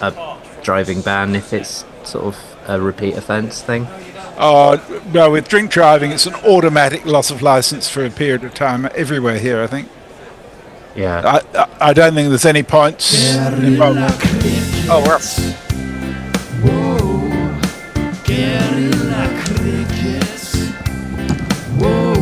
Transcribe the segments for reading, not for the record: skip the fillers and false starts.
a driving ban if it's sort of a repeat offence thing? Well, with drink driving, it's an automatic loss of licence for a period of time everywhere here, I think. Yeah. I don't think there's any points involved. Oh, well. Whoa, guerrilla cricket. Whoa,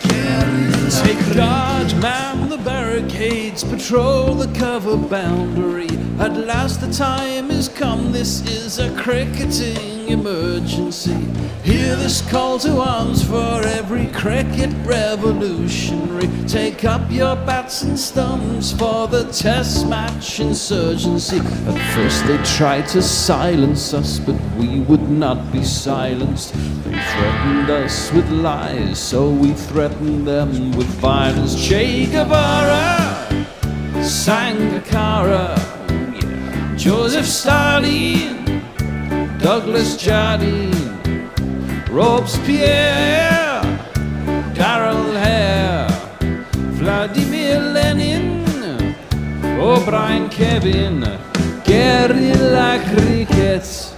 guerrilla. Take guard, man the barricades, patrol the cover boundary. At last the time has come, this is a cricketing emergency. Hear this call to arms for every cricket revolutionary. Take up your bats and stumps for the test match insurgency. At first they tried to silence us, but we would not be silenced. They threatened us with lies, so we threatened them with violence. Che Guevara, Sangakkara, Joseph Stalin, Douglas Jardine, Robespierre, Darrell Hare, Vladimir Lenin, O'Brien Kevin, guerrilla cricket.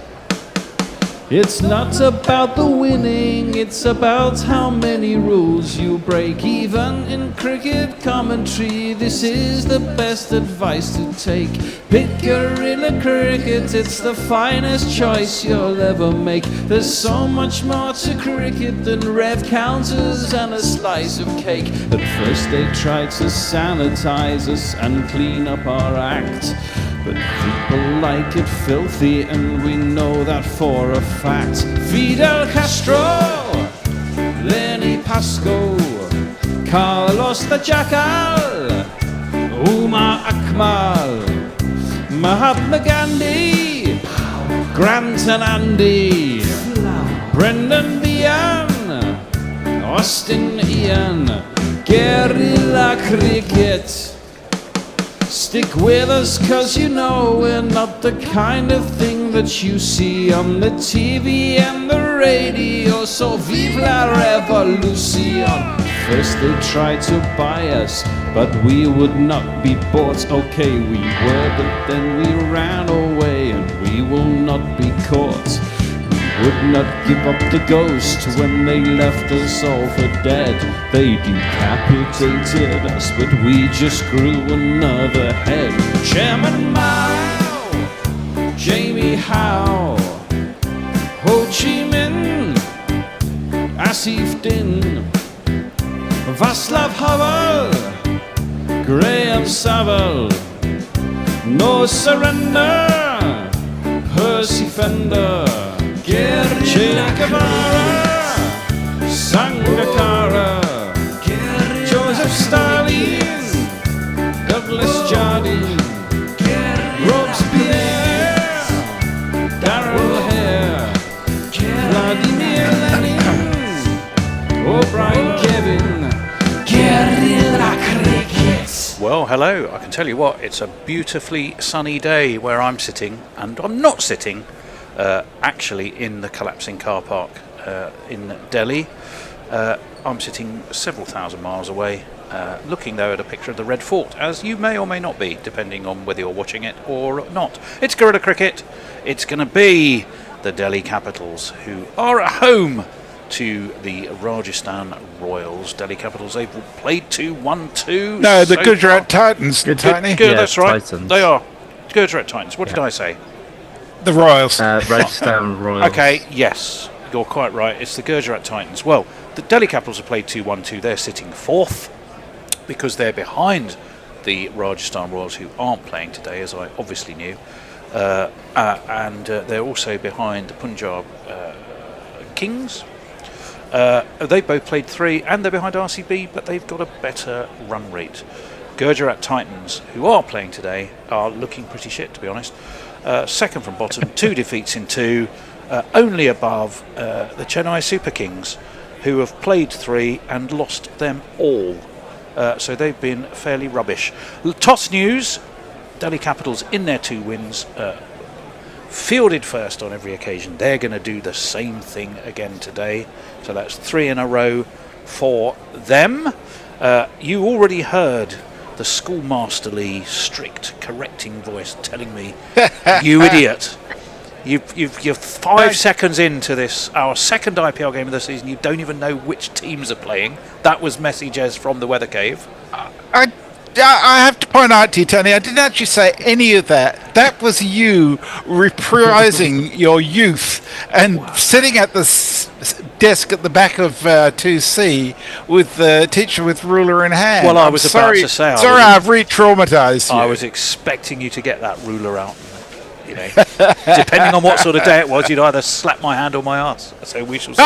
It's not about the winning, it's about how many rules you break. Even in cricket commentary, this is the best advice to take. Pick guerrilla cricket, it's the finest choice you'll ever make. There's so much more to cricket than rev counters and a slice of cake. At first they tried to sanitize us and clean up our act, but people like it filthy, and we know that for a fact. Fidel Castro, Lenny Pascoe, Carlos the Jackal, Umar Akmal, Mahatma Gandhi, Grant and Andy, Brendan Behan, Austin Ian, guerrilla cricket. Stick with us, cause you know we're not the kind of thing that you see on the TV and the radio. So vive la revolution. First they tried to buy us, but we would not be bought. Okay, we were, but then we ran away, and we will not be caught. Would not give up the ghost when they left us all for dead. They decapitated us, but we just grew another head. Chairman Mao, Jamie Howe, Ho Chi Minh, Asif Din, Václav Havel, Graham Saville, No Surrender, Percy Fender, Che Guevara, Sangakkara, Joseph Stalin, Douglas Jardine, Robespierre, Darrell Hare, Vladimir Lenin, O'Brien Kevin, guerrilla cricket. Well, hello. I can tell you what, it's a beautifully sunny day where I'm sitting, and I'm not sitting actually in the collapsing car park in Delhi. I'm sitting several thousand miles away, looking though at a picture of the Red Fort, as you may or may not be, depending on whether you're watching it or not. It's guerrilla cricket. It's going to be the Delhi Capitals, who are at home to the Rajasthan Royals. Delhi Capitals, they've played 2-1-2. No, the Gujarat Titans, Tony. That's right. Titans. They are. Gujarat Titans. What did I say? The Royals. Rajasthan Royals. Okay, yes, you're quite right. It's the Gujarat Titans. Well, the Delhi Capitals have played 2-1-2. They're sitting fourth because they're behind the Rajasthan Royals, who aren't playing today, as I obviously knew. And they're also behind the Punjab Kings. They both played 3, and they're behind RCB, but they've got a better run rate. Gujarat Titans, who are playing today, are looking pretty shit, to be honest. Second from bottom, 2 defeats in 2, only above the Chennai Super Kings, who have played 3 and lost them all. So they've been fairly rubbish. Toss news, Delhi Capitals in their 2 wins, fielded first on every occasion. They're going to do the same thing again today. So that's 3 in a row for them. You already heard the schoolmasterly, strict, correcting voice telling me, "You idiot! You're 5 seconds into this, our second IPL game of the season. You don't even know which teams are playing." That was messages from the Weather Cave. I have to point out to you, Tony, I didn't actually say any of that. That was you reprising your youth and sitting at the desk at the back of 2C with the teacher with ruler in hand. Well, I was about to say, I've re-traumatized you. I was expecting you to get that ruler out. You know, depending on what sort of day it was, you'd either slap my hand or my arse. So we shall see.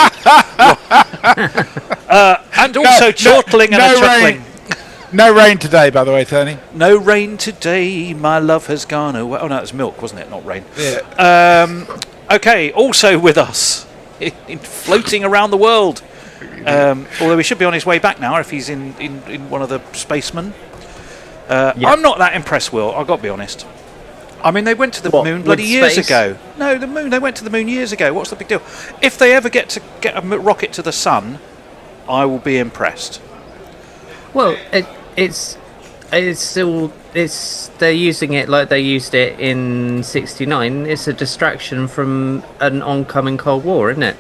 And also chortling and a chuckling. No rain today, by the way, Tony. No rain today, my love has gone away. Oh, no, it was milk, wasn't it? Not rain. Yeah. Okay, also with us, floating around the world. Although he should be on his way back now if he's in one of the spacemen. I'm not that impressed, Will. I've got to be honest. I mean, they went to the moon bloody years ago. No, the moon. They went to the moon years ago. What's the big deal? If they ever get a rocket to the sun, I will be impressed. Well, it's still they're using it like they used it in '69. It's a distraction from an oncoming Cold War, isn't it?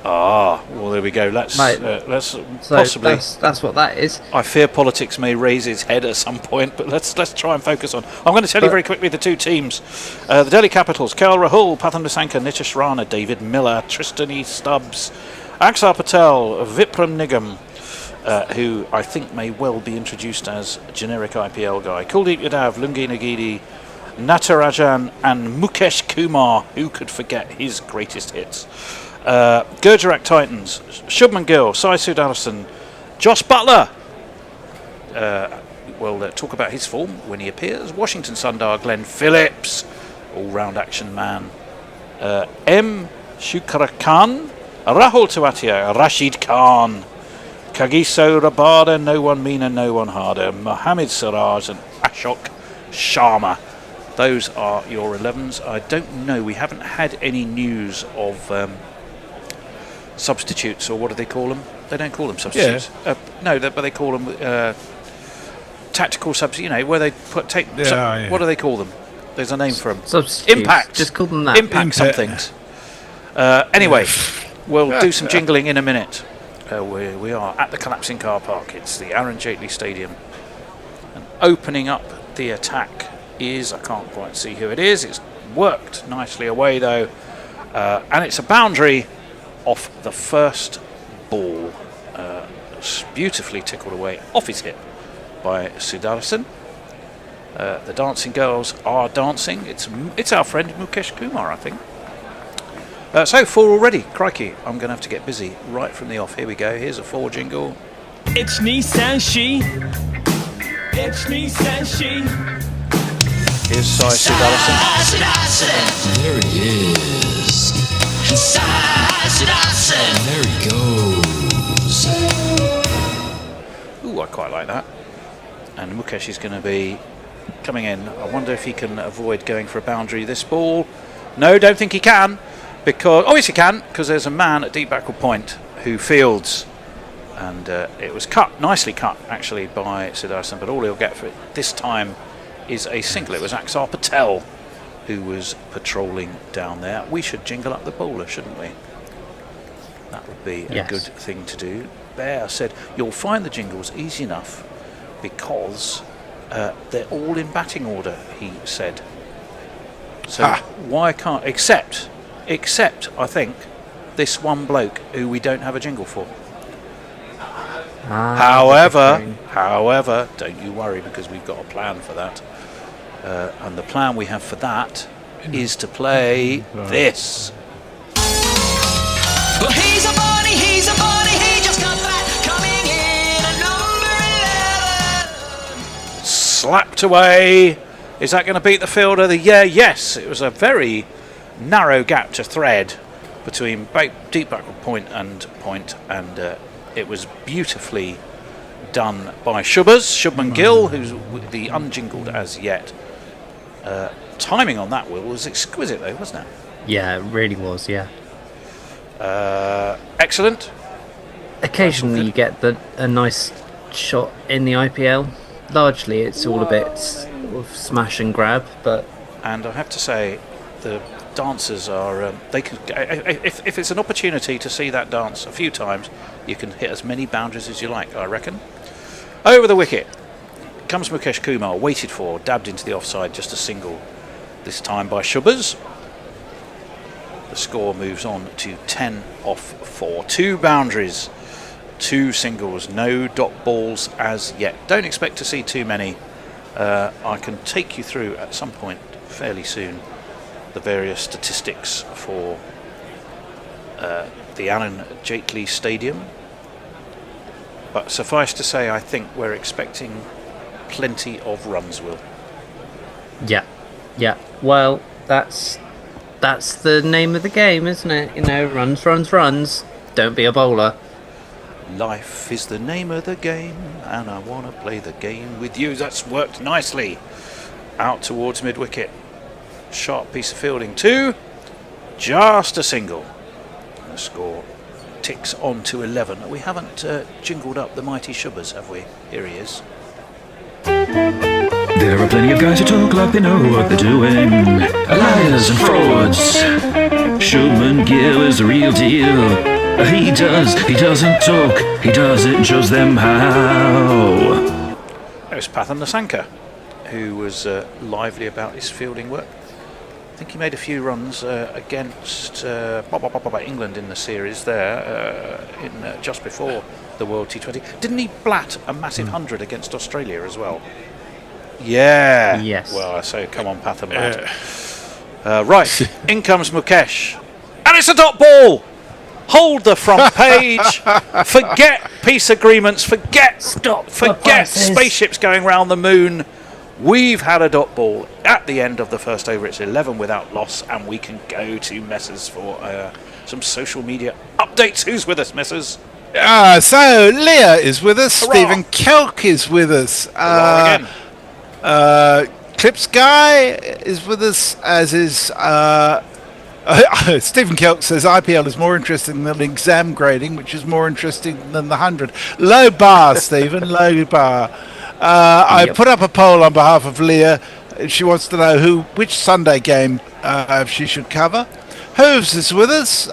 Ah, well, there we go. Let's possibly. That's what that is. I fear politics may raise its head at some point, but let's try and focus on. I'm going to tell you very quickly the two teams. The Delhi Capitals: KL Rahul, Patham Nissanka, Nitish Rana, David Miller, Tristan E. Stubbs, Axar Patel, Vipram Nigam, who I think may well be introduced as generic IPL guy. Kuldeep Yadav, Lungi Nagidi, Natarajan, and Mukesh Kumar. Who could forget his greatest hits? Gujarat Titans, Shubman Gill, Sai Sudarsan, Josh Butler. We'll talk about his form when he appears. Washington Sundar, Glenn Phillips, all-round action man. M. Shukra Khan, Rahul Tewatia, Rashid Khan, Kagiso Rabada, no one meaner, no one harder, Mohammad Siraj and Ashok Sharma. Those are your 11s. I don't know, we haven't had any news of substitutes, or what do they call them? They don't call them substitutes. Yeah. But they call them tactical substitutes. You know, where they put what do they call them? There's a name for them. Substitutes. Impact. Just call them that. Impact somethings. Anyway, we'll do some jingling in a minute. We are at the collapsing car park. It's the Arun Jaitley Stadium. And opening up the attack is, I can't quite see who it is. It's worked nicely away though. And it's a boundary off the first ball. Beautifully tickled away off his hip by Sudarsan. The dancing girls are dancing. It's our friend Mukesh Kumar, I think. So 4 already. Crikey, I'm going to have to get busy right from the off. Here we go. Here's a 4 jingle. It's Nissan She. It's Nissan She. Here's Sai Sudarsan. There he is. There he goes. Ooh, I quite like that. And Mukesh is going to be coming in. I wonder if he can avoid going for a boundary this ball. No, don't think he can. Because, yes he can, because there's a man at deep backward point who fields. And it was nicely cut actually by Sudarsan, but all he'll get for it this time is a single. It was Axar Patel who was patrolling down there. We should jingle up the bowler, shouldn't we? That would be a good thing to do. Bear said, you'll find the jingles easy enough because they're all in batting order, he said. So why can't, except I think this one bloke who we don't have a jingle for. However, don't you worry, because we've got a plan for that. And the plan we have for that is to play this. Well, he's a bunny, he just got back, coming in at number 11. Slapped away. Is that going to beat the fielder? Yes. It was a very narrow gap to thread between deep backward point, and it was beautifully done by Shubman Gill, who's the unjingled as yet. Timing on that, Will, was exquisite though, wasn't it? Yeah, it really was, yeah. Excellent. Occasionally you get a nice shot in the IPL largely it's all a bit sort of smash and grab, but And I have to say, the dancers are. They can. If it's an opportunity to see that dance a few times, you can hit as many boundaries as you like, I reckon. Over the wicket comes Mukesh Kumar, waited for, dabbed into the offside, just a single, this time by Shubbers. The score moves on to 10 off 4. 2 boundaries, 2 singles, no dot balls as yet. Don't expect to see too many. I can take you through at some point fairly soon the various statistics for the Arun Jaitley Stadium. But suffice to say, I think we're expecting plenty of runs, Will. yeah. Well, that's the name of the game, isn't it? You know, runs. Don't be a bowler. Life is the name of the game, and I want to play the game with you. That's worked nicely. Out towards mid-wicket. Sharp piece of fielding. 2. Just a single. And the score ticks on to 11. We haven't jingled up the mighty Shubbers, have we? Here he is. There are plenty of guys who talk like they know what they're doing. Liars and frauds. Shubman Gill is the real deal. He doesn't talk, he does it and shows them how. That was Patham Nasanka, who was lively about his fielding work. I think he made a few runs against England in the series there, just before the World T20. Didn't he blat a massive 100 against Australia as well? Yeah. Yes. Well, I say, come on, Patham, lad. Right, in comes Mukesh. And it's a dot ball! Hold the front page. Forget peace agreements. Forget spaceships going round the moon. We've had a dot ball at the end of the first over. It's 11 without loss, and we can go to Messrs for some social media updates. Who's with us, Messrs? So Leah is with us. Hurrah. Stephen Kelk is with us. Again. Clips Guy is with us, as is Stephen Kelk says IPL is more interesting than exam grading, which is more interesting than the 100. Low bar, Stephen, low bar. I put up a poll on behalf of Leah. She wants to know which Sunday game she should cover. Hooves is with us.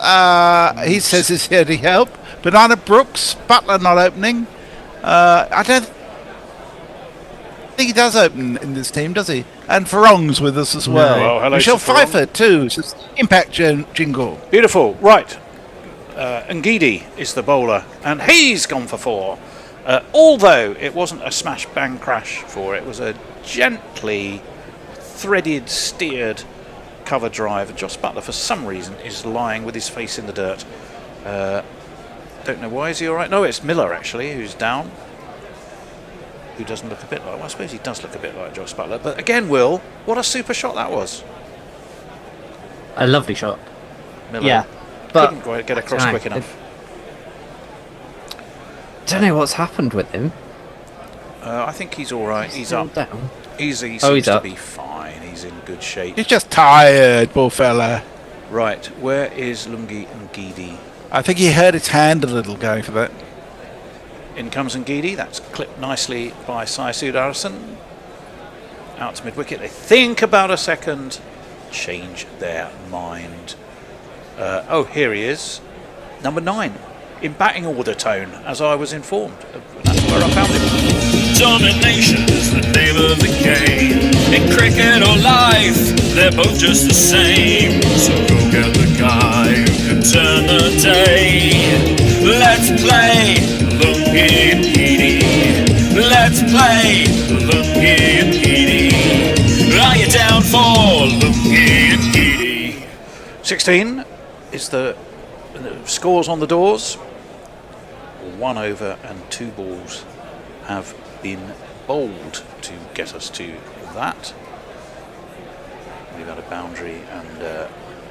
He says he's here to help. Banana Brooks, Butler not opening. I don't think he does open in this team, does he? And Farong's with us as well. Well, hello Michelle to Farong. Pfeiffer too. Says, Impact jingle. Beautiful. Right. Ngidi is the bowler, and he's gone for 4. Although it wasn't a smash bang crash for it was a gently threaded, steered cover drive. And Joss Butler, for some reason, is lying with his face in the dirt. Don't know why. Is he all right? No, it's Miller actually who's down. Who doesn't look a bit like... Well, I suppose he does look a bit like Joss Butler. But again, Will, what a super shot that was. A lovely shot. Miller Yeah, but couldn't quite get across quick enough. Don't know what's happened with him. I think he's all right. He's Still up. down. He seems He's to up. be fine. He's in good shape. He's just tired, poor fella. Right, where is Lungi Ngidi? I think he hurt his hand a little going for that. In comes Ngidi. That's clipped nicely by Sai Sudarsan. Out to mid-wicket. They think about a second. Change their mind. Here he is. Number 9. In batting order tone, as I was informed. That's where I found him. Domination is the name of the game. In cricket or life, they're both just the same. So go get the guy who can turn the day. Let's play Lungi Ngidi. Let's play Lungi Ngidi. Are you down for Lungi Ngidi? 16 is the scores on the doors. 1 over and 2 balls have been bowled to get us to that. We've had a boundary and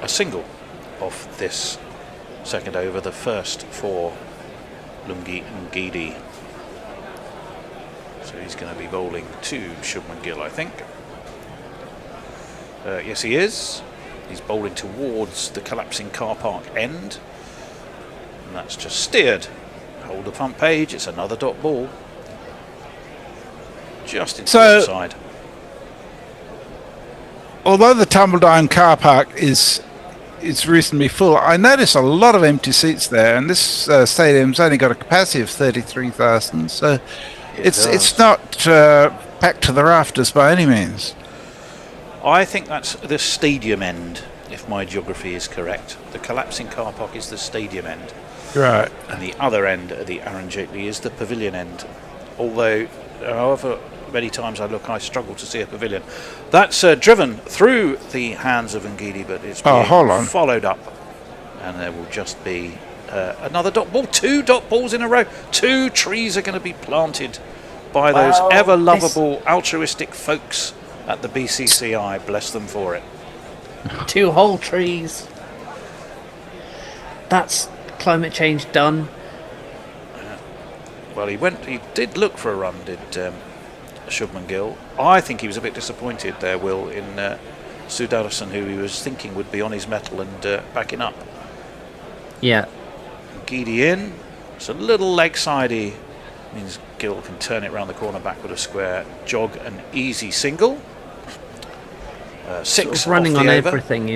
a single off this second over, the first for Lungi Ngidi. So he's going to be bowling to Shubman Gill, I think. Yes, he is. He's bowling towards the collapsing car park end. And that's just steered. Hold the front page, it's another dot ball. just into So- the outside. Although the Tumbledown car park is reasonably full, I notice a lot of empty seats there, and this stadium's only got a capacity of 33,000, so it's not packed to the rafters by any means. I think that's the stadium end, if my geography is correct. The collapsing car park is the stadium end. Right. And the other end of the Aaron Jaitley is the pavilion end. Although, however many times I look, I struggle to see a pavilion. That's driven through the hands of Ngidi, but it's being followed up. And there will just be another dot ball. 2 dot balls in a row. 2 trees are going to be planted by those ever lovable, altruistic folks at the BCCI. Bless them for it. 2 whole trees. That's climate change done. Well, he did look for a run, did Shubman Gill. I think he was a bit disappointed there, Will, in Sudarshan, who he was thinking would be on his mettle and backing up. Yeah. Geedy in. It's a little leg sidey. Means Gill can turn it round the corner back with a square jog, an easy single. 6 Sort of running off on the over. everything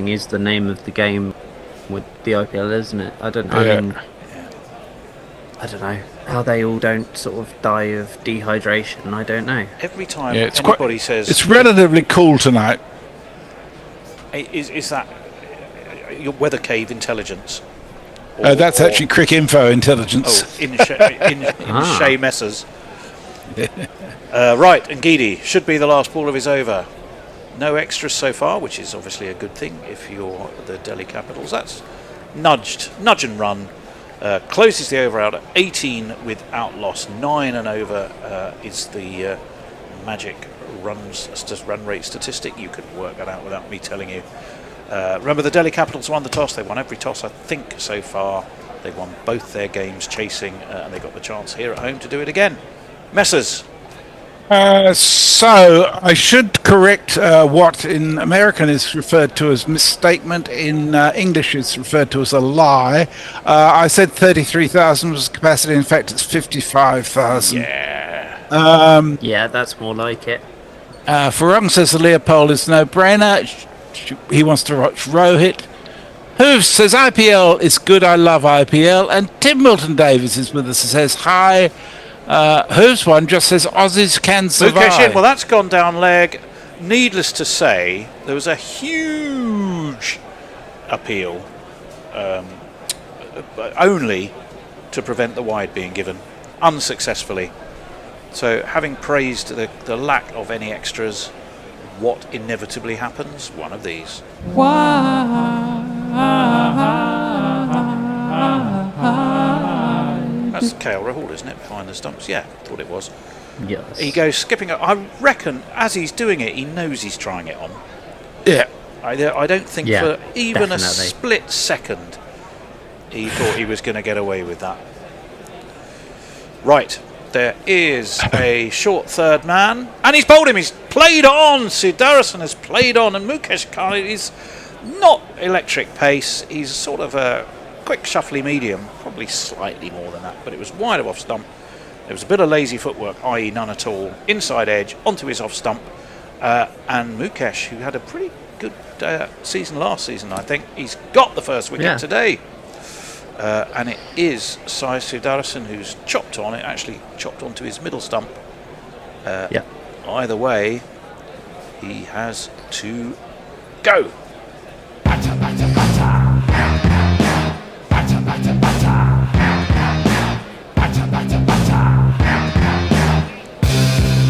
is the name of the game with the IPL, isn't it? I don't know. Yeah. I mean, I don't know how they all don't sort of die of dehydration. I don't know. Every time Yeah, anybody says it's relatively cool tonight. is that your weather cave intelligence? That's actually Crick Info Intelligence. in Shea Messers. Right, Ngidi should be the last ball of his over. No extras so far, which is obviously a good thing if you're the Delhi Capitals. That's nudge and run. Closes the over out at 18 without loss. 9 and over is the magic run rate statistic. You could work that out without me telling you. Remember, the Delhi Capitals won the toss. They won every toss, I think, so far. They won both their games chasing, and they got the chance here at home to do it again. Messers. So I should correct what in American is referred to as misstatement. In English is referred to as a lie. I said 33,000 was capacity. In fact, it's 55,000. Yeah. Yeah, that's more like it. Farong says the Leopold is no-brainer. He wants to watch Rohit. Hooves says IPL is good. I love IPL. And Tim Milton Davis is with us and says hi. Hooves one just says Aussies can survive. Mukesh in. Well, that's gone down leg. Needless to say, there was a huge appeal, only to prevent the wide being given, unsuccessfully. So, having praised the lack of any extras, what inevitably happens? One of these. That's KL Rahul, isn't it? Behind the stumps. Yeah, thought it was. Yes. He goes skipping. I reckon as he's doing it, he knows he's trying it on. Yeah. I don't think Yeah, for even a definitely. split second he thought he was going to get away with that. Right, there is a short third man, and he's bowled him. He's played on. Siddharasan has played on, and Mukesh Khan is not electric pace. He's sort of a quick, shuffly medium, probably slightly more than that, but it was wide of off stump. There was a bit of lazy footwork, i.e. none at all, inside edge, onto his off stump, and Mukesh, who had a pretty good season last season, I think, he's got the first wicket today. And it is Sai Sudarshan who's chopped on it, actually chopped onto his middle stump. Either way, he has to go.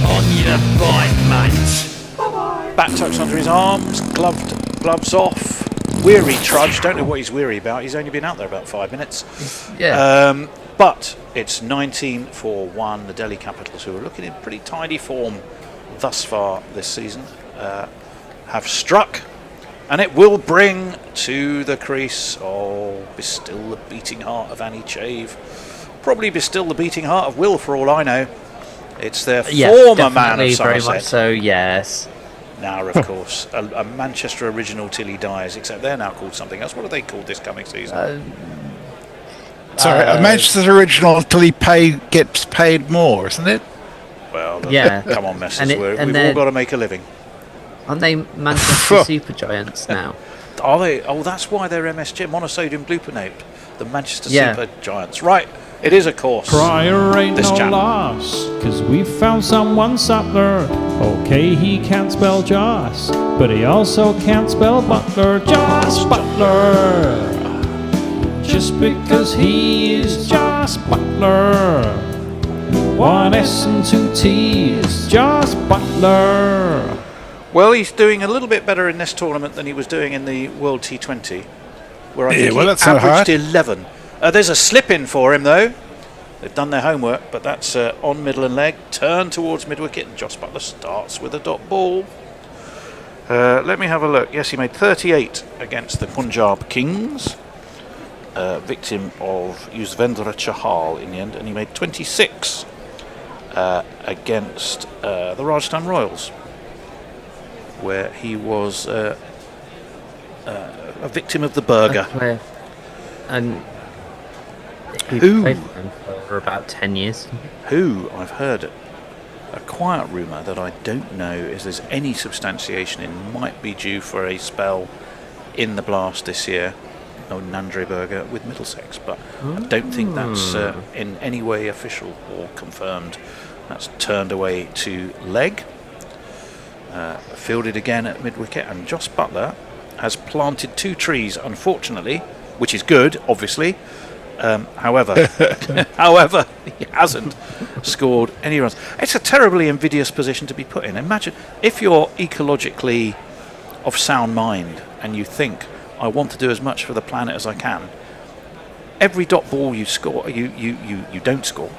On your bike, mate. Bat tucks under his arms, gloves off. Weary trudge, don't know what he's weary about. He's only been out there about 5 minutes. Yeah. But it's 19 for 1. The Delhi Capitals, who are looking in pretty tidy form thus far this season, have struck. And it will bring to the crease, bestill the beating heart of Annie Chave. Probably bestill the beating heart of Will, for all I know. It's their former man of definitely, very Somerset. much so, yes. Now, of course, a Manchester original till he dies, except they're now called something else. What are they called this coming season? Sorry, a Manchester original until he gets paid more, isn't it? Well, Yeah. come on, Messrs. And We've all they're- got to make a living. Aren't they Manchester Supergiants now? Are they? Oh, that's why they're MSG, monosodium gluconate, the Manchester Yeah. Super Giants. Right, it is a course. Pryor ain't This no chap. loss, 'cause we found someone subtler. Okay, he can't spell Joss, but he also can't spell Butler. Joss Butler. Just because he is Joss Butler. One S and two T's, Joss Butler. Well, he's doing a little bit better in this tournament than he was doing in the World T20, where I think well, he that's not averaged hard. 11. There's a slip-in for him, though. They've done their homework, but that's on middle and leg. Turn towards mid-wicket, and Joss Butler starts with a dot ball. Let me have a look. Yes, he made 38 against the Punjab Kings. Victim of Yuzvendra Chahal in the end, and he made 26 against the Rajasthan Royals, where he was a victim of the burger. Player. And he Who? played for them for about 10 years. Who, I've heard a quiet rumour that I don't know if there's any substantiation in, might be due for a spell in the Blast this year. No, Nandre Berger with Middlesex, but I don't think that's in any way official or confirmed. That's turned away to leg. Fielded again at mid-wicket, and Joss Butler has planted 2 trees, unfortunately, which is good, obviously. However, he hasn't scored any runs. It's a terribly invidious position to be put in. Imagine if you're ecologically of sound mind and you think, I want to do as much for the planet as I can. Every dot ball you score, you don't score,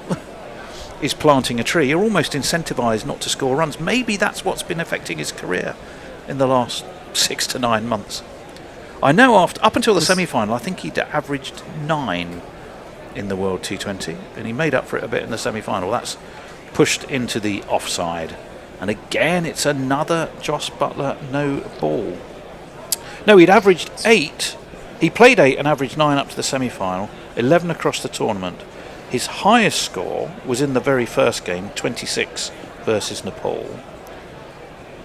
is planting a tree. You're almost incentivized not to score runs. Maybe that's what's been affecting his career in the last 6 to 9 months. I know up until the semi-final, I think he'd averaged 9 in the World T20, and he made up for it a bit in the semi-final. That's pushed into the offside. And again, it's another Joss Butler no ball. No, he'd averaged 8. He played 8 and averaged 9 up to the semi-final, 11 across the tournament. His highest score was in the very first game, 26 versus Nepal.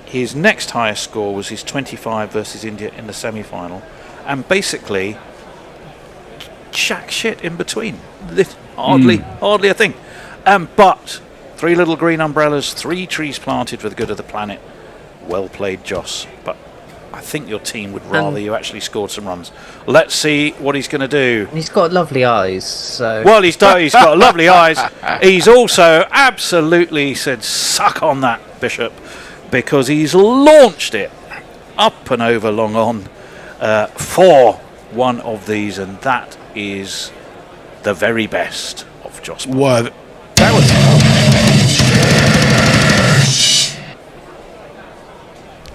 His next highest score was his 25 versus India in the semi-final. And basically, jack shit in between. Hardly a thing. But 3 little green umbrellas, 3 trees planted for the good of the planet. Well played, Joss. But I think your team would rather you actually scored some runs. Let's see what he's going to do. He's got lovely eyes, so... Well, he's got lovely eyes. He's also absolutely said, suck on that, Bishop, because he's launched it up and over long on for one of these, and that is the very best of Joss. Well, that was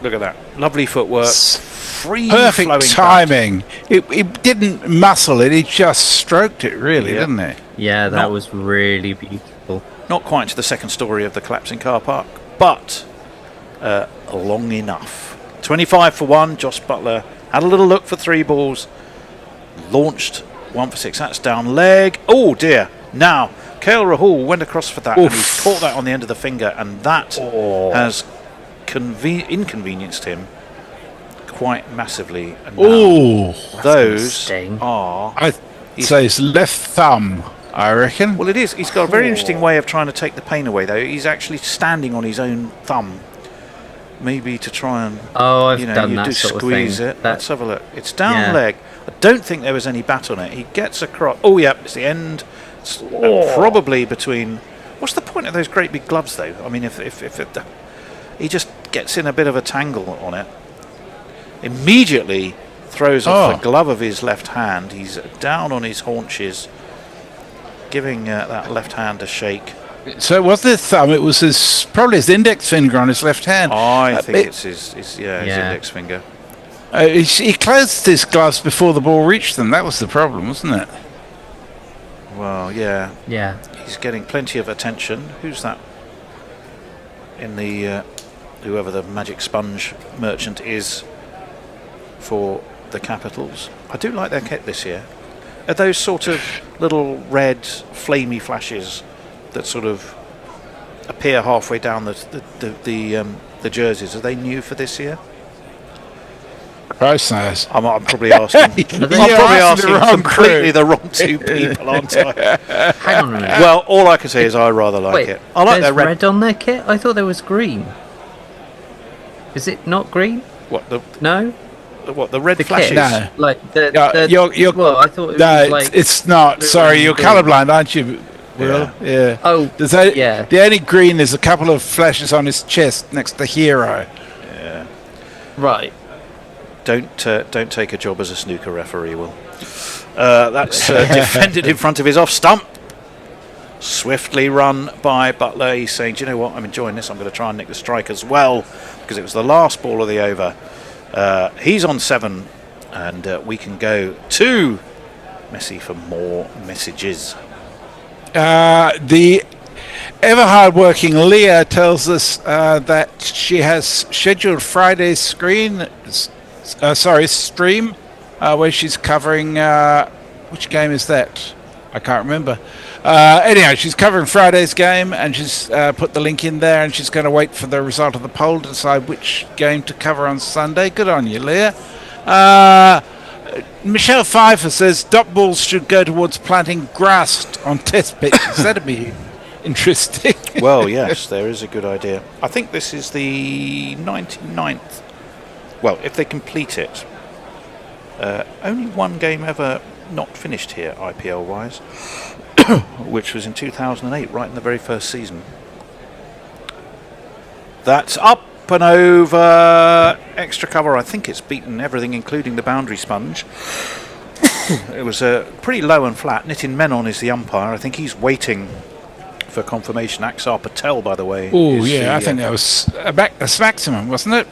Look at that. Lovely footwork. Free perfect flowing timing. It didn't muscle it, he just stroked it, really, Yeah. didn't it? Yeah, that Not- was really beautiful. Not quite to the second story of the collapsing car park, but long enough. 25 for 1. Joss Butler had a little look for 3 balls. Launched 1 for 6. That's down leg. Oh dear. Now, KL Rahul went across for that, and he's caught that on the end of the finger, and that has inconvenienced him quite massively. And now Oh, those sting. are... I'd say his left thumb, I reckon. Well, it is. He's got a very interesting way of trying to take the pain away, though. He's actually standing on his own thumb, maybe to try and... Oh, I've done you that do sort of squeeze thing. it. That- Let's have a look. It's down Yeah. leg. I don't think there was any bat on it. He gets across. Oh, yeah, it's the end. It's, probably between... What's the point of those great big gloves, though? I mean, if he just gets in a bit of a tangle on it, immediately throws off the glove of his left hand. He's down on his haunches, giving that left hand a shake. So it wasn't his thumb, it was probably his index finger on his left hand. I think it's his index finger. He closed his gloves before the ball reached them. That was the problem, wasn't it? Well, yeah. Yeah. He's getting plenty of attention. Who's that? In the whoever the magic sponge merchant is for the Capitals. I do like their kit this year. Are those sort of little red, flamey flashes that sort of appear halfway down the jerseys? Are they new for this year? Christ knows. I'm probably asking. I'm probably asking completely the wrong two people, aren't I? Hang on a minute. Well, all I can say is I rather like Wait, it. I like there's their red on their kit? I thought there was green. Is it not green? What the No? red The flashes? kit? No. Like the, You're well, I thought it was no, like... it's not. blue Sorry, and you're green. colourblind, aren't you, Will? Yeah. Oh, yeah. The only green is a couple of flashes on his chest next to Hero. Yeah. Right. Don't take a job as a snooker referee, Will. That's defended in front of his off stump. Swiftly run by Butler. He's saying, do you know what? I'm enjoying this. I'm going to try and nick the strike as well because it was the last ball of the over. He's on 7, and we can go to Messi for more messages. The ever hard-working Leah tells us that she has scheduled Friday's stream where she's covering which game is that? I can't remember. Anyhow, she's covering Friday's game, and she's put the link in there, and she's going to wait for the result of the poll to decide which game to cover on Sunday. Good on you, Leah. Michelle Pfeiffer says dot balls should go towards planting grass on test pitches. That'd be interesting. Well, yes, there is a good idea. I think this is the 99th. Well, if they complete it, only one game ever not finished here, IPL-wise, which was in 2008, right in the very first season. That's up and over, extra cover. I think it's beaten everything, including the boundary sponge. It was pretty low and flat. Nitin Menon is the umpire. I think he's waiting for confirmation. Aksar Patel, by the way. Oh, yeah, I think that was a maximum, wasn't it?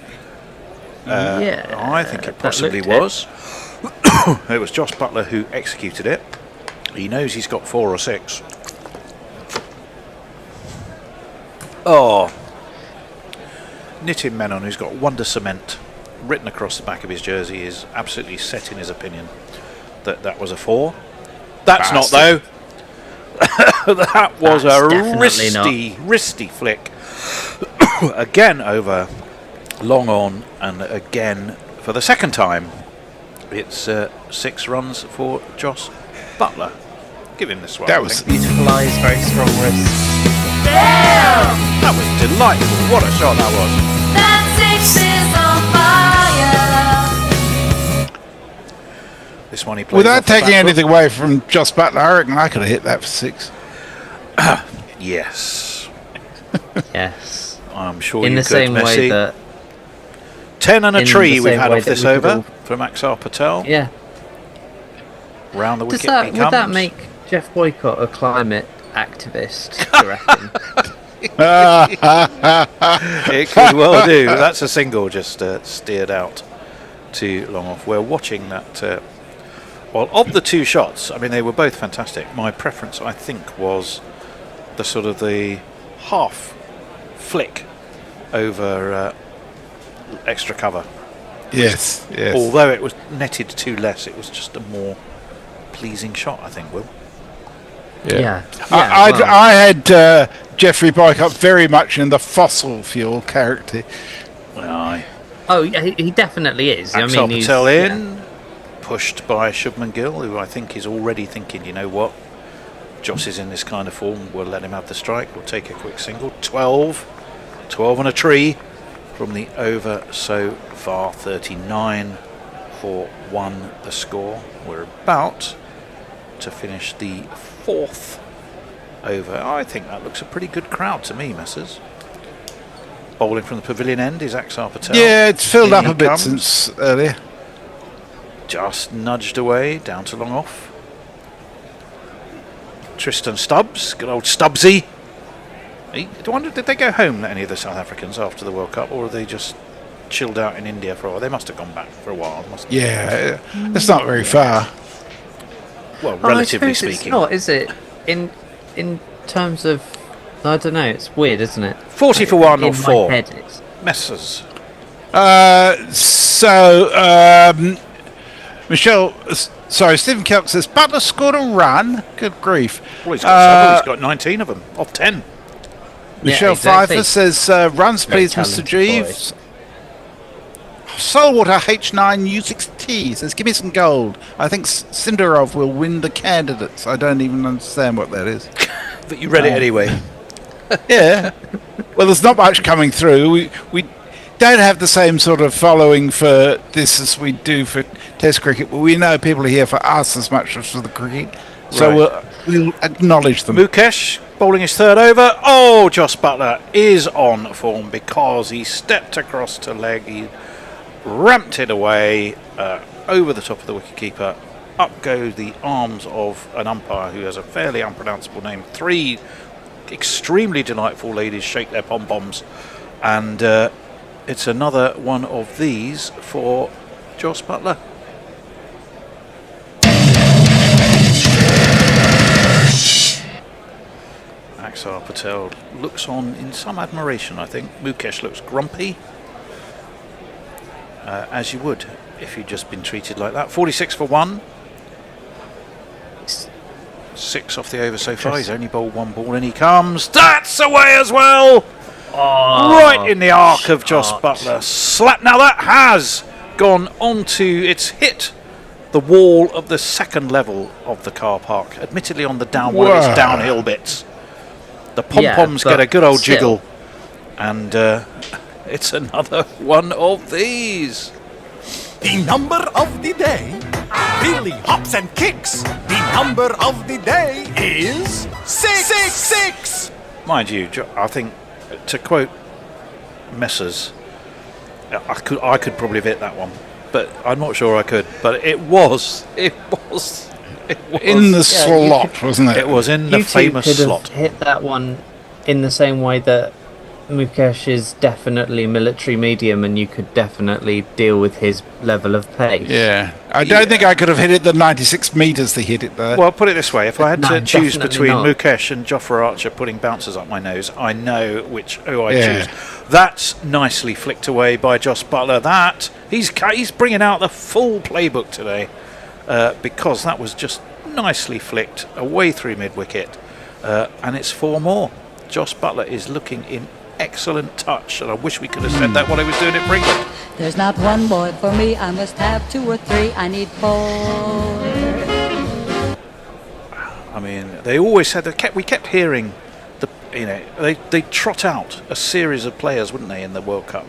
Yeah. I think it possibly was. It was Josh Butler who executed it. He knows he's got 4 or 6. Oh. Nitin Menon, who's got Wonder Cement written across the back of his jersey, is absolutely set in his opinion that that was a 4. That's not, though. That was a wristy flick. Again over, long on, and again for the second time. It's 6 runs for Josh Butler. Give him this one. That was Beautiful eyes, very strong wrist. That was delightful. What a shot that was. That 6 is on fire. This one he played without taking anything away from Josh Butler. I reckon I could have hit that for 6. Yes. Yes. I'm sure In you the could, same Messi. way that... 10 and a in tree the we've same had way off that this we could over all- from Aksar Patel. Yeah. Round the Would wicket he comes. that make Jeff Boycott a climate activist, do you reckon? It could well do. That's a single just steered out to long off. We're watching that. Well, of the 2 shots, I mean, they were both fantastic. My preference, I think, was the sort of the half flick over extra cover. Yes. Although it was netted 2 less, it was just a more pleasing shot, I think, Will. Yeah. I had Jeffrey Boycott very much in the fossil fuel character. Aye. Oh, yeah, he definitely is. I Aksar mean, he's Patel in, pushed by Shubman Gill, who I think is already thinking, you know what, Joss is in this kind of form, we'll let him have the strike, we'll take a quick single. 12 and a tree from the over so far. 39 for 1 the score. We're about to finish the 4th over. I think that looks a pretty good crowd to me, Messrs. Bowling from the pavilion end is Aksar Patel. Yeah, it's filled In up he a bit comes. since earlier. Just nudged away, down to long off. Tristan Stubbs, good old Stubbsy. I wonder, did they go home, any of the South Africans, after the World Cup, or have they just chilled out in India for a while? They must have gone back for a while. Mustn't they? Yeah, it's not very far. Well, I relatively suppose speaking. It's not, is it? In terms of, I don't know. It's weird, isn't it? 40 for 1 or In 4. my head, it's... Messrs. Stephen Kelk says, Butler scored a run. Good grief. Well, he's got several. He's got 19 of them, off 10. Michelle Pfeiffer says, runs please, Mr. Jeeves. Soulwater H9 U6T says, give me some gold. I think Sindarov will win the candidates. I don't even understand what that is. But you read it anyway. Yeah. Well, there's not much coming through. We don't have the same sort of following for this as we do for Test cricket, but we know people are here for us as much as for the cricket. So we'll acknowledge them. Mukesh bowling his third over. Oh, Jos Buttler is on form because he stepped across to leg. He ramped it away over the top of the wicketkeeper. Up go the arms of an umpire who has a fairly unpronounceable name. 3 extremely delightful ladies shake their pom-poms, and it's another one of these for Jos Buttler. Axar Patel looks on in some admiration, I think. Mukesh looks grumpy, as you would if you'd just been treated like that. 46 for 1. 6 off the over so far. He's only bowled 1 ball, and he comes. That's away as well! Right in the arc of Jos Buttler. Slap. Now that has gone onto, it's hit the wall of the second level of the car park. Admittedly on the one of its downhill bits. The pom-poms get a good old jiggle, and it's another one of these. The number of the day really hops and kicks. The number of the day is 666. Mind you, I think, to quote Messrs, I could probably have hit that one, but I'm not sure I could. But it was in the slot, wasn't it? It was in the famous slot. Hit that one in the same way that Mukesh is definitely military medium, and you could definitely deal with his level of pace. Yeah, I don't think I could have hit it the 96 metres he hit it there. Well, put it this way: if I had to choose between not. Mukesh and Jofra Archer putting bouncers up my nose, I know who I choose. That's nicely flicked away by Jos Buttler. That he's bringing out the full playbook today, because that was just nicely flicked away through mid wicket, and it's 4 more. Jos Buttler is looking in excellent touch, and I wish we could have said that while he was doing it for England. There's not one boy for me, I must have 2 or 3, I need 4. I mean, they always said we kept hearing they trot out a series of players, wouldn't they, in the World Cup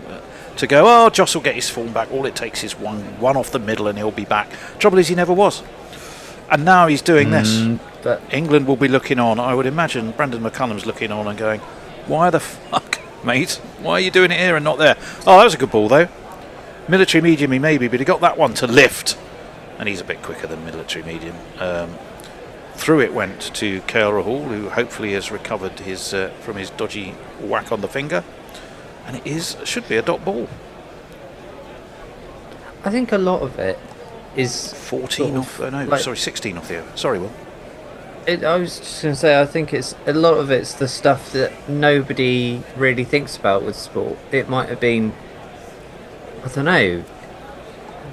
to go, oh, Jos will get his form back, all it takes is one off the middle and he'll be back. Trouble is, he never was, and now he's doing this. But England will be looking on. I would imagine Brandon McCullum's looking on and going, why the fuck, mate? Why are you doing it here and not there? Oh, that was a good ball, though. Military medium he maybe, but he got that one to lift. And he's a bit quicker than military medium. Through it went to KL Rahul, who hopefully has recovered from his dodgy whack on the finger. And it should be a dot ball. I think a lot of it is 16 off the over. Sorry, Will. I was just going to say, I think it's a lot of it's the stuff that nobody really thinks about with sport. It might have been, I don't know,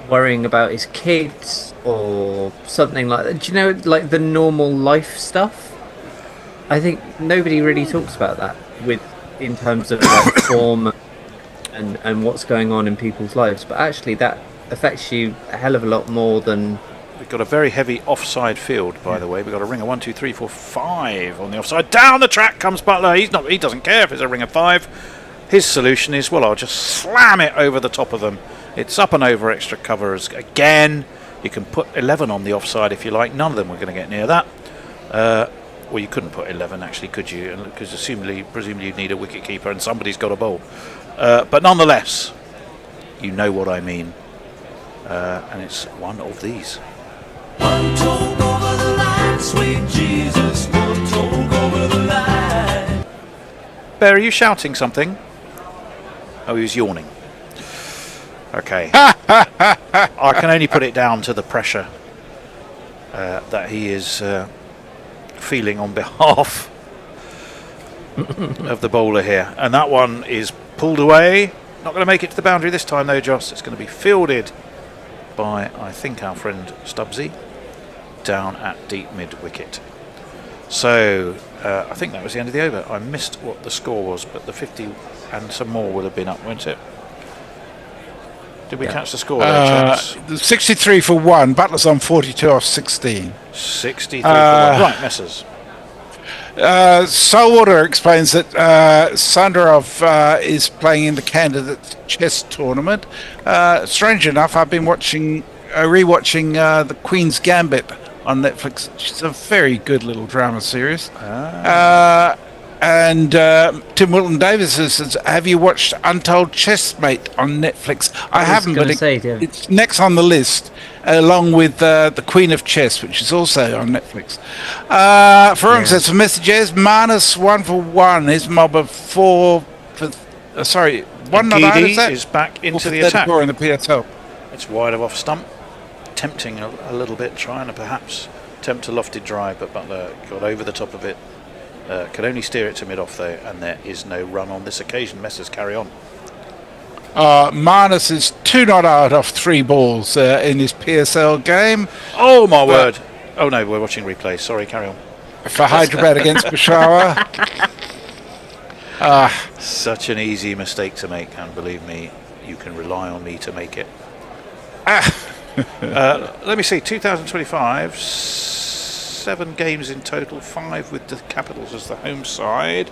worrying about his kids or something like that. Do you know, like the normal life stuff? I think nobody really talks about that in terms of like form and what's going on in people's lives. But actually, that affects you a hell of a lot more than. We've got a very heavy offside field, by the way. We've got a ring of 1, 2, 3, 4, 5 on the offside. Down the track comes Buttler. He doesn't care if it's a ring of 5. His solution is, well, I'll just slam it over the top of them. It's up and over extra covers again. You can put 11 on the offside if you like. None of them were going to get near that. Well, you couldn't put 11, actually, could you? Because presumably you'd need a wicket keeper and somebody's got a bowl. But nonetheless, you know what I mean. And it's one of these. One talk over the line, sweet Jesus, one talk over the line. Bear, are you shouting something? Oh, he was yawning. Okay. I can only put it down to the pressure that he is feeling on behalf of the bowler here. And that one is pulled away. Not going to make it to the boundary this time, though, Joss. It's going to be fielded by, I think, our friend Stubbsy, down at deep mid-wicket. So, I think that was the end of the over. I missed what the score was, but the 50 and some more would have been up, won't it? Did we catch the score there, chaps? 63 for 1. Butler's on 42 off 16. 63 for 1. Right, Messers. Saltwater explains that Sandarov is playing in the candidate chess tournament. Strange enough, I've been rewatching The Queen's Gambit on Netflix. It's a very good little drama series. And Tim Wilton Davis says, have you watched Untold Chessmate on Netflix? I haven't, but it's next on the list, along with The Queen of Chess, which is also on Netflix. Farung says, for messages, minus 1 for 1. His mob of 4 for... sorry, 1 not out, is that? Is back into the attack. In the PSL. It's wide of off stump. Tempting a little bit, trying to perhaps attempt a lofted drive, but Butler got over the top of it. Could only steer it to mid-off though, and there is no run on this occasion. Messers carry on. Marnus is 2 not out off 3 balls in his PSL game. Oh my word! Oh no, we're watching replay. Sorry, carry on. For Hyderabad against Peshawar. Such an easy mistake to make, and believe me, you can rely on me to make it. Let me see, 2025, 7 games in total, 5 with the Capitals as the home side.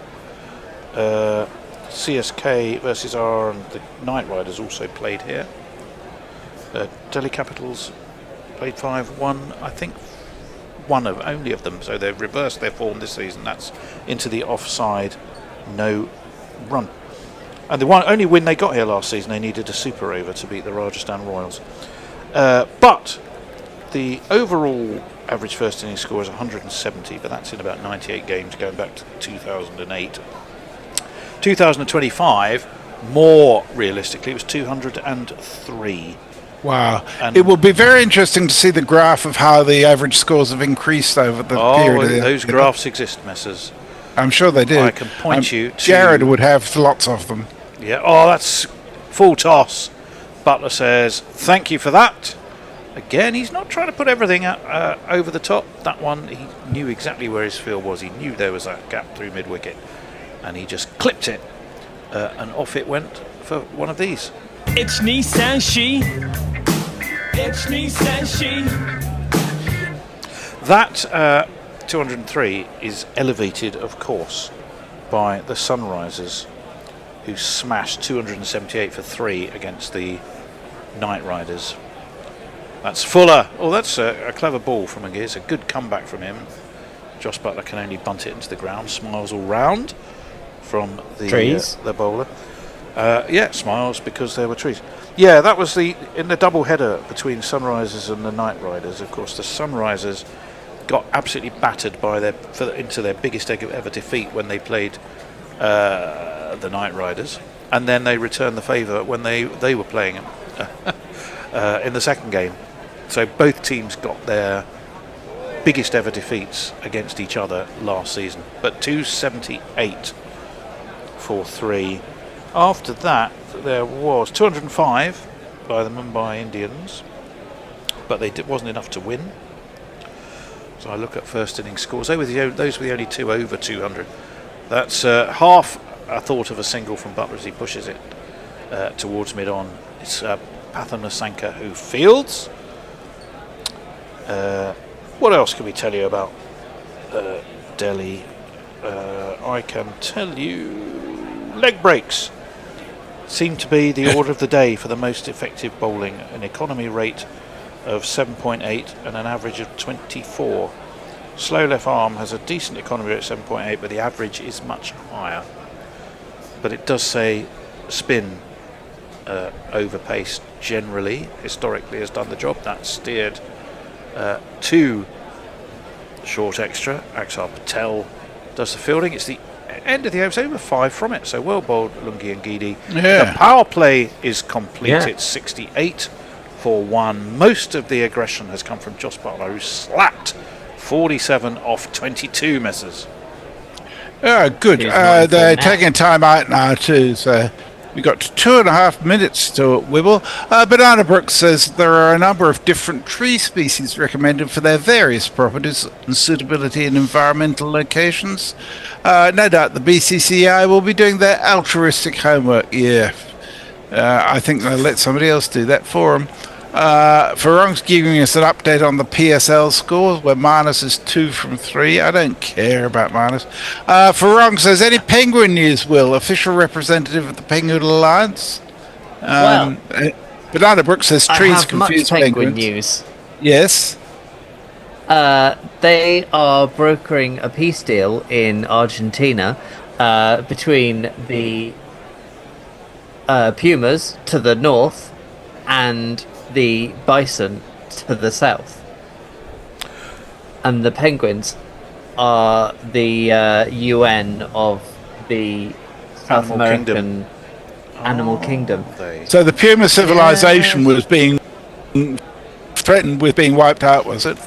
CSK versus R and the Knight Riders also played here. Delhi Capitals played 5-1, I think only of them, so they've reversed their form this season. That's into the offside, no run. And the only win they got here last season, they needed a super over to beat the Rajasthan Royals. But the overall average first innings score is 170, but that's in about 98 games going back to 2008. 2025, more realistically, it was 203. Wow. And it will be very interesting to see the graph of how the average scores have increased over the period. Those graphs exist, Messers. I'm sure they do. I can point you to... Jared would have lots of them. Yeah, that's full toss. Butler says, thank you for that. Again, he's not trying to put everything over the top. That one, he knew exactly where his field was. He knew there was that gap through mid-wicket. And he just clipped it. And off it went for one of these. It's Nissan She. It's Nissan She. That 203 is elevated, of course, by the Sunrisers, who smashed 278 for 3 against the Knight Riders. That's Fuller. Oh, that's a clever ball from Agir. It's a good comeback from him. Josh Butler can only bunt it into the ground. Smiles all round from the bowler. Smiles because there were trees. Yeah, that was in the double header between Sunrisers and the Knight Riders. Of course, the Sunrisers got absolutely battered by into their biggest ever defeat when they played the Knight Riders, and then they returned the favour when they were playing in the second game. So both teams got their biggest ever defeats against each other last season. But 278 for 3. After that, there was 205 by the Mumbai Indians, but it wasn't enough to win. So I look at first inning scores. Those were the only 2 over 200. That's half a thought of a single from Butler as he pushes it towards mid-on. It's Pathanassanka who fields. What else can we tell you about Delhi? I can tell you leg breaks seem to be the order of the day for the most effective bowling. An economy rate of 7.8 and an average of 24. Slow left arm has a decent economy rate of 7.8, but the average is much higher. But it does say spin over pace generally, historically has done the job. That's steered 2 short extra. Axar Patel does the fielding. It's the end of the over. It's over 5 from it. So well bowled, Lungi and Gidi. Yeah. The power play is complete. Yeah. It's 68 for 1. Most of the aggression has come from Josh Butler, who slapped 47 off 22, Messers. Good. They're taking time out now too, so We got 2.5 minutes to Wibble. Banana Brook says there are a number of different tree species recommended for their various properties and suitability in environmental locations. No doubt the BCCI will be doing their altruistic homework. Yeah, I think they'll let somebody else do that for them. Farong's giving us an update on the PSL scores, where Marnus is 2 from 3. I don't care about Marnus. Farong says, any Penguin news, Will? Official representative of the Penguin Alliance? Banana Brook says, trees I have confuse much penguin penguins. news. Yes. They are brokering a peace deal in Argentina between the pumas to the north and the bison to the south, and the penguins are the UN of the South American animal kingdom. So the puma civilization was being threatened with being wiped out, was it?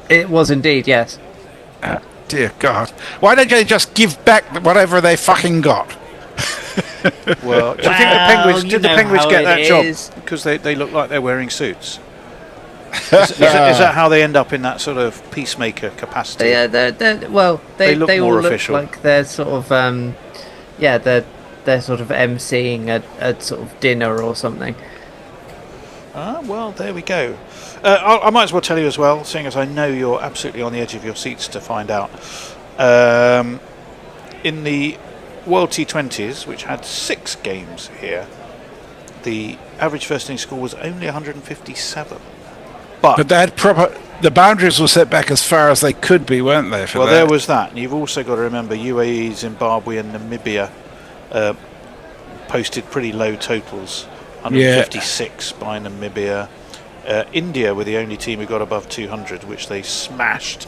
It was indeed, yes. Dear God. Why don't they just give back whatever they fucking got? Well, do you think did the penguins get that job because they look like they're wearing suits? Is that how they end up in that sort of peacemaker capacity? Yeah, they look all more look official. like they're sort of they're sort of emceeing a sort of dinner or something. Well, there we go. I might as well tell you as well, seeing as I know you're absolutely on the edge of your seats to find out. In the World T20s, which had 6 games here, the average first inning score was only 157. But they had the boundaries were set back as far as they could be, weren't they? Well, there was that. And you've also got to remember UAE, Zimbabwe and Namibia posted pretty low totals. 156 by Namibia. India were the only team who got above 200, which they smashed.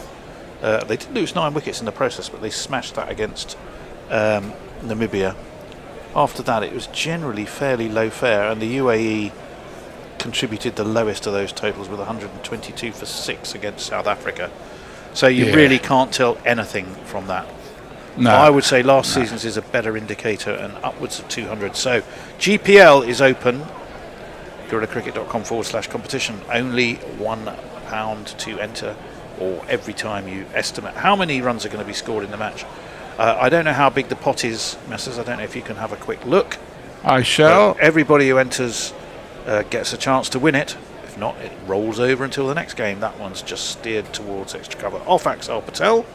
They did lose 9 wickets in the process, but they smashed that against Namibia. After that, it was generally fairly low fare, and the UAE contributed the lowest of those totals with 122 for 6 against South Africa. So you really can't tell anything from that. No. I would say last season's is a better indicator and upwards of 200. So GPL is open. Go to cricket.com/competition. Only £1 to enter, or every time you estimate how many runs are going to be scored in the match. I don't know how big the pot is, Messrs. I don't know if you can have a quick look. I shall. Everybody who enters gets a chance to win it. If not, it rolls over until the next game. That one's just steered towards extra cover. Off Axel Patel.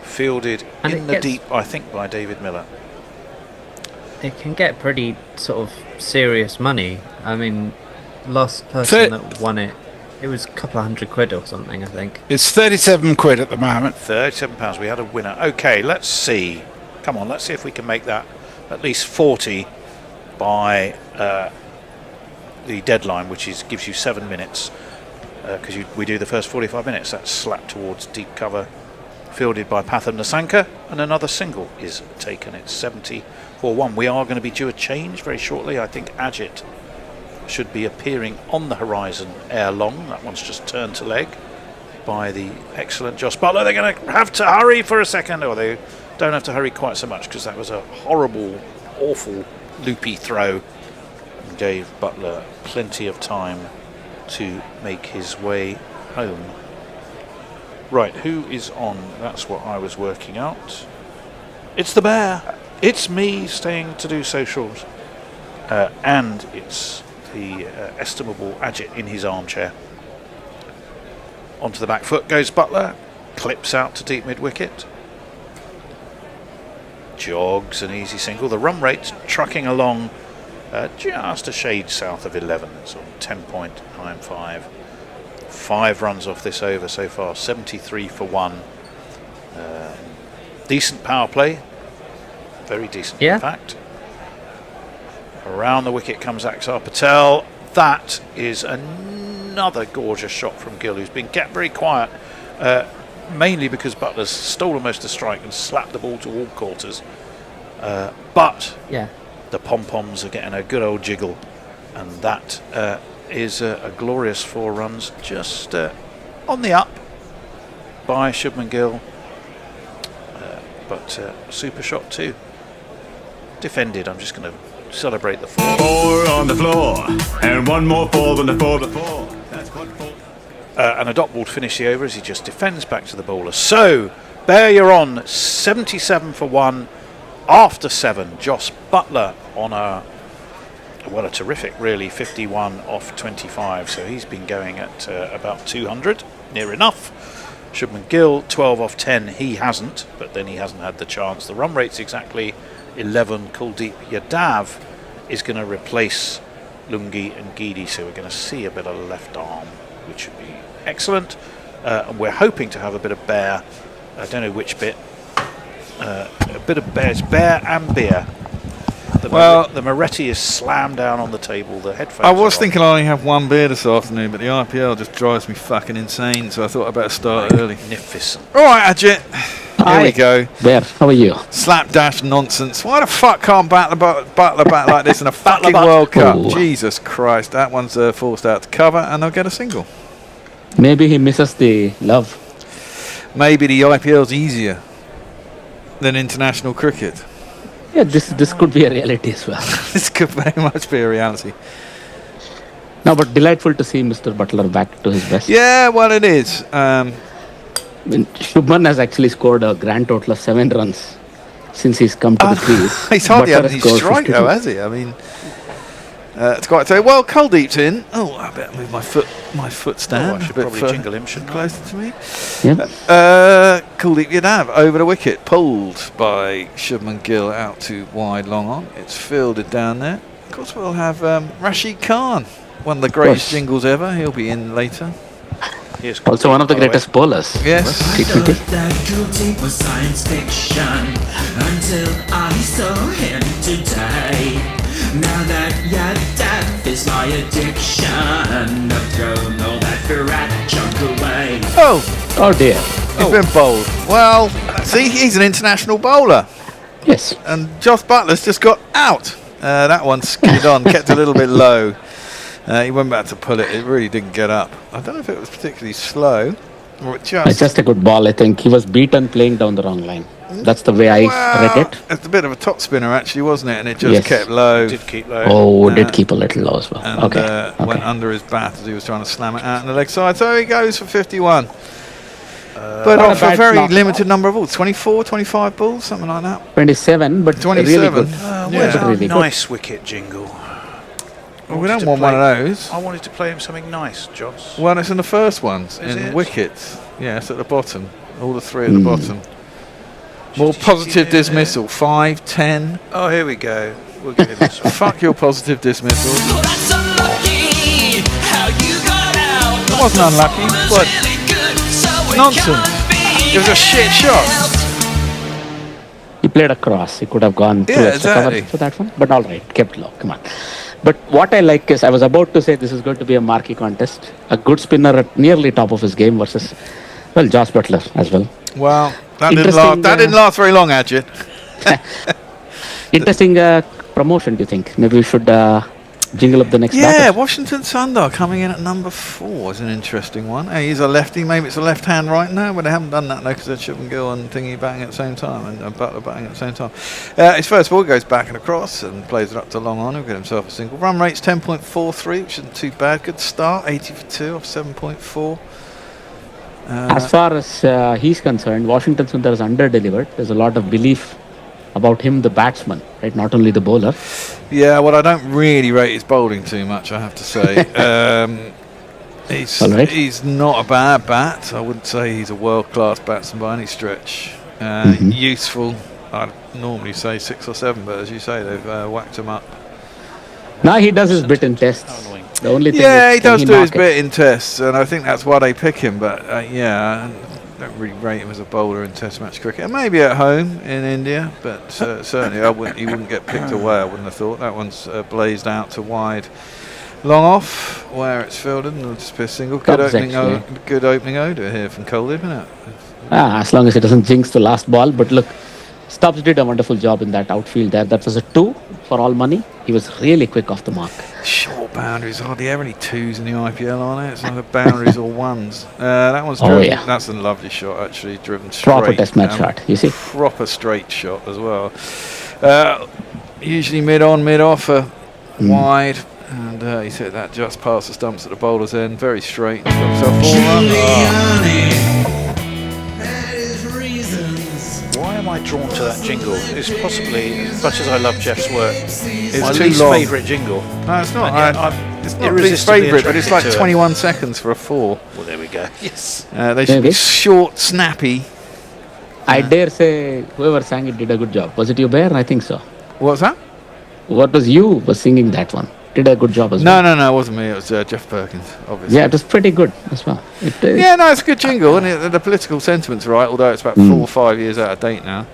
Fielded in the deep, I think, by David Miller. It can get pretty sort of serious money. I mean, last person that won it, it was a couple of £100 or something, I think. It's 37 quid at the moment. £37. We had a winner. Okay, let's see. Come on, let's see if we can make that at least 40 by the deadline, which gives you 7 minutes, because we do the first 45 minutes. That's slapped towards deep cover, fielded by Patham Nasanka, and another single is taken. It's 70-1. We are going to be due a change very shortly. I think Ajit should be appearing on the horizon ere long. That one's just turned to leg by the excellent Josh Butler. They're going to have to hurry for a second, or they don't have to hurry quite so much, because that was a horrible, awful, loopy throw. And gave Butler plenty of time to make his way home. Right, who is on? That's what I was working out. It's the bear. It's me staying to do socials. And it's the estimable Ajit in his armchair. Onto the back foot goes Butler. Clips out to deep mid-wicket. Jogs an easy single. The run rate's trucking along just a shade south of 11. So 10.95. 5 runs off this over so far. 73-1. Decent power play. Very decent, in fact. Around the wicket comes Axar Patel. That is another gorgeous shot from Gill, who's been kept very quiet, mainly because Butler's stolen most of the strike and slapped the ball to all quarters. But the pom-poms are getting a good old jiggle, and that is a glorious 4 runs just on the up by Shubman Gill. But super shot too. defended. I'm just going to celebrate the 4. 4 on the floor, and one more 4 than the 4 before. That's quite 4. And a dot ball to finish the over as he just defends back to the bowler. So, Bear, you're on 77 for 1 after 7. Joss Buttler on a terrific, really, 51 off 25. So he's been going at about 200, near enough. Shubman Gill, 12 off 10. He hasn't, but then he hasn't had the chance. The run rate's exactly 11. Kuldeep Yadav is going to replace Lungi and Geedy, so we're going to see a bit of left arm, which would be excellent. And we're hoping to have a bit of Bear. I don't know which bit. A bit of Bear. It's Bear and beer. The Moretti is slammed down on the table. The headphones. I was thinking I only have one beer this afternoon, but the IPL just drives me fucking insane, so I thought I'd better start early. Magnificent. All right, Ajit. Here we go. Bear, how are you? Slapdash nonsense. Why the fuck can't Butler bat like this in a fucking World Cup? Ooh. Jesus Christ. That one's forced out to cover, and they'll get a single. Maybe he misses the love. Maybe the IPL's easier than international cricket. Yeah, this could be a reality as well. This could very much be a reality. No, but delightful to see Mr. Butler back to his best. Yeah, well, it is. I mean, Shubman has actually scored a grand total of 7 runs since he's come to the crease. He's hardly had Butler any scored strike, 52. though, has he? I mean, it's quite so. Well, Kuldeep's in. Oh, I better move my foot stand. I should probably jingle him, shouldn't I? Closer to me. Yeah. Kuldeep Yadav over the wicket, pulled by Shubman Gill out to wide, long on. It's fielded down there. Of course, we'll have Rashid Khan, one of the greatest jingles ever. He'll be in later. Also one of the greatest bowlers. Yes. That Kuldeep was science fiction until I saw him today. Now that Yadav is my addiction, I've thrown all that Virat junk away. Oh dear. He's been bowled. Well, see, he's an international bowler. Yes. And Joss Butler's just got out. That one skidded on, kept a little bit low. He went back to pull it. It really didn't get up. I don't know if it was particularly slow or It's just a good ball, I think. He was beaten playing down the wrong line. That's the way I read it. It's a bit of a top spinner, actually, wasn't it? And it just kept low. It did keep low. Oh, did keep a little low as well. And went under his bat as he was trying to slam it out on the leg side. So he goes for 51. But off a very limited number of balls. 24, 25 balls, something like that. 27, but 27. really good. Where's our really good. nice wicket jingle? Well, we don't want one of those. I wanted to play him something nice, Joss. Well, it's in the first ones, Is in it? wickets. Yes, at the bottom. All the 3 at the bottom. More positive dismissal. 5, 10. Oh, here we go. We'll give him this one. Fuck your positive dismissal. Oh, that's unlucky how you got out. It wasn't unlucky. What? Really good, so it Nonsense. can't be It was a shit shot. He played across. He could have gone through extra cover for that one. But all right, kept low. Come on. But what I like is, I was about to say this is going to be a marquee contest. A good spinner at nearly top of his game versus, well, Joss Butler as well. Well, that Interesting, didn't last very long, Ajit. Interesting promotion, do you think? Maybe we should jingle up the next Yeah, batter. Washington Sundar coming in at number 4 is an interesting one. Hey, he's a lefty, maybe it's a left hand right now, but they haven't done that now because they're Shubman Gill and Thingy batting at the same time, and Butler batting at the same time. His first ball goes back and across and plays it up to long on. He'll get himself a single. Run rate's 10.43, which isn't too bad. Good start, 80 for 2 off 7.4. As far as he's concerned, Washington Sundar is under-delivered. There's a lot of belief about him, the batsman, right? Not only the bowler. Yeah, well, I don't really rate his bowling too much, I have to say. He's not a bad bat. I wouldn't say he's a world-class batsman by any stretch. Useful. I'd normally say 6 or 7, but as you say, they've whacked him up. Now he does his bit in tests. The only thing He does do his bit in tests, and I think that's why they pick him. But I don't really rate him as a bowler in Test match cricket. Maybe at home in India, but certainly he wouldn't get picked away. I wouldn't have thought. That one's blazed out to wide, long off where it's fielded, and it'll just be a single. Good opening order here from Kohli, isn't it? As long as it doesn't jinx the last ball. But look, Stubbs did a wonderful job in that outfield there. That was a 2 for all money. He was really quick off the mark. Short boundaries, hardly ever any 2s in the IPL, aren't it? It's either boundaries or 1s. That one's driven. Yeah. That's a lovely shot, actually, driven straight. Proper test match shot, you see. Proper straight shot as well. Usually mid-on, mid-off, wide. And he's hit that just past the stumps at the bowler's end. Very straight. He's got himself 4 runs. Why am I drawn to that jingle? It's possibly, as much as I love Jeff's work, my too least long. favourite jingle. No, it's not. It's not his irresistibly favourite, but it's like attracted to it. 21 seconds for a 4. Well, there we go. Yes. They should be short, snappy. I dare say whoever sang it did a good job. Was it you, Bear? I think so. What's that? What was you was singing that one? Did a good job as well. No, it wasn't me. It was Jeff Perkins, obviously. Yeah, it was pretty good as well. Yeah, no, it's a good jingle, and the political sentiment's right, although it's about 4 or 5 years out of date now.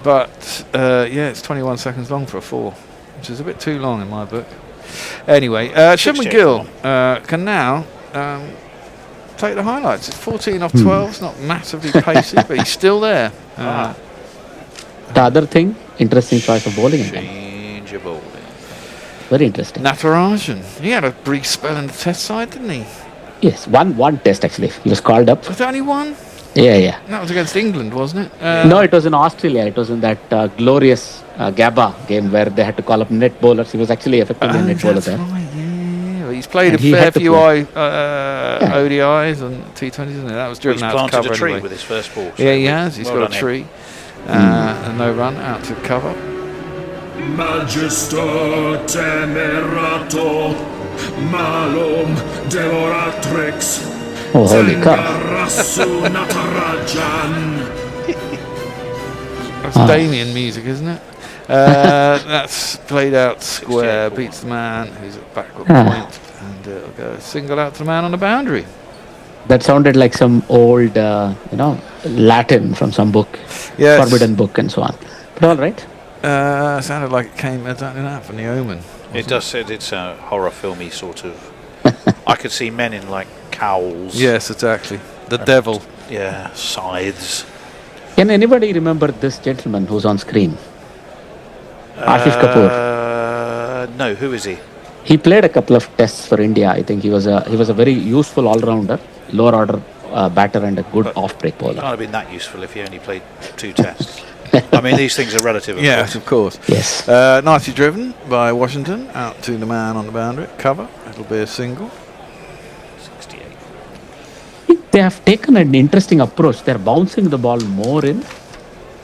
But it's 21 seconds long for a 4, which is a bit too long in my book. Anyway, Shubman Gill can now take the highlights. It's 14 off 12. It's not massively pacey, but he's still there. The other thing, interesting choice of bowling again. Change of bowling. Very interesting. Natarajan. He had a brief spell in the test side, didn't he? Yes, one test actually. He was called up. Was there only one? Yeah. That was against England, wasn't it? No, it was in Australia. It was in that glorious Gabba game where they had to call up net bowlers. He was actually effectively a net bowler there. Right, yeah. He's played And a he fair had to few play. ODIs and T20s, isn't it? That was driven He's out to planted cover a tree anyway. with his first ball. so Yeah, he has. He's well got done a him. tree. And no run out to cover. Magister temerato, malum devoratrix, Oh, holy cow. Tangarasu Natarajan. That's Damien music, isn't it? That's played out square, beats the man who's at backward point, and it'll go single out to the man on the boundary. That sounded like some old, Latin from some book, Yes. forbidden book and so on. But all right. Sounded like it came exactly that from The Omen. It does. It's a horror filmy sort of. I could see men in like cowls. Yes, exactly. The devil. Yeah, scythes. Can anybody remember this gentleman who's on screen? Ashish Kapoor. No, who is he? He played a couple of tests for India. I think he was a very useful all-rounder, lower order batter and a good off-break He bowler. can't have been that useful if he only played 2 tests. I mean, these things are relative. Yes, of course. Yes. Nicely driven by Washington out to the man on the boundary. Cover. It'll be a single. 68. They have taken an interesting approach. They're bouncing the ball more in.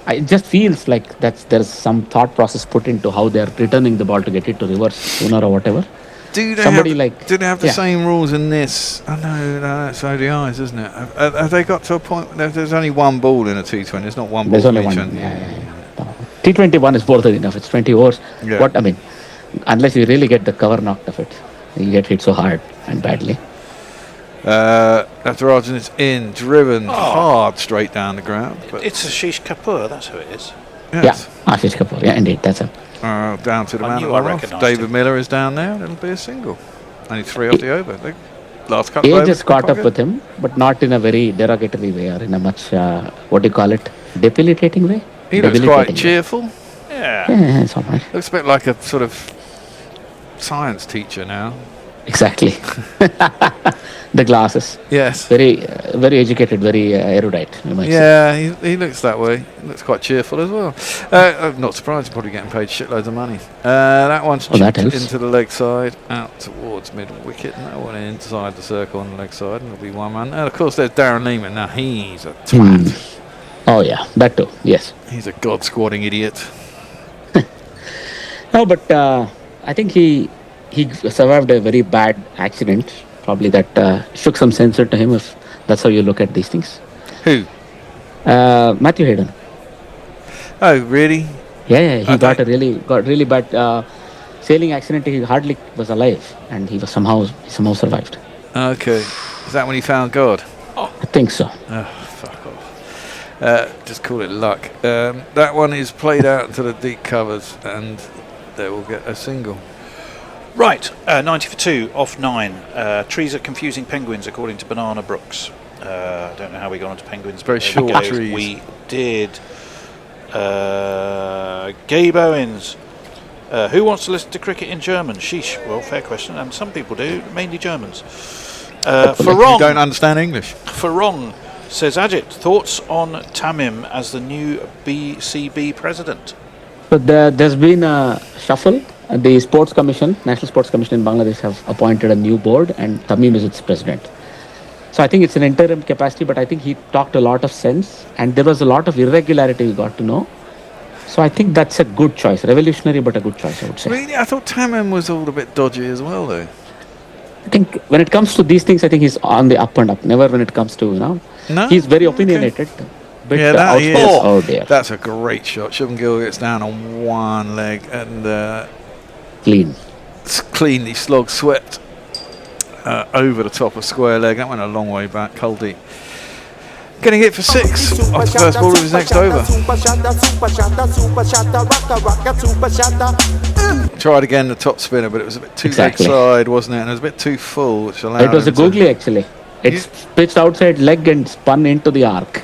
It just feels like there's some thought process put into how they're returning the ball to get it to reverse sooner or whatever. Do they have the same rules in this? Oh, no, that's ODIs, isn't it? Have they got to a point where there's only one ball in a T20? There's not one ball There's only in one. each end. T21 is more than enough. It's 20 overs. Yeah. Unless you really get the cover knocked off it, you get hit so hard and badly. Natarajan is in, driven hard straight down the ground. But It's Ashish Kapoor. That's who it is. yes. Yeah, Ashish Kapoor. Yeah, indeed, that's him. Down to the I man knew at I one off. recognised David him. Miller is down there, and it'll be a single. Only 3 off the over. The last couple of Age overs. has caught up with him, but not in a very derogatory way or in a much, debilitating way? He looks Debilitating quite way. cheerful. Yeah. Yeah, it's all right. Looks a bit like a sort of science teacher now. Exactly. The glasses. Yes. Very educated, very erudite, you might say. Yeah, he looks that way. He looks quite cheerful as well. I'm not surprised, he's probably getting paid shitloads of money. That one's that chipped helps. into the leg side, out towards mid wicket, and that one inside the circle on the leg side, and it'll be one man. And of course, there's Darren Lehman. Now he's a twat. Oh yeah, that too. Yes. He's a god squatting idiot. No, but I think he survived a very bad accident. Probably that shook some sense into him, if that's how you look at these things. Who? Matthew Hayden. Oh, really? Yeah, he got really bad sailing accident. He hardly was alive, and he somehow survived. Okay. Is that when he found God? I think so. Oh, fuck off. Just call it luck. That one is played out into the deep covers, and they will get a single. Right, 90 for 2 off 9. Trees are confusing penguins, according to Banana Brooks. I don't know how we got onto penguins. Very but there we short go. trees. We did. Gabe Owens. Who wants to listen to cricket in German? Sheesh. Well, fair question. And some people do, mainly Germans. You don't understand English. Farong says, Ajit, thoughts on Tamim as the new BCB president? But there's been a shuffle. The Sports Commission, National Sports Commission in Bangladesh, have appointed a new board, and Tamim is its president. So I think it's an interim capacity, but I think he talked a lot of sense, and there was a lot of irregularity we got to know. So I think that's a good choice, revolutionary but a good choice, I would say. Really, I thought Tamim was all a bit dodgy as well, though. I think when it comes to these things, I think he's on the up and up. Never when it comes to No? he's very opinionated. But Yeah, that he is. oh dear, That's a great shot. Shubman Gill gets down on one leg and clean. cleanly slog swept over the top of square leg. That went a long way back. Kuldeep getting hit for 6 off the first ball of his next over. Tried again the top spinner, but it was a bit too leg side, wasn't it? And it was a bit too full, which allowed It was a him to- googly actually. It's pitched outside leg and spun into the arc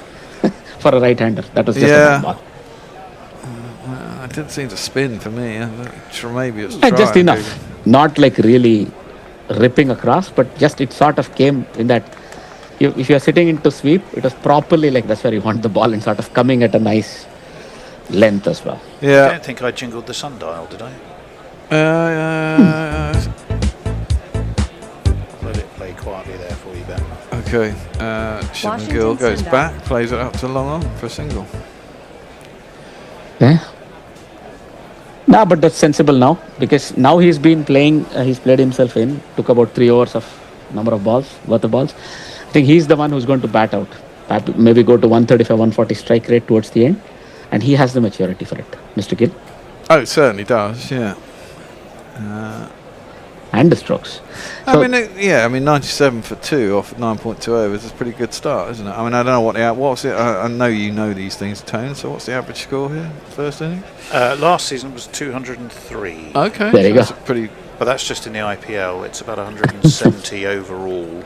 for a right-hander. That was just a ball. It didn't seem to spin for me. Maybe it was Just enough. Not like really ripping across, but just it sort of came in that. If you're sitting into sweep, it was properly like that's where you want the ball and sort of coming at a nice length as well. Yeah. I don't think I jingled the sundial, did I? Let it play quietly there for you, Ben. Okay. Shubman Gill goes back, plays it up to long on for a single. Yeah. No, but that's sensible now because now he's been playing. He's played himself in. Took about 3 overs of number of balls, worth of balls. I think he's the one who's going to bat out. Maybe go to 135, 140 strike rate towards the end, and he has the maturity for it, Mr. Gill. Oh, it certainly does. Yeah. And the strokes. I mean, 97 for 2 off 9.2 overs is a pretty good start, isn't it? I mean, I don't know what's it. I know you know these things, Tone. So what's the average score here, first inning? Last season was 203. Okay, there you go. Pretty. But that's just in the IPL. It's about 170 overall.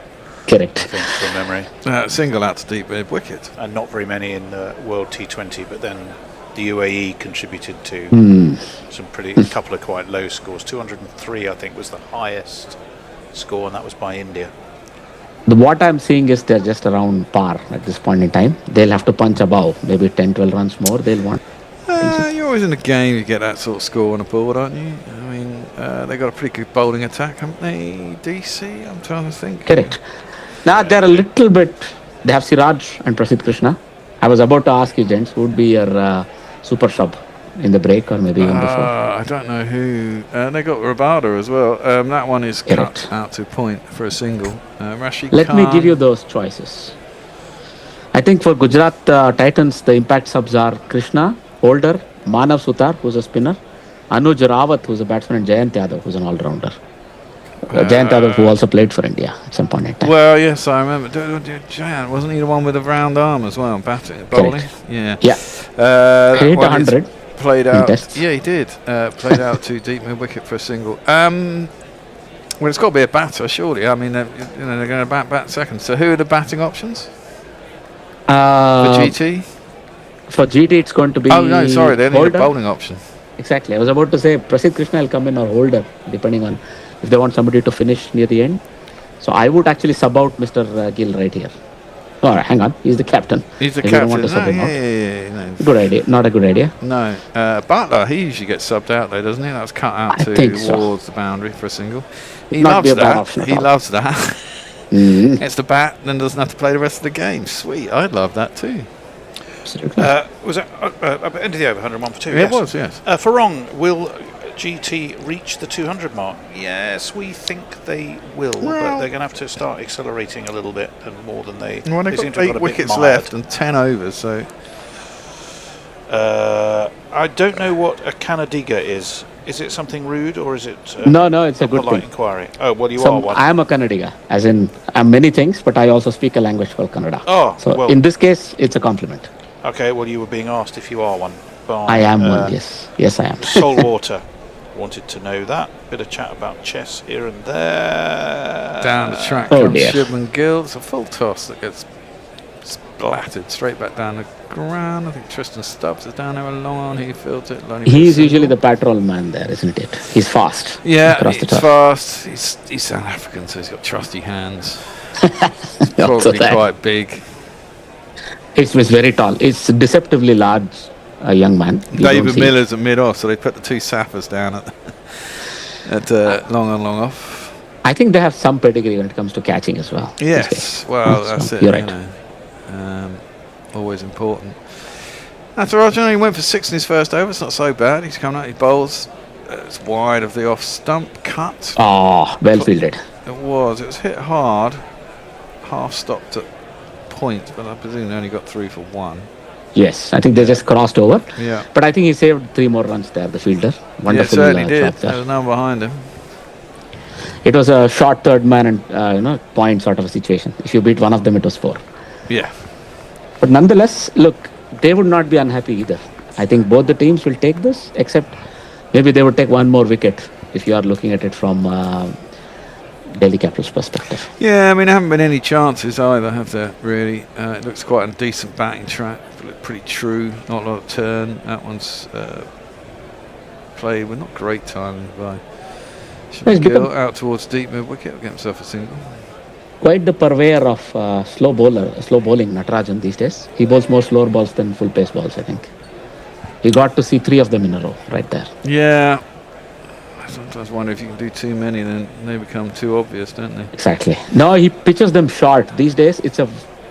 Correct. I think from memory. Single out to deep mid wicket. And not very many in the World T20, but then the UAE contributed to a couple of quite low scores. 203, I think, was the highest score, and that was by India. What I'm seeing is they're just around par at this point in time. They'll have to punch above, maybe 10, 12 runs more. They'll want. You're always in a game, you get that sort of score on a board, aren't you? I mean, they've got a pretty good bowling attack, haven't they? DC, I'm trying to think. Correct. Now they're a little bit. They have Siraj and Prasidh Krishna. I was about to ask you, gents, who would be your super sub in the break or maybe even before? I don't know who. They got Rabada as well. That one is cut out to point for a single. Rashid Let Khan. me give you those choices. I think for Gujarat Titans, the impact subs are Krishna, Holder, Manav Sutar, who's a spinner, Anuj Rawat, who's a batsman, and Jayant Yadav, who's an all-rounder. Jayant Yadav, who also played for India at some point in time. Well, yes, I remember. Jayant, wasn't he the one with the round arm as well, bowling? Yeah. Yeah. Hit 100. Played out. Yeah, he did. Played out to deep mid wicket for a single. Well, it's got to be a batter, surely. I mean, they're going to bat second. So who are the batting options for GT? For GT, it's going to be. Oh no, sorry, they only need a Holder. bowling option. Exactly. I was about to say Prasidh Krishna will come in or Holder, depending on if they want somebody to finish near the end. So I would actually sub out Mr. Gill right here. All right, hang on. He's the captain. He's the If you captain. don't want to sub him out. No. Good idea. Not a good idea. No. Butler, he usually gets subbed out though, doesn't he? That's cut out I think so. towards the boundary for a single. He Not loves be a bad that. option at He all. loves that. Gets the bat, then doesn't have to play the rest of the game. Sweet. I'd love that too. Absolutely. Was it end of the over 101 for 2? It was, yes. Farong, will GT reach the 200 mark? Yes, we think they will, but they're going to have to start accelerating a little bit and more than they. Well, they've seem got to have 8 got a bit wickets mired. left and 10 overs, so. I don't know what a Canadiga is. Is it something rude or is it? No, it's a good polite thing. inquiry. Oh, well, you are one. I am a Kannadiga, as in I'm many things, but I also speak a language called Kannada. Oh, so well. in this case, it's a compliment. Okay, well, you were being asked if you are one. By, I am one. Yes, I am. Saltwater wanted to know that. Bit of chat about chess here and there. Down the track Oh comes dear. Shubman Gill. It's a full toss that gets splattered straight back down the ground. I think Tristan Stubbs is down there along on. He fields it. He's usually the patrol man there, isn't it? He's fast. Yeah, across the he's top. fast. He's South African, so he's got trusty hands. He's Also probably that. quite big. It's very tall. It's deceptively large a young man. David Miller's at mid-off, so they put the two Saffers down at long on, long off. I think they have some pedigree when it comes to catching as well. Yes, well, that's it. You're right. Always important. Natarajan, he went for 6 in his first over. It's not so bad. He's coming out, he bowls. It's wide of the off-stump cut. Oh, well fielded. It was hit hard. Half stopped at point, but I presume they only got through for 1. Yes, I think they just crossed over. Yeah. But I think he saved 3 more runs there, the fielder. Wonderful. Yeah, certainly did. Shot there. There was no one behind him. It was a short third man and point sort of a situation. If you beat one of them, it was 4. Yeah. But nonetheless, look, they would not be unhappy either. I think both the teams will take this, except maybe they would take 1 more wicket if you are looking at it from Delhi Capitals' perspective. Yeah, I mean, there haven't been any chances either, have there, really? It looks quite a decent batting track. Pretty true, not a lot of turn. That one's played with not great timing by Gill out towards deep mid wicket. Will get himself a single. Quite the purveyor of slow bowling, Natarajan, these days. He bowls more slower balls than full pace balls, I think. He got to see 3 of them in a row, right there. Yeah. I sometimes wonder if you can do too many, then they become too obvious, don't they? Exactly. No, he pitches them short. These days, it's a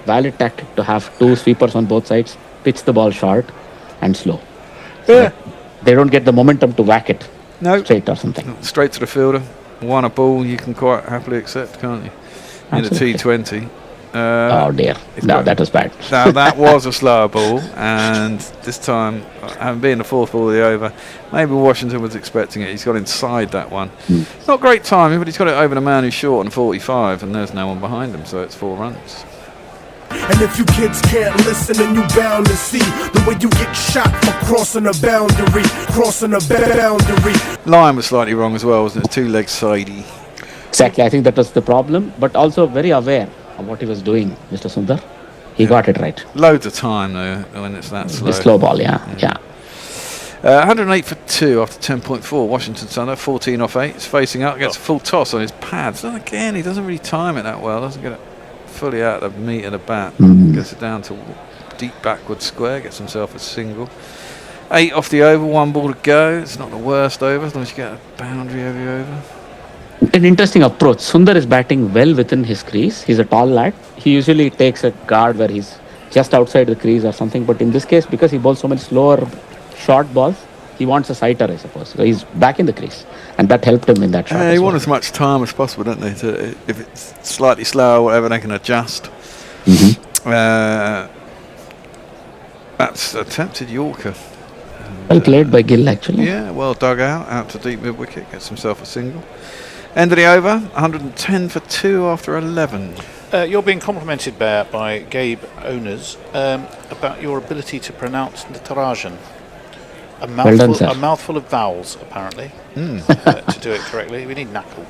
valid tactic to have 2 sweepers on both sides, pitch the ball short and slow. Yeah. They don't get the momentum to whack it straight or something. Straight to the fielder. 1 a ball you can quite happily accept, can't you? Absolutely. In a T20. Oh dear. No, that was bad. Now, that was a slower ball, and this time, having been the 4th ball of the over, maybe Washington was expecting it. He's got inside that one. It's not great timing, but he's got it over the man who's short on 45, and there's no one behind him, so it's 4 runs. And if you kids can't listen, then you bound to see the way you get shot for crossing a boundary, Line was slightly wrong as well, wasn't it? 2 legs sidey. Exactly. I think that was the problem, but also very aware of what he was doing, Mr. Sundar. He got it right. Loads of time, though, when it's that slow. The slow ball, yeah. 108 for 2 after 10.4. Washington's under 14 off 8. He's facing up, gets a full toss on his pads. And again, he doesn't really time it that well. Doesn't get it fully out of the meat of the bat. Gets it down to deep backward square. Gets himself a single. 8 off the over. 1 ball to go. It's not the worst over as long as you get a boundary over the over. An interesting approach. Sundar is batting well within his crease. He's a tall lad. He usually takes a guard where he's just outside the crease or something. But in this case, because he bowls so many slower, short balls, he wants a sighter, I suppose. So he's back in the crease. And that helped him in that shot. They want as much time as possible, don't they? If it's slightly slower or whatever, they can adjust. That's attempted Yorker. Well played by Gill, actually. Yeah, well dug out to deep mid wicket, gets himself a single. End of the over, 110 for 2 after 11. You're being complimented by Gabe Owners about your ability to pronounce Natarajan. A mouthful of vowels, apparently, to do it correctly. We need Knuckle.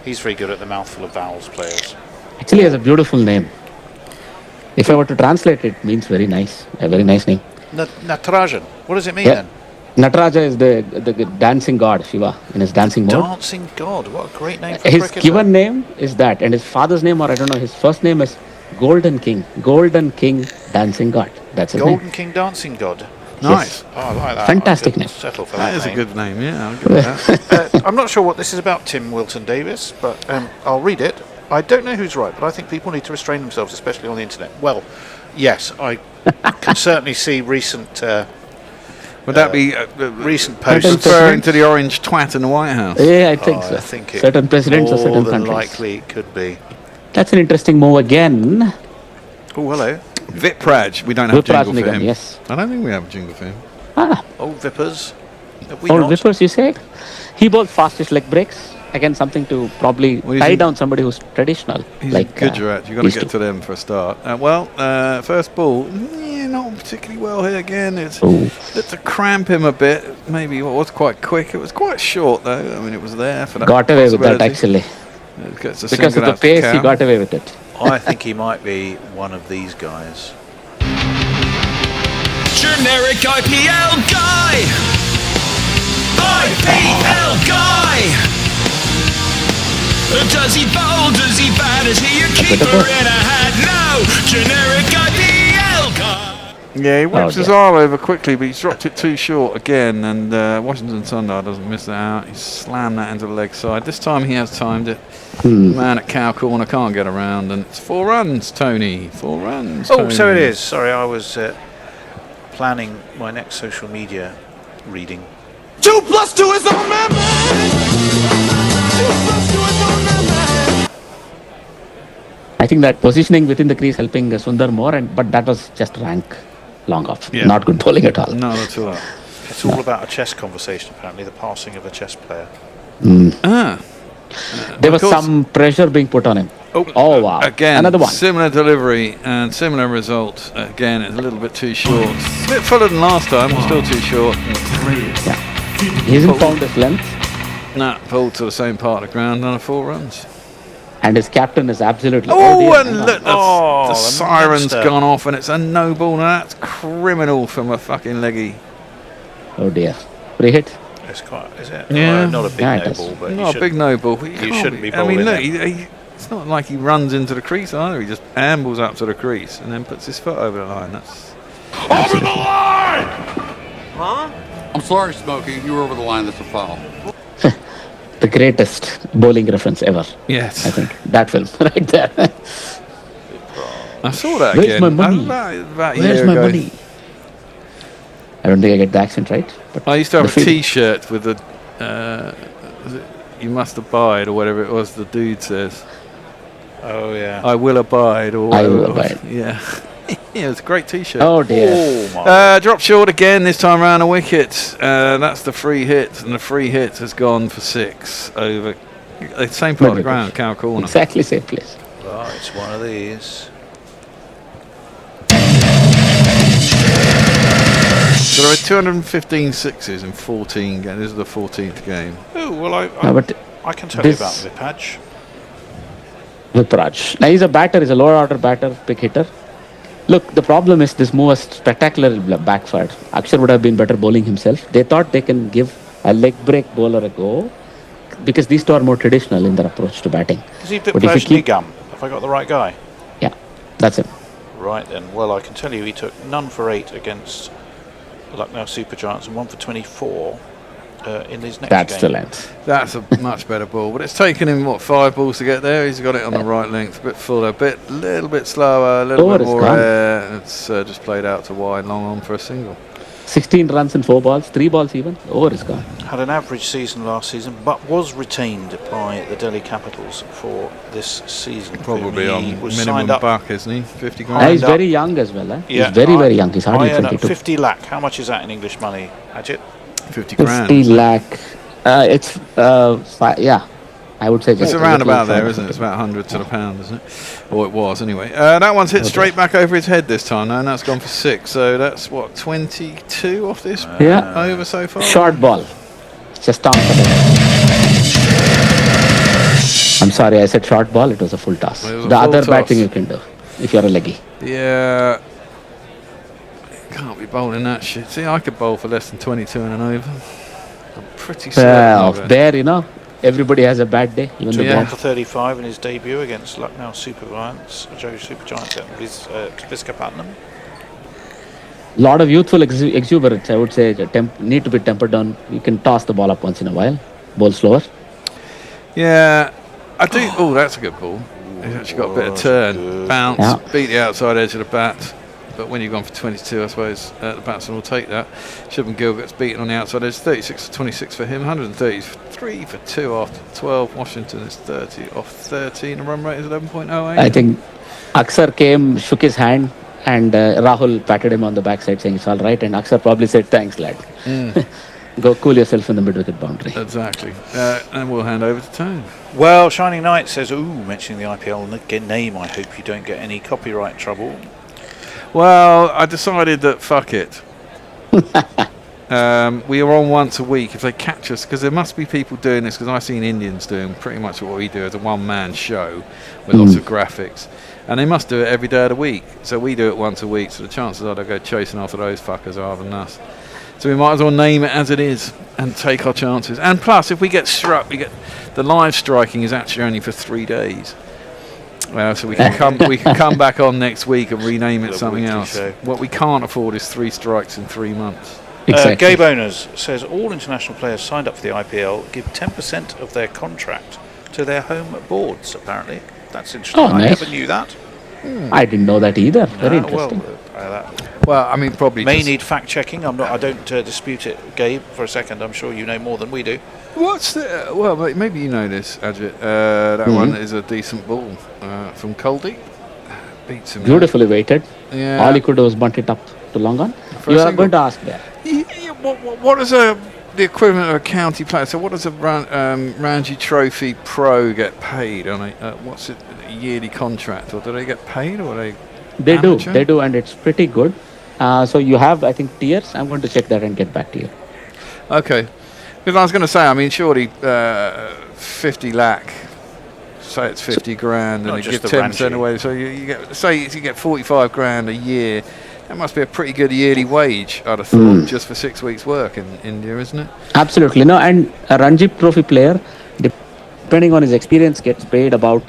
He's very good at the mouthful of vowels players. Actually, he has a beautiful name. If I were to translate it, means very nice. A very nice name. Natarajan. What does it mean then? Nataraja is the dancing god, Shiva, in his dancing mode. Dancing god. What a great name for his cricketer. given name is that, and his father's name, or I don't know, his first name is Golden King. Golden King Dancing God. That's his name. Golden King Dancing God. Nice. Yes. Oh, I like that. Fantastic name. Settle for That that is a name. good name, yeah. I'll give it that. I'm not sure what this is about, Tim Wilton Davis, but I'll read it. I don't know who's right, but I think people need to restrain themselves, especially on the internet. Well, yes, I can certainly see recent. Would that be recent posts referring to the orange twat in the White House? Yeah, I think so. I think it Certain presidents of certain more than countries. likely it could be. That's an interesting move again. Oh, hello. Vipraj, we don't have a jingle for him. Yes. I don't think we have a jingle for him. Old Vippers. Have we Old not? Vippers, you say? He bowls fastest leg breaks. Again, something to probably tie down somebody who's traditional. He's like Gujarat. You've got to get to them for a start. First ball, not particularly well here again. It's to cramp him a bit. Maybe it was quite quick. It was quite short though. I mean, it was there for that. Got away with that actually. Because of the pace, he got away with it. I think he might be one of these guys. Generic IPL guy. IPL guy. Does he bowl? Does he bat? Is he a keeper in a hat? No. Generic IPL guy. Yeah, he whips his dear. arm over quickly, but he's dropped it too short again, and Washington Sundar doesn't miss that out. He's slammed that into the leg side. This time he has timed it. Man at cow corner can't get around, and it's 4 runs, Tony. 4 runs. Oh, Tony. so it is. Sorry, I was planning my next social media reading. 2 + 2 is on my mind. 2 + 2 is on my mind. I think that positioning within the crease helping Sundar more, but that was just rank long off. Yeah. Not good bowling at all. Not at all. It's all about a chess conversation, apparently, the passing of a chess player. There was some pressure being put on him. Oh wow. Again, another one. similar delivery and similar result. Again, it's a little bit too short. A bit fuller than last time, but still too short. He hasn't found his length. Nah, pulled to the same part of the ground on 4 runs. And his captain is absolutely... And look, the the siren's monster. gone off, and it's a no ball. Now that's criminal from a fucking leggy. Oh dear. Free hit. It's quite, is it? Yeah. Not a big Yeah, it no is. ball, but Not a big no ball. But you shouldn't be I mean, bowling look, it. it's not like he runs into the crease either. He just ambles up to the crease and then puts his foot over the line. That's over the line! Huh? I'm sorry, Smokey. You were over the line. That's a foul. The greatest bowling reference ever. Yes. I think. That film right there. I saw that Where's again. my money? About a Where's year my ago. money? I don't think I get the accent right. But I used to have a the feeling. T-shirt with the was it, "You must abide" or whatever it was. The dude says, Oh, yeah. "I will abide" or I whatever will it was. abide. Yeah, yeah, it's a great T-shirt. Oh dear. Oh, my. Drop short again. This time around a wicket. That's the free hit, and the free hit has gone for 6 over the same part of the ground, cow corner. Exactly same place. Right, it's one of these. So there are 215 sixes in 14 games. This is the 14th game. Oh, well, No, but I can tell you this- about Vipaj. Vipraj. Now he's a batter, he's a lower order batter, pick hitter. Look, the problem is this move was spectacularly backfired. Akshar would have been better bowling himself. They thought they can give a leg break bowler a go because these two are more traditional in their approach to batting. Is he But if you Vipaj keep- Nigam? Have I got the right guy? Yeah, that's him. Right then. Well, I can tell you he took none for 8 against Lucknow Super Giants and 1 for 24 in his next That's game. the length. That's a much better ball, but it's taken him 5 balls to get there. He's got it on the right length, a bit fuller, little bit slower, a little Over bit is more gone. air. And it's just played out to wide, long on for a single. 16 runs in 4 balls, 3 balls even. Over is gone. Had an average season last season, but was retained by the Delhi Capitals for this season. Probably He on was minimum signed up. buck, isn't he? 50 He's grand. up. very young as well. Yeah, He's very young. He's hardly I earn 22. 50 lakh. How much is that in English money, Ajit? 50 grand. 50 lakh. It's, yeah, I would say just It's a around little about there, short isn't it? of It's about 100 to the pound, isn't it? Or it was, anyway. That one's hit straight back over his head this time, and that's gone for 6. So that's, what, 22 off this Yeah. over so far? Short ball. Just on for them. I'm sorry, I said short ball. It was a full toss. It was a The full other toss. bad thing you can do if you're a leggy. Yeah. Can't be bowling that shit. See, I could bowl for less than 22 and an over. I'm pretty certain Well, of it. there, everybody has a bad day. Even the Took 1 bad. for 35 in his debut against Lucknow Super Giants, Visakhapatnam. Lot of youthful exuberance, I would say. Need to be tempered down. You can toss the ball up once in a while. Bowl slower. Yeah, I do. Oh, that's a good ball. He's actually got a bit of turn. Bounce, Yeah. beat the outside edge of the bat. But when you've gone for 22, I suppose the batsman will take that. Shubman Gill gets beaten on the outside edge. 36 to 26 for him. 133 for 2 after 12. Washington is 30 off 13. The run rate is 11.08. I think Akshar came, shook his hand, and Rahul patted him on the backside saying it's all right. And Akshar probably said, thanks, lad. Go cool yourself in the mid-wicket boundary. Exactly. And we'll hand over to Tone. Well, Shining Knight says, mentioning the IPL name, I hope you don't get any copyright trouble. Well, I decided that fuck it. We are on once a week if they catch us, because there must be people doing this, because I've seen Indians doing pretty much what we do as a one-man show with lots of graphics, and they must do it every day of the week. So we do it once a week, so the chances are they'll go chasing after those fuckers rather than us. So we might as well name it as it is and take our chances. And plus, if we get struck, the live striking is actually only for 3 days. Well, so we can come back on next week and rename it The something weekly else. show. What we can't afford is 3 strikes in 3 months. Exactly. Gabe Owners says all international players signed up for the IPL give 10% of their contract to their home boards. Apparently, that's interesting. Oh, I nice. never knew that. I didn't know that either. Very interesting. Well, I mean, probably may need fact checking. I don't dispute it, Gabe. For a second, I'm sure you know more than we do. What's the? Well, maybe you know this, Ajit. That one is a decent ball from Kuldeep. Beats him. Beautifully weighted. Yeah. All he could do was bunt it up to long on. For You a are single. going to ask there. What is the equivalent of a county player? So what does a Ranji Trophy Pro get paid on what's it, a yearly contract, or do they get paid, or are they? They amateur? do, and it's pretty good. So you have, I think, tiers. I'm going to check that and get back to you. Okay. Because I was going to say, I mean, surely 50 lakh, say it's 50 grand, and Not they just give the 10% Ranji. away. So you get, say you get 45 grand a year. That must be a pretty good yearly wage, I'd have thought, just for 6 weeks' work in India, isn't it? Absolutely. No, and a Ranji Trophy player, depending on his experience, gets paid about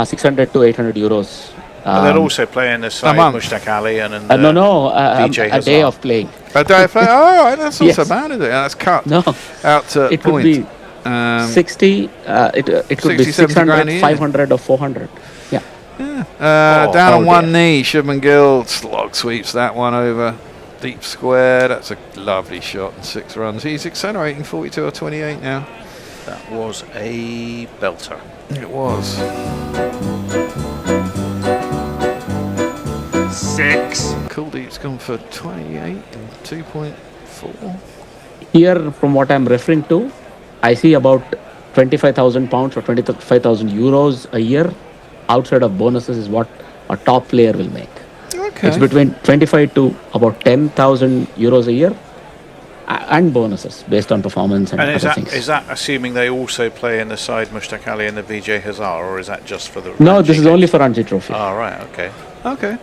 600 to 800 euros. But they'll also play in the side month. Mushtaq Ali and a day of playing. A day of play? Oh, right, that's not Yes. so bad, is it? That's cut No, out to it point. could be 60. It could be 60, 70 grand a 600, year. 500, or 400. Yeah. Down on oh one dear. knee, Shubman Gill slog sweeps that one over deep square. That's a lovely shot and 6 runs. He's accelerating 42 or 28 now. That was a belter. It was. 6. Kuldeep's gone for 28 and 2.4. Here, from what I'm referring to, I see about 25,000 pounds or 25,000 euros a year outside of bonuses is what a top player will make. Okay. It's between 25 to about 10,000 euros a year and bonuses based on performance and And other things. is that assuming they also play in the side Mushtaq Ali and the Vijay Hazare, or is that just for the? No, Ranji this is games? only for Ranji Trophy. Oh, right, okay. Okay.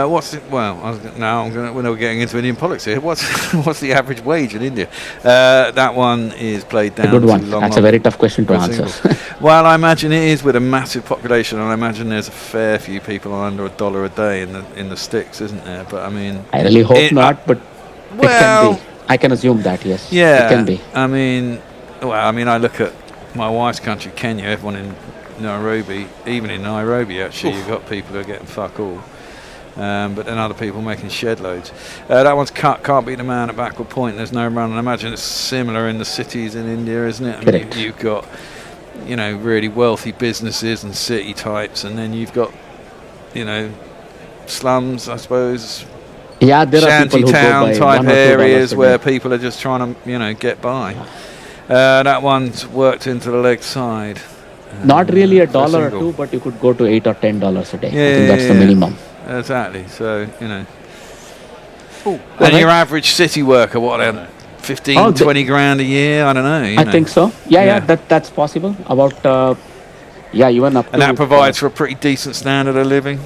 What's it? Well, we're not getting into Indian politics here. What's the average wage in India? That one is played down. A good to one. long That's on a very tough question to for answer. singles. Well, I imagine it is with a massive population, and I imagine there's a fair few people on under $1 a day in the sticks, isn't there? But I mean, I really hope not, but it can be. I can assume that, yes. Yeah, It can be. I mean, I look at my wife's country, Kenya. Everyone in Nairobi, even in Nairobi, actually, you've got people who are getting fuck all. But then other people making shed loads. That one's cut. Can't beat the man at backward point. There's no run. And I imagine it's similar in the cities in India, isn't it? I mean, Correct. you've got, really wealthy businesses and city types, and then you've got, slums, I suppose. Yeah, there are Shanty people who go town by type $1 or $2 areas a where day. people are just trying to, get by. That one's worked into the leg side. Not really a for dollar or single. two, but you could go to $8 or $10 a day. Yeah, I think that's the minimum. Exactly. So, Well, then your average city worker, what, 15, 20 grand a year? I don't know. I think so. Yeah, that's possible. About, even up to... And that provides for a pretty decent standard of living.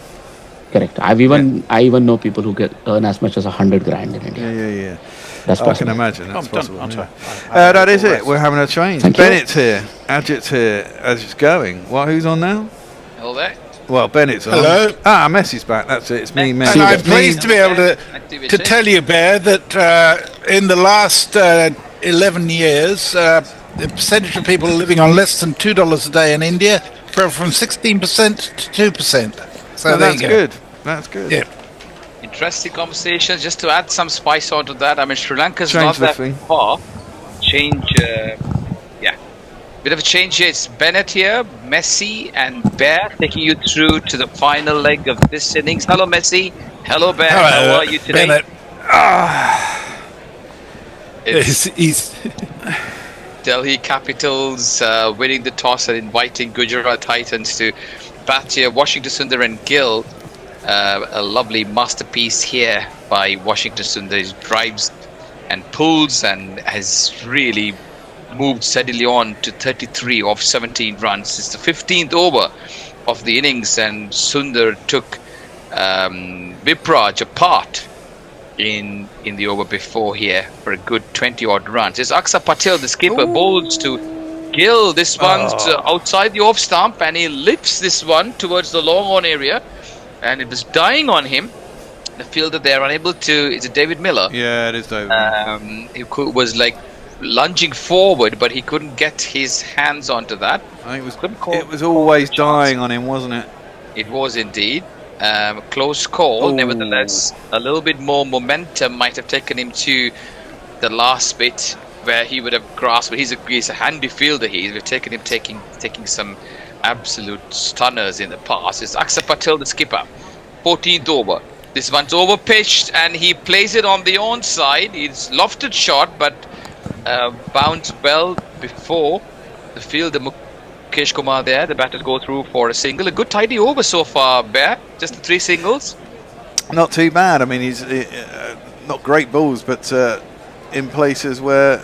Correct. I even know people who earn as much as 100 grand in India. Yeah. That's I possible. can imagine that's I'm done, possible. aren't yeah. That is it. We're having a change. Thank you. Bennett's here. Ajit's here. As it's going. Who's on now? Hello there. Well, Bennett's on. Hello. Messi's back. That's it. It's me, And Messi. I'm pleased to be able to tell you, Bear, that in the last 11 years, the percentage of people living on less than $2 a day in India fell from 16% to 2%. So there that's you go. good. That's good. Yeah. Interesting conversation. Just to add some spice onto that, I mean, Sri Lanka's Change not the that thing. far. Bit of a change here. It's Bennett here, Messi and Bear taking you through to the final leg of this innings. Hello, Messi. Hello, Bear. Hello, How are you today? Bennett. It's Delhi Capitals winning the toss and inviting Gujarat Titans to bat here. Washington Sundar and Gill. A lovely masterpiece here by Washington Sundar. He drives and pulls and has really moved steadily on to 33 of 17 runs. It's the 15th over of the innings, and Sundar took Vipraj apart in the over before here for a good 20 odd runs. It's Aksa Patel, the skipper, bowls to Gill. This one's outside the off stump, and he lifts this one towards the long on area, and it was dying on him. The fielder there unable to. Is it David Miller? Yeah, it is David. He was like lunging forward, but he couldn't get his hands onto that. I think it was always dying on him, wasn't it? It was indeed. Close call. Ooh. Nevertheless, a little bit more momentum might have taken him to the last bit where he would have grasped. But he's a handy fielder. We've taken him taking some absolute stunners in the past. It's Akshar Patel, the skipper. 14th over. This one's over pitched, and he plays it on the onside. It's lofted shot, but bounced well before the fielder Mukesh Kumar there. The batters go through for a single. A good tidy over so far, Bear. Just the 3 singles. Not too bad. I mean, he's not great balls, but in places where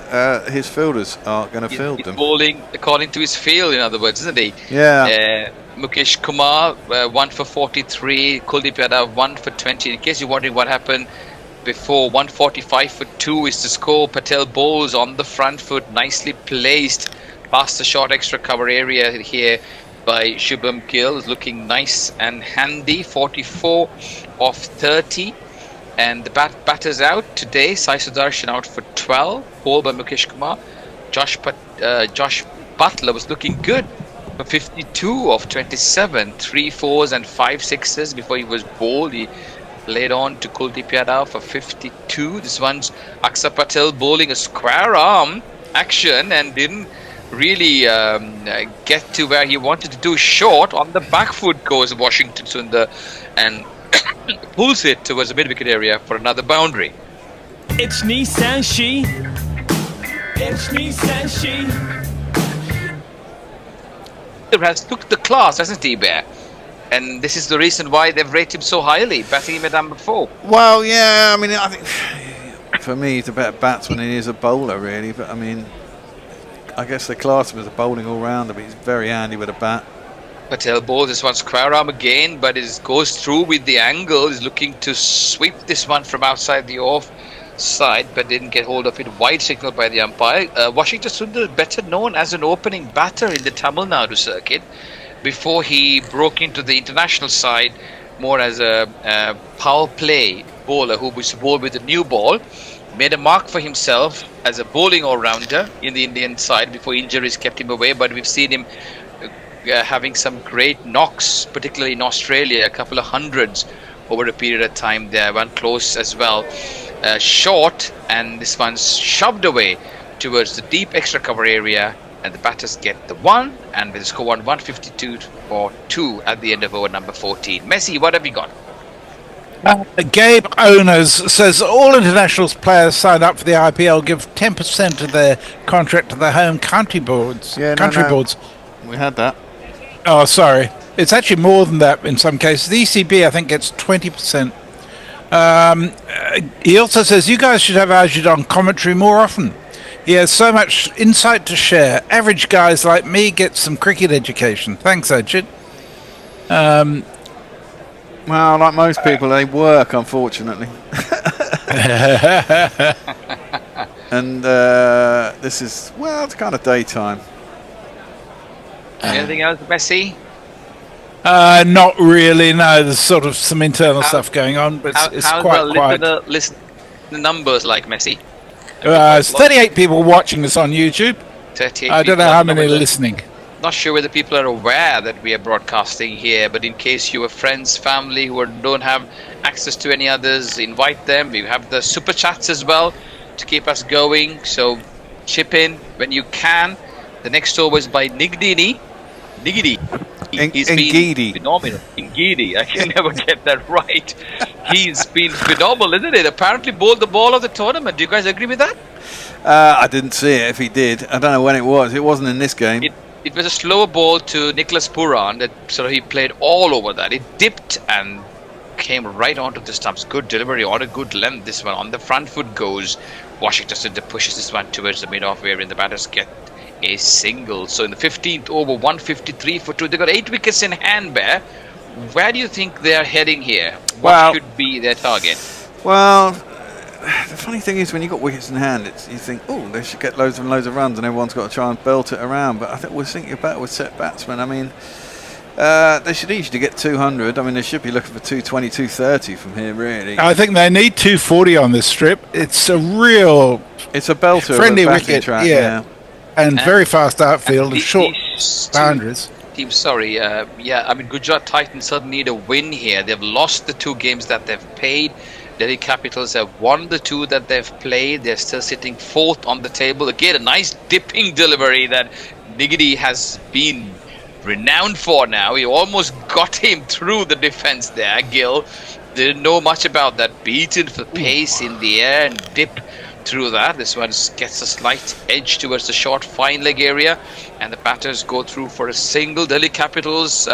his fielders are going to field them. Bowling according to his feel, in other words, isn't he? Yeah. Mukesh Kumar, 1 for 43. Kuldeep Yadav, 1 for 20. In case you're wondering what happened before, 145 for 2 is the score. Patel bowls on the front foot, nicely placed past the short extra cover area here by Shubham Gill. Is looking nice and handy. 44 of 30. And the batters out today. Sai Sudarshan out for 12. Bowled by Mukesh Kumar. Josh Butler was looking good for 52 of 27. 3 4s and 5 6s before he was bowled. He played on to Kuldeep Yadav for 52. This one's Akshar Patel bowling a square arm action and didn't really get to where he wanted to do. Short on the back foot goes Washington Sundar and pulls it towards the mid-wicket area for another boundary. It's Nissan Shi. It's Nissan Shi. Has took the class, hasn't he, Bear? And this is the reason why they've rated him so highly, batting him at number 4. Well, yeah, I mean, I think for me he's a better batsman than he is a bowler, really. But I mean, I guess they class him as a bowling all-rounder, but he's very handy with a bat. Patel bowls this one square arm again, but it goes through with the angle. He's looking to sweep this one from outside the off side, but didn't get hold of it. Wide signal by the umpire. Washington Sundar, better known as an opening batter in the Tamil Nadu circuit, before he broke into the international side more as a power play bowler who was bowled with a new ball. Made a mark for himself as a bowling all-rounder in the Indian side before injuries kept him away, but we've seen him having some great knocks, particularly in Australia, a couple of hundreds over a period of time there. One close as well. Short, and this one's shoved away towards the deep extra cover area, and the batters get the 1, and with the score 152 for 2 at the end of over number 14. Messi, what have you got? Gabe Owners says all international players signed up for the IPL give 10% of their contract to their home country boards. Yeah, boards. We had that. Oh, sorry. It's actually more than that in some cases. The ECB, I think, gets 20%. He also says you guys should have Ajit on commentary more often. He has so much insight to share. Average guys like me get some cricket education. Thanks, Ajit. Well, like most people, they work, unfortunately. And this is, well, it's kind of daytime. Anything else, Messi? Not really, no. There's sort of some internal stuff going on, but it's quite quiet. Listen, the numbers like Messi. There's 38 people watching us on YouTube. 38 I don't know how many are listening. Not sure whether people are aware that we are broadcasting here, but in case you have friends, family who don't have access to any others, invite them. We have the super chats as well to keep us going, so chip in when you can. The next over is by Nigidi. He's been phenomenal. Ngidi, I can never get that right. He's been phenomenal, isn't it? Apparently bowled the ball of the tournament. Do you guys agree with that? I didn't see it if he did. I don't know when it was. It wasn't in this game. It was a slower ball to Nicholas Puran that sort of he played all over that. It dipped and came right onto the stumps. Good delivery on a good length. This one on the front foot goes. Washington Sundar pushes this one towards the mid-off area and the batters get a single. So in the 15th over, 153 for 2. They got 8 wickets in hand, Bear. Where do you think they are heading here? What should be their target? Well, the funny thing is, when you've got wickets in hand, you think, oh, they should get loads and loads of runs, and everyone's got to try and belt it around. But I think we're thinking about with set batsmen. I mean, they should easily get 200. I mean, they should be looking for 220, 230 from here, really. I think they need 240 on this strip. It's a real... It's a belter, friendly of a wicket, track, yeah. And very fast outfield and short boundaries. Team, sorry. I mean, Gujarat Titans certainly need a win here. They've lost the 2 games that they've played. Delhi Capitals have won the 2 that they've played. They're still sitting 4th on the table. Again, a nice dipping delivery that Nigidi has been renowned for now. He almost got him through the defense there. Gill didn't know much about that. Beaten for pace in the air and dip through that. This one gets a slight edge towards the short fine leg area, and the batters go through for a single. Delhi Capitals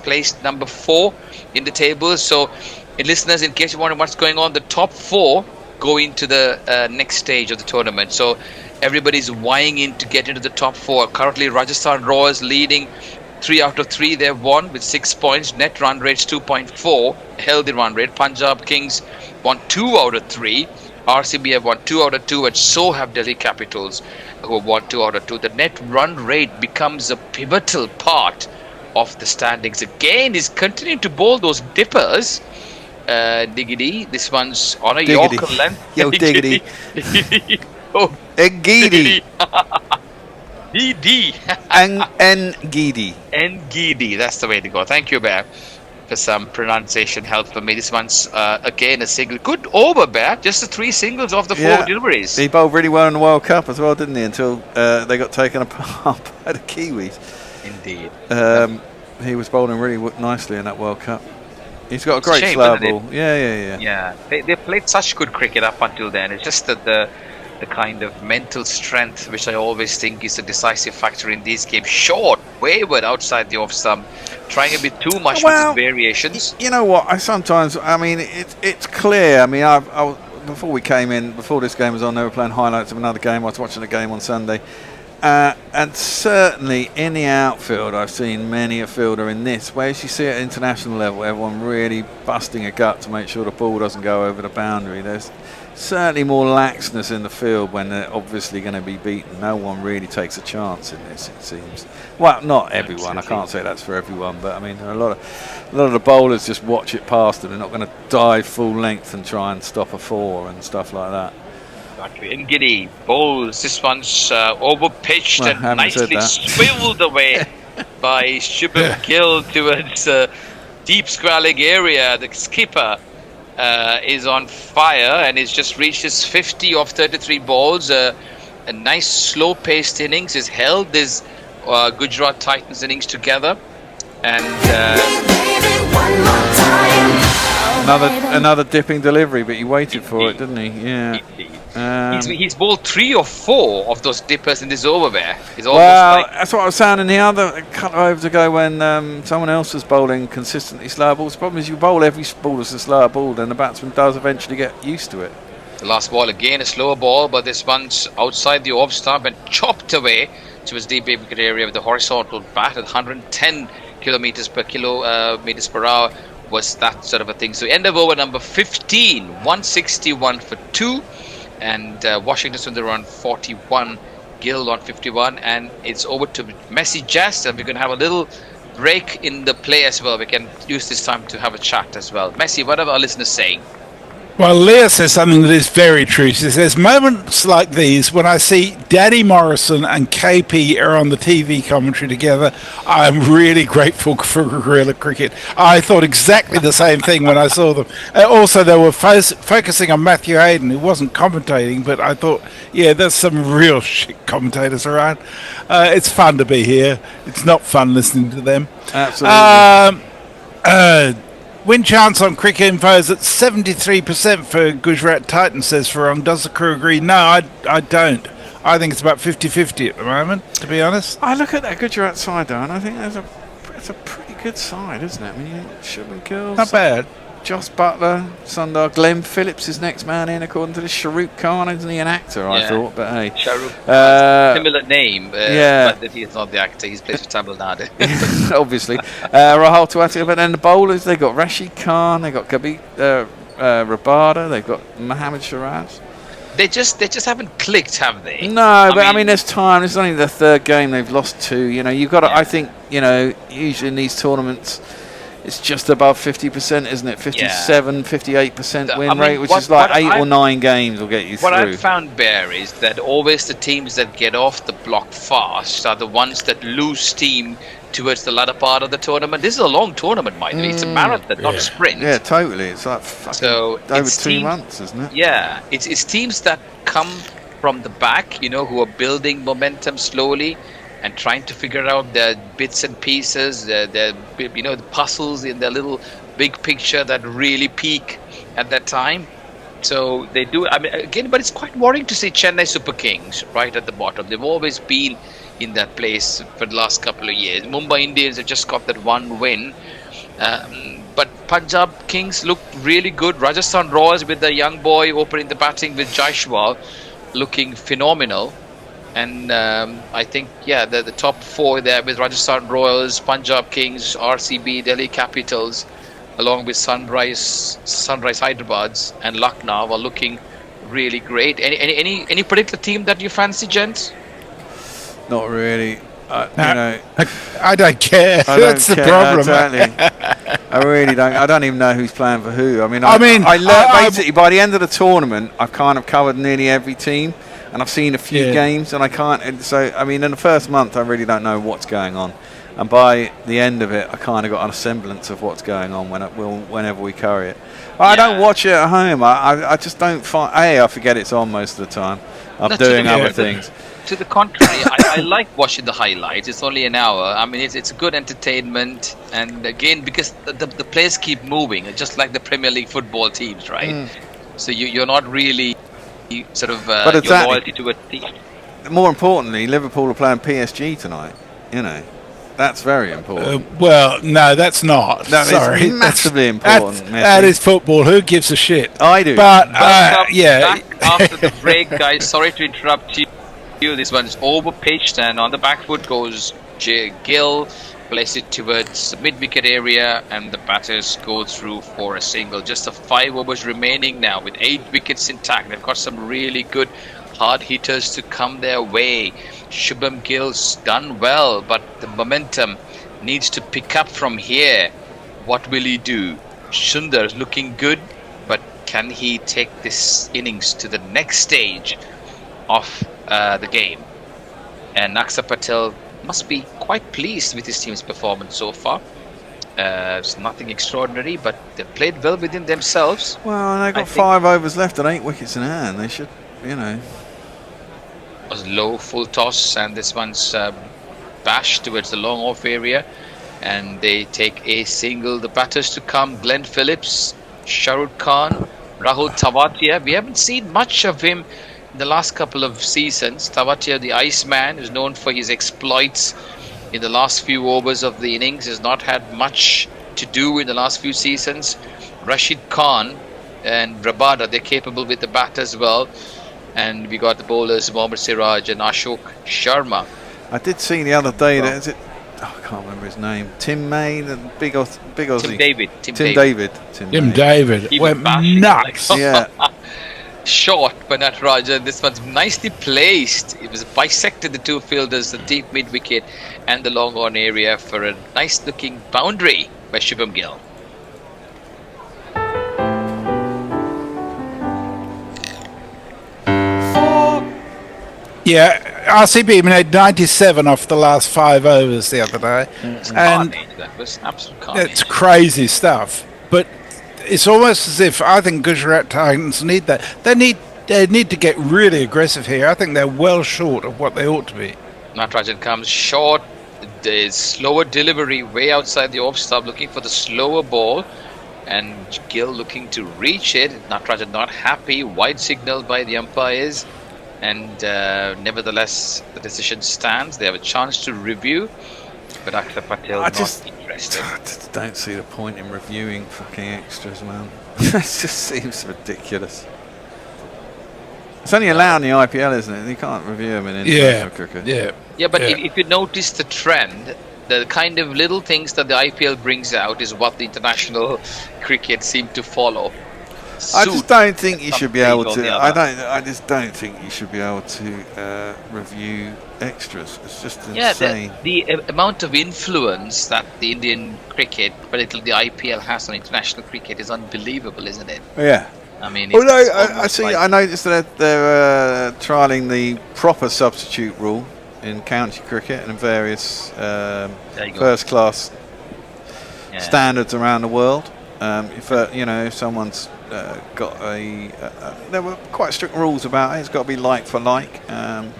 placed number 4 in the table. So, listeners, in case you wonder what's going on, the top 4 go into the next stage of the tournament. So everybody's vying in to get into the top 4. Currently, Rajasthan Royals leading 3 out of 3. They've won with 6 points. Net run rate's 2.4. Healthy run rate. Punjab Kings won 2 out of 3. RCB have won 2 out of 2, and so have Delhi Capitals, who have won 2 out of 2. The net run rate becomes a pivotal part of the standings. Again, he's continuing to bowl those dippers. Diggity. This one's on a Yorker length. Yo, Diggity. Oh, Ngidi. DD. Ngidi. Ngidi. That's the way to go. Thank you, Bear, for some pronunciation help for me. This one's again a single. Good over, Bear. Just the 3 singles off the 4 deliveries. He bowled really well in the World Cup as well, didn't he? Until they got taken apart by the Kiwis. Indeed. He was bowling really nicely in that World Cup. He's got a great slow ball. Yeah. They played such good cricket up until then. It's just that the kind of mental strength, which I always think is a decisive factor in these games. Short, wayward outside the off stump, trying a bit too much with his variations. You know what? I mean, it's clear. I mean, I before we came in, before this game was on, they were playing highlights of another game. I was watching a game on Sunday. And certainly in the outfield, I've seen many a fielder in this, whereas you see at international level, everyone really busting a gut to make sure the ball doesn't go over the boundary. There's certainly more laxness in the field when they're obviously going to be beaten. No one really takes a chance in this, it seems. Well, not everyone. Absolutely. I can't say that's for everyone, but I mean, a lot of the bowlers just watch it past them. They're not going to dive full length and try and stop a 4 and stuff like that. Ngidi bowls. This one's over pitched and nicely swiveled away by Shubham Gill towards deep square-leg area. The skipper is on fire and has just reached his 50 of 33 balls. A nice slow-paced innings. Has held this Gujarat Titans innings together, and another dipping delivery, but he waited for it, didn't he? Yeah. He's bowled 3 or 4 of those dippers in this over there. That's what I was saying in the other couple of overs ago when someone else was bowling consistently slow balls. The problem is you bowl every ball as a slower ball, then the batsman does eventually get used to it. The last ball again a slower ball, but this one's outside the off stump and chopped away to his deep wicket area with the horizontal bat at 110 kilometers per hour. Was that sort of a thing. So end of over number 15, 161 for 2. And Washington Sundar on 41, Gill on 51, and it's over to Messi Jazz, and we're going to have a little break in the play as well. We can use this time to have a chat as well. Messi, what are our listeners saying? Well, Leah says something that is very true. She says, moments like these, when I see Danny Morrison and KP are on the TV commentary together, I'm really grateful for guerrilla cricket. I thought exactly the same thing when I saw them. Also, they were focusing on Matthew Hayden, who wasn't commentating, but I thought, yeah, there's some real shit commentators around. It's fun to be here. It's not fun listening to them. Absolutely. Win chance on Cricket Info is at 73% for Gujarat Titans, says Farong. Does the crew agree? No, I don't. I think it's about 50-50 at the moment, to be honest. I look at that Gujarat side, though, and I think it's a pretty good side, isn't it? I mean, Shubham Gill, not bad. Joss Butler, Sundar, Glenn Phillips is next man in, according to this. Shahrukh Khan, isn't he an actor, I thought? But hey. Shahrukh, similar name, but that he is not the actor. He's plays for Tamil Nadu. Obviously. Rahul Tewatia, but then the bowlers, they got Rashid Khan, they got Rabada. They've got Mohamed Shiraz. They just haven't clicked, have they? No, I mean, there's time. It's only the third game they've lost 2. You know, you've got to. I think, you know, usually in these tournaments, it's just above 50%, isn't it? 57, 58% win rate, which is like 8 or 9 games will get you through. What I've found, Bear, is that always the teams that get off the block fast are the ones that lose steam towards the latter part of the tournament. This is a long tournament, by the way. It's a marathon, not a sprint. Yeah, totally. It's like over 2 months, isn't it? Yeah, it's teams that come from the back, you know, who are building momentum slowly and trying to figure out their bits and pieces, their you know, the puzzles in their little big picture that really peak at that time. So they do. I mean, again, but it's quite worrying to see Chennai Super Kings right at the bottom. They've always been in that place for the last couple of years. Mumbai Indians have just got that one win. But Punjab Kings looked really good. Rajasthan Royals with the young boy opening the batting with Jaiswal looking phenomenal. And I think, yeah, the top 4 there with Rajasthan Royals, Punjab Kings, RCB, Delhi Capitals, along with Sunrise Hyderabad and Lucknow are looking really great. Any particular team that you fancy, gents? Not really. You know, I don't care. That's the problem. Exactly. I really don't. I don't even know who's playing for who. I mean, basically by the end of the tournament, I've kind of covered nearly every team, and I've seen a few games, and I can't. So I mean, in the first month, I really don't know what's going on, and by the end of it, I kind of got a semblance of what's going on whenever we carry it. I don't watch it at home. I just don't find. I forget it's on most of the time. I'm doing other things. To the contrary, I like watching the highlights. It's only an hour. I mean, it's good entertainment. And again, because the players keep moving, just like the Premier League football teams, right? So you're not really sort of your loyalty to a team. More importantly, Liverpool are playing PSG tonight. You know, that's very important. Well, no, that's not. Sorry, it's massively important. That is football. Who gives a shit? I do. But back after the break, guys. Sorry to interrupt you. This one's over pitched, and on the back foot goes Gill, place it towards the mid-wicket area, and the batters go through for a single. Just the 5 overs remaining now with 8 wickets intact. They've got some really good hard hitters to come their way. Shubham Gill's done well, but the momentum needs to pick up from here. What will he do? Sundar's looking good, but can he take this innings to the next stage of the game? And Akshar Patel must be quite pleased with his team's performance so far. It's nothing extraordinary, but they played well within themselves. Well, they got 5 overs left and 8 wickets in hand. They should, you know. It was low full toss, and this one's bashed towards the long off area, and they take a single. The batters to come: Glenn Phillips, Sharud Khan, Rahul Tavatia. We haven't seen much of him in the last couple of seasons. Tavatia, the Iceman, is known for his exploits in the last few overs of the innings. Has not had much to do in the last few seasons. Rashid Khan and Rabada, they're capable with the bat as well. And we got the bowlers Mohammad Siraj and Ashok Sharma. I did see the other day that I can't remember his name. Tim May, the big Aussie. Tim David. Tim David went nuts. Yeah. Short, but not Raja. This one's nicely placed. It was bisected the 2 fielders, the deep mid wicket and the long on area for a nice looking boundary by Shubham Gill. Yeah, RCB made 97 off the last 5 overs the other day. And that was absolute carnage. It's crazy stuff. But it's almost as if I think Gujarat Titans need that. They need to get really aggressive here. I think they're well short of what they ought to be. Natarajan comes short. The slower delivery way outside the off stump, looking for the slower ball. And Gill looking to reach it. Natarajan not happy. Wide signal by the umpires. And nevertheless, the decision stands. They have a chance to review. But Akshar Patel not interested. I just don't see the point in reviewing fucking extras, man. It just seems ridiculous. It's only allowed in the IPL, isn't it? You can't review them in international cricket. Yeah, but if you notice the trend, the kind of little things that the IPL brings out is what the international cricket seem to follow. I just don't think you should be able to. I just don't think you should be able to review extras. It's just insane. The amount of influence that the Indian cricket, particularly the IPL, has on international cricket is unbelievable, isn't it? Yeah. I mean, although I see, I noticed that they're trialling the proper substitute rule in county cricket and various first-class standards around the world. If someone's got there were quite strict rules about it. It's got to be like for like, and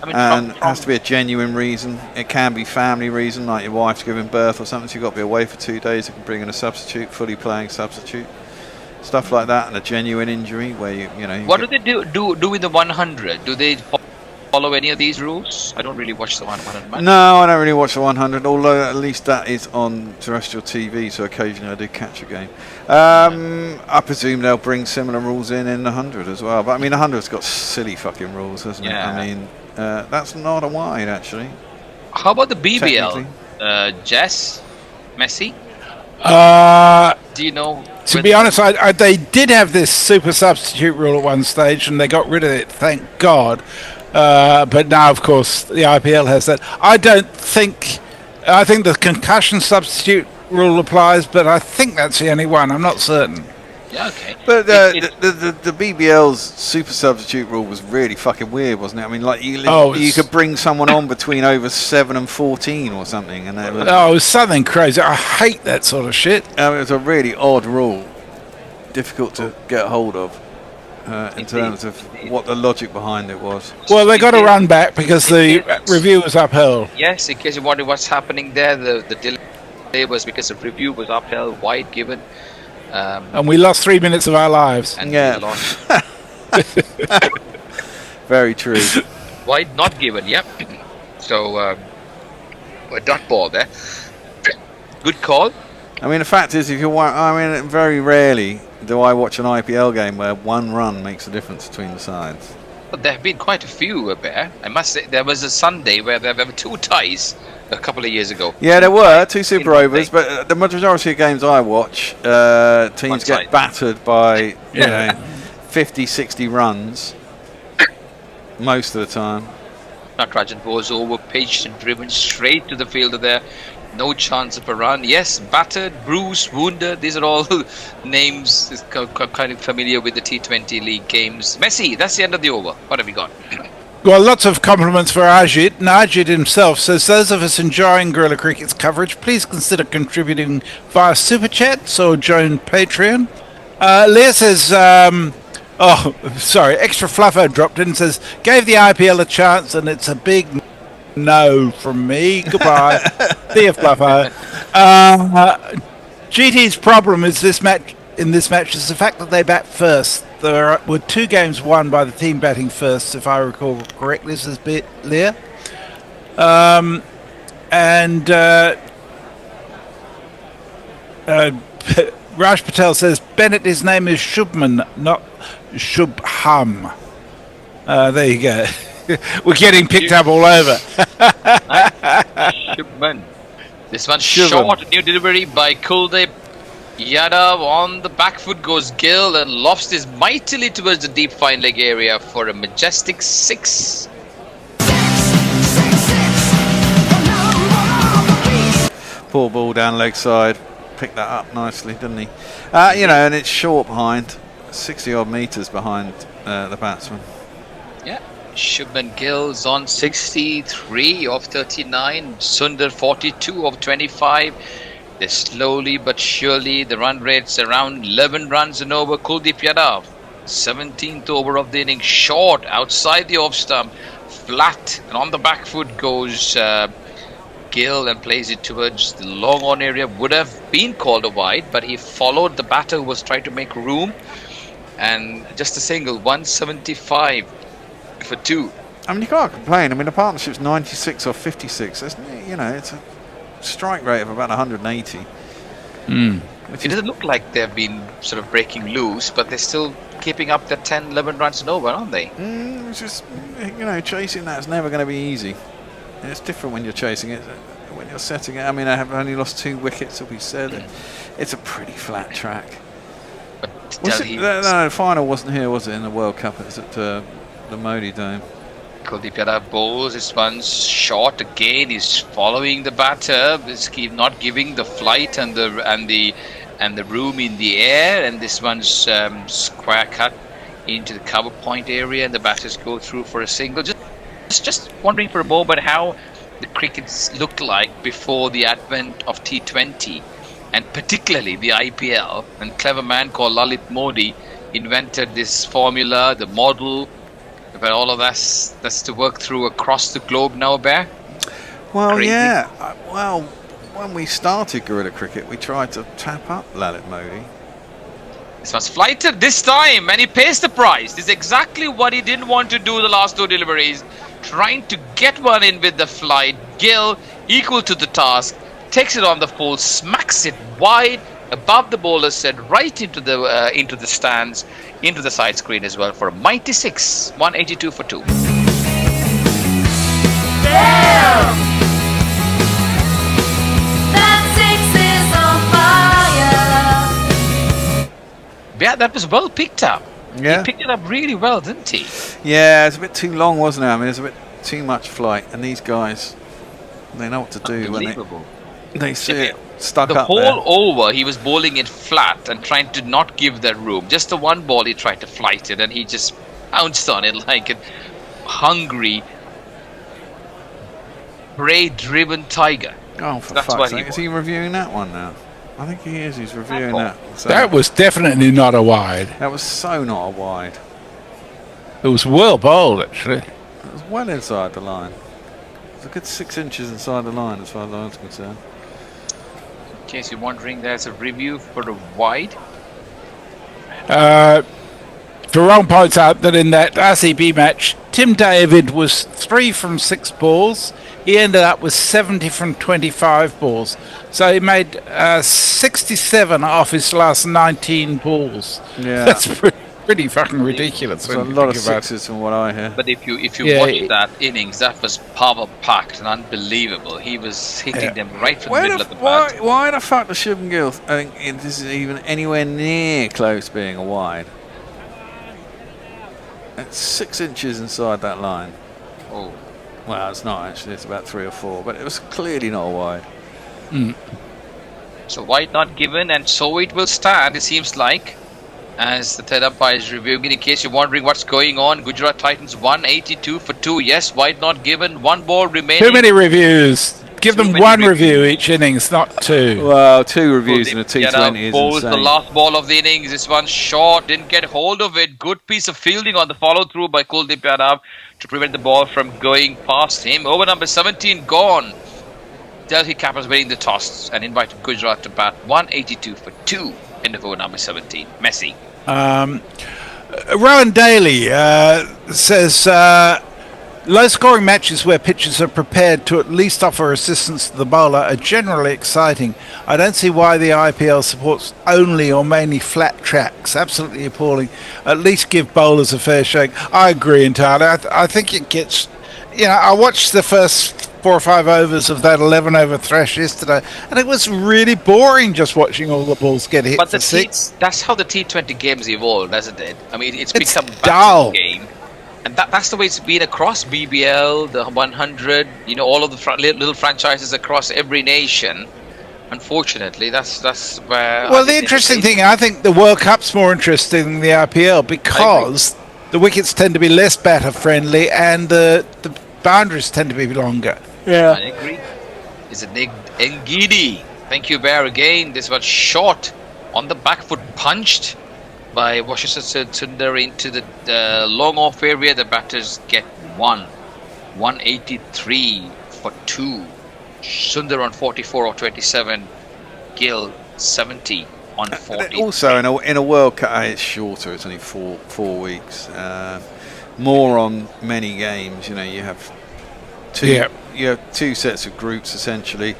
it has to be a genuine reason. It can be family reason, like your wife's giving birth or something. So you've got to be away for 2 days. You can bring in a substitute, fully playing substitute. Stuff like that, and a genuine injury where you know. What do they do with the 100? Do they follow any of these rules? I don't really watch the 100 match. No, I don't really watch the 100. Although at least that is on terrestrial TV, so occasionally I do catch a game. I presume they'll bring similar rules in the 100 as well. But I mean, the 100's got silly fucking rules, hasn't it? I mean, that's not a wide actually. How about the BBL? Jess, Messi. Do you know? To be honest, they did have this super substitute rule at one stage, and they got rid of it, thank God. But now, of course, the IPL has that. I think the concussion substitute rule applies, but I think that's the only one. I'm not certain. Yeah, okay. But the BBL's super substitute rule was really fucking weird, wasn't it? I mean, like you could bring someone on between over 7 and 14 or something, and it was something crazy. I hate that sort of shit. It was a really odd rule, difficult to get hold of in terms of what the logic behind it was. Well, they got to run back because the review was upheld. Yes, in case you wonder what's happening there, the delay was because the review was upheld, wide given. And we lost 3 minutes of our lives. And we lost. Very true. Wide not given, yep. So, a dot ball there. Good call. I mean, the fact is, very rarely do I watch an IPL game where one run makes a difference between the sides. But there have been quite a few, Bear. I must say, there was a Sunday where there were 2 ties a couple of years ago. Yeah, there were 2 super overs, but the majority of games I watch, teams get battered by 50, 60 runs most of the time. Natarajan was over-pitched and driven straight to the fielder there. No chance of a run. Yes, battered, bruised, wounded. These are all names kind of familiar with the T20 League games. Messi, that's the end of the over. What have you got? Well, lots of compliments for Ajit. And Ajit himself says, those of us enjoying Guerrilla Cricket's coverage, please consider contributing via Super Chats or join Patreon. Leah says, Extra Fluffo dropped in and says, gave the IPL a chance and it's a big no from me. Goodbye. See you, Fluffo. GT's problem is in this match is the fact that they bat first. There were 2 games won by the team batting first, if I recall correctly. This is Leah. Raj Patel says, Bennett, his name is Shubman, not Shubham. There you go. We're getting picked up all over. Shubman. This one's short, new delivery by Kuldeep Yadav. On the back foot goes Gill and lofts this mightily towards the deep fine leg area for a majestic 6. Poor ball down leg side. Picked that up nicely, didn't he? And it's short behind, 60 odd metres behind the batsman. Yeah. Shubman Gill's on 63 of 39. Sundar 42 of 25. They're slowly but surely, the run rate's around 11 runs and over. Kuldeep Yadav, 17th over of the inning, short outside the off stump, flat, and on the back foot goes Gill and plays it towards the long on area. Would have been called a wide, but he followed the batter who was trying to make room, and just a single, 175 for 2. I mean, you can't complain. I mean, the partnership's 96 or 56. It's a strike rate of about 180. It doesn't look like they've been sort of breaking loose, but they're still keeping up their 10, 11 runs and over, aren't they? It's just, chasing that's never going to be easy. It's different when you're chasing it, when you're setting it. I mean, I have only lost 2 wickets, as we said. It's a pretty flat track. But No, the final wasn't here, was it, in the World Cup? It was at the Modi Dome. Kuldeep Yadav bowls. This one's short again. He's following the batter. He's not giving the flight and the room in the air. And this one's square cut into the cover point area, and the batters go through for a single. Just wondering for a moment how the crickets looked like before the advent of T20, and particularly the IPL. And a clever man called Lalit Modi invented this formula, the model, but all of that's to work through across the globe now, Bear. Well, Crazy. yeah. Well, when we started guerrilla cricket, we tried to tap up Lalit Modi. This one's flighted this time, and he pays the price. This is exactly what he didn't want to do the last 2 deliveries. Trying to get one in with the flight. Gill, equal to the task, takes it on the full, smacks it wide above the bowler's head, right into the stands, into the side screen as well for a mighty 6, 182 for 2. Yeah, that was well picked up. Yeah. He picked it up really well, didn't he? Yeah, it's a bit too long, wasn't it? I mean, there's a bit too much flight, and these guys, they know what to do when they see it stuck the up whole there. over, he was bowling it flat and trying to not give that room. Just the one ball he tried to flight it, and he just pounced on it like a hungry, prey-driven tiger. Oh, for That's fuck's what sake. Is he reviewing that one now? I think he is. He's reviewing that. So That was definitely not a wide. that was so not a wide. It was well bowled, actually. It was well inside the line. It was a good 6 inches inside the line as far as I was concerned. In case you're wondering, there's a review for the wide. Jerome points out that in that RCB match, Tim David was 3 from 6 balls. He ended up with 70 from 25 balls. So he made 67 off his last 19 balls. Yeah. That's pretty fucking ridiculous. There's a lot of sixes from what I hear. But if you watch that innings, that was power packed and unbelievable. He was hitting them right from the middle of the bat. Why the fuck does Shubman Gill think this is even anywhere near close being a wide? It's 6 inches inside that line. Oh. Well, it's not actually. It's about 3 or 4, but it was clearly not a wide. So wide not given, and so it will stand, it seems like, as the third umpire is reviewing. In case you're wondering what's going on, Gujarat Titans 182 for 2. Yes, wide not given, 1 ball remaining. Too many reviews. Give them 1 review each innings, not 2. Well, 2 reviews in a T20 is insane. The last ball of the innings. This one short, didn't get hold of it. Good piece of fielding on the follow through by Kuldeep Yadav to prevent the ball from going past him. Over number 17 gone. Delhi Capitals winning the toss and invited Gujarat to bat. 182 for 2. End of over number 17. Messi. Rowan Daly says low-scoring matches where pitchers are prepared to at least offer assistance to the bowler are generally exciting. I don't see why the IPL supports only or mainly flat tracks. Absolutely appalling. At least give bowlers a fair shake. I agree entirely. I think it gets... I watched the first 4 or 5 overs of that 11-over thrash yesterday, and it was really boring just watching all the balls get hit for 6. That's how the T20 games evolved, hasn't it? I mean, it's become a dull game. And that's the way it's been across BBL, the 100, all of the little franchises across every nation. Unfortunately, that's where... Well, the interesting thing, I think the World Cup's more interesting than the IPL because the wickets tend to be less batter-friendly and the boundaries tend to be longer. Yeah. I agree. It's a Ngidi. Thank you, Bear, again. This was short on the back foot, punched by Washington Sundar into the long off area. The batters get 183 for 2. Sundar on 44 or 27. Gill 70 on 40. Also, in a World Cup, it's shorter. It's only 4 weeks. More on many games. You have 2. Yeah. You have 2 sets of groups essentially.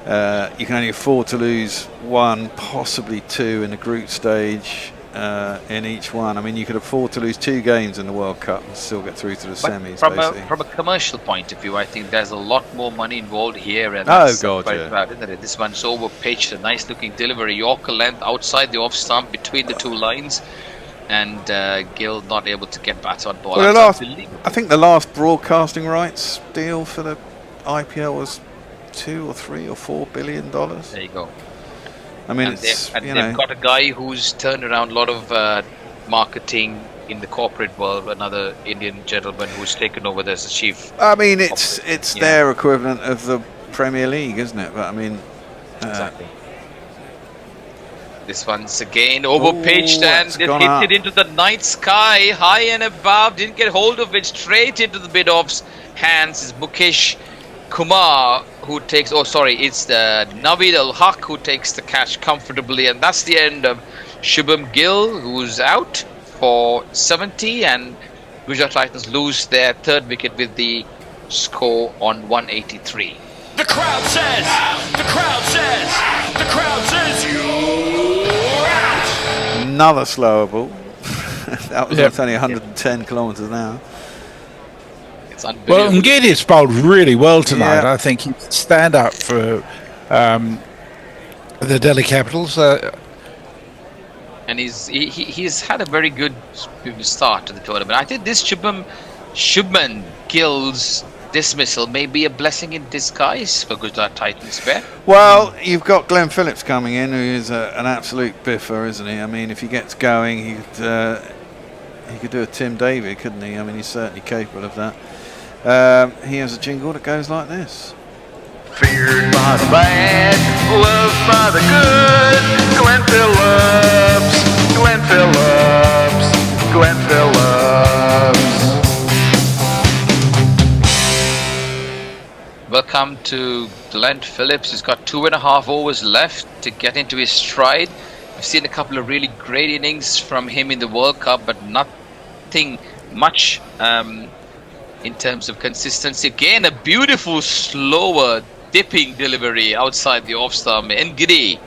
You can only afford to lose 1, possibly 2 in the group stage. in each one. I mean, you could afford to lose 2 games in the World Cup and still get through to the semis. From a commercial point of view, I think there's a lot more money involved here. And Oh, that's God, quite yeah. proud, isn't it? This one's over-pitched, a nice-looking delivery. Yorker length outside the off-stump between the 2 lines. And Gill not able to get bat on ball. Well, I think the last broadcasting rights deal for the IPL was $2 or $3 or $4 billion. There you go. I mean, they've got a guy who's turned around a lot of marketing in the corporate world. Another Indian gentleman who's taken over as the chief. I mean, it's their equivalent of the Premier League, isn't it? But I mean, exactly. This one's again over-pitched and it hit it into the night sky, high and above. Didn't get hold of it, straight into the mid-off's hands. Is Mukesh Kumar who takes, it's the Naveed Al-Haq who takes the catch comfortably. And that's the end of Shubham Gill, who's out for 70. And Gujarat Titans lose their 3rd wicket with the score on 183. The crowd says, the crowd says, the crowd says you're out. Another slower ball. That was only 110 kilometres an hour. It's unbelievable. Well, Ngedi's bowled really well tonight. I think he can stand up for the Delhi Capitals. And he's had a very good start to the tournament. I think this Shubman Gill's dismissal may be a blessing in disguise for Gujarat Titans. Well, you've got Glenn Phillips coming in, who is an absolute biffer, isn't he? I mean, if he gets going, he could do a Tim David, couldn't he? I mean, he's certainly capable of that. He has a jingle that goes like this. Feared by the bad, loved by the good. Glenn Phillips, Glenn Phillips, Glenn Phillips. Welcome to Glenn Phillips. He's got 2.5 overs left to get into his stride. We've seen a couple of really great innings from him in the World Cup, but nothing much in terms of consistency. Again, a beautiful, slower, dipping delivery outside the off-stump. Ngidi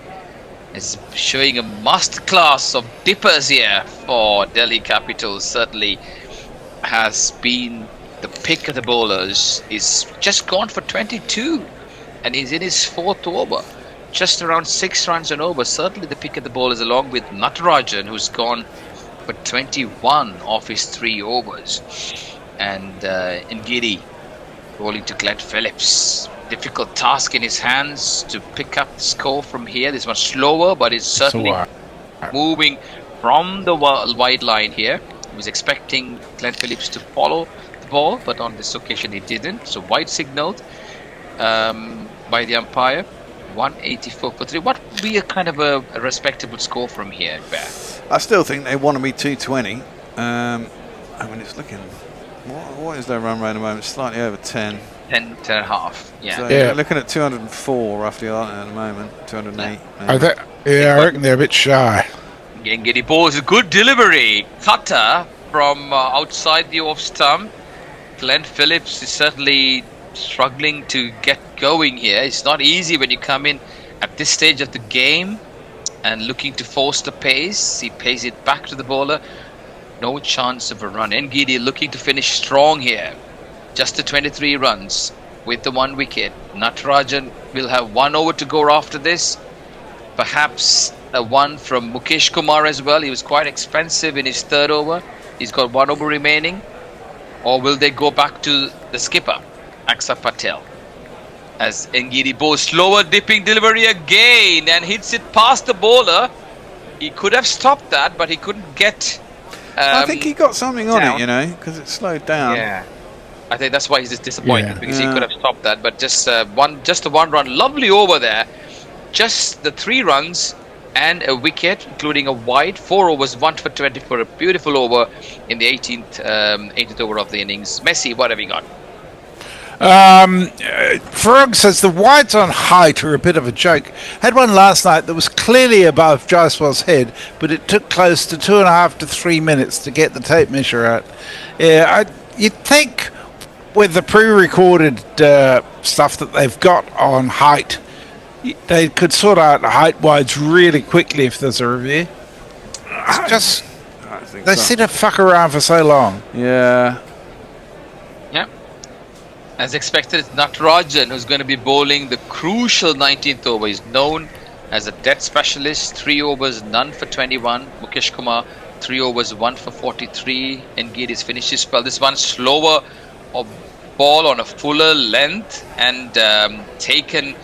is showing a masterclass of dippers here for Delhi Capitals. Certainly has been the pick of the bowlers. Is just gone for 22 and he's in his 4th over, just around 6 runs and over. Certainly the pick of the bowlers, along with Natarajan, who's gone for 21 off his 3 overs. And Ngidi bowling to Glenn Phillips. Difficult task in his hands to pick up the score from here. This one's slower, but it's certainly moving from the wide line here. He was expecting Glenn Phillips to follow ball, but on this occasion he didn't. So wide signaled by the umpire. 184 for 3. What would be a kind of a respectable score from here, Bear? I still think they want to be 220. I mean, it's looking. What is their run rate at the moment? Slightly over 10. 10 and a half. Yeah. So they're looking at 204 roughly, aren't they, at the moment? 208. I reckon they're a bit shy. Ngidi balls a good delivery. Cutter from outside the off stump. Glenn Phillips is certainly struggling to get going here. It's not easy when you come in at this stage of the game and looking to force the pace. He pays it back to the bowler. No chance of a run. Ngidi looking to finish strong here. Just the 23 runs with the 1 wicket. Natarajan will have 1 over to go after this. Perhaps a 1 from Mukesh Kumar as well. He was quite expensive in his 3rd over. He's got 1 over remaining. Or will they go back to the skipper, Aksa Patel? As Ngidi bowls slower dipping delivery again and hits it past the bowler. He could have stopped that, but he couldn't get I think he got something on it, you know, because it slowed down. Yeah. I think that's why he's just disappointed, because he could have stopped that. But just a 1 run, lovely over there. Just the 3 runs and a wicket, including a wide. 4 overs, 1 for 20 for a beautiful over in the 18th over of the innings. Messi, what have you got? Farooq says the wides on height are a bit of a joke. Had one last night that was clearly above Jaiswal's head, but it took close to 2.5 to 3 minutes to get the tape measure out. Yeah, you'd think with the pre-recorded stuff that they've got on height, they could sort out height wides really quickly if there's a review. just I think they so. seem to fuck around for so long. Yeah. Yeah. As expected, Natarajan, who's going to be bowling the crucial 19th over, is known as a death specialist. 3 overs, none for 21. Mukesh Kumar, 3 overs, 1 for 43. Engid has finished his spell. This one slower ball on a fuller length and taken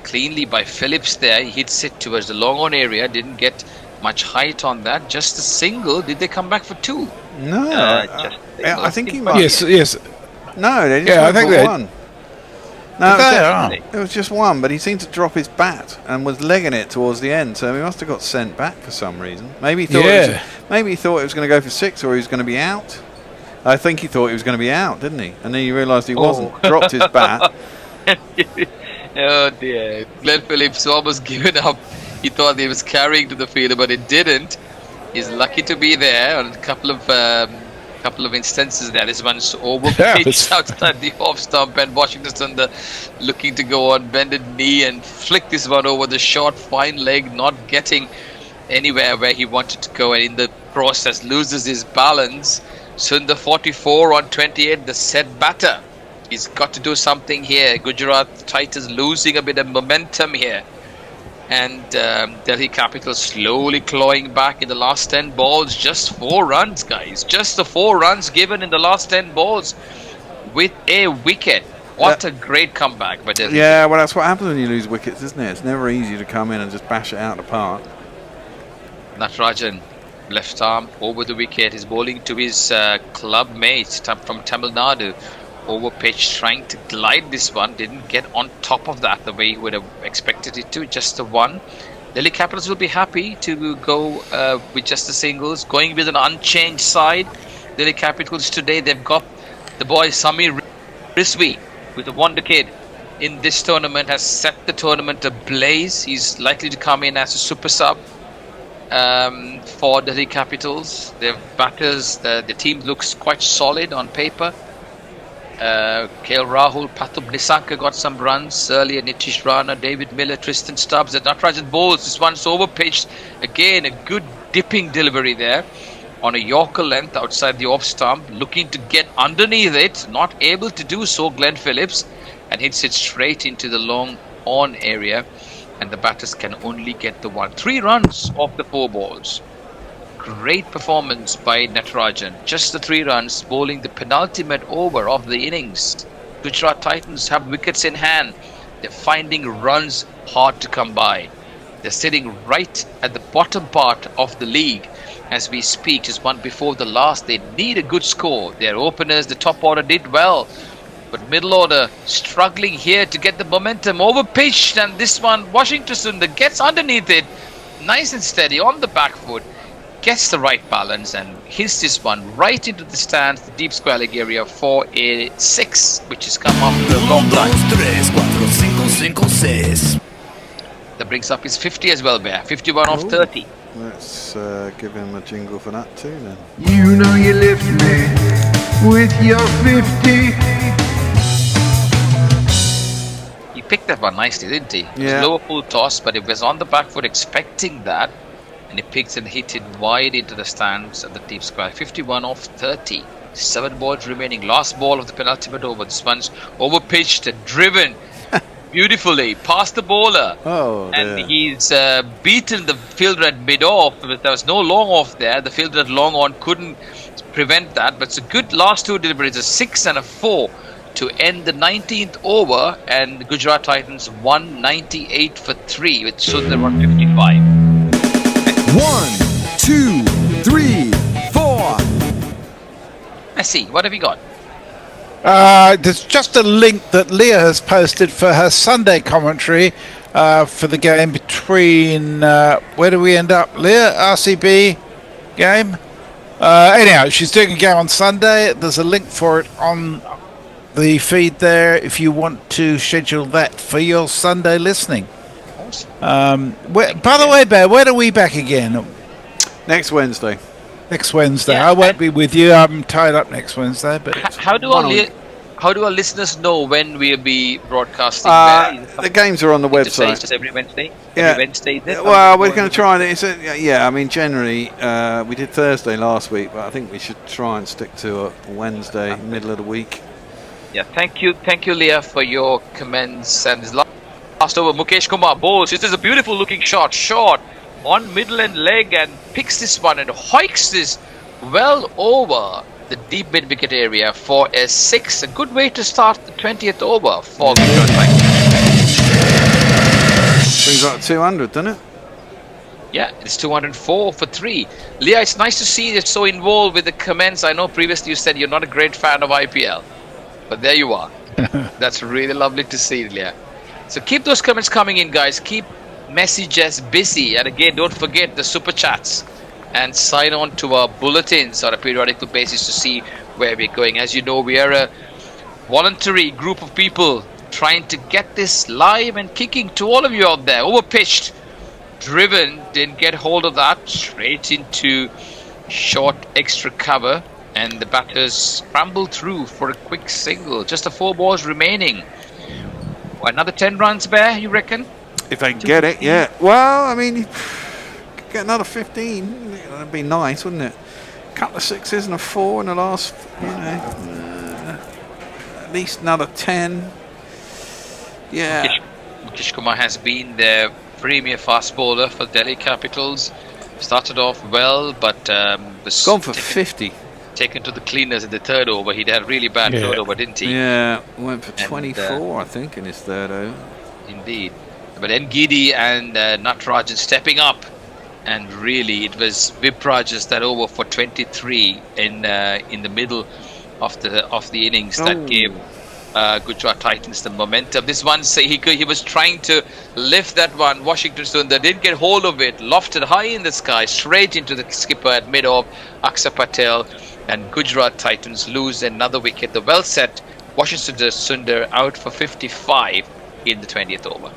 cleanly by Phillips there. He hits it towards the long on area. Didn't get much height on that. Just a single. Did they come back for 2? No. I think he might. Yes. No, they just Yeah, I went think for they. 1. No, They it was just 1, but he seemed to drop his bat and was legging it towards the end, so he must have got sent back for some reason. Maybe he thought maybe he thought it was going to go for 6 or he was going to be out. I think he thought he was going to be out, didn't he? And then he realised he wasn't. Dropped his bat. Oh dear. Glenn Phillips almost given up. He thought he was carrying to the fielder, but it didn't. He's lucky to be there on a couple of instances there. This one's over pitched outside the off stump, and Washington Sundar looking to go on bended knee and flick this one over the short fine leg, not getting anywhere where he wanted to go, and in the process loses his balance. Sundar 44 on 28, the set batter. He's got to do something here. Gujarat Titans losing a bit of momentum here. And Delhi Capitals slowly clawing back in the last 10 balls. Just 4 runs, guys. Just the 4 runs given in the last 10 balls with a wicket. What a great comeback by Delhi. Yeah, well, that's what happens when you lose wickets, isn't it? It's never easy to come in and just bash it out of the park. Natarajan, left arm over the wicket. He's bowling to his club mate from Tamil Nadu. Over pitch, trying to glide this one. Didn't get on top of that the way he would have expected it to. Just the 1. Delhi Capitals will be happy to go with just the singles. Going with an unchanged side. Delhi Capitals today, they've got the boy Samir Rizvi with the wonder kid in this tournament. Has set the tournament ablaze. He's likely to come in as a super sub for Delhi Capitals. Their batters, the team looks quite solid on paper. KL Rahul, Pathub Nissanka got some runs earlier. Nitish Rana, David Miller, Tristan Stubbs. And Natarajan bowls. This one's over pitched. Again, a good dipping delivery there on a Yorker length outside the off stump. Looking to get underneath it. Not able to do so, Glenn Phillips. And hits it straight into the long on area. And the batters can only get the 1. 3 runs off the 4 balls. Great performance by Natarajan. Just the 3 runs, bowling the penultimate over of the innings. Gujarat Titans have wickets in hand. They're finding runs hard to come by. They're sitting right at the bottom part of the league as we speak. Just one before the last. They need a good score. Their openers, the top order, did well. But middle order struggling here to get the momentum. Over pitched, and this one, Washington Sundar gets underneath it. Nice and steady on the back foot. Gets the right balance and hits this one right into the stands, the deep square leg area for a 6, which has come after a long time. That brings up his 50 as well, Bear. 51 off 30. Let's give him a jingle for that too then. You know you lift me with your 50. He picked that one nicely, didn't he? It Yeah. was lower full toss, but it was on the back foot expecting that. And he picks and hit it wide into the stands at the deep square. 51 off 30. 7 balls remaining. Last ball of the penultimate over. This one's over pitched and driven beautifully past the bowler. Oh, and he's beaten the fielder at mid-off. But there was no long off there. The fielder at long on couldn't prevent that. But it's a good last 2 deliveries. A 6 and a 4 to end the 19th over. And the Gujarat Titans won 98 for 3 with Sundar on 55. 1, 2, 3, 4. Messi, what have you got? There's just a link that Leah has posted for her Sunday commentary for the game between where do we end up, Leah? RCB game. Anyhow, she's doing a game on Sunday. There's a link for it on the feed there if you want to schedule that for your Sunday listening. By the way, Bear, when are we back again? Next Wednesday. Next Wednesday. Yeah, I won't be with you. I'm tied up next Wednesday. But How do our how do our listeners know when we'll be broadcasting? The games are on the website. Just every Wednesday. Yeah. Every Wednesday. Well, we're going to try it. I mean, generally, we did Thursday last week, but I think we should try and stick to a Wednesday, middle of the week. Yeah, thank you, Leah, for your comments. And his last over, Mukesh Kumar bowls. This is a beautiful looking shot. Short on middle and leg, and picks this one and hoiks this well over the deep mid wicket area for a 6. A good way to start the 20th over for Gujarat Titans. Brings up 200, doesn't it? Yeah, it's 204 for 3. Leah, it's nice to see you so involved with the comments. I know previously you said you're not a great fan of IPL, but there you are. That's really lovely to see, Leah. So keep those comments coming in, guys. Keep messages busy. And again, don't forget the super chats. And sign on to our bulletins on a periodical basis to see where we're going. As you know, we are a voluntary group of people trying to get this live and kicking to all of you out there. Overpitched, driven, didn't get hold of that. Straight into short extra cover. And the batters scrambled through for a quick single. Just the 4 balls remaining. Another 10 runs, Bear, you reckon? If they can get it, yeah. Well, I mean, get another 15. That'd be nice, wouldn't it? A couple of 6s and a 4 in the last, at least another 10. Yeah. Mukesh Kumar has been their premier fast bowler for Delhi Capitals. Started off well, but was gone for 50. Taken to the cleaners in the 3rd over. He had a really bad 3rd over, didn't he? Yeah, went for 24, I think, in his 3rd over. Indeed. But Ngidi and Natarajan stepping up. And really, it was Vipraj's that over for 23 in the middle of the innings that gave Gujarat Titans the momentum. This one, he was trying to lift that one. Washington Sundar didn't get hold of it. Lofted high in the sky, straight into the skipper at mid-off, Akshar Patel. And Gujarat Titans lose another wicket. The well-set Washington Sundar out for 55 in the 20th over.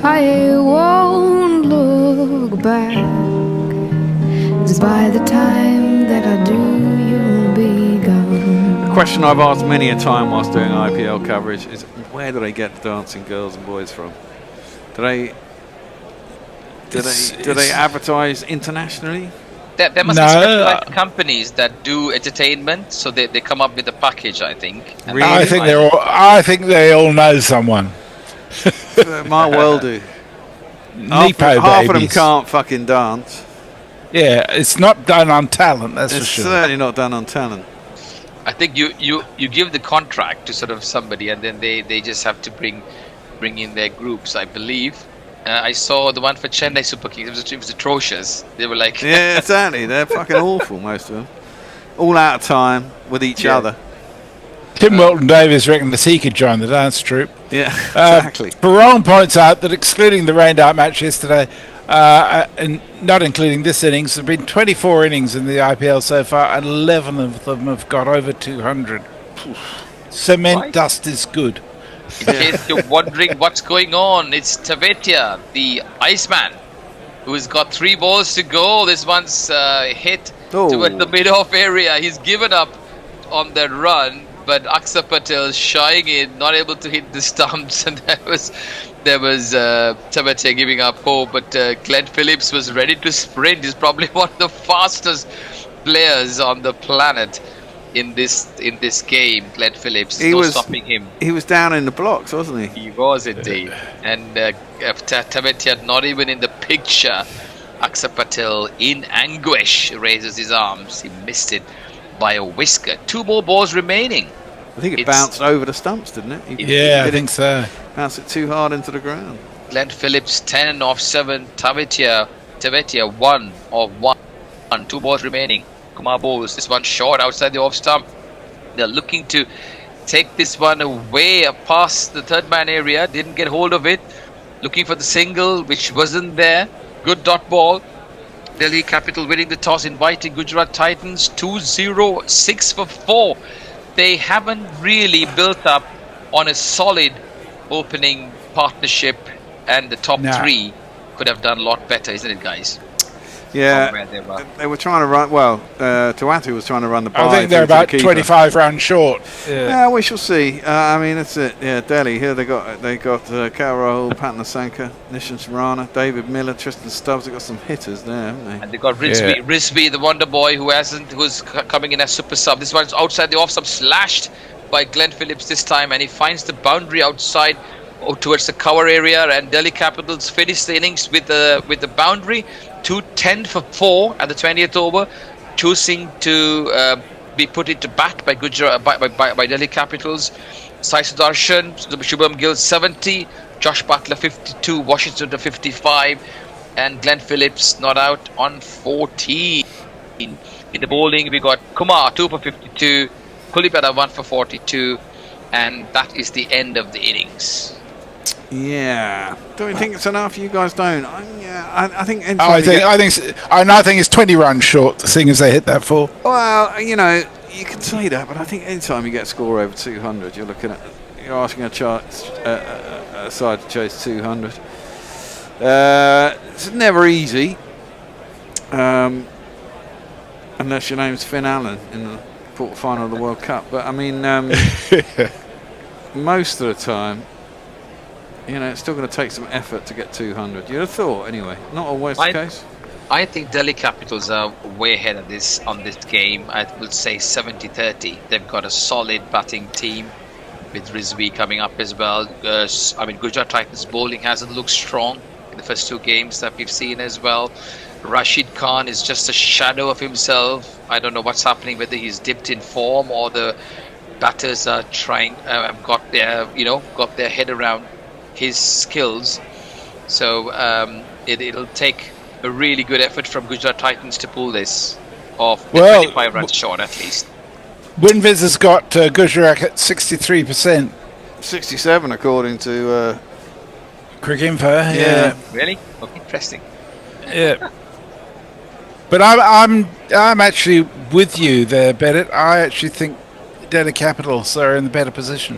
I won't look back, 'cause by the time that I do, you'll be gone. The question I've asked many a time whilst doing IPL coverage is, where do they get the dancing girls and boys from? Do they advertise internationally? There must be specialized companies that do entertainment, so they come up with a package, I think. Really? I think they all know someone. Might well do. Half of them can't fucking dance. Yeah, it's not done on talent, that's for sure. It's certainly not done on talent. I think you give the contract to sort of somebody, and then they just have to bring in their groups, I believe. I saw the one for Chennai Super Kings. It was atrocious. They were like... yeah, exactly. They're fucking awful, most of them. All out of time with each other. Tim Wilton Davies reckoned that he could join the dance troupe. Yeah, exactly. Barone points out that excluding the rained-out match yesterday, and not including this innings, there have been 24 innings in the IPL so far, and 11 of them have got over 200. Cement dust is good. In case you're wondering what's going on, it's Tavetia, the Iceman, who's got 3 balls to go. This one's hit toward the mid-off area. He's given up on that run, but Akshar Patel shying in, not able to hit the stumps, and there was Tavetia giving up hope. But Glenn Phillips was ready to sprint. He's probably one of the fastest players on the planet. In this game, Glenn Phillips, stopping him. He was down in the blocks, wasn't he? He was indeed. And Tavetia not even in the picture. Akshar Patel in anguish raises his arms. He missed it by a whisker. 2 more balls remaining. I think it bounced over the stumps, didn't it? I think so. Bounced it too hard into the ground. Glenn Phillips 10 off 7. Tavetia 1 of 1. 2 balls remaining. Kumar bowls this one short outside the off stump. They're looking to take this one away past the 3rd man area. Didn't get hold of it. Looking for the single, which wasn't there. Good dot ball. Delhi Capital winning the toss, inviting Gujarat Titans 2-0, 6 for 4. They haven't really built up on a solid opening partnership, and the top 3 could have done a lot better, isn't it, guys? Yeah, from where they were. they were trying to run. Well, Tuatu was trying to run the bye. I think they're about 25 runs short. Yeah, we shall see. I mean, that's it. Yeah, Delhi here. They got Rahul, Patnasanka, Nishan Rana, David Miller, Tristan Stubbs. They got some hitters there, haven't they? And they got Rizvi, the wonder boy who's coming in as super sub. This one's outside the off sub, slashed by Glenn Phillips this time, and he finds the boundary outside towards the cover area. And Delhi Capitals finish the innings with the boundary. 2-10 for 4 at the 20th over, choosing to be put into bat by Gujarat by Delhi Capitals. Sai Sudarshan, Shubham Gill 70, Josh Butler 52, Washington to 55, and Glenn Phillips not out on 14. In the bowling, we got Kumar 2 for 52, Kulipata 1 for 42, and that is the end of the innings. Yeah, don't you think it's enough? You guys don't. I think. I think it's 20 runs short, seeing as they hit that 4. Well, you know, you can say that, but I think anytime you get a score over 200, you're asking a side to chase 200. It's never easy, unless your name's Finn Allen in the quarter-final of the World Cup. But I mean, most of the time, you know, it's still going to take some effort to get 200. You'd have thought, anyway. Not always the case. I think Delhi Capitals are way ahead of on this game. I would say 70-30. They've got a solid batting team with Rizvi coming up as well. I mean, Gujarat Titans bowling hasn't looked strong in the first 2 games that we've seen as well. Rashid Khan is just a shadow of himself. I don't know what's happening, whether he's dipped in form or the batters are trying, got their head around his skills. So it'll take a really good effort from Gujarat Titans to pull this off. 25 runs short at least. WinViz has got Gujarat at 63%. 67 according to Cricinfo. Yeah. Really? Okay, interesting. Yeah. But I'm actually with you there, Bennett. I actually think Delhi Capitals are in the better position.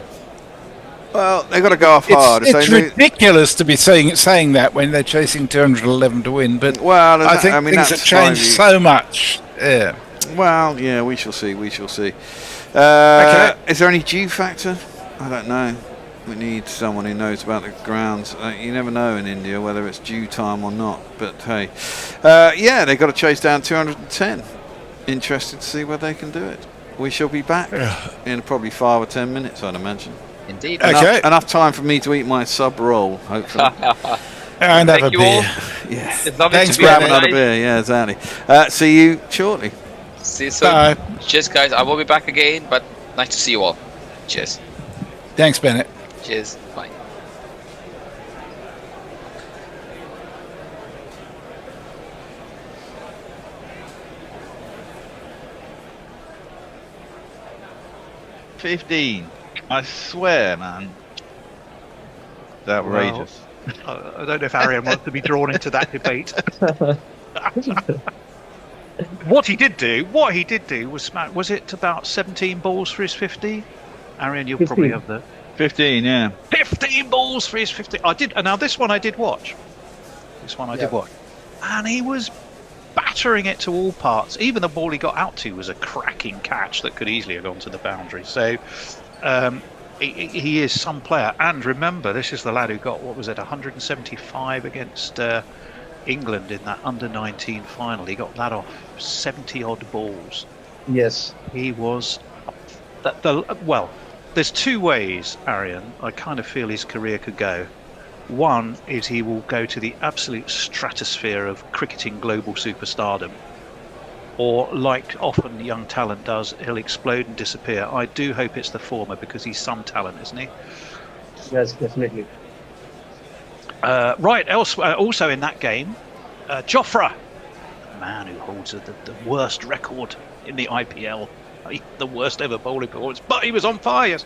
Well, they've got to go off hard. It's ridiculous to be saying that when they're chasing 211 to win, but I think things have changed so much. Yeah. Well, yeah, we shall see. Okay. Is there any G factor? I don't know. We need someone who knows about the grounds. You never know in India whether it's due time or not. But hey, yeah, they've got to chase down 210. Interested to see whether they can do it. We shall be back in probably 5 or 10 minutes, I'd imagine. Indeed. Enough time for me to eat my sub roll, hopefully. And have a beer. Yeah. Thanks for having another beer. Yeah, exactly. See you shortly. See you soon. Bye. Cheers, guys. I will be back again, but nice to see you all. Cheers. Thanks, Bennett. Cheers. Bye. I swear, man. It's outrageous. Well, I don't know if Arian wants to be drawn into that debate. What he did do was it about 17 balls for his 50? Arian, you'll 15. Probably have the 15, yeah. 15 balls for his 50. Now this one I did watch. And he was battering it to all parts. Even the ball he got out to was a cracking catch that could easily have gone to the boundary. So he is some player. And remember, this is the lad who got, 175 against England in that under-19 final. He got that off 70-odd balls. Yes. He was... Well, there's 2 ways, Arian, I kind of feel his career could go. One is he will go to the absolute stratosphere of cricketing global superstardom. Or, like often young talent does, he'll explode and disappear. I do hope it's the former, because he's some talent, isn't he? Yes, definitely. Right, also in that game, Jofra, the man who holds the worst record in the IPL, the worst ever bowling performance, but he was on fire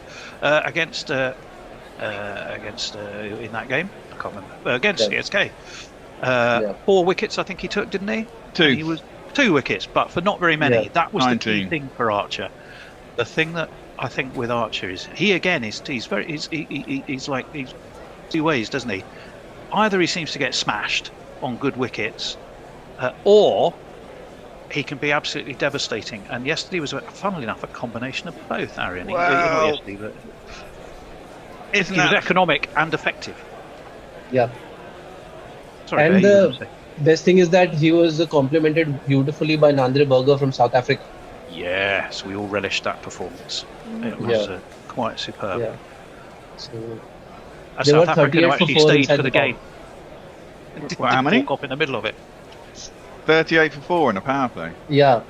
against in that game. I can't remember. Against CSK. 4 wickets, I think he took, didn't he? 2. He was 2 wickets, but for not very many. Yeah. That was 19. the key thing for Archer. The thing that I think with Archer is he's like 2 ways, doesn't he? Either he seems to get smashed on good wickets, or he can be absolutely devastating. And yesterday was, funnily enough, a combination of both, Arian. Not yesterday, but he was economic and effective. Yeah. Sorry, and the best thing is that he was complimented beautifully by Nandre Berger from South Africa. Yes, we all relished that performance. It was quite superb. Yeah. So South Africa actually stayed for the game. Well, how many? Walk up in the middle of it. 38 for 4 in a power play. Yeah.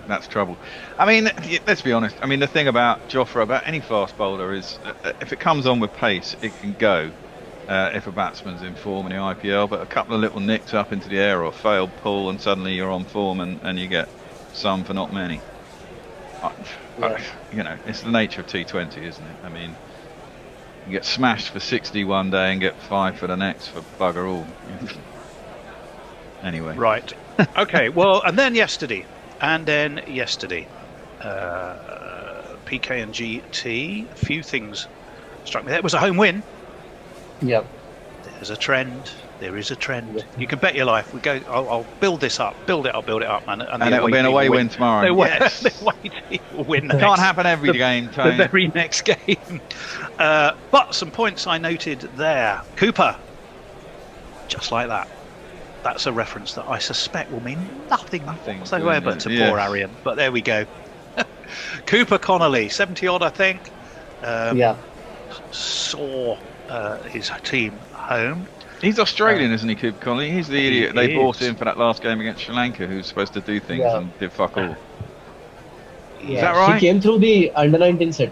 That's trouble. I mean, let's be honest. I mean, the thing about Jofra, about any fast bowler, is if it comes on with pace, it can go. If a batsman's in form in the IPL, but a couple of little nicks up into the air or a failed pull, and suddenly you're on form, and you get some for not many. You know, it's the nature of T20, isn't it? I mean, you get smashed for 60 one day and get 5 for the next for bugger all. Anyway. Right. Okay, well, and then yesterday, PK and GT, a few things struck me. That was a home win. Yeah. There's a trend. There is a trend. Yeah. You can bet your life. We go. I'll build this up. Build it up, man. And it'll be an away win tomorrow. The away team will win. Can't happen every game, Tony. The very next game. But some points I noted there. Cooper. Just like that. That's a reference that I suspect will mean nothing whatsoever to poor Arian. But there we go. Cooper Connolly, 70 odd, I think. Saw his team home. He's Australian, isn't he, Cooper Connolly? He's the idiot they brought in for that last game against Sri Lanka, who's supposed to do things and did fuck all. Is that right? He came through the under-19 set.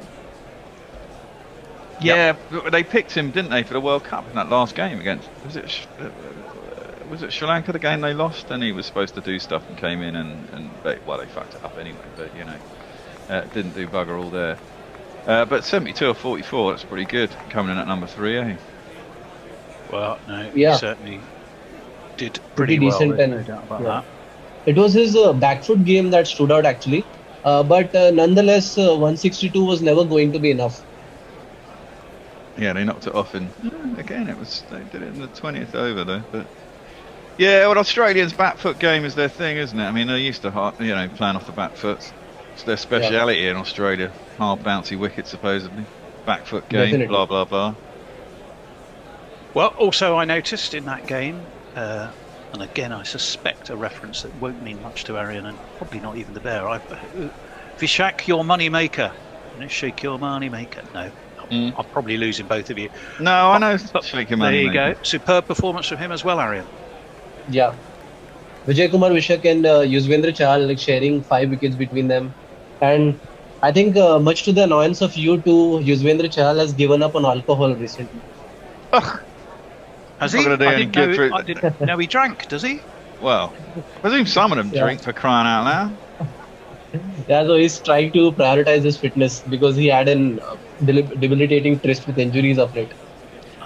Yeah, they picked him, didn't they, for the World Cup in that last game against... Was it Sri Lanka, the game they lost? And he was supposed to do stuff and came in and they fucked it up anyway, but, you know, didn't do bugger all there. But 72 or 44, that's pretty good, coming in at number 3, eh? Well, no, he certainly did pretty decent, well, no doubt about that. It was his back foot game that stood out, actually. But nonetheless, 162 was never going to be enough. Yeah, they knocked it off in... Again, they did it in the 20th over, though, but... Yeah, well, Australians' back foot game is their thing, isn't it? I mean, they're used to, playing off the back foot. It's their speciality in Australia. Hard, bouncy wickets, supposedly. Back foot game, definitely. Blah, blah, blah. Well, also I noticed in that game, and again I suspect a reference that won't mean much to Arian and probably not even the Bear. Vishak, your money maker. Shake your money maker. No, I'm probably losing both of you. No, I know. Shake your money maker. There you go. Superb performance from him as well, Arian. Yeah. Vijay Kumar Vishak and Yuzvendra Chahal sharing 5 wickets between them. And I think much to the annoyance of you two, Yuzvendra Chahal has given up on alcohol recently. Has he? I didn't know he drank, does he? Well, I presume some of them drink, for crying out loud. Yeah, so he's trying to prioritize his fitness because he had an debilitating tryst with injuries of late.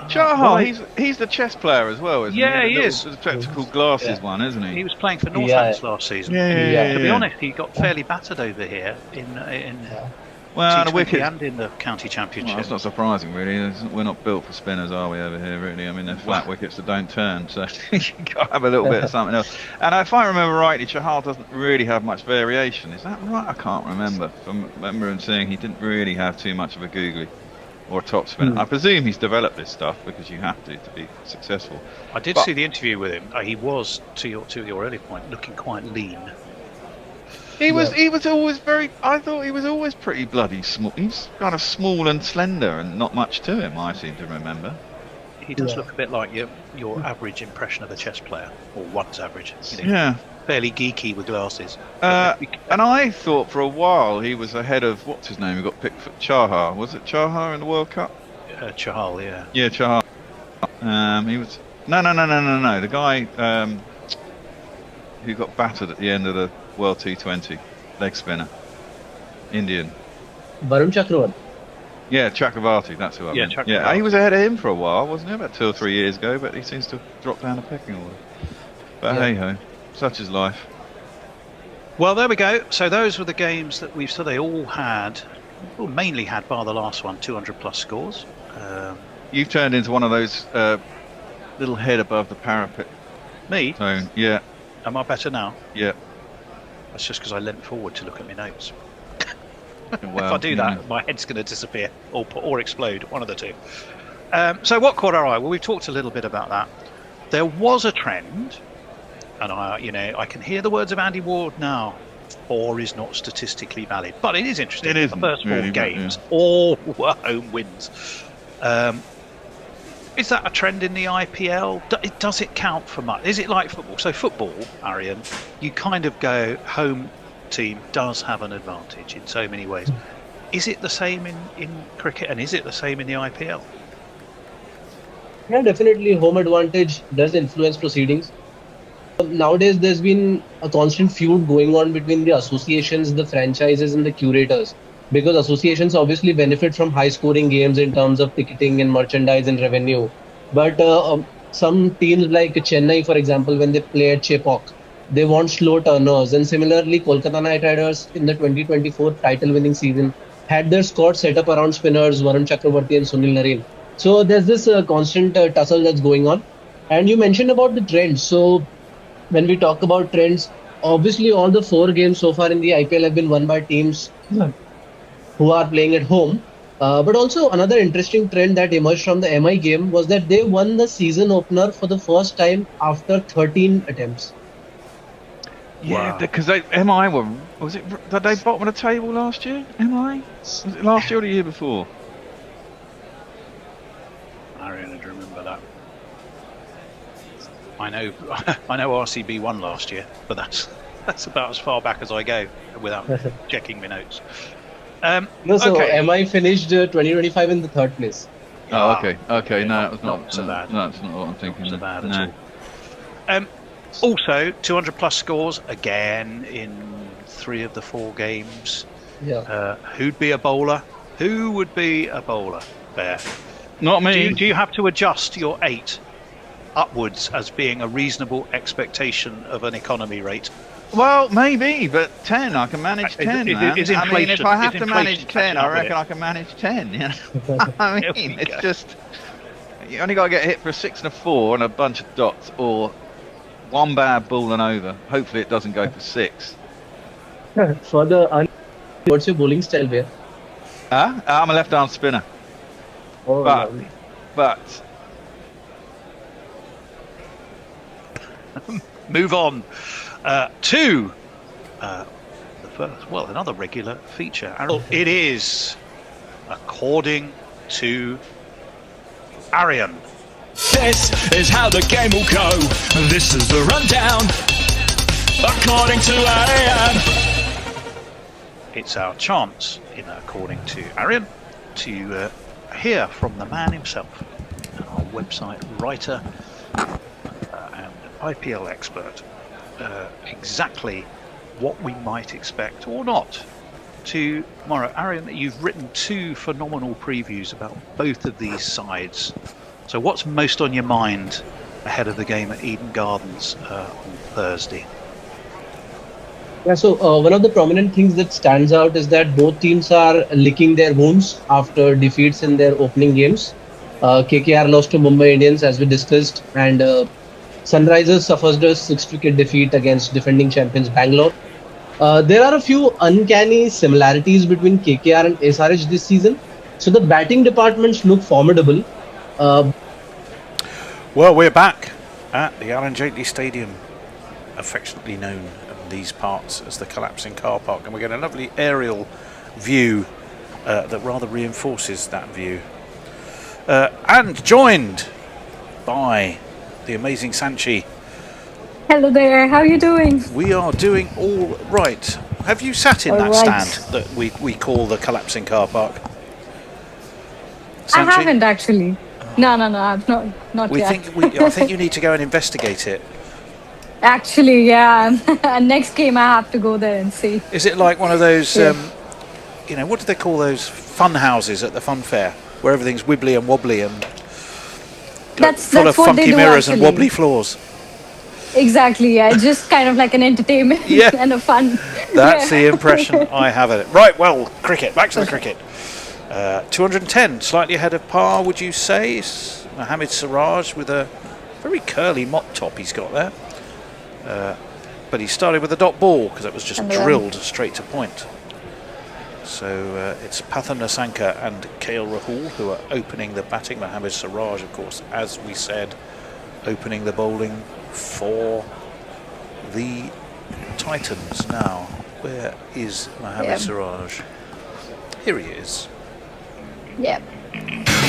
Chahal, he's the chess player as well, isn't he? Yeah, he is. The spectacle glasses one, isn't he? He was playing for Northants last season. To be honest, he got fairly battered over here in the wickets and in the county championship. Well, that's not surprising, really. We're not built for spinners, are we, over here, really? I mean, they're flat wickets that don't turn, so you've got to have a little bit of something else. And if I remember rightly, Chahal doesn't really have much variation. Is that right? I can't remember. I remember him saying he didn't really have too much of a googly or a top spinner. I presume he's developed this stuff because you have to be successful. I did see the interview with him. He was, to your early point, looking quite lean. He was always I thought he was always pretty bloody small. He's kind of small and slender and not much to him, I seem to remember. He does look a bit like your average impression of a chess player, or one's average. Fairly geeky with glasses. And I thought for a while he was ahead of, what's his name, who got picked for Chahal. Was it Chahal in the World Cup? Chahal, yeah. Yeah, Chahal. He was... No. The guy who got battered at the end of the World T20, leg spinner, Indian. Varun Chakravarti. Yeah, Chakravarti, that's who I meant. Yeah, he was ahead of him for a while, wasn't he? About 2 or 3 years ago, but he seems to have dropped down the pecking order. But hey-ho, such is life. Well, there we go. So those were the games that they all had, mainly had, bar the last one, 200-plus scores. You've turned into one of those little head above the parapet. Me? So, yeah. Am I better now? Yeah. That's just because I leant forward to look at my notes. Well, if I do that, my head's going to disappear or explode, one of the two. So what caught our eye? Well, we've talked a little bit about that. There was a trend, and I can hear the words of Andy Ward now. 4 is not statistically valid, but it is interesting. It is the first 4 really, games, all were home wins. Is that a trend in the IPL? Does it count for much? Is it like football? So football, Arian, you kind of go home team does have an advantage in so many ways. Is it the same in cricket, and is it the same in the IPL? Yeah, definitely home advantage does influence proceedings. Nowadays, there's been a constant feud going on between the associations, the franchises, and the curators. Because associations obviously benefit from high-scoring games in terms of ticketing and merchandise and revenue. But some teams like Chennai, for example, when they play at Chepauk, they want slow turners. And similarly, Kolkata Knight Riders in the 2024 title-winning season had their squad set up around spinners Varun Chakravarti and Sunil Narine. So there's this constant tussle that's going on. And you mentioned about the trends. So when we talk about trends, obviously all the 4 games so far in the IPL have been won by teams who are playing at home. But also another interesting trend that emerged from the MI game was that they won the season opener for the first time after 13 attempts. Yeah, because MI did they bottom of the table last year? MI? Was it last year or the year before? I really do remember that. I know RCB won last year, but that's about as far back as I go without checking my notes. So MI finished 2025 in the 3rd place. Oh, okay. No, that was not so bad. That's not what I'm thinking. Not so bad at all. Also, 200 plus scores again in 3 of the 4 games. Yeah. Who'd be a bowler? Who would be a bowler? Bear. Not me. Do you have to adjust your 8 upwards as being a reasonable expectation of an economy rate? Well, maybe, but 10, I can manage 10. I mean, if I have to manage 10, I reckon I can manage 10. You know? I mean, it's just you only got to get hit for a 6 and a 4 and a bunch of dots, or one bad ball and over. Hopefully, it doesn't go for 6. For the what's your bowling style, Bear? I'm a left-arm spinner. Oh, but move on to the first, another regular feature. It is, according to Arian. This is how the game will go. This is the rundown, according to Arian. It's our chance, according to Arian, to hear from the man himself, our website writer and IPL expert, exactly what we might expect or not tomorrow. Arian, you've written 2 phenomenal previews about both of these sides. So what's most on your mind ahead of the game at Eden Gardens on Thursday? Yeah, so one of the prominent things that stands out is that both teams are licking their wounds after defeats in their opening games. KKR lost to Mumbai Indians, as we discussed, and Sunrisers suffers a 6-wicket defeat against defending champions Bangalore. There are a few uncanny similarities between KKR and SRH this season. So the batting departments look formidable. Well, we're back at the Alan Jaitley Stadium, affectionately known in these parts as the collapsing car park, and we get a lovely aerial view that rather reinforces that view. And joined by the amazing Sanchi. Hello there, how are you doing? We are doing all right. Have you sat in All that right. stand that we call the collapsing car park? I Sanchi? haven't actually. No, I've not I yet. think you need to go and investigate it. Actually, yeah. Next game I have to go there and see. Is it like one of those, Yeah. what do they call those fun houses at the fun fair, where everything's wibbly and wobbly and That's full of what they funky do, mirrors and actually. wobbly floors? Exactly, yeah. Just kind of like an entertainment and a fun. That's yeah. the impression I have of it. Right, well, cricket. Back to the cricket. 210, slightly ahead of par, would you say? Mohammad Siraj with a very curly mop top he's got there. but he started with a dot ball because it was just And drilled straight to point. So it's Patham Nasanka and KL Rahul who are opening the batting. Mohammad Siraj, of course, as we said, opening the bowling for the Titans. Now, where is Mohammad Siraj? Here he is. Yep.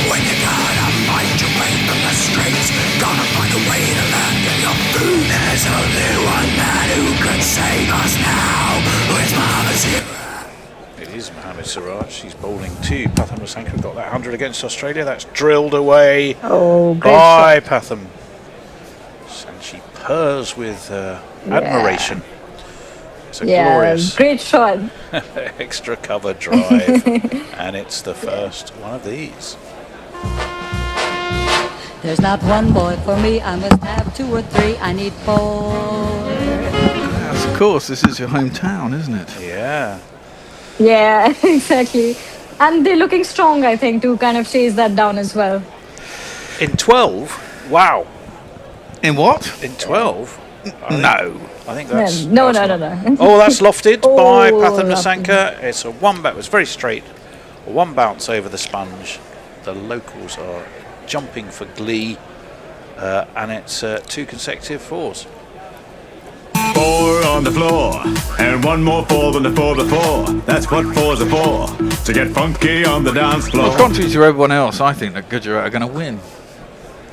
When you gotta fight your way from the streets, gotta find a way to land in your food. There's only one man who can save us now. It's Mohammad Siraj. It is Mohammad Siraj. He's bowling to Patham Nasanka. Got that 100 against Australia. That's drilled away by Patham. And she purrs with admiration. It's a glorious great shot. extra cover drive. And it's the first one of these. There's not one boy for me, I must have 2 or 3, I need 4. Yes, of course, this is your hometown, isn't it? Yeah. Yeah, exactly. And they're looking strong, I think, to kind of chase that down as well. In 12? Wow. In what? In 12? No. I think that's... No. Oh, that's lofted by Patham lovely. Nasanka. It's a one bounce. It was very straight. A one bounce over the sponge. The locals are jumping for glee. And it's 2 consecutive 4s. 4 on the floor, and 1 more 4 than the 4 before. That's what 4s are for, to get funky on the dance floor. Well, contrary to everyone else, I think that Gujarat are going to win.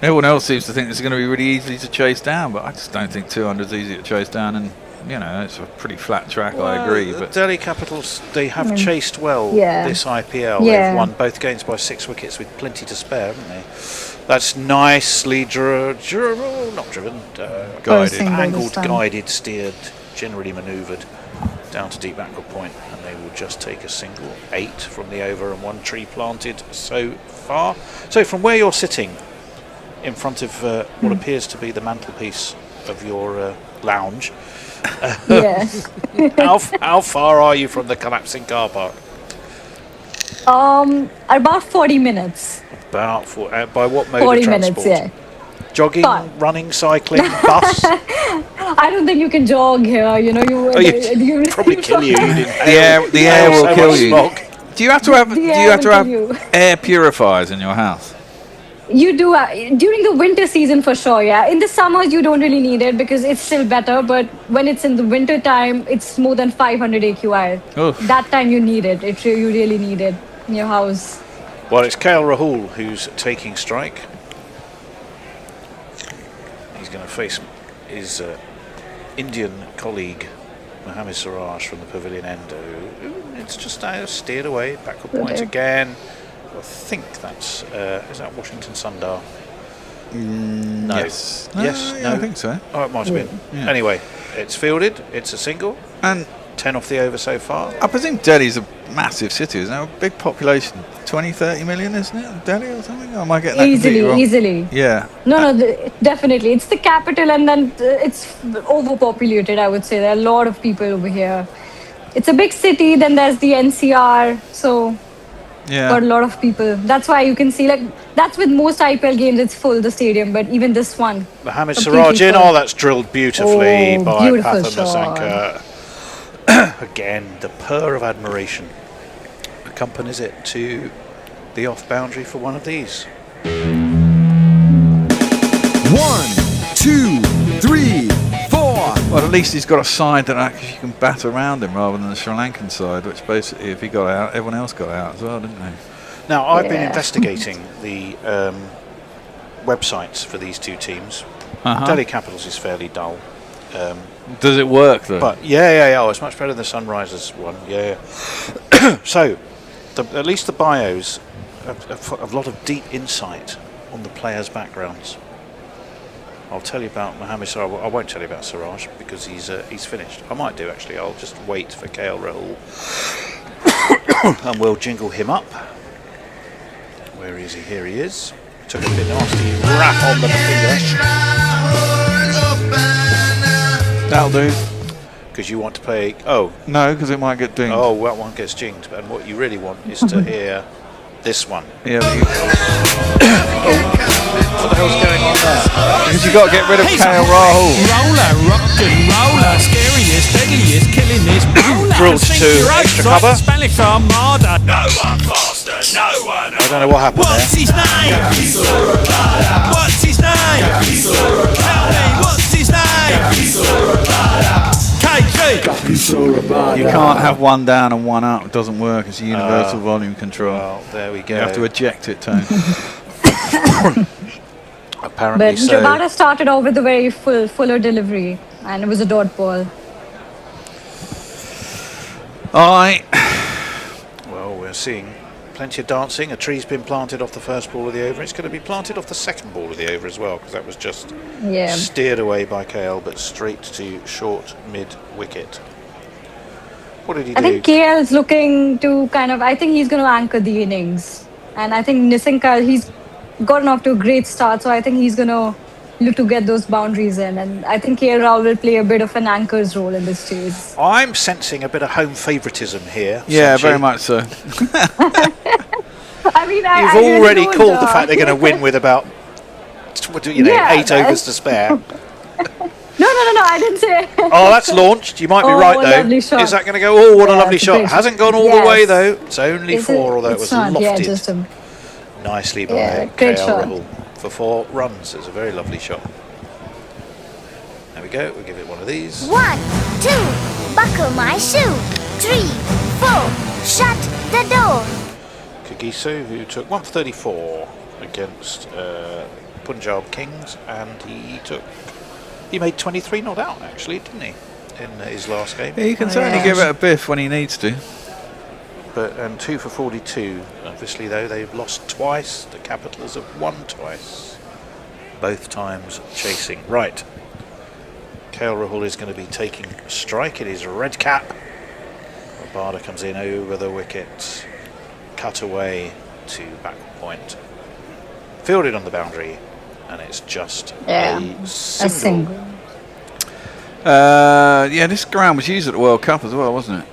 Everyone else seems to think this is going to be really easy to chase down, but I just don't think 200 is easy to chase down, and you know, it's a pretty flat track, I agree. But Delhi Capitals, they have chased well this IPL. Yeah. They've won both games by 6 wickets with plenty to spare, haven't they? That's nicely guided, angled, guided, steered, generally manoeuvred down to deep backward point, and they will just take a single. 8 from the over and 1 tree planted so far. So from where you're sitting, in front of what appears to be the mantelpiece of your lounge, how far are you from the collapsing car park? About 40 minutes. About by what mode 40 of transport? minutes, yeah. Jogging, running, cycling, bus? I don't think you can jog here. You know, you probably kill you. The air will kill you. Do you have to have air purifiers in your house? You do during the winter season for sure. Yeah, in the summers you don't really need it because it's still better. But when it's in the winter time, it's more than 500 AQI. Oof. That time you need it. You really need it in your house. Well, it's KL Rahul who's taking strike. He's going to face his Indian colleague Mohammad Siraj from the pavilion end. It's just steered away, backward point again. I think that's is that Washington Sundar? No. Yes. Yes. No, I think so. Oh, it might have been. Yeah. Anyway, it's fielded. It's a single. And 10 off the over so far. I presume Delhi's a massive city, isn't it? A big population, 20-30 million, isn't it? Delhi or something? Or am I getting that completely wrong? Easily. Yeah. No, definitely. It's the capital, and then it's overpopulated. I would say there are a lot of people over here. It's a big city. Then there's the NCR. So. Yeah. Got a lot of people. That's why you can see, like, that's with most IPL games, it's full, the stadium, but even this one. Mohammad Siraj in, that's drilled beautifully by Patham Nasanka. Again, the purr of admiration accompanies it to the off boundary for one of these. 1, 2, 3, 4. Well, at least he's got a side that actually you can bat around him rather than the Sri Lankan side, which basically, if he got out, everyone else got out as well, didn't they? Now, I've been investigating the websites for these two teams. Delhi Capitals is fairly dull. Does it work, though? But yeah. Oh, it's much better than the Sunrisers one. Yeah. So, at least the bios have a lot of deep insight on the players' backgrounds. I'll tell you about Mohammad Siraj. I won't tell you about Siraj because he's finished. I might do actually. I'll just wait for KL Rahul and we'll jingle him up. Where is he? Here he is. Took a bit nasty rap on the finger. That'll do. Because you want to play. Oh no, because it might get dinged. Oh, that one gets jinged. And what you really want is to hear this one. Yeah. What the hell's going on there? Because you You got to get rid of KL Rahul. Roller, rock and roller, scariest, deadliest, killingest bowler. Drilled to extra cover. Spanish Armada. No one faster, no one. I don't know what happened What's his name? What's his name? Tell me, what's his name? KG. You can't have one down and one up. It doesn't work. It's a universal volume control. Well, there we go. You have to eject it, Tone. Apparently But so. Rabada started off with a very fuller delivery, and it was a dot ball. Well, we're seeing plenty of dancing. A tree's been planted off the first ball of the over. It's going to be planted off the second ball of the over as well, because that was just steered away by KL, but straight to short mid wicket. What did he do? I think KL is looking to I think he's going to anchor the innings. And I think Nisankar, he's gotten off to a great start, so I think he's going to look to get those boundaries in. And I think KL Rahul will play a bit of an anchor's role in this chase. I'm sensing a bit of home favouritism here. Yeah, Sanchi. very much so. I mean, You've already called the fact they're going to win with about 8 overs to spare. No, I didn't say. Oh, that's launched. You might be right, though. Lovely shot. Is that going to go? Oh, what a lovely it's a shot. great Hasn't shot. gone all the way, though. It's only Is 4, although it it's was not, lofted. Yeah, just a Nicely by great KL shot. Rahul for 4 runs. It's a very lovely shot. There we go. We'll give it one of these. 1, 2, buckle my shoe. 3, 4, shut the door. Kagiso, who took 1 for 34 against Punjab Kings, and he made 23 not out, actually, didn't he, in his last game? Yeah, he can certainly give it a biff when he needs to. And 2 for 42. Obviously, though, they've lost twice. The Capitals have won twice. Both times chasing. Right. KL Rahul is going to be taking a strike in his red cap. Rabada comes in over the wicket. Cut away to back point. Fielded on the boundary. And it's just a single. This ground was used at the World Cup as well, wasn't it?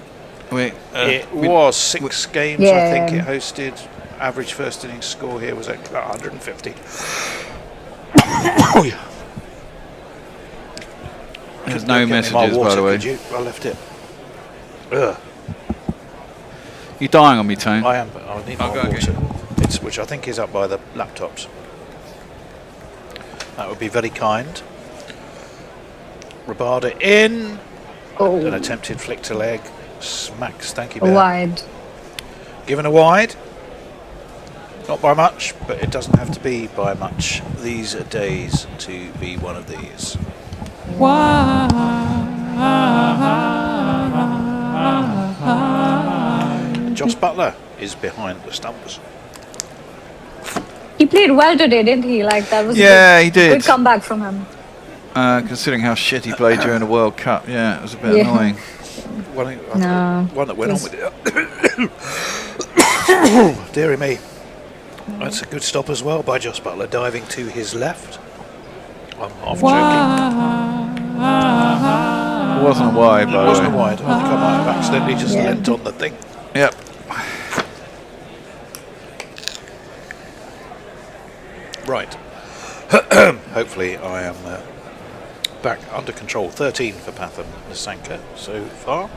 It was 6 games, I think it hosted. Average first innings score here was at 150. There's no messages, by the way. I left it. Ugh. You're dying on me, Tone. I am, but I need more water. Which I think is up by the laptops. That would be very kind. Rabada in. An attempted flick to leg. Smacks Stanky Bear. Wide. Given a wide. Not by much, but it doesn't have to be by much these days to be one of these. Joss Butler is behind the stumps. He played well today, didn't he? That was he did. Good comeback from him. Considering how shit he played during the World Cup, it was a bit annoying. One that went on with it. Deary me. That's a good stop as well by Joss Butler, diving to his left. I'm half joking. It wasn't a wide, by the way. It wasn't a wide. I think I might have accidentally just leant on the thing. Yep. Right. Hopefully I am back under control. 13 for Patham Nisankar so far,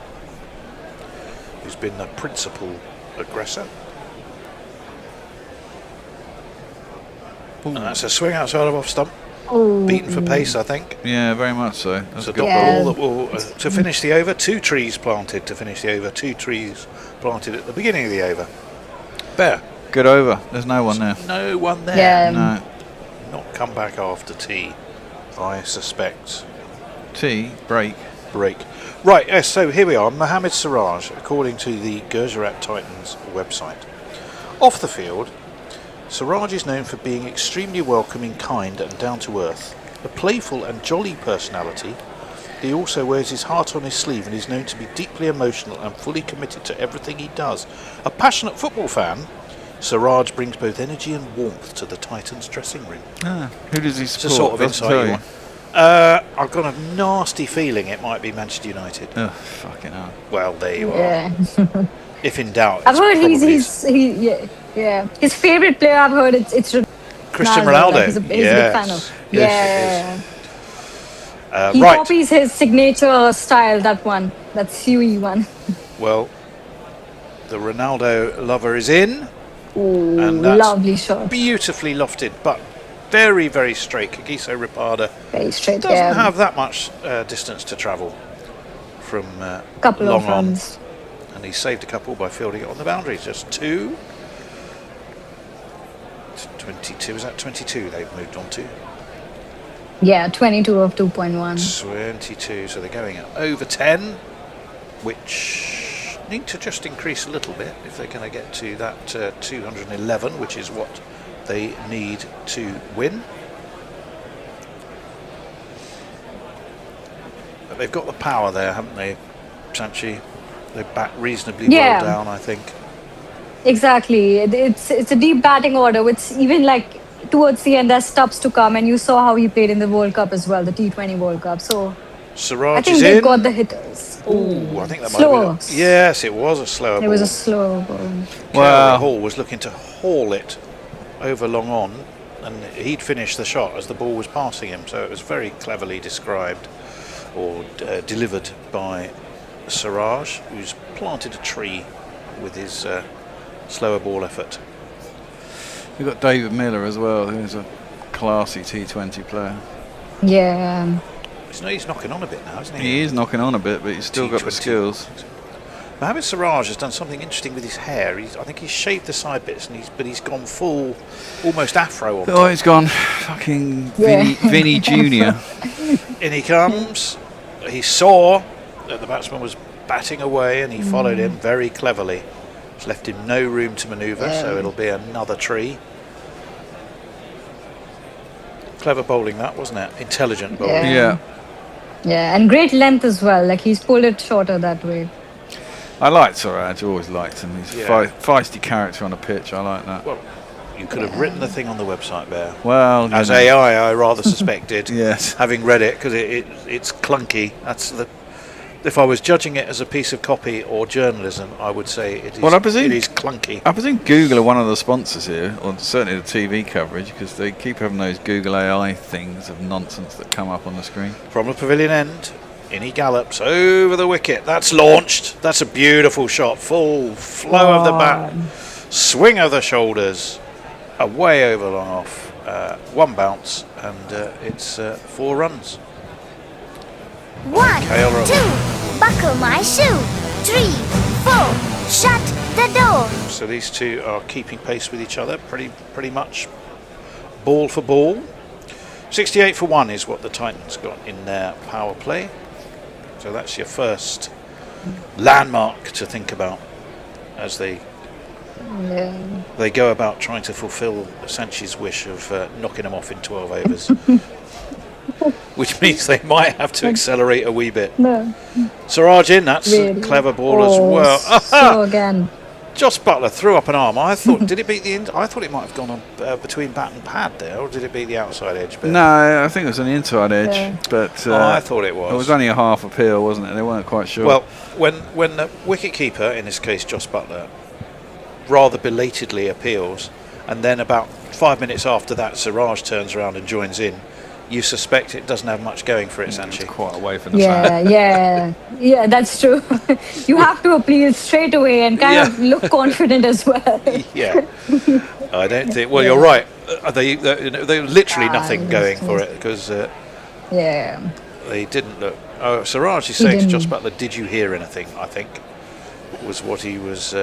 who's been the principal aggressor. And that's a swing outside of off stump. Beaten for pace, I think. Yeah, very much so. That's a dot ball that will to finish the over. 2 trees planted to finish the over. 2 trees planted at the beginning of the over. Bear. Good over. There's no one there. No one there. Yeah. No. Not come back after tea, I suspect. Break. Right, yes, so here we are. Mohammad Siraj, according to the Gujarat Titans website. Off the field, Siraj is known for being extremely welcoming, kind and down to earth. A playful and jolly personality, he also wears his heart on his sleeve and is known to be deeply emotional and fully committed to everything he does. A passionate football fan, Siraj brings both energy and warmth to the Titans dressing room. Who does he support? It's a sort of insight you want. I've got a nasty feeling it might be Manchester United. Oh, fucking hell. Well, there you are. If in doubt, I've heard his favorite player. I've heard it's Cristiano Ronaldo. Ronaldo. Like, he's a big fan of. Yes, He right. copies his signature style. That one, that Sui one. Well, the Ronaldo lover is in. Ooh, And that's lovely shot. Beautifully lofted, but very, very straight. Kagiso Rapada Very straight. doesn't have that much distance to travel from couple long of on. runs. And he saved a couple by fielding it on the boundaries. Just 2. 22, is that 22 they've moved on to? Yeah, 22 of 2.1. 22, so they're going at over 10, which need to just increase a little bit if they're going to get to that 211, which is what they need to win. But they've got the power there, haven't they, Sanchi? They bat reasonably well down, I think. Exactly. It's a deep batting order. It's even like towards the end there's stubs to come, and you saw how he played in the World Cup as well, the T20 World Cup. So Siraj I think is they've in. got the hitters. Ooh, I think that slower. might be. Yes, it was a slower ball. It was a slower ball. Well, Hall was looking to haul it over long on, and he'd finished the shot as the ball was passing him. So it was very cleverly described or delivered by Siraj, who's planted a tree with his slower ball effort. We've got David Miller as well, who's a classy T20 player. Yeah. He's knocking on a bit now, isn't he? He is knocking on a bit, but he's still got the skills. Mohamed Siraj has done something interesting with his hair. I think he's shaved the side bits, but he's gone full, almost afro on top. Oh, he's gone fucking Vinny Jr. In he comes. He saw that the batsman was batting away, and he followed him very cleverly. It's left him no room to manoeuvre, so it'll be another tree. Clever bowling that, wasn't it? Intelligent bowling. Yeah. Yeah, and great length as well. Like he's pulled it shorter that way. I liked Siraj, always liked him. He's Yeah. a feisty character on a pitch, I like that. Well, you could have written the thing on the website there. Well, as you know. AI, I rather suspected. Yes. Having read it, because it's clunky. That's the. If I was judging it as a piece of copy or journalism, I would say it is. Well, I presume it is clunky. I presume Google are one of the sponsors here, or certainly the TV coverage, because they keep having those Google AI things of nonsense that come up on the screen. From the pavilion end, in he gallops over the wicket. That's launched. That's a beautiful shot. Full flow of the bat. Swing of the shoulders. Away over long off. One bounce, and it's 4 runs. 1, 2, buckle my shoe. 3, 4, shut the door. So these two are keeping pace with each other, pretty much ball for ball. 68 for 1 is what the Titans got in their power play. So that's your first landmark to think about as they go about trying to fulfill Sanchi's wish of knocking them off in 12 overs. Which means they might have to accelerate a wee bit. No. Siraj in, that's a clever ball as well. So again. Joss Butler threw up an arm. I thought, did it beat the? I thought it might have gone on between bat and pad there, or did it beat the outside edge? Bit? No, I think it was an inside edge, but I thought it was. It was only a half appeal, wasn't it? They weren't quite sure. Well, when the wicket-keeper, in this case Joss Butler, rather belatedly appeals, and then about 5 minutes after that, Siraj turns around and joins in. You suspect it doesn't have much going for it, Sanchi. Quite away from the fan. Yeah, that's true. You have to appeal straight away and kind of look confident as well. Yeah, I don't think. Well, you're right. They literally nothing going for it because they didn't look. Oh, Siraj is saying to Joss Butler, "Did you hear anything?" I think was what he was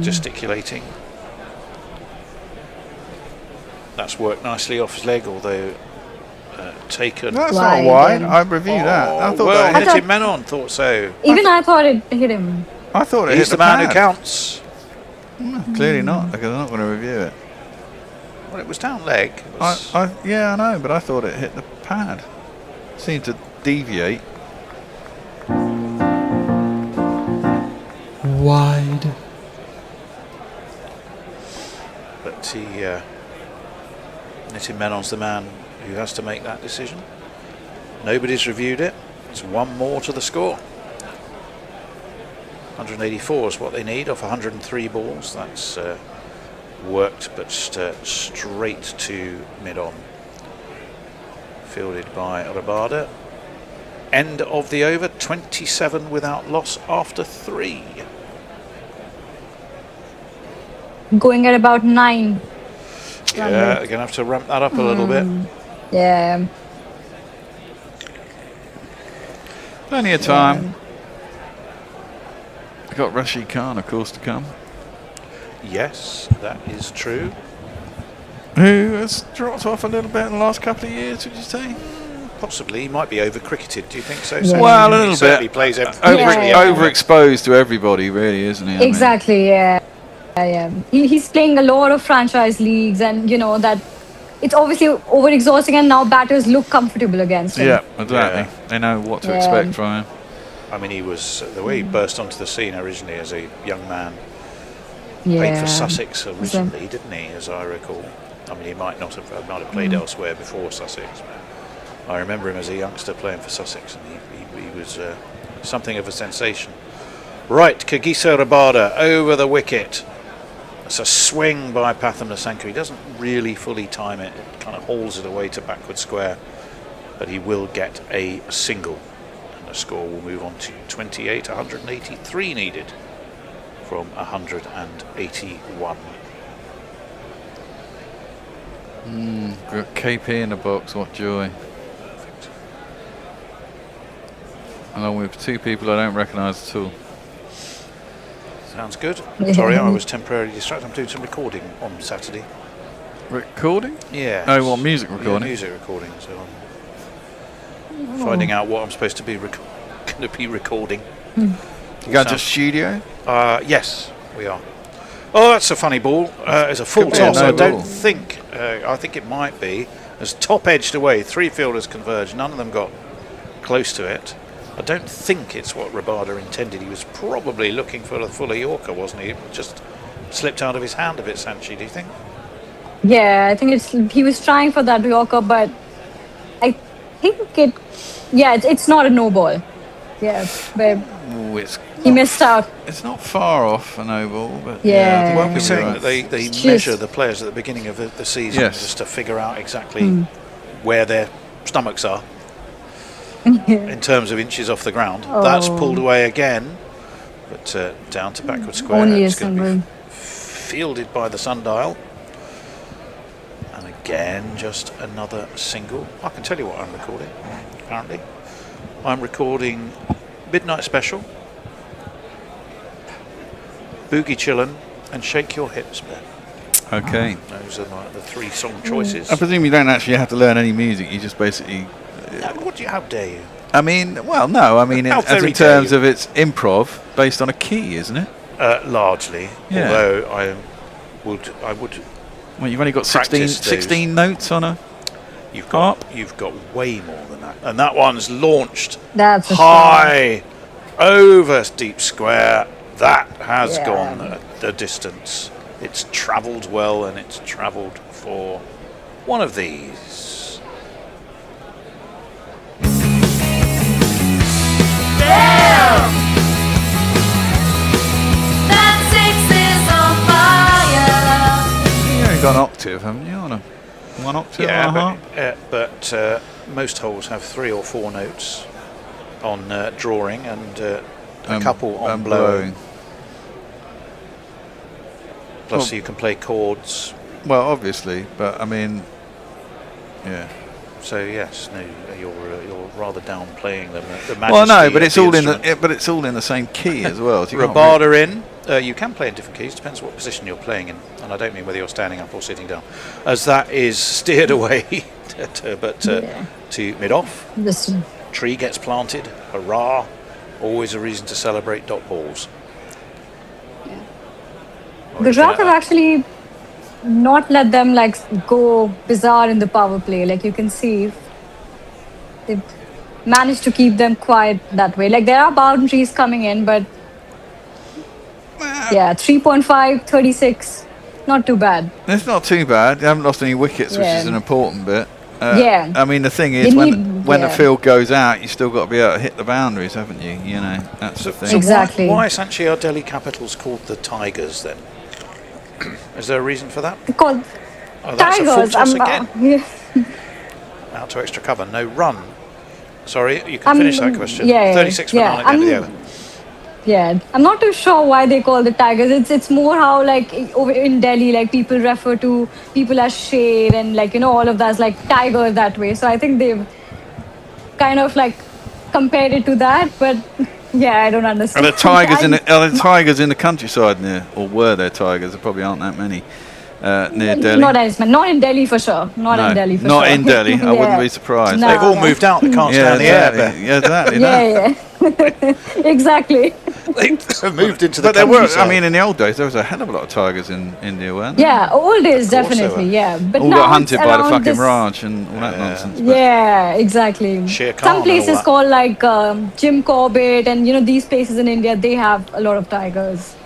gesticulating. That's worked nicely off his leg, although. Taken. That's not wide. I reviewed that. I thought that Nitin Menon thought so. Even I thought it hit him. I thought it He's hit the man who pad. counts. Clearly not, because I'm not going to review it. Well, it was down leg. Yeah, I know, but I thought it hit the pad. Seemed to deviate. Wide. But Nitin Menon's the man who has to make that decision. Nobody's reviewed it. It's 1 more to the score. 184 is what they need off 103 balls. That's worked, but straight to mid-on. Fielded by Rabada. End of the over, 27 without loss after 3. Going at about 9. Yeah, they're going to have to ramp that up a little bit. Yeah. Plenty of time. We've got Rashid Khan, of course, to come. Yes, that is true. Who has dropped off a little bit in the last couple of years, would you say? Possibly. He might be over-cricketed, do you think so? Yeah. Well, a little bit. He plays Overexposed to everybody, really, isn't he? Exactly, yeah. He's playing a lot of franchise leagues, and you know that it's obviously overexhausting, and now batters look comfortable against him. Yeah, exactly. They know what to expect from him. I mean, he was the way he burst onto the scene originally as a young man. Yeah. Played for Sussex originally, didn't he? As I recall. I mean, he might have played elsewhere before Sussex. But I remember him as a youngster playing for Sussex, and he was something of a sensation. Right, Kagiso Rabada over the wicket. It's a swing by Patham Nissanka. He doesn't really fully time it. It kind of hauls it away to backward square, but he will get a single. And the score will move on to 28, 183 needed from 181. Got KP in the box, what joy. Perfect. Along with 2 people I don't recognise at all. Sounds good. Sorry, I was temporarily distracted. I'm doing some recording on Saturday. Recording? Yeah. Oh, what, music recording? Yeah, music recording. So I'm finding out what I'm supposed to be going to be recording. You going to studio? Yes, we are. Oh, that's a funny ball. It's a full toss. I don't think. I think it might be. As top edged away, 3 fielders converged. None of them got close to it. I don't think it's what Rabada intended. He was probably looking for a fuller Yorker, wasn't he? It just slipped out of his hand a bit, Sanchi, do you think? Yeah, I think he was trying for that Yorker, but I think it's not a no ball. Yeah, but he missed out. It's not far off a no ball, but yeah. Well, we're saying that they measure the players at the beginning of the season just to figure out exactly where their stomachs are. In terms of inches off the ground. That's pulled away again, but down to backward square. Only it's going to be fielded by the sundial, and again just another single. I can tell you what I'm recording. Apparently I'm recording Midnight Special, Boogie Chillin', and Shake Your Hips, Ben. Okay. Those are like the 3 song choices. I presume you don't actually have to learn any music, you just basically... How dare you? I mean, well, no, I mean, as in terms of it's improv based on a key, isn't it? Largely, although I would. Well, you've only got 16 notes on a harp. You've got way more than that, and that one's launched high over deep square. That has gone the distance. It's travelled well, and it's travelled for one of these. You only got an octave, haven't you? On a 1 octave and a half? But most holes have 3 or 4 notes on drawing and a couple on blowing. Plus, you can play chords. Well, obviously, but I mean, yeah. So yes, no, you're rather downplaying them. The well, no, but it's all in the same key as well. So Rabada in. You can play in different keys. Depends what position you're playing in, and I don't mean whether you're standing up or sitting down, as that is steered away, to mid off. Tree gets planted. Hurrah! Always a reason to celebrate dot balls. Gujarat have actually not let them go bizarre in the power play. Like you can see, they've managed to keep them quiet that way. Like there are boundaries coming in, but 3.5, 36, not too bad. It's not too bad. They haven't lost any wickets, which is an important bit. I mean, the thing is, when the field goes out, you still got to be able to hit the boundaries, haven't you? You know, that's the thing. Exactly. Why essentially are Delhi Capitals called the Tigers then? Is there a reason for that? Called Oh, that's a full tigers. toss again. Yeah. Out to extra cover, no run. Sorry, you can finish that question. Yeah, 36 for 9 at the end of the over. Yeah, I'm not too sure why they call the tigers. It's more how like over in Delhi, like people refer to people as sher and like all of that's like tiger that way. So I think they've kind of like compared it to that, but yeah, I don't understand. Are there tigers in the countryside near, or were there tigers? There probably aren't that many near Delhi. Not in Delhi for sure. Not in Delhi. I wouldn't be surprised. No, They've all moved out. They can't stand the air. Yeah, exactly. Yeah. Exactly. They've moved into the But there were. countryside. I mean, in the old days, there was a hell of a lot of tigers in India, weren't there? Yeah, old days Of course definitely. Yeah, but all now got it's hunted by the around fucking this- Raj and all that nonsense. But Yeah, exactly. Shere Khan Some and places all that. called like Jim Corbett and these places in India, they have a lot of tigers.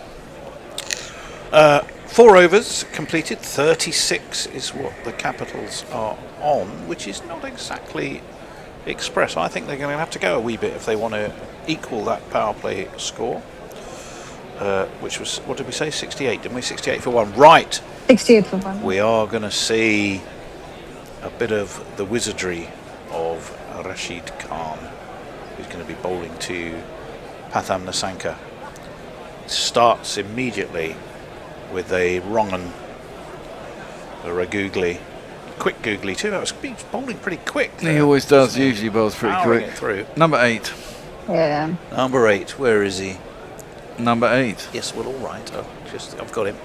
4 overs completed. 36 is what the Capitals are on, which is not exactly express. I think they're going to have to go a wee bit if they want to equal that power play score, which was, what did we say, 68, didn't we? 68 for 1. Right. 68 for 1. We are going to see a bit of the wizardry of Rashid Khan, who's going to be bowling to Patham Nissanka. Starts immediately with a wrong un, a googly, quick googly too. He's bowling pretty quick. he always does. Usually bowls pretty Powering quick. it through. Number 8. Yeah. Number 8, where is he? Number 8. Yes, well, all right. I've got him.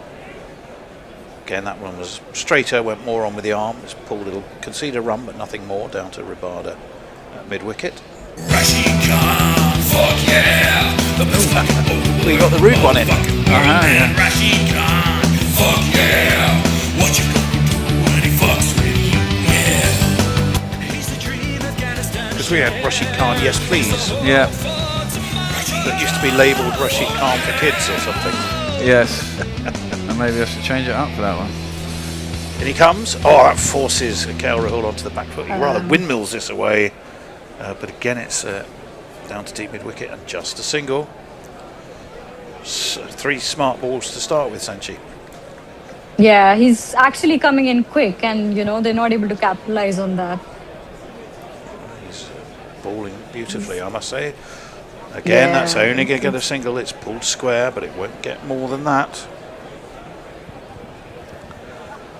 Again, that one was straighter, went more on with the arm. It's pulled, it'll concede a run, but nothing more, down to Rabada at mid-wicket. Rashid Khan, fuck yeah. The best fucking We got the rude one in. man, Rashid Khan, fuck yeah. What you gonna do when he fucks with you? Yeah. He's the dream of Afghanistan. Because we had Rashid Khan, yes please. Yeah. That used to be labelled Rashid Khan for kids or something. Yes. And maybe I should change it up for that one. In he comes. Oh, that forces KL Rahul onto the back foot. He rather windmills this away. But again, it's down to deep mid-wicket and just a single. 3 smart balls to start with, Sanchi. Yeah, he's actually coming in quick and they're not able to capitalize on that. He's bowling beautifully, I must say. Again, that's only going to get a single. It's pulled square, but it won't get more than that.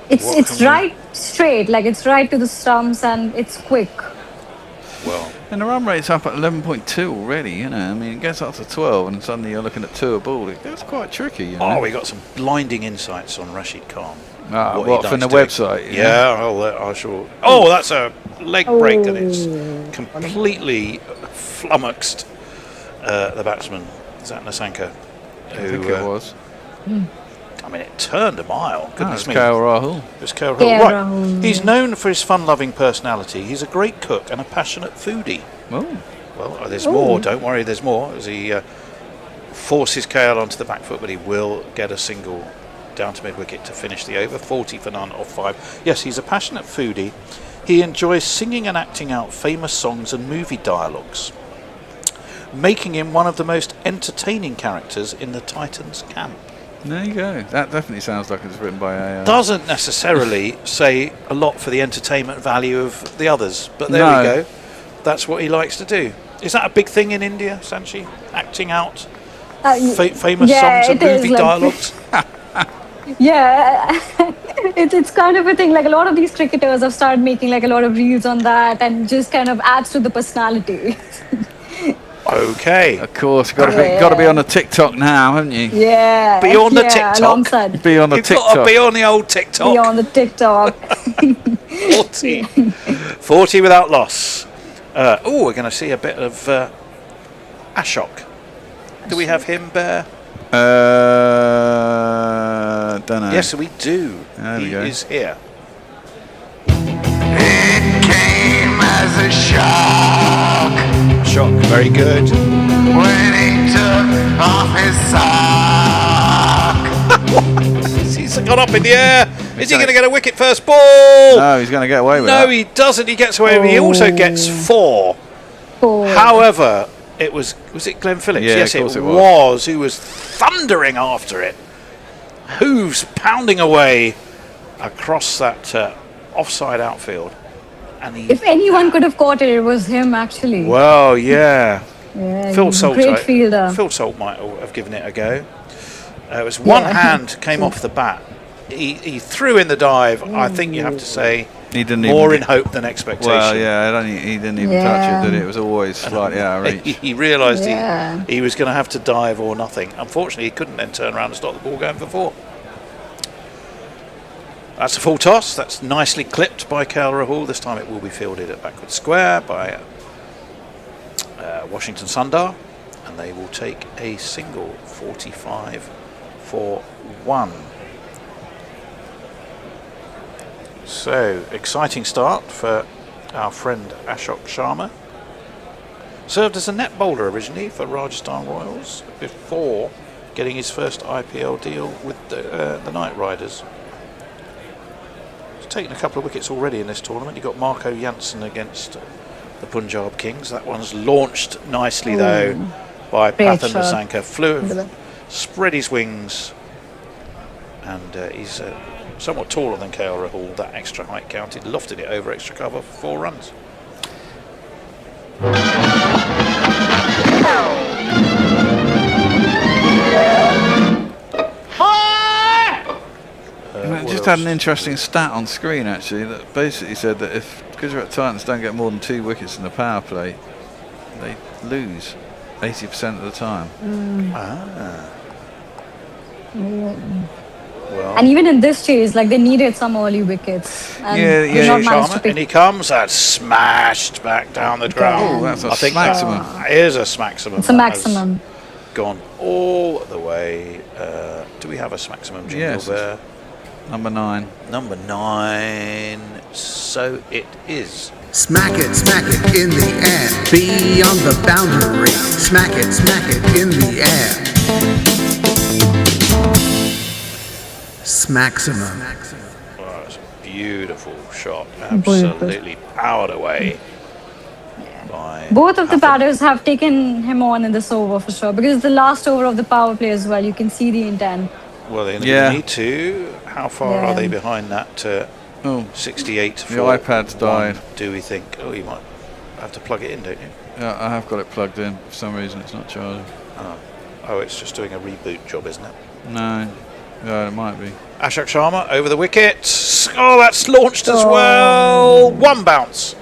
It's right straight, like it's right to the stumps and it's quick. Well, and the run rate's up at 11.2 already. I mean, it gets up to 12, and suddenly you're looking at 2 a ball. That's quite tricky. Oh, we got some blinding insights on Rashid Khan. What from the website? Yeah, I sure. Oh, that's a leg break, and it's completely flummoxed the batsman Zat Nissanka. I think it was. I mean, it turned a mile. Goodness me. KL Rahul. It was KL Rahul. Right. He's known for his fun-loving personality. He's a great cook and a passionate foodie. Oh. Well, there's more. Don't worry, there's more. As he forces KL onto the back foot, but he will get a single down to mid-wicket to finish the over. 40 for none off 5. Yes, he's a passionate foodie. He enjoys singing and acting out famous songs and movie dialogues, making him one of the most entertaining characters in the Titans camp. There you go. That definitely sounds like it's written by a... Doesn't necessarily say a lot for the entertainment value of the others, but there we go. That's what he likes to do. Is that a big thing in India, Sanchi? Acting out famous songs and movie dialogues? Yeah, it's kind of a thing. Like a lot of these cricketers have started making like a lot of reels on that, and just kind of adds to the personality. Okay. Of course, got to be on the TikTok now, haven't you? Yeah. Be on the TikTok. Alongside. Be on the TikTok. You've got to be on the old TikTok. Be on the TikTok. 40 without loss. We're going to see a bit of Ashok. Do we have him, Bear? Don't know. Yes, we do. There he is here. It came as a shock. Shock, very good. When he took off his sock. He's gone up in the air. Is he going to get a wicket first ball? No, he's going to get away with that. No, he doesn't. He gets away with it. He also gets 4. However, was it Glenn Phillips? Yeah, yes, of course it was. Who was thundering after it. hooves pounding away across that offside outfield. And If anyone could have caught it, it was him actually. Well, yeah. Yeah, Phil he's a Salt, great fielder. Phil Salt might have given it a go. It was one hand came off the bat. He threw in the dive. I think you have to say he didn't more in hope than expectation. Well, yeah, he didn't even touch it, did it? It was always slightly out of reach. He realised he was going to have to dive or nothing. Unfortunately, he couldn't then turn around and stop the ball going for 4. That's a full toss. That's nicely clipped by Kale Rahul. This time it will be fielded at backward square by Washington Sundar, and they will take a single 45 for 1. So, exciting start for our friend Ashok Sharma. Served as a net bowler originally for Rajasthan Royals before getting his first IPL deal with the Knight Riders. He's taken a couple of wickets already in this tournament. You've got Marco Jansen against the Punjab Kings. That one's launched nicely though by Pathan Nissanka. Spread his wings, and he's somewhat taller than Kale Rahul. That extra height counted, lofted it over extra cover for 4 runs. I just had an interesting stat on screen actually that basically said that if Gujarat Titans don't get more than 2 wickets in the power play, they lose 80% of the time. Well, and even in this chase, like they needed some early wickets. And and he comes and smashed back down the ground. Oh, that's a smaximum. It is a smaximum. It's a maximum. Gone all the way. Do we have a smaximum jingle there? Number 9. Number 9. So it is. Smack it in the air, beyond the boundary. Smack it in the air. Smaximum. Oh, it's a beautiful shot. Absolutely powered away. By both of the batters have taken him on in this over for sure, because the last over of the power play as well, you can see the intent. Well, they need to. How far are they behind that 68 the iPad's died. Do we think? Oh, you might have to plug it in, don't you? Yeah, I have got it plugged in. For some reason it's not charging. Oh, it's just doing a reboot job, isn't it? No. Yeah, it might be. Ashok Sharma over the wicket. Oh, that's launched as well. 1 bounce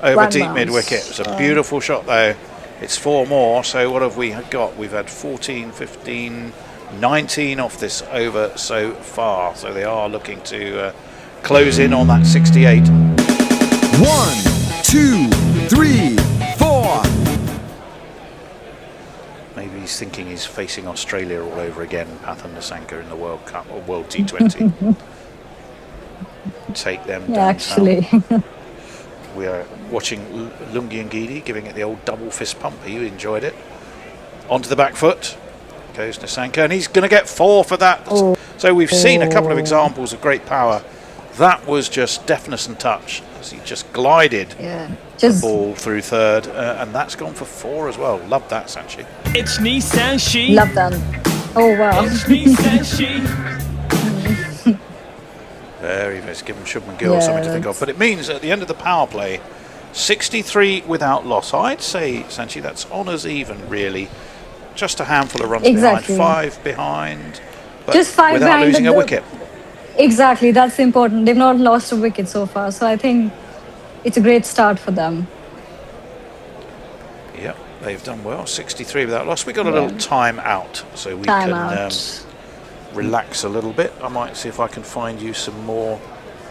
over deep mid-wicket. It's a beautiful shot, though. It's 4 more. So what have we got? We've had 14, 15, 19 off this over so far. So they are looking to close in on that 68. 1, 2, 3, 4. Maybe he's thinking he's facing Australia all over again, Pathan Nissanka in the World Cup or World T20. Take them down. Actually. We are watching Lungi Ngidi giving it the old double fist pump. He enjoyed it. Onto the back foot goes Nissanka, and he's going to get 4 for that. So we've seen a couple of examples of great power. That was just deftness and touch as he just glided the ball through third, and that's gone for 4 as well. Love that, Sanchi. It's Nissan She. Love them. Oh wow. It's Nissan She. Very nice. Give him Shubman Gill something to think of. But it means at the end of the power play, 63 without loss. I'd say, Sanchi, that's honours even, really. Just a handful of runs behind, 5 behind, but just 5 without behind losing a wicket. Exactly, that's important. They've not lost a wicket so far, so I think it's a great start for them. Yep, they've done well. 63 without loss. We got a little time out, so we can relax a little bit. I might see if I can find you some more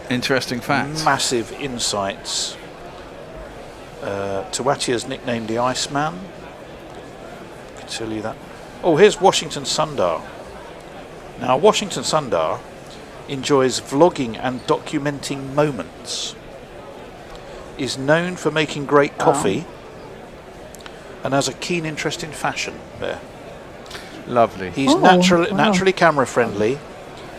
interesting facts, massive insights. Tawatia's nicknamed the Iceman. I can tell you that. Oh, here's Washington Sundar. Now, Washington Sundar enjoys vlogging and documenting moments, is known for making great coffee, and has a keen interest in fashion there. Lovely. He's naturally camera friendly,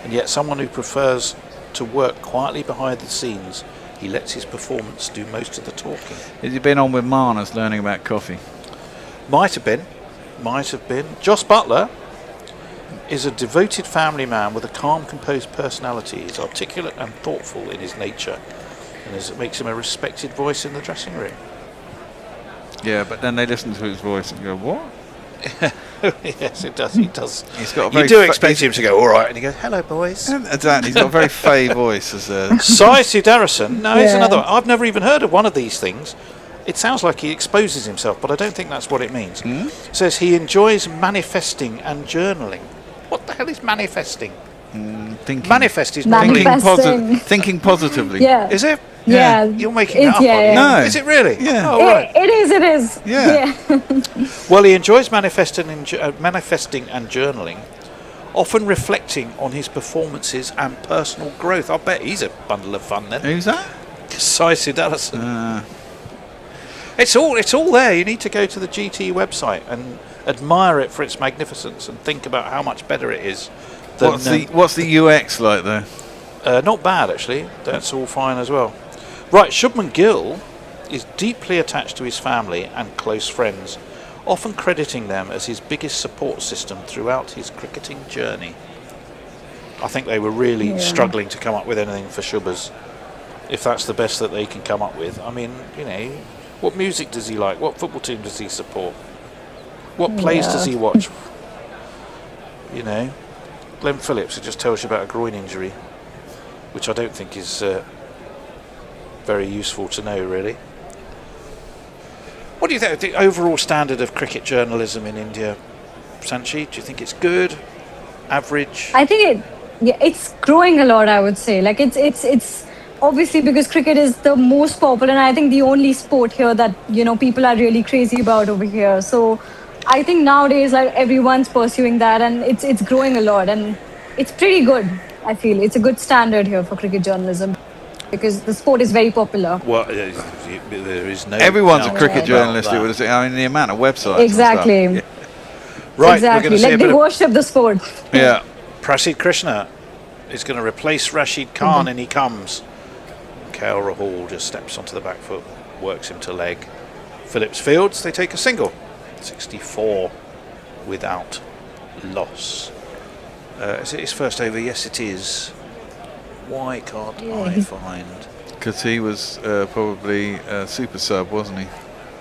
and yet someone who prefers to work quietly behind the scenes. He lets his performance do most of the talking. Has he been on with Marnus learning about coffee? Might have been. Joss Butler is a devoted family man with a calm, composed personality. He's articulate and thoughtful in his nature, and it makes him a respected voice in the dressing room. Yeah, but then they listen to his voice and go, what? Yes, it does. He does. He's got a very you do expect him to go, all right, and he goes, hello, boys. Exactly. He's got a very fey voice. As Sai Siddharasan. No, here's Yeah. another one. I've never even heard of one of these things. It sounds like he exposes himself, but I don't think that's what it means. It says he enjoys manifesting and journaling. What the hell is manifesting? Thinking. Manifest is Manifesting. Thinking positively. Yeah. Is it? Yeah. You're making that It's- up, yeah, aren't you? yeah. No. Is it really? Yeah. Oh, right. It is. Yeah. Well, he enjoys manifesting and journaling, often reflecting on his performances and personal growth. I bet he's a bundle of fun then. Who's that? Sai Siddharasan. It's all there. You need to go to the GT website and admire it for its magnificence and think about how much better it is. Than, What's the UX like there? not bad, actually. That's all fine as well. Right, Shubman Gill is deeply attached to his family and close friends, often crediting them as his biggest support system throughout his cricketing journey. I think they were really struggling to come up with anything for Shubbers, if that's the best that they can come up with. I mean, what music does he like? What football team does he support? What plays does he watch? Glenn Phillips, it just tells you about a groin injury, which I don't think is very useful to know, really. What do you think of the overall standard of cricket journalism in India, Sanchi? Do you think it's good, average? I think it's growing a lot, I would say. Like it's obviously because cricket is the most popular and I think the only sport here that people are really crazy about over here. So I think nowadays like everyone's pursuing that and it's growing a lot and it's pretty good. I feel it's a good standard here for cricket journalism because the sport is very popular. Well, there is no. Everyone's doubt a cricket about journalist. that. It would say. I mean, the amount of websites. Exactly. And stuff. Right, exactly. we're going to see Like a they bit of worship the sport. Yeah. Prasid Krishna is going to replace Rashid Khan, and he comes. KL Rahul just steps onto the back foot, works him to leg. Phillips Fields, they take a single. 64 without loss. Is it his first over? Yes, it is. Why can't I find? Because he was probably a super sub, wasn't he?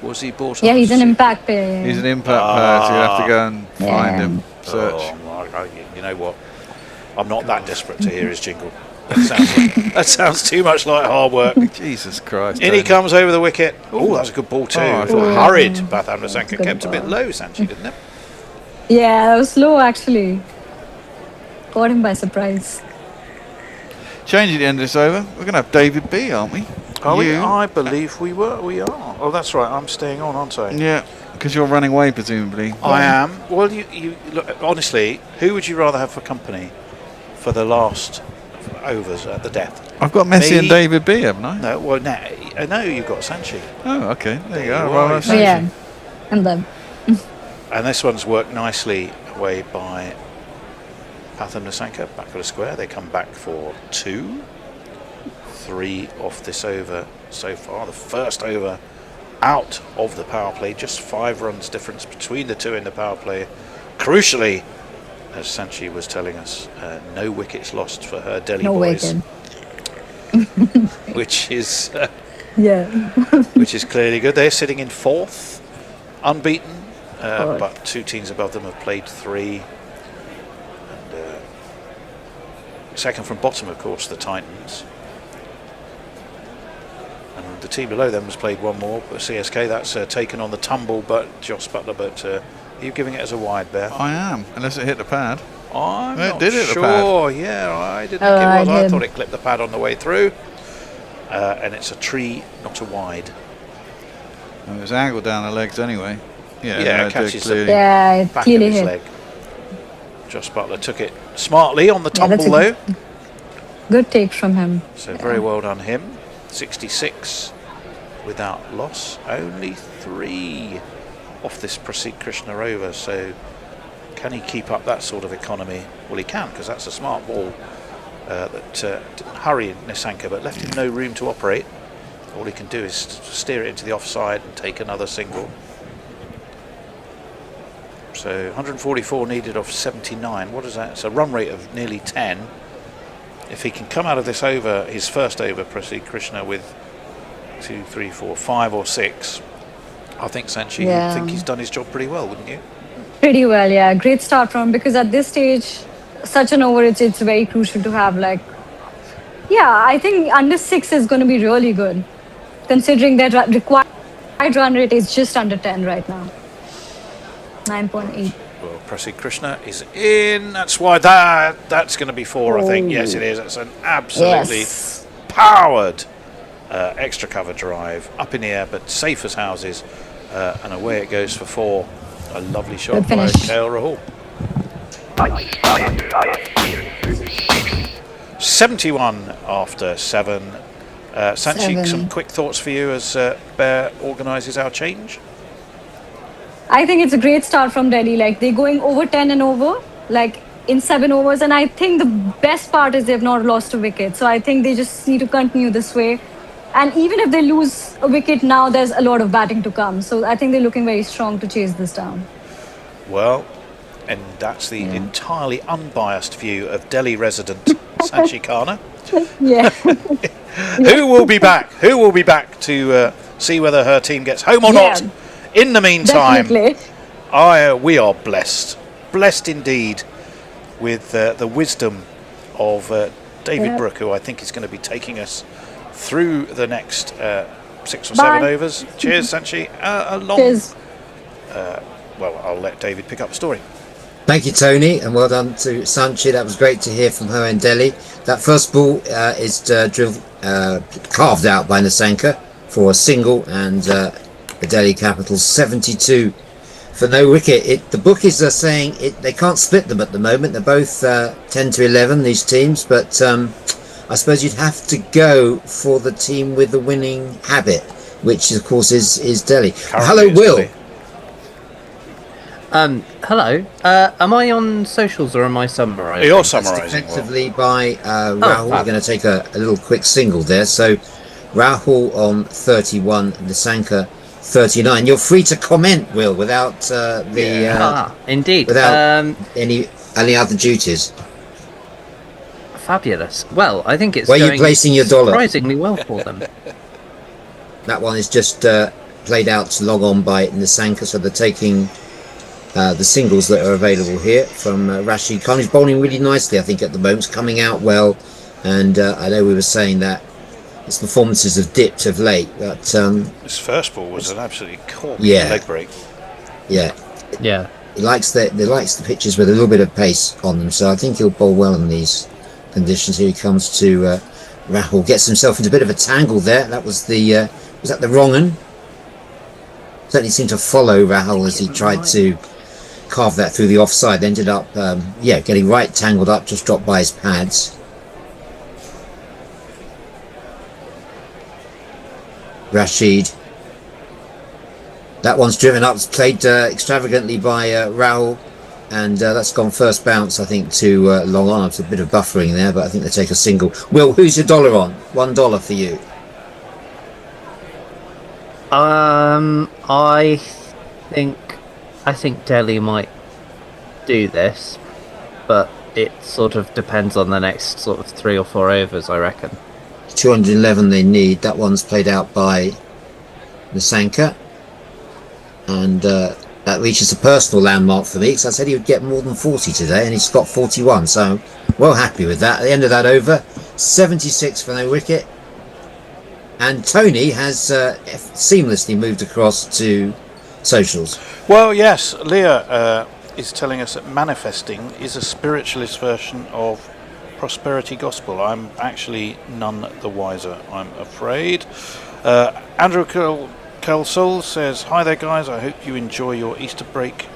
Was he bought? Yeah, he's an impact player. Yeah. He's an impact player, so you have to go and find him. Search. Oh, you know what? I'm not that desperate to hear his jingle. That sounds too much like hard work. Jesus Christ. In he comes over the wicket. Oh, that was a good ball too. I thought- Hurried. Bath Amnasanka kept a bit low, Sanchi, didn't it? Yeah, that was slow actually. Caught him by surprise. Changing the end of this over. We're going to have David B, aren't we? Are we? You? I believe we are. Oh, that's right. I'm staying on, aren't I? Yeah, because you're running away, presumably. I am. Well, you look, honestly, who would you rather have for company for the last overs at the death? I've got Messi Me? and David B, haven't I? No, well, no, you've got Sanchi. Oh, okay. There you you go. are, Well, Sanchi. Yeah, and then And this one's worked nicely away by Patham Nasanka, back for the square. They come back for 2. 3 off this over so far. The first over out of the power play. Just 5 runs difference between the two in the power play. Crucially, as Sanchi was telling us, no wickets lost for her Delhi boys. Which is which is clearly good. They're sitting in 4th, unbeaten, but 2 teams above them have played 3. And second from bottom, of course, the Titans. And the team below them has played 1 more, but CSK, that's taken on the tumble, but Joss Butler, but are you giving it as a wide, Bear? I am, unless it hit the pad. I'm It not did hit the sure. Yeah, I didn't think it was. I thought it clipped the pad on the way through. And it's a tree, not a wide. It was angled down the legs anyway. Yeah, no, it did catches the clearly. Yeah, it back of clearly his hit. leg. Joss Butler took it smartly on the Yeah, that's tumble, a though. good take from him. So very well done him. 66 without loss. Only 3 off this Prasid Krishna over. So can he keep up that sort of economy? Well, he can, because that's a smart ball that didn't hurry Nisanka, but left him no room to operate. All he can do is steer it into the offside and take another single. So 144 needed off 79. What is that? It's a run rate of nearly 10. If he can come out of this over, his first over, Prasid Krishna, with 2, 3, 4, 5 or 6, I think Sanchi, Yeah. you'd think he's done his job pretty well, wouldn't you? Pretty well, yeah. Great start from, because at this stage, such an over, it's very crucial to have like, yeah, I think under 6 is going to be really good, considering that required run rate is just under 10 right now. 9.8. Well, Prasid Krishna is in. That's why that's going to be 4, I think. Yes, it is. That's an absolutely powered extra cover drive. Up in the air, but safe as houses. And away it goes for 4. A lovely shot by KL Rahul. 71 after 7. Sanchi, some quick thoughts for you as Bear organises our change? I think it's a great start from Delhi. Like, they're going over 10 and over, like in 7 overs. And I think the best part is they've not lost a wicket. So I think they just need to continue this way. And even if they lose a wicket now, there's a lot of batting to come. So I think they're looking very strong to chase this down. Well, and that's the entirely unbiased view of Delhi resident Sanchi Khanna. Yeah. Who will be back? Who will be back to see whether her team gets home or not? In the meantime, we are blessed indeed with the wisdom of David Brooke, who I think is going to be taking us through the next 6 or 7 overs. Cheers, Sanchi. Cheers. Well, I'll let David pick up the story. Thank you, Tony, and well done to Sanchi. That was great to hear from her in Delhi. That first ball is carved out by Nissanka for a single, and the Delhi Capitals 72 for no wicket. The bookies are saying they can't split them at the moment. They're both 10 to 11, these teams, but I suppose you'd have to go for the team with the winning habit, which of course is Delhi. Hello, Will. Delhi. Hello. Am I on socials or am I summarising? You're summarising. Defensively by Rahul. We're going to take a little quick single there. So Rahul on 31, Nissanka 39. You're free to comment, Will, without indeed, without any other duties. Fabulous. Well, I think it's where are going you placing your dollar? Surprisingly well for them. That one is just played out to log on by Nissanka, so they're taking the singles that are available here from Rashid Khan. He's bowling really nicely, I think, at the moment. He's coming out well, and I know we were saying that his performances have dipped of late, but his first ball was an absolutely corking leg break. Yeah. Yeah. He likes the pitches with a little bit of pace on them, so I think he'll bowl well in these conditions. Here he comes to Rahul, gets himself into a bit of a tangle there. That was the was that the wrong one? Certainly seemed to follow Rahul as he tried to carve that through the offside. Ended up getting right tangled up, just dropped by his pads. Rashid, that one's driven up, played extravagantly by Rahul, and that's gone first bounce, I think, to long on. It's a bit of buffering there, but I think they take a single. Will, who's your dollar on? $1 for you. I think Delhi might do this, but it sort of depends on the next sort of 3 or 4 overs, I reckon. 211 they need. That one's played out by Nissanka, and that reaches a personal landmark for me, because I said he would get more than 40 today, and he's got 41, so I'm well happy with that. At the end of that over, 76 for no wicket, and Tony has seamlessly moved across to socials. Well, yes, Leah is telling us that manifesting is a spiritualist version of prosperity gospel. I'm actually none the wiser, I'm afraid. Andrew Kelsol says, "Hi there, guys. I hope you enjoy your Easter break.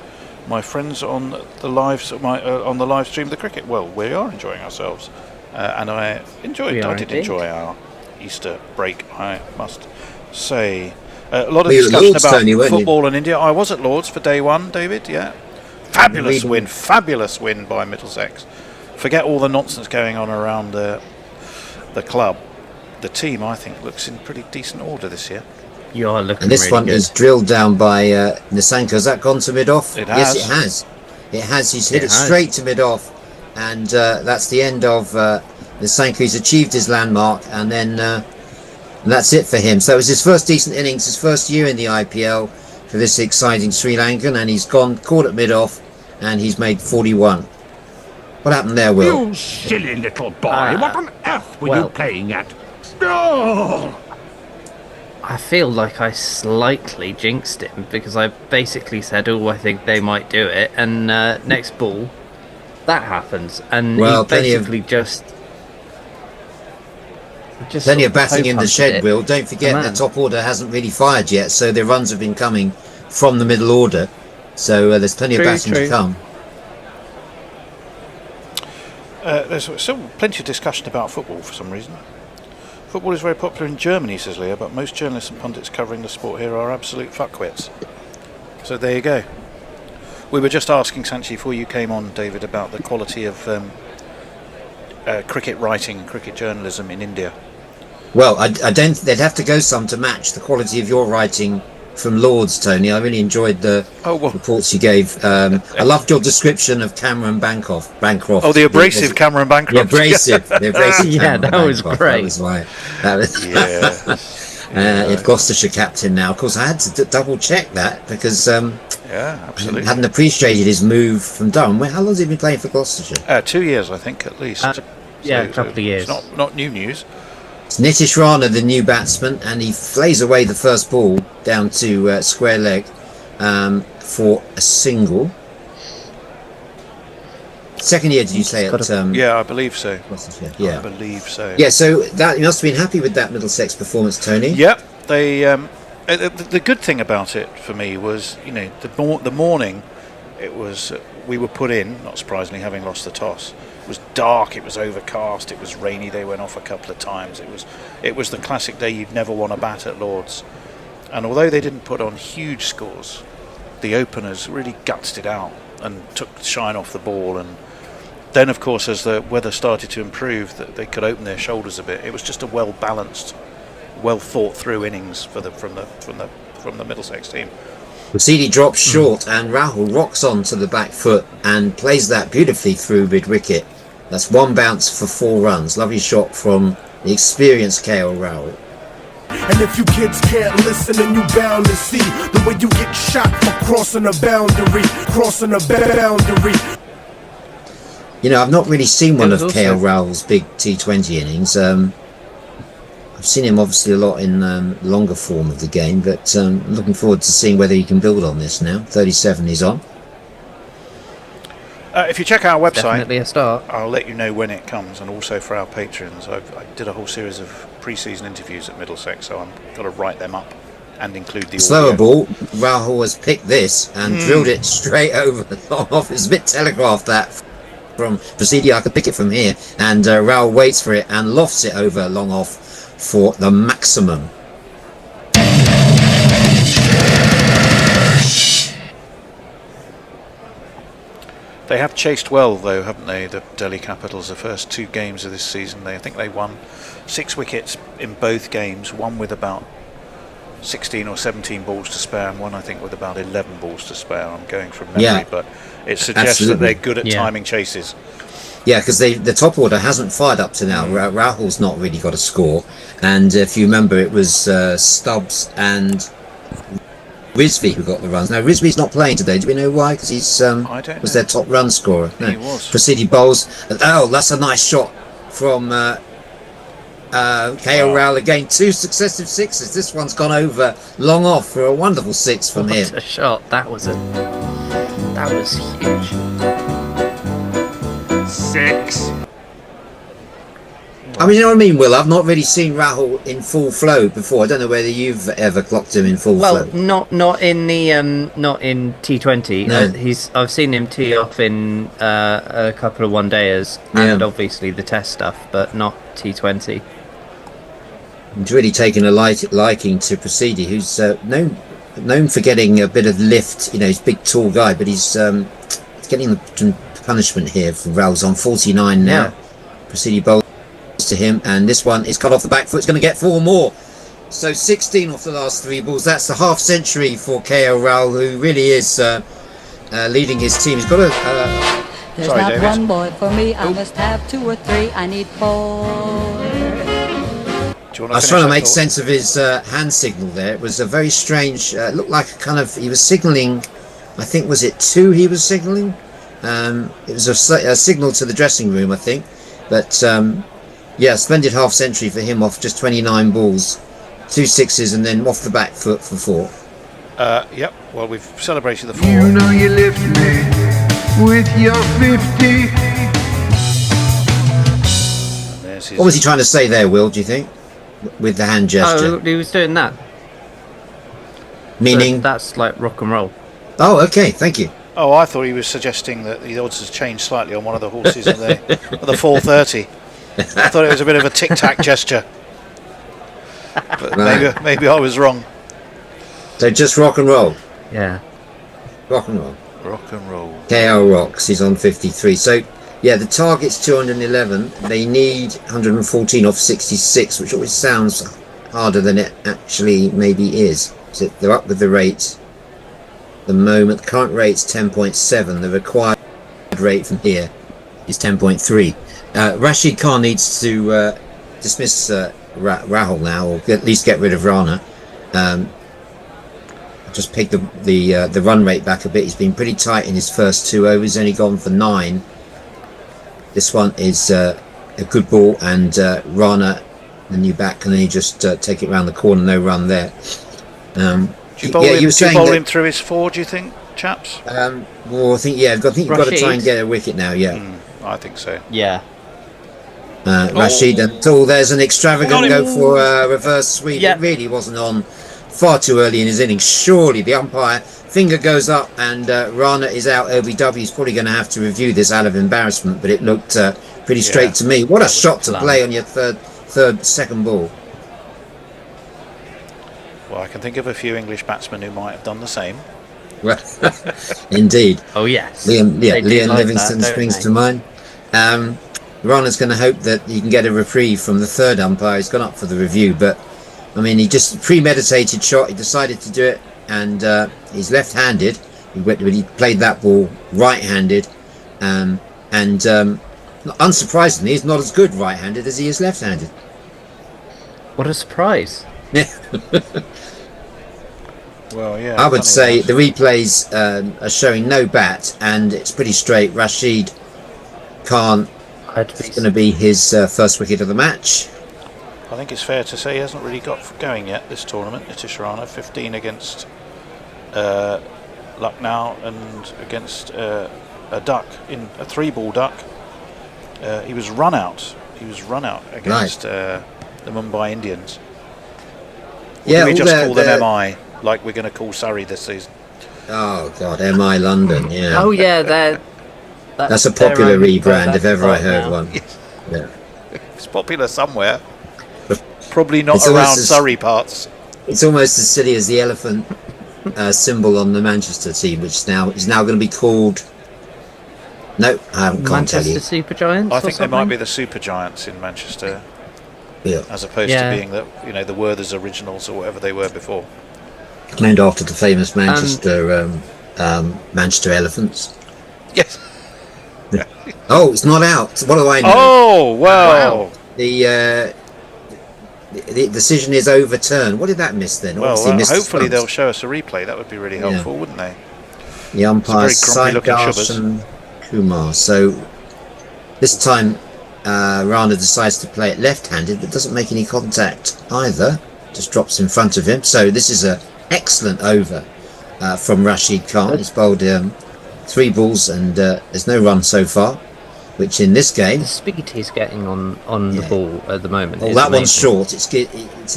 My friends on the live stream of the cricket. Well, we are enjoying ourselves, and I did enjoy our Easter break, I must say. A lot of discussion about football in India. I was at Lord's for day 1, David. Yeah, fabulous win by Middlesex. Forget all the nonsense going on around the club. The team, I think, looks in pretty decent order this year. You are looking And this really one good. is drilled down by Nisanka. Has that gone to mid-off? It Yes, has. it has. It has. He's hit It it has. straight to mid-off. And that's the end of Nisanka. He's achieved his landmark. And then that's it for him. So it was his first decent innings, his first year in the IPL for this exciting Sri Lankan. And he's caught at mid-off, and he's made 41. What happened there, Will? You silly little boy. What on earth were you playing at? Oh! I feel like I slightly jinxed him because I basically said, "Oh, I think they might do it," and next ball, that happens, and Well, he plenty of- basically just Plenty sort of batting in the toe-punted shed, it. Will. Don't forget Man. the top order hasn't really fired yet, so the runs have been coming from the middle order. So there's plenty of batting to come. There's still plenty of discussion about football for some reason. Football is very popular in Germany, says Leah, but most journalists and pundits covering the sport here are absolute fuckwits. So there you go. We were just asking Sanchi before you came on, David, about the quality of cricket writing, cricket journalism in India. Well, I don't. They'd have to go some to match the quality of your writing from Lords, Tony. I really enjoyed the reports you gave. I loved your description of Cameron Bancroft. Oh, the abrasive Cameron Bancroft. The abrasive Yeah, Cameron that was Bancroft. great. That was why. That was. Yeah. If Gloucestershire captain now, of course, I had to double check that because Yeah, absolutely. I hadn't appreciated his move from Durham. How long has he been playing for Gloucestershire? 2 years, I think, at least. Yeah, a couple of years. It's not new news. It's Nitish Rana, the new batsman, and he flays away the first ball down to square leg for a single. Second year, did you say it? Yeah, I believe so. Yeah. I believe so. Yeah, so that you must have been happy with that Middlesex performance, Tony. Yep. They the good thing about it for me was, the morning it was we were put in, not surprisingly, having lost the toss. It was dark, it was overcast, it was rainy. They went off a couple of times. It was the classic day you'd never want to bat at Lords. And although they didn't put on huge scores, the openers really gutsed it out and took the shine off the ball. And then, of course, as the weather started to improve, that they could open their shoulders a bit. It was just a well balanced, well thought through innings from the Middlesex team. Rasidi drops short, and Rahul rocks onto the back foot and plays that beautifully through mid wicket. That's one bounce for 4 runs. Lovely shot from the experienced KL Rahul. And if you kids can't listen, then you bound to see the way you get shot for crossing a boundary, I've not really seen one of also- KL Rahul's big T20 innings. I've seen him obviously a lot in longer form of the game, but I'm looking forward to seeing whether he can build on this now. 37 he's on. If you check our website, Definitely a start. I'll let you know when it comes, and also for our patrons. I did a whole series of pre-season interviews at Middlesex, so I'm got to write them up and include the Slower audio. ball. Rahul has picked this and drilled it straight over the long off. It's a bit telegraphed that from Presidio. I could pick it from here, and Rahul waits for it and lofts it over long off for the maximum. They have chased well, though, haven't they? The Delhi Capitals, the first 2 games of this season. I think they won 6 wickets in both games. One with about 16 or 17 balls to spare, and one I think with about 11 balls to spare. I'm going from memory, Yeah, but it suggests that they're good at timing chases. Yeah, because the top order hasn't fired up to now. Rahul's not really got a score, and if you remember, it was Stubbs and Rizvi who got the runs. Now Rizvi's not playing today. Do we know why? Because he's was their top run scorer. No. He was. Prasidi bowls. Oh, that's a nice shot from KL Rahul again. 2 successive sixes. This one's gone over long off for a wonderful 6 from him. What a shot! That was huge. 6. I mean, you know what I mean, Will? I've not really seen Rahul in full flow before. I don't know whether you've ever clocked him in full flow. Well, not in the not in T20. No. I've seen him tee off in a couple of one-dayers and obviously the test stuff, but not T20. He's really taken a liking to Prasidi, who's known for getting a bit of lift. He's a big, tall guy, but he's getting the punishment here for Rahul's on 49 now. Prasidi bowls to him, and this one is cut off the back foot. It's going to get 4 more. So 16 off the last 3 balls. That's the half century for KL Rahul, who really is leading his team. He's got a. There's not one ball for me. I must have 2 or 3. I need 4. I was trying to make sense of his hand signal there. It was a very strange. It looked like a kind of. He was signalling. I think was it 2 he was signalling. It was a signal to the dressing room, I think. But yeah, splendid half century for him off just 29 balls. 2 sixes and then off the back foot for 4. Yep. Well, we've celebrated the 4. You know you lift me with your 50. What was he trying to say there, Will? Do you think, with the hand gesture? Oh, he was doing that. Meaning so that's like rock and roll. Oh, okay. Thank you. Oh, I thought he was suggesting that the odds has changed slightly on one of the horses at the 4:30. I thought it was a bit of a tic-tac gesture. But Right. maybe I was wrong. So just rock and roll. Yeah. Rock and roll. Rock and roll. KL rocks. He's on 53. So yeah, the target's 211. They need 114 off 66, which always sounds harder than it actually maybe is. So they're up with the rate. The moment current rate's 10.7. The required rate from here is 10.3. Rashid Khan needs to dismiss Rahul now, or at least get rid of Rana. Just pick the run rate back a bit. He's been pretty tight in his first 2 overs. Only gone for 9. This one is a good ball, and Rana, the new bat, can only just take it round the corner. No run there. Do you bowl him through his 4? Do you think, chaps? Well, I think you've got to try and get a wicket now. Yeah, I think so. Yeah. Rashid until there's an extravagant go for a reverse sweep. It really wasn't on far too early in his innings. Surely the umpire finger goes up and Rana is out. OBW is probably going to have to review this out of embarrassment, but it looked pretty straight to me. What a shot to play on your second ball. Well, I can think of a few English batsmen who might have done the same. Indeed. Oh yes. Liam They do like Livingston that, don't springs they? to mind. Rana's going to hope that he can get a reprieve from the third umpire. He's gone up for the review, but I mean, he just premeditated shot. He decided to do it, and he's left-handed. He played that ball right-handed, and unsurprisingly, he's not as good right-handed as he is left-handed. What a surprise! Yeah. Well, yeah. I would say the replays are showing no bat, and it's pretty straight. Rashid Khan is going to be his first wicket of the match. I think it's fair to say he hasn't really got going yet this tournament. Nitish Rana, 15 against Lucknow and against a duck in a 3-ball duck. He was run out. Against the Mumbai Indians. Or do we just call them MI, like we're going to call Surrey this season? Oh God, MI London, yeah. Oh yeah, that's a popular rebrand if ever I heard one. Yeah, it's popular somewhere. Probably not It's around almost Surrey parts. It's almost as silly as the elephant symbol on the Manchester team, which is now going to be called. No, can't tell you. Manchester Super Giants. I think they might be the Super Giants in Manchester, as opposed to being the Werther's Originals or whatever they were before. Named after the famous Manchester Manchester Elephants. Yes. Oh, it's not out. What do I know? Oh wow! The decision is overturned. What did that miss then? Well, Obviously missed hopefully the they'll stumps. show us a replay. That would be really helpful, wouldn't they? The umpires It's a very grumpy looking Saidarshan Kumar. So this time Rana decides to play it left-handed, but doesn't make any contact either. Just drops in front of him. So this is an excellent over from Rashid Khan. He's bowled 3 balls and there's no run so far, which in this game, The speed he's getting on the ball at the moment. well, is that one's amazing. short. It's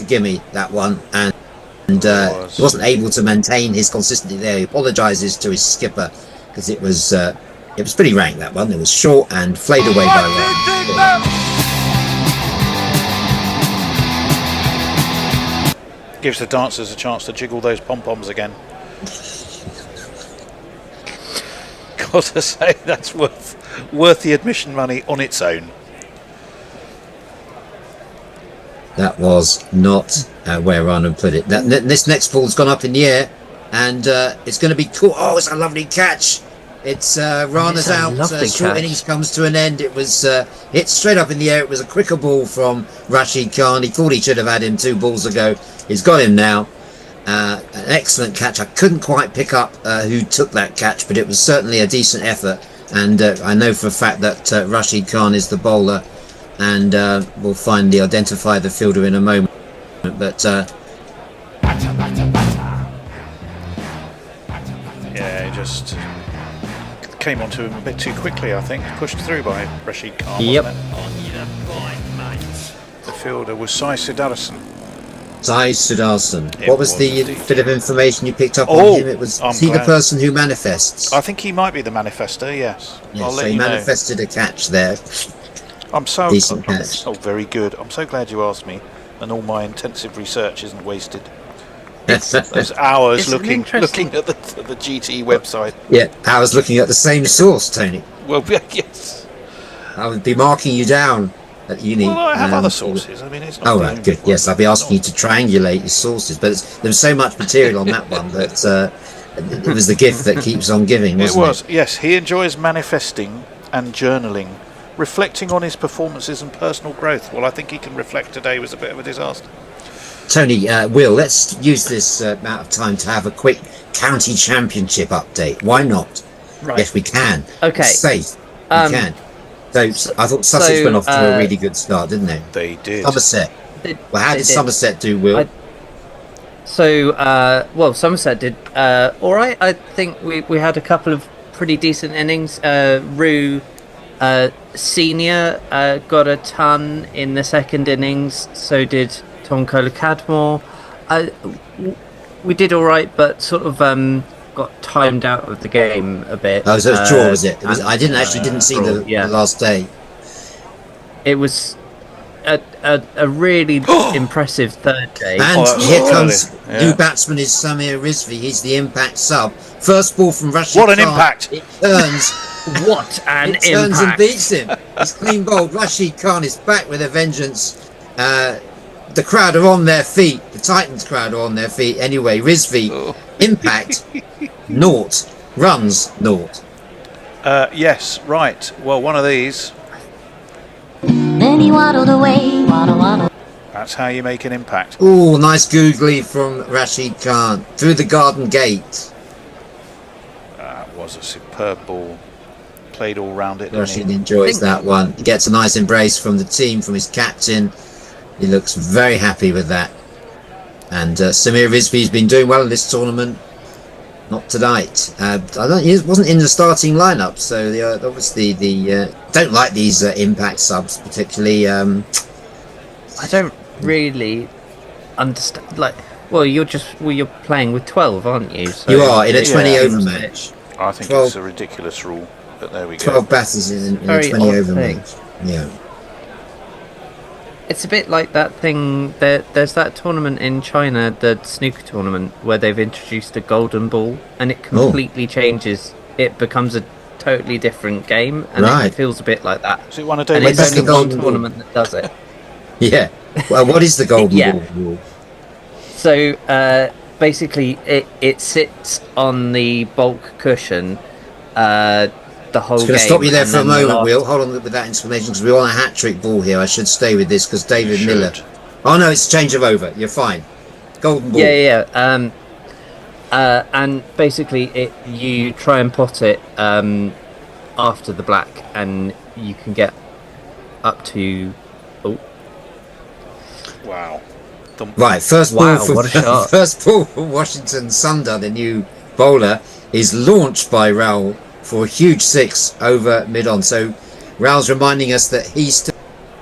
a gimme, that one, and he wasn't able to maintain his consistency there. He apologises to his skipper because it was pretty rank, that one. It was short and flayed away by Ryan. Gives the dancers a chance to jiggle those pom-poms again. Got to say, that's worth the admission money on its own. That was not where Rana put it. This next ball's gone up in the air, and it's going to be cool. Oh, it's a lovely catch. It's Rana's out. Short innings comes to an end. It was hit straight up in the air. It was a quicker ball from Rashid Khan. He thought he should have had him 2 balls ago. He's got him now. An excellent catch. I couldn't quite pick up who took that catch, but it was certainly a decent effort. And I know for a fact that Rashid Khan is the bowler, and we'll identify the fielder in a moment. But yeah, he just came onto him a bit too quickly, I think. Pushed through by Rashid Khan. Yep. The fielder was Sai Siddharthan. Sai Siddharthan. What was the bit of information you picked up on him? It was he the person who manifests? I think he might be the manifester. Yes. Yes, so he manifested a catch there. I'm so decent catch. Oh, very good. I'm so glad you asked me, and all my intensive research isn't wasted. Those hours looking at the GT website. Yeah, I was looking at the same source, Tony. Well, yes. I would be marking you down at uni. Well, I have other sources. I mean, it's not. Oh, right, good. Yes, I'll be asking you to triangulate your sources, but there was so much material on that one that it was the gift that keeps on giving, wasn't it? It was. Yes, he enjoys manifesting and journaling, reflecting on his performances and personal growth. Well, I think he can reflect today was a bit of a disaster. Tony, Will, let's use this amount of time to have a quick county championship update. Why not? Right. Yes, we can. Okay. It's safe. We can. So I thought Sussex went off to a really good start, didn't they? They did. Somerset. Well, how did Somerset do, Will? Somerset did all right. I think we had a couple of pretty decent innings. Rue Senior got a ton in the second innings. So did Tom Kohler-Cadmore. We did all right, but sort of got timed out of the game a bit. Oh, so it was draw, was it? I didn't see the last day. It was a really impressive third day. And here comes new batsman is Samir Rizvi. He's the impact sub. First ball from Rashid What an Khan. impact! It turns. What an it turns impact! And beats him. He's clean bowled. Rashid Khan is back with a vengeance. The crowd are on their feet. The Titans crowd are on their feet. Anyway, Rizvi, impact, 0. Runs, 0. Yes, right. Well, one of these. Then he waddled away, waddle. That's how you make an impact. Oh, nice googly from Rashid Khan. Through the garden gate. That was a superb ball. Played all round it. Rashid enjoys that one. He gets a nice embrace from the team, from his captain. He looks very happy with that. And Samir Rizvi's been doing well in this tournament. Not tonight. He wasn't in the starting lineup, so obviously don't like these impact subs particularly. I don't really understand. You're playing with 12, aren't you? So you are in a 20 over match. I think 12, it's a ridiculous rule, but there we go. 12 batters in a 20 over match. Yeah. It's a bit like that thing. There's that tournament in China, the snooker tournament, where they've introduced a golden ball, and it completely changes. It becomes a totally different game, and it feels a bit like that. So you want to do? And it's only one tournament that does it. Yeah. Well, what is the golden ball rule? So basically, it sits on the bulk cushion. The whole game. I'm going to stop you there for a moment, Will. Hold on with that explanation because we're on a hat-trick ball here. I should stay with this because David Miller. Oh no, it's a change of over. You're fine. Golden ball. Yeah. And basically, you try and pot it after the black, and you can get up to. Oh. Wow. Right, first ball from Washington Sundar, the new bowler, is launched by Raul for a huge 6 over mid-on. So Raul's reminding us that he's still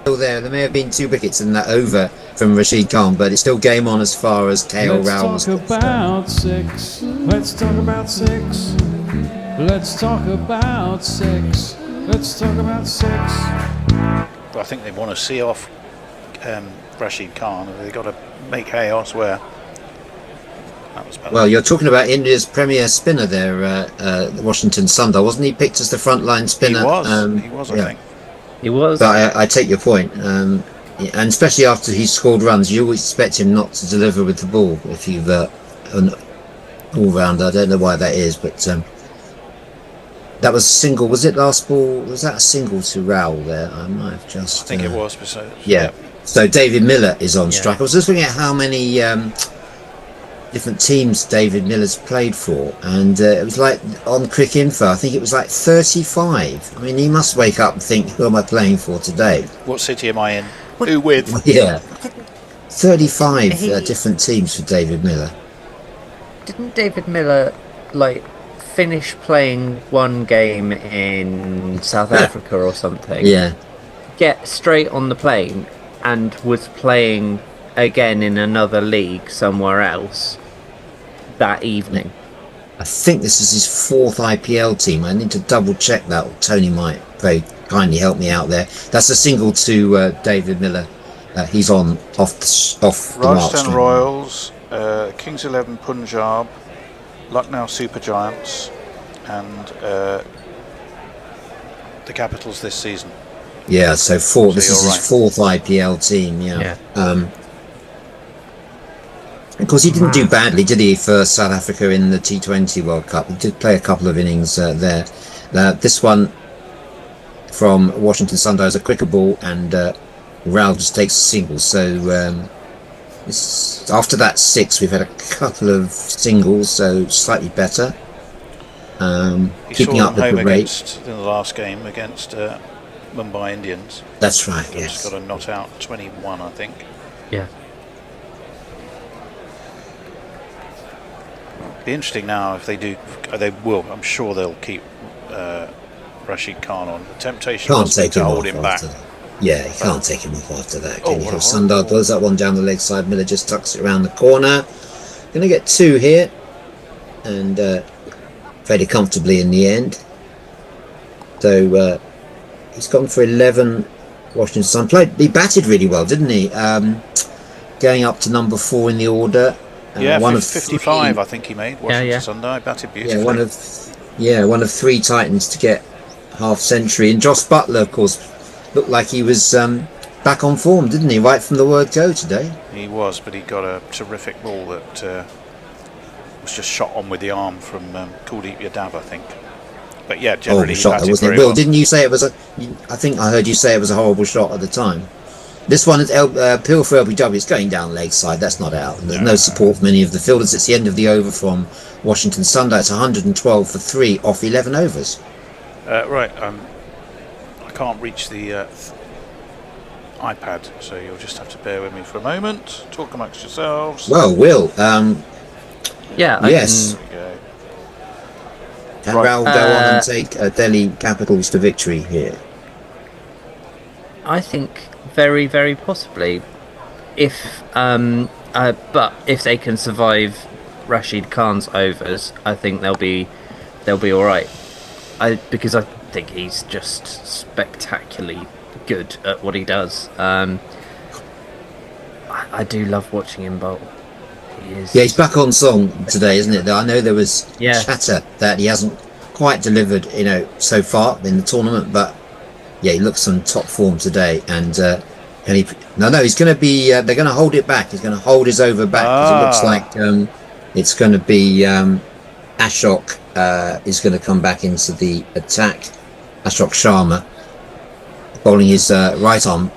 there. There may have been 2 wickets in that over from Rashid Khan, but it's still game on as far as KL Raul was concerned. Let's talk about 6. Let's talk about 6. Let's talk about 6. But I think they want to see off Rashid Khan. They've got to make hay elsewhere. Well, you're talking about India's premier spinner there, Washington Sundar, wasn't he picked as the frontline spinner? He was, I think. He was. But I take your point. and especially after he scored runs, you always expect him not to deliver with the ball if you've an all-rounder. I don't know why that is, but that was single. Was it last ball? Was that a single to Raul there? I might have just... I think it was. So, yeah. So David Miller is on strike. I was just looking at how many different teams David Miller's played for, and it was like on Quick Info, I think it was like 35. I mean, he must wake up and think, who am I playing for today? What city am I in? Who with? Yeah. 35 different teams for David Miller. Didn't David Miller finish playing one game in South Africa or something? Yeah. Get straight on the plane and was playing again in another league somewhere else that evening. I think this is his 4th IPL team. I need to double check that. Tony might very kindly help me out there. That's a single to David Miller. He's off the Rajasthan Royals, Kings 11 Punjab, Lucknow Super Giants, and the Capitals this season. Yeah, so this is his 4th IPL team. Yeah. Of course, he didn't do badly, did he, for South Africa in the T20 World Cup? He did play a couple of innings there. This one from Washington Sunrise, a quicker ball, and Raul just takes a single. So after that 6, we've had a couple of singles, so slightly better. Keeping up with the rate. In the last game against Mumbai Indians. That's right, yes. Just got a not out 21, I think. Yeah. Be interesting now if they do. They will. I'm sure they'll keep Rashid Khan on. The temptation Can't was take to him hold off him back. after that. Yeah, you can't take him off after that. Oh, Can you? what a Sundar horrible- blows that one down the leg side. Miller just tucks it around the corner. Going to get 2 here, and fairly comfortably in the end. So he's gone for 11. Washington Sun he batted really well, didn't he? Going up to number 4 in the order. Yeah, one 55. of I think he made. Washington Sunday batted beautifully. one of 3 Titans to get half century. And Josh Butler, of course, looked like he was back on form, didn't he? Right from the word go today. He was, but he got a terrific ball that was just shot on with the arm from Kuldeep Yadav, I think. But yeah, generally he shot, batted wasn't it? very Will, well. didn't you say it was I think I heard you say it was a horrible shot at the time. This one is Peel for LBW. It's going down leg side. That's not out. And there's no support from any of the fielders. It's the end of the over from Washington Sunday. It's 112 for 3 off 11 overs. Right. I can't reach the iPad, so you'll just have to bear with me for a moment. Talk amongst yourselves. Well, Will. Yes. There we go. Can Raul go on and take Delhi Capitals to victory here? I think very, very possibly. But if they can survive Rashid Khan's overs, I think they'll be all right. Because I think he's just spectacularly good at what he does. I do love watching him bowl. Yeah, he's back on song today, isn't it? I know there was chatter that he hasn't quite delivered, so far in the tournament, but yeah, he looks on top form today, and he's going to be. They're going to hold it back. He's going to hold his over back because it looks like it's going to be Ashok is going to come back into the attack. Ashok Sharma bowling his right arm,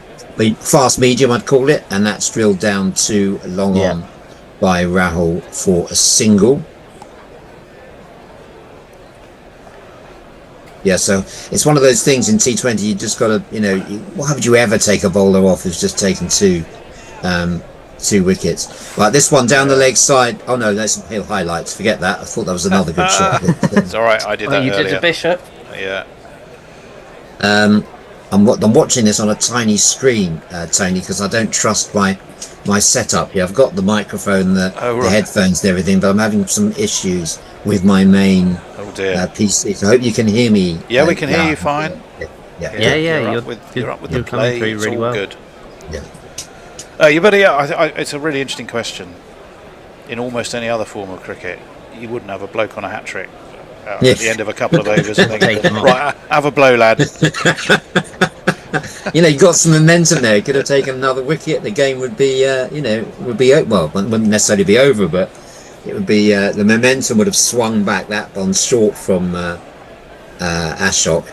fast medium, I'd call it, and that's drilled down to long on by Rahul for a single. Yeah, so it's one of those things in T20. You just got to, why would you ever take a bowler off who's just taken 2 wickets? Right, this one down the leg side. Oh no, that's some Hill highlights. Forget that. I thought that was another good shot. It's all right. I did that you earlier. did a Bishop. Yeah. I'm watching this on a tiny screen, Tony, because I don't trust my setup here. I've got the microphone, the headphones and everything, but I'm having some issues with my main PC. So I hope you can hear me. Yeah, we can hear you fine. Yeah. You're up with the play. Through It's really all well. good. Yeah. It's a really interesting question. In almost any other form of cricket, you wouldn't have a bloke on a hat trick at the end of a couple of overs and think, right, have a blow, lad. You got some momentum there. He could have taken another wicket. The game would be, wouldn't necessarily be over, but it would be the momentum would have swung back. That one short from Ashok,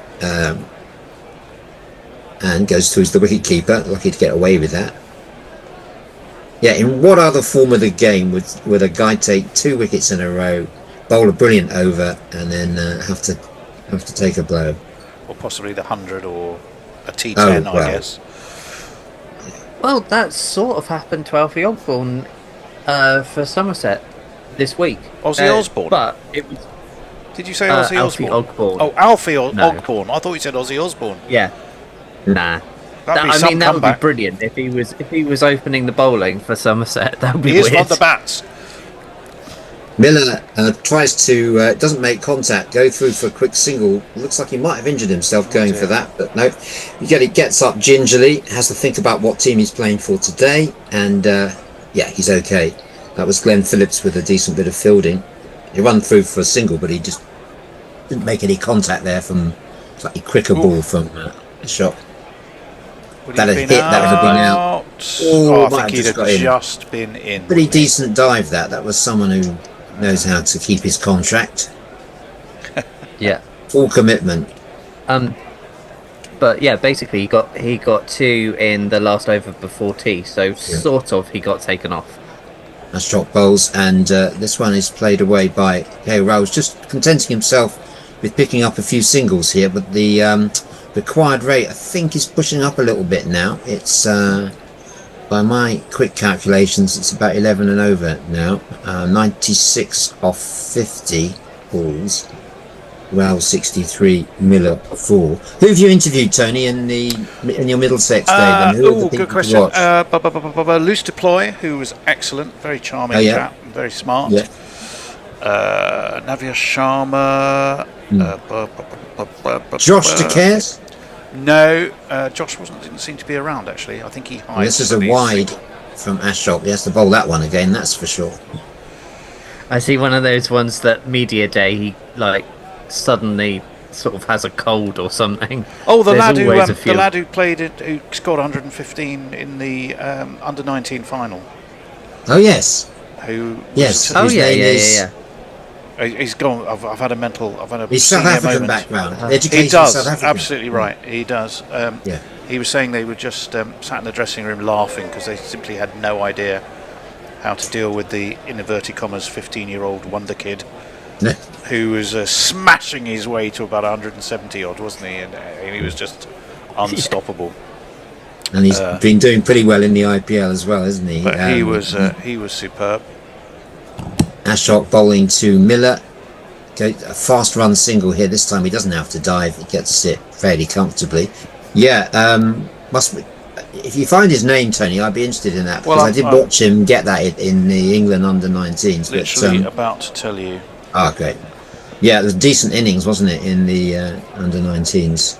and goes through the wicket keeper. Lucky to get away with that. Yeah, in what other form of the game would a guy take 2 wickets in a row, bowl a brilliant over, and then have to take a blow? Or possibly the 100 or a T10, I guess. Well, that sort of happened to Alfie Ogborne for Somerset this week. Ozzy Osbourne? But it was... Did you say Ozzy Alfie Osbourne? Ogborne. Oh, Alfie Ogborne. I thought you said Ozzy Osbourne. Yeah. Nah. That would be brilliant if he was opening the bowling for Somerset. That would be weird. He is on the bats. Miller tries to doesn't make contact, go through for a quick single. Looks like he might have injured himself going for that, but no. He gets up gingerly, has to think about what team he's playing for today, and he's okay. That was Glenn Phillips with a decent bit of fielding. He ran through for a single, but he just didn't make any contact there from slightly quicker ball from a shot. That would have been out. I think he'd have just been in. Pretty decent dive that. That was someone who knows how to keep his contract. Yeah. Full commitment. But yeah, basically he got 2 in the last over before tea, so sort of he got taken off. That's shot bowls, and this one is played away by K. Rose, just contenting himself with picking up a few singles here, but the required rate I think is pushing up a little bit now. It's by my quick calculations it's about 11 and over now. 96 off 50 balls. Well, 63, Miller 4. Who have you interviewed, Tony, in your Middlesex day? Then? Who are the people good question. to Luce Deploy, who was excellent, very charming chap, very smart. Yeah. Navya Sharma. Josh DeCares? No, Josh didn't seem to be around actually. I think he hides. This is a wide from Ashok. He has to bowl that one again, that's for sure. I see one of those ones that media day he suddenly sort of has a cold or something. Oh, the lad who played it, who scored 115 in the under 19 final. Oh yes. Yes. Oh yeah. He's gone. I've had a mental. He's South African background. Education. He does. South African. Absolutely right. He does. He was saying they were just sat in the dressing room laughing because they simply had no idea how to deal with the, in inverted commas, 15-year-old wonder kid who was smashing his way to about 170 odd, wasn't he? And he was just unstoppable. And he's been doing pretty well in the IPL as well, hasn't he? But he was superb. Ashok bowling to Miller. A fast run single here. This time he doesn't have to dive. He gets to sit fairly comfortably. Yeah, if you find his name, Tony, I'd be interested in that because I did watch him get that in the England under-19s. Literally about to tell you. Oh, great. Yeah, it was a decent innings, wasn't it, in the under-19s?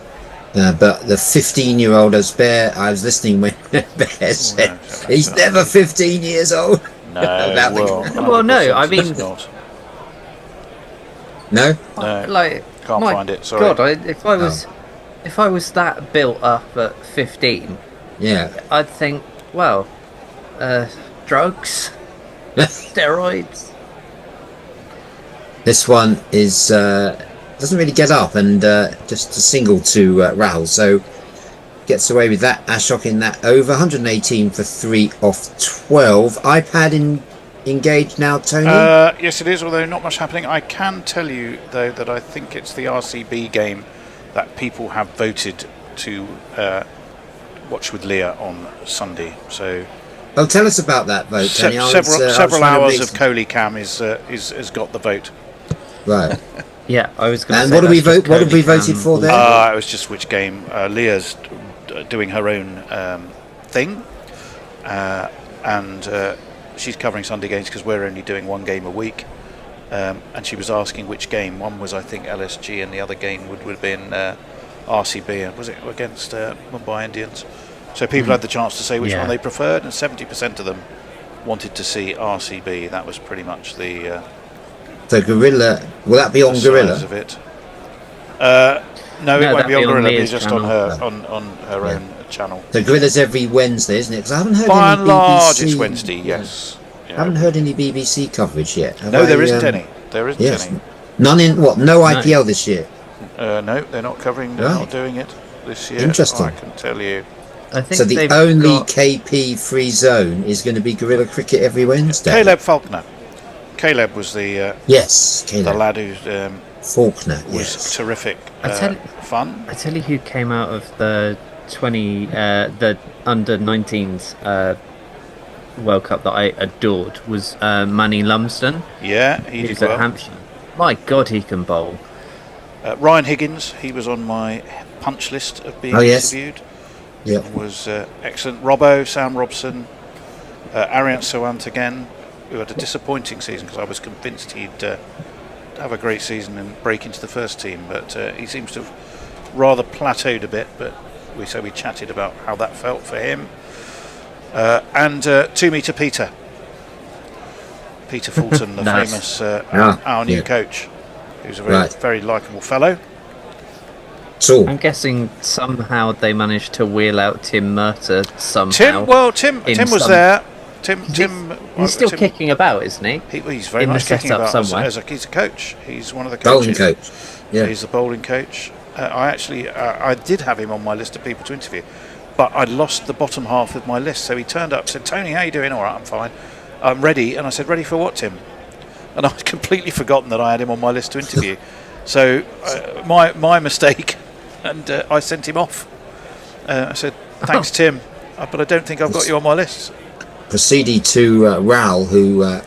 But the 15-year-old, as Bear, I was listening when Bear said he's never 15 years old. No, no, I mean... No? Can't find it, sorry. God, if I was that built up at 15, I'd think, well, drugs, steroids. This one is doesn't really get up, and just a single to Rahul, so gets away with that. Ashok in that over, 118 for 3 off 12. iPad engaged now, Tony? Yes, it is, although not much happening. I can tell you, though, that I think it's the RCB game that people have voted to watch with Leah on Sunday. So, tell us about that vote, Tony. Several hours of Kohli Cam has got the vote. Right. Yeah, I was going to say. And what have we voted for there? It was just which game. Leah's doing her own thing, and she's covering Sunday games because we're only doing one game a week. And she was asking which game. One was, I think, LSG, and the other game would have been RCB. And was it against Mumbai Indians? So people had the chance to say which one they preferred, and 70% of them wanted to see RCB. That was pretty much the. So Gorilla, will that be on Gorilla? Of it. No, it won't be on Gorilla. It's Mia's just channel. on her own channel. So Gorilla's every Wednesday, isn't it? Because I haven't heard By any and large, BBC. it's Wednesday. Yes. I haven't heard any BBC coverage yet. No, there isn't any. There isn't yes. any. None in what? No IPL this year. No, they're not covering. They're not doing it this year. Interesting. I can tell you. I think so the only KP free zone is going to be Gorilla Cricket every Wednesday. Caleb Faulkner. Caleb was the the lad who Faulkner was terrific. Fun. I tell you who came out of the the under 19s World Cup that I adored was Manny Lumsden. Yeah, he who's did at well. Hampshire. My God, he can bowl. Ryan Higgins, he was on my punch list of being interviewed. Yeah, was excellent. Robbo, Sam Robson, Ariant Sawant again, who had a disappointing season because I was convinced he'd have a great season and break into the first team, but he seems to have rather plateaued a bit. But we chatted about how that felt for him. And 2 meter Peter Fulton, the famous our new coach, who's a very likeable fellow. I'm guessing somehow they managed to wheel out Tim Murtagh somehow. Tim was there. Tim, he's still kicking about, isn't he? He's very much kicking about somewhere. He's a coach. He's one of the Bowling coaches. coach. Yeah. He's the bowling coach. I did have him on my list of people to interview, but I lost the bottom half of my list. So he turned up, said, "Tony, how you doing?" "All right, I'm fine. I'm ready." And I said, "Ready for what, Tim?" And I'd completely forgotten that I had him on my list to interview. So my mistake, and I sent him off. I said, "Thanks, Tim, but I don't think I've got you on my list." Proceeding to Raul, who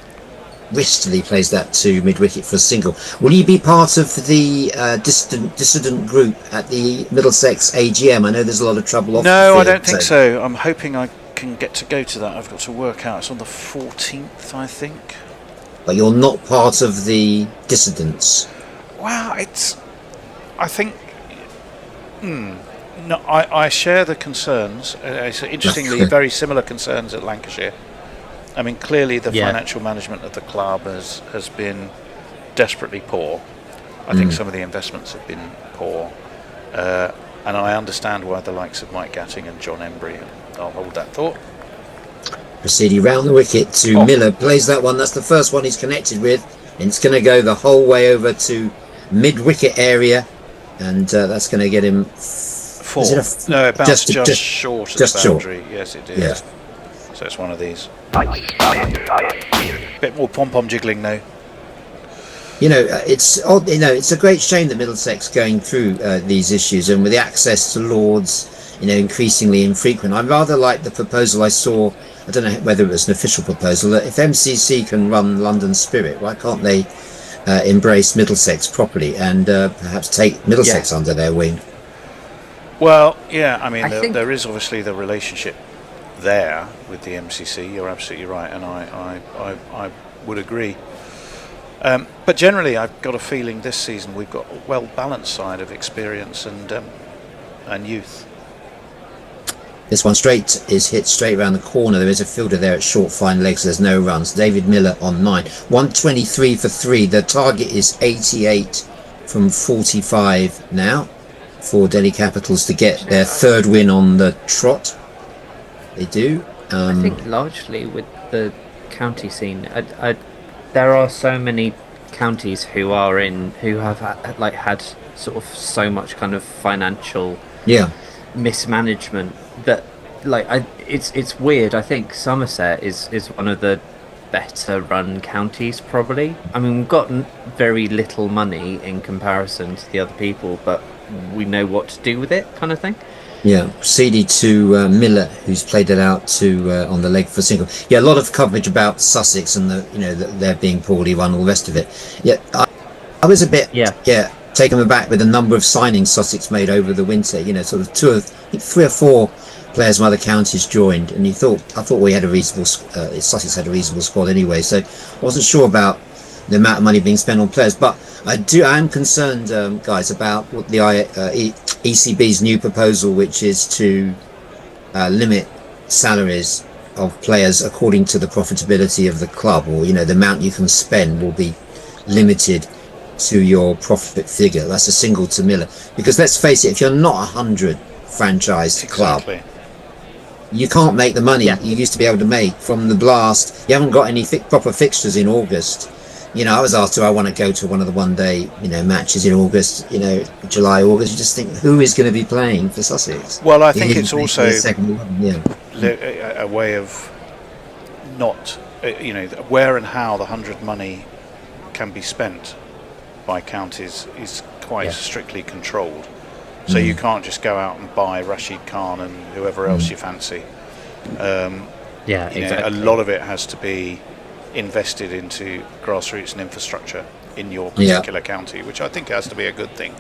wistily plays that to mid-wicket for a single. Will you be part of the dissident group at the Middlesex AGM? I know there's a lot of trouble off the No, field, I don't think so. I'm hoping I can get to go to that. I've got to work out. It's on the 14th, I think. But you're not part of the dissidents. Well, I think. No, I share the concerns. It's interestingly very similar concerns at Lancashire. I mean, clearly the financial management of the club has been desperately poor. I think some of the investments have been poor, and I understand why the likes of Mike Gatting and John Embry. I'll hold that thought. Proceeding round the wicket to Miller, plays that one. That's the first one he's connected with, and it's going to go the whole way over to mid-wicket area, and that's going to get him. 4. No, it bounced just short of the boundary. Yes, it did. Yeah. So it's one of these. Bit more pom-pom jiggling now. You know, it's odd. You know, it's a great shame that Middlesex going through these issues, and with the access to Lords, increasingly infrequent. I rather like the proposal I saw. I don't know whether it was an official proposal that if MCC can run London Spirit, why can't they embrace Middlesex properly and perhaps take Middlesex under their wing? Well, yeah, I mean, there is obviously the relationship there with the MCC. You're absolutely right, and I would agree. But generally, I've got a feeling this season we've got a well-balanced side of experience and youth. This one is hit straight around the corner. There is a fielder there at short fine legs. There's no runs. David Miller on 9. 123 for 3. The target is 88 from 45 now for Delhi Capitals to get their third win on the trot. They do. I think largely with the county scene, there are so many counties who have had sort of so much kind of financial mismanagement that it's weird. I think Somerset is one of the better run counties probably. I mean, we've got very little money in comparison to the other people, but we know what to do with it, kind of thing. Yeah, proceeded to Miller, who's played it out to on the leg for a single. Yeah, a lot of coverage about Sussex and that they're being poorly run, all the rest of it. Yeah, I was a bit taken aback with the number of signings Sussex made over the winter. Sort of 3 or 4 players from other counties joined, and I thought we had a reasonable. Sussex had a reasonable squad anyway, so I wasn't sure about the amount of money being spent on players, but I am concerned, guys, about what the ECB's new proposal, which is to limit salaries of players according to the profitability of the club, or the amount you can spend will be limited to your profit figure. That's a single to Miller. Because let's face it, if you're not 100 franchised club, you can't make the money you used to be able to make from the blast. You haven't got any proper fixtures in August. You know, I was asked, do I want to go to one of the one-day, matches in August, July, August? You just think, who is going to be playing for Sussex? Well, I think it's also a way of not, where and how the 100 money can be spent by counties is quite strictly controlled. So you can't just go out and buy Rashid Khan and whoever else you fancy. Exactly. A lot of it has to be invested into grassroots and infrastructure in your particular county, which I think has to be a good thing.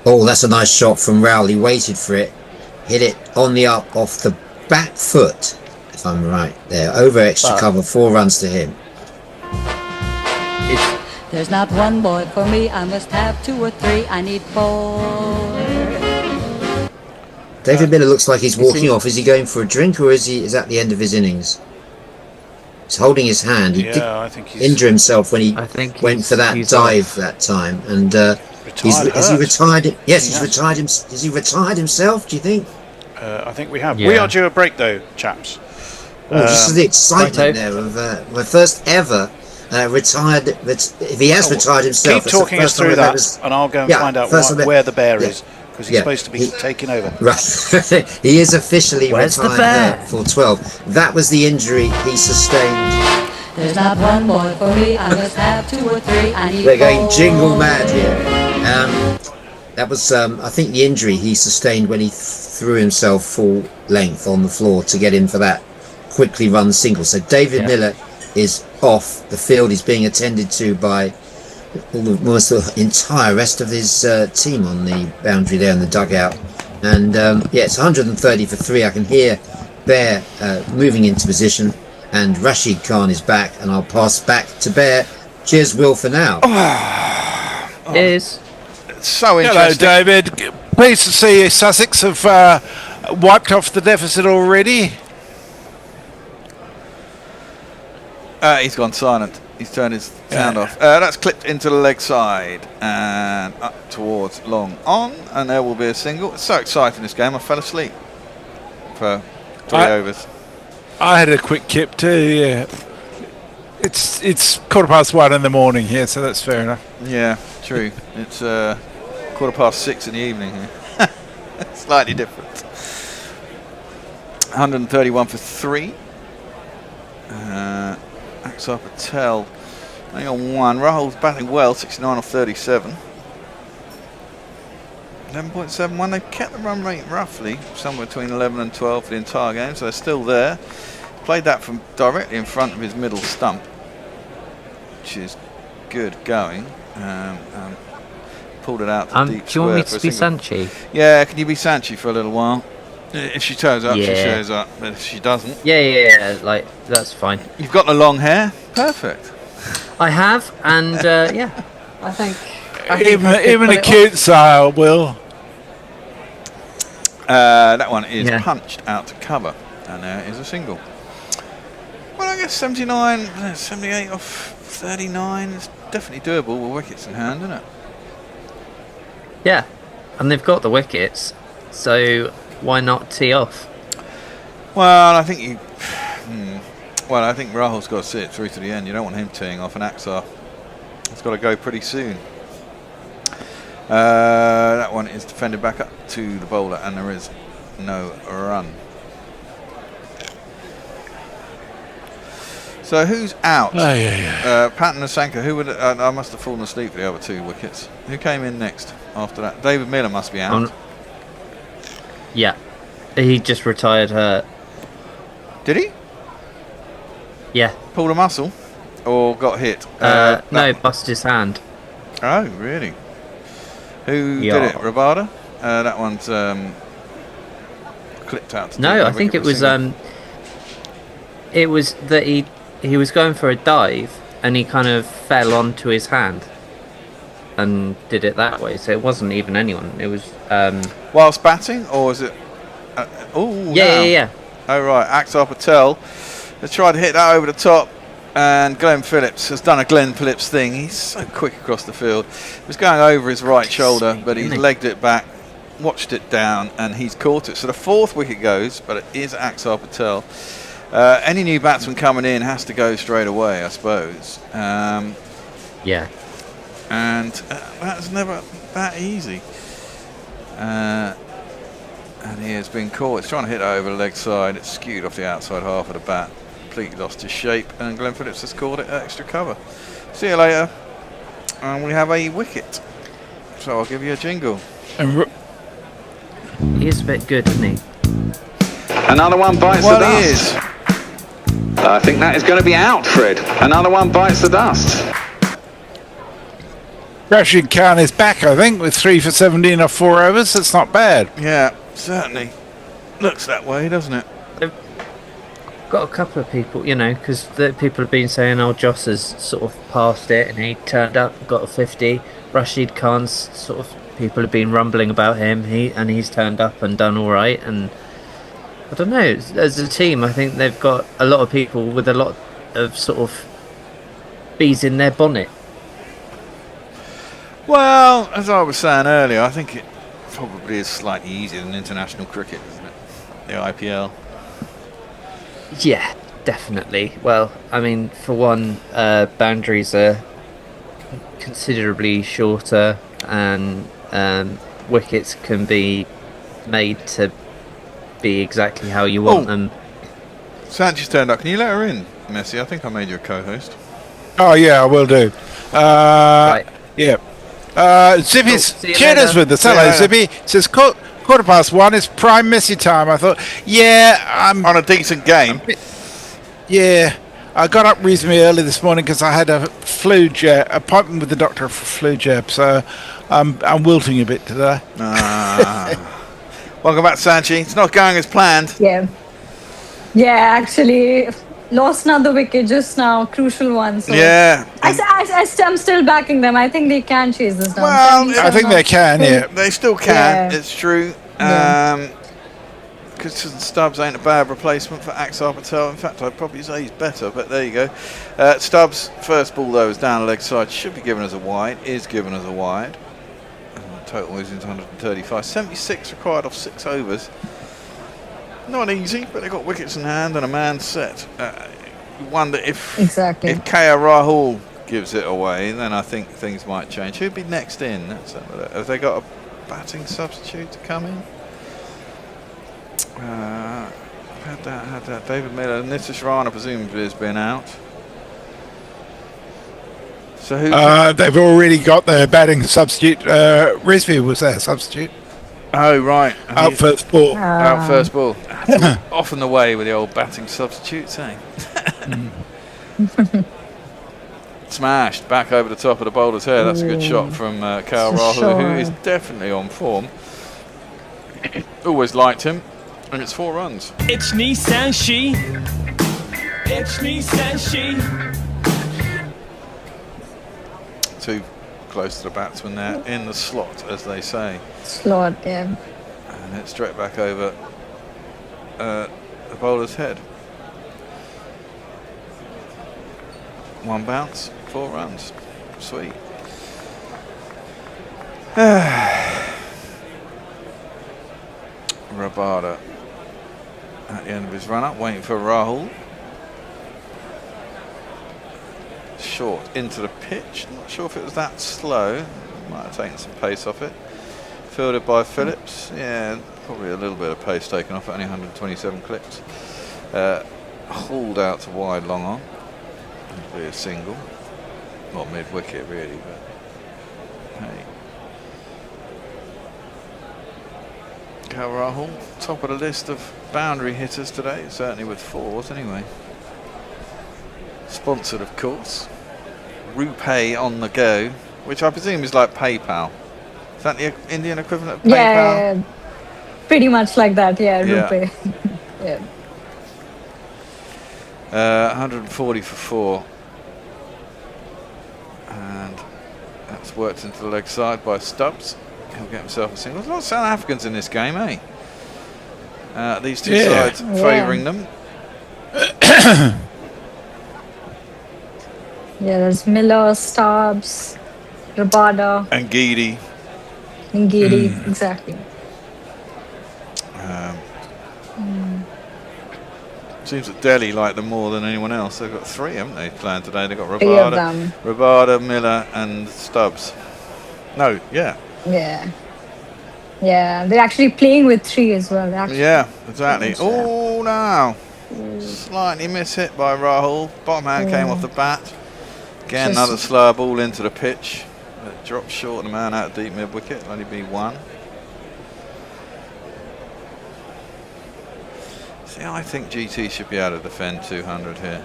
Oh, that's a nice shot from Rowley. Waited for it, hit it on the up off the back foot, if I'm right there. Over extra cover, 4 runs to him. There's not one boy for me, I must have 2 or 3, I need 4. David Miller looks like he's walking off. Is he going for a drink, or is that the end of his innings? He's holding his hand. He did I think he's injure himself when he went for that dive that time. And has he retired? Yes, he's retired. Has he retired himself? Do you think? I think we have. We are due a break, though, chaps. Just the excitement there of my first ever retired. If he has retired himself, keep talking us through that, and I'll go and find out where the bear is. Because he's supposed to be taking over. Right. He is officially retired for 12. That was the injury he sustained. There's not one boy for me, I must have 2 or 3, I need 4. They're going jingle mad here. That was, I think, the injury he sustained when he threw himself full length on the floor to get in for that quickly run single. So David Miller is off the field. He's being attended to by almost the entire rest of his team on the boundary there in the dugout. And it's 130 for 3. I can hear Bear moving into position, and Rashid Khan is back, and I'll pass back to Bear. Cheers, Will, for now. Cheers. So interesting. Hello, David. Pleased to see Sussex have wiped off the deficit already. He's gone silent. He's turned his sound off. That's clipped into the leg side and up towards long on, and there will be a single. It's so exciting, this game. I fell asleep for 3 overs. I had a quick kip too. It's 1:15 in the morning here, so that's fair enough. Yeah, true. It's 6:15 in the evening here. Slightly different. 131 for 3. Axar Patel only on 1. Rahul's batting well, 69 off 37. 11.71. They've kept the run rate roughly somewhere between 11 and 12 for the entire game, so they're still there. Played that from directly in front of his middle stump, which is good going. Pulled it out to deep do you want me square to be Sanchi? Yeah, can you be Sanchi for a little while? If she turns up, she shows up. But if she doesn't... Yeah, that's fine. You've got the long hair? Perfect. I have, and I think... Even a cute style, Will. That one is punched out to cover, and there is a single. Well, I guess 79, 78 off 39 is definitely doable with wickets in hand, isn't it? Yeah, and they've got the wickets, so why not tee off? Well, I think I think Rahul's got to see it through to the end. You don't want him teeing off, and Axar has got to go pretty soon. That one is defended back up to the bowler, and there is no run. So who's out? Patton and Sanka. Who would? I must have fallen asleep for the other 2 wickets. Who came in next after that? David Miller must be out. Yeah, he just retired hurt. Did he? Yeah. Pulled a muscle, or got hit? No, busted his hand. Oh, really? Who did it? Rabada? That one's clipped out. No, I think it was that he was going for a dive and he kind of fell onto his hand and did it that way. So it wasn't even anyone. It was whilst batting, or was it? Yeah. Oh right, Axar Patel has tried to hit that over the top. And Glenn Phillips has done a Glenn Phillips thing. He's so quick across the field. He was going over his right shoulder, but he's legged it back, watched it down, and he's caught it. So the 4th wicket goes, but it is Axar Patel. Any new batsman coming in has to go straight away, I suppose. Yeah. And that's never that easy. And he has been caught. It's trying to hit it over the leg side. It's skewed off the outside half of the bat. Completely lost his shape, and Glenn Phillips has caught it extra cover. See you later. And we have a wicket. So I'll give you a jingle. He's a bit good, isn't he? Another one bites the dust. He is. I think that is going to be out, Fred. Another one bites the dust. Rashid Khan is back, I think, with 3 for 17 off 4 overs. That's not bad. Yeah, certainly. Looks that way, doesn't it? Got a couple of people, because people have been saying, Joss has sort of passed it, and he turned up, got a 50. Rashid Khan's sort of, people have been rumbling about him, he's turned up and done all right. And I don't know, as a team, I think they've got a lot of people with a lot of sort of bees in their bonnet. Well, as I was saying earlier, I think it probably is slightly easier than international cricket, isn't it? The IPL. Yeah, definitely. Well, I mean, for one, boundaries are considerably shorter, and wickets can be made to be exactly how you want them. Sanchez turned up. Can you let her in, Messi? I think I made you a co-host. Oh, yeah, I will do. Right. Yeah. Zippy's cheered us with us. See you Hello, later. Zippy. Says, 1:15. It's prime Messi time. I thought, I'm on a decent game. Yeah. I got up reasonably early this morning because I had a flu jab, appointment with the doctor for flu jab, so I'm wilting a bit today. Welcome back, Sanchi. It's not going as planned. Yeah. Yeah, actually, lost another wicket just now, crucial one. So Yeah. I'm still backing them. I think they can chase this down. Well, I think they can, yeah. They still can, Yeah. it's true. Yeah. Because Stubbs ain't a bad replacement for Axar Patel. In fact, I'd probably say he's better, but there you go. Stubbs' first ball, though, is down the leg side. Should be given as a wide. Is given as a wide. And the total is into 135. 76 required off 6 overs. Not easy, but they've got wickets in hand and a man set. You wonder if KR Rahul gives it away, then I think things might change. Who'd be next in? Have they got a batting substitute to come in? Had that. David Miller. Nitish Rana presumably has been out. So who? They've already got their batting substitute. Rizvi was their substitute. Oh, right. Out first ball. Out first ball. Often the way with the old batting substitutes, eh? Smashed back over the top of the bowler's head. That's a good shot from KR Rahul, who is definitely on form. Always liked him. And it's 4 runs. It's Nissan She. It's Nissan She. Too close to the batsman there, in the slot, as they say. Slot, yeah. And it's straight back over the bowler's head. 1 bounce, 4 runs. Sweet. Rabada at the end of his run-up, waiting for Rahul. Short into the pitch. Not sure if it was that slow. Might have taken some pace off it. Fielded by Phillips. Yeah, probably a little bit of pace taken off it. Only 127 clicks. Hauled out to wide, long on. It'll be a single. Not mid-wicket really, but hey. Rahul, top of the list of boundary hitters today, certainly with 4s anyway. Sponsored, of course. RuPay on the go, which I presume is like PayPal. Is that the Indian equivalent of PayPal? Yeah, pretty much like that, yeah, RuPay. Yeah. 140 for 4. And that's worked into the leg side by Stubbs. He'll get himself a single. There's a lot of South Africans in this game, eh? These two sides favouring them. Yeah, there's Miller, Stubbs, Rabada, And Geedy. Ngiri. Exactly. Seems that Delhi like them more than anyone else. They've got 3, haven't they, playing today? They've got 3 of them. Rabada, Miller, and Stubbs. No, yeah. Yeah. Yeah, they're actually playing with 3 as well. Yeah, exactly. Oh, no. Slightly miss-hit by Rahul. Bottom hand came off the bat. Again, Just- another slow ball into the pitch. It dropped short and the man out of deep mid-wicket. Only be 1. See, I think GT should be able to defend 200 here.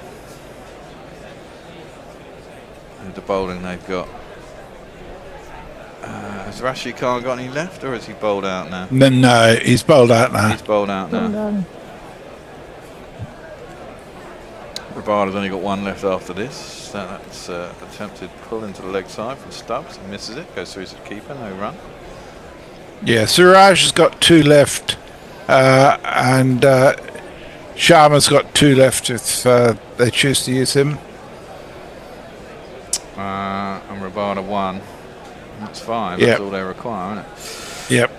With the bowling they've got. Has Rashid Khan got any left, or is he bowled out now? No, he's bowled out now. He's bowled out now. Rabada's only got 1 left after this. So that's attempted pull into the leg side from Stubbs. He misses it, goes through to the keeper, no run. Yeah, Suraj has got 2 left, and Sharma's got 2 left if they choose to use him. And Rabada 1. That's 5. Yep. That's all they require, isn't it? Yep.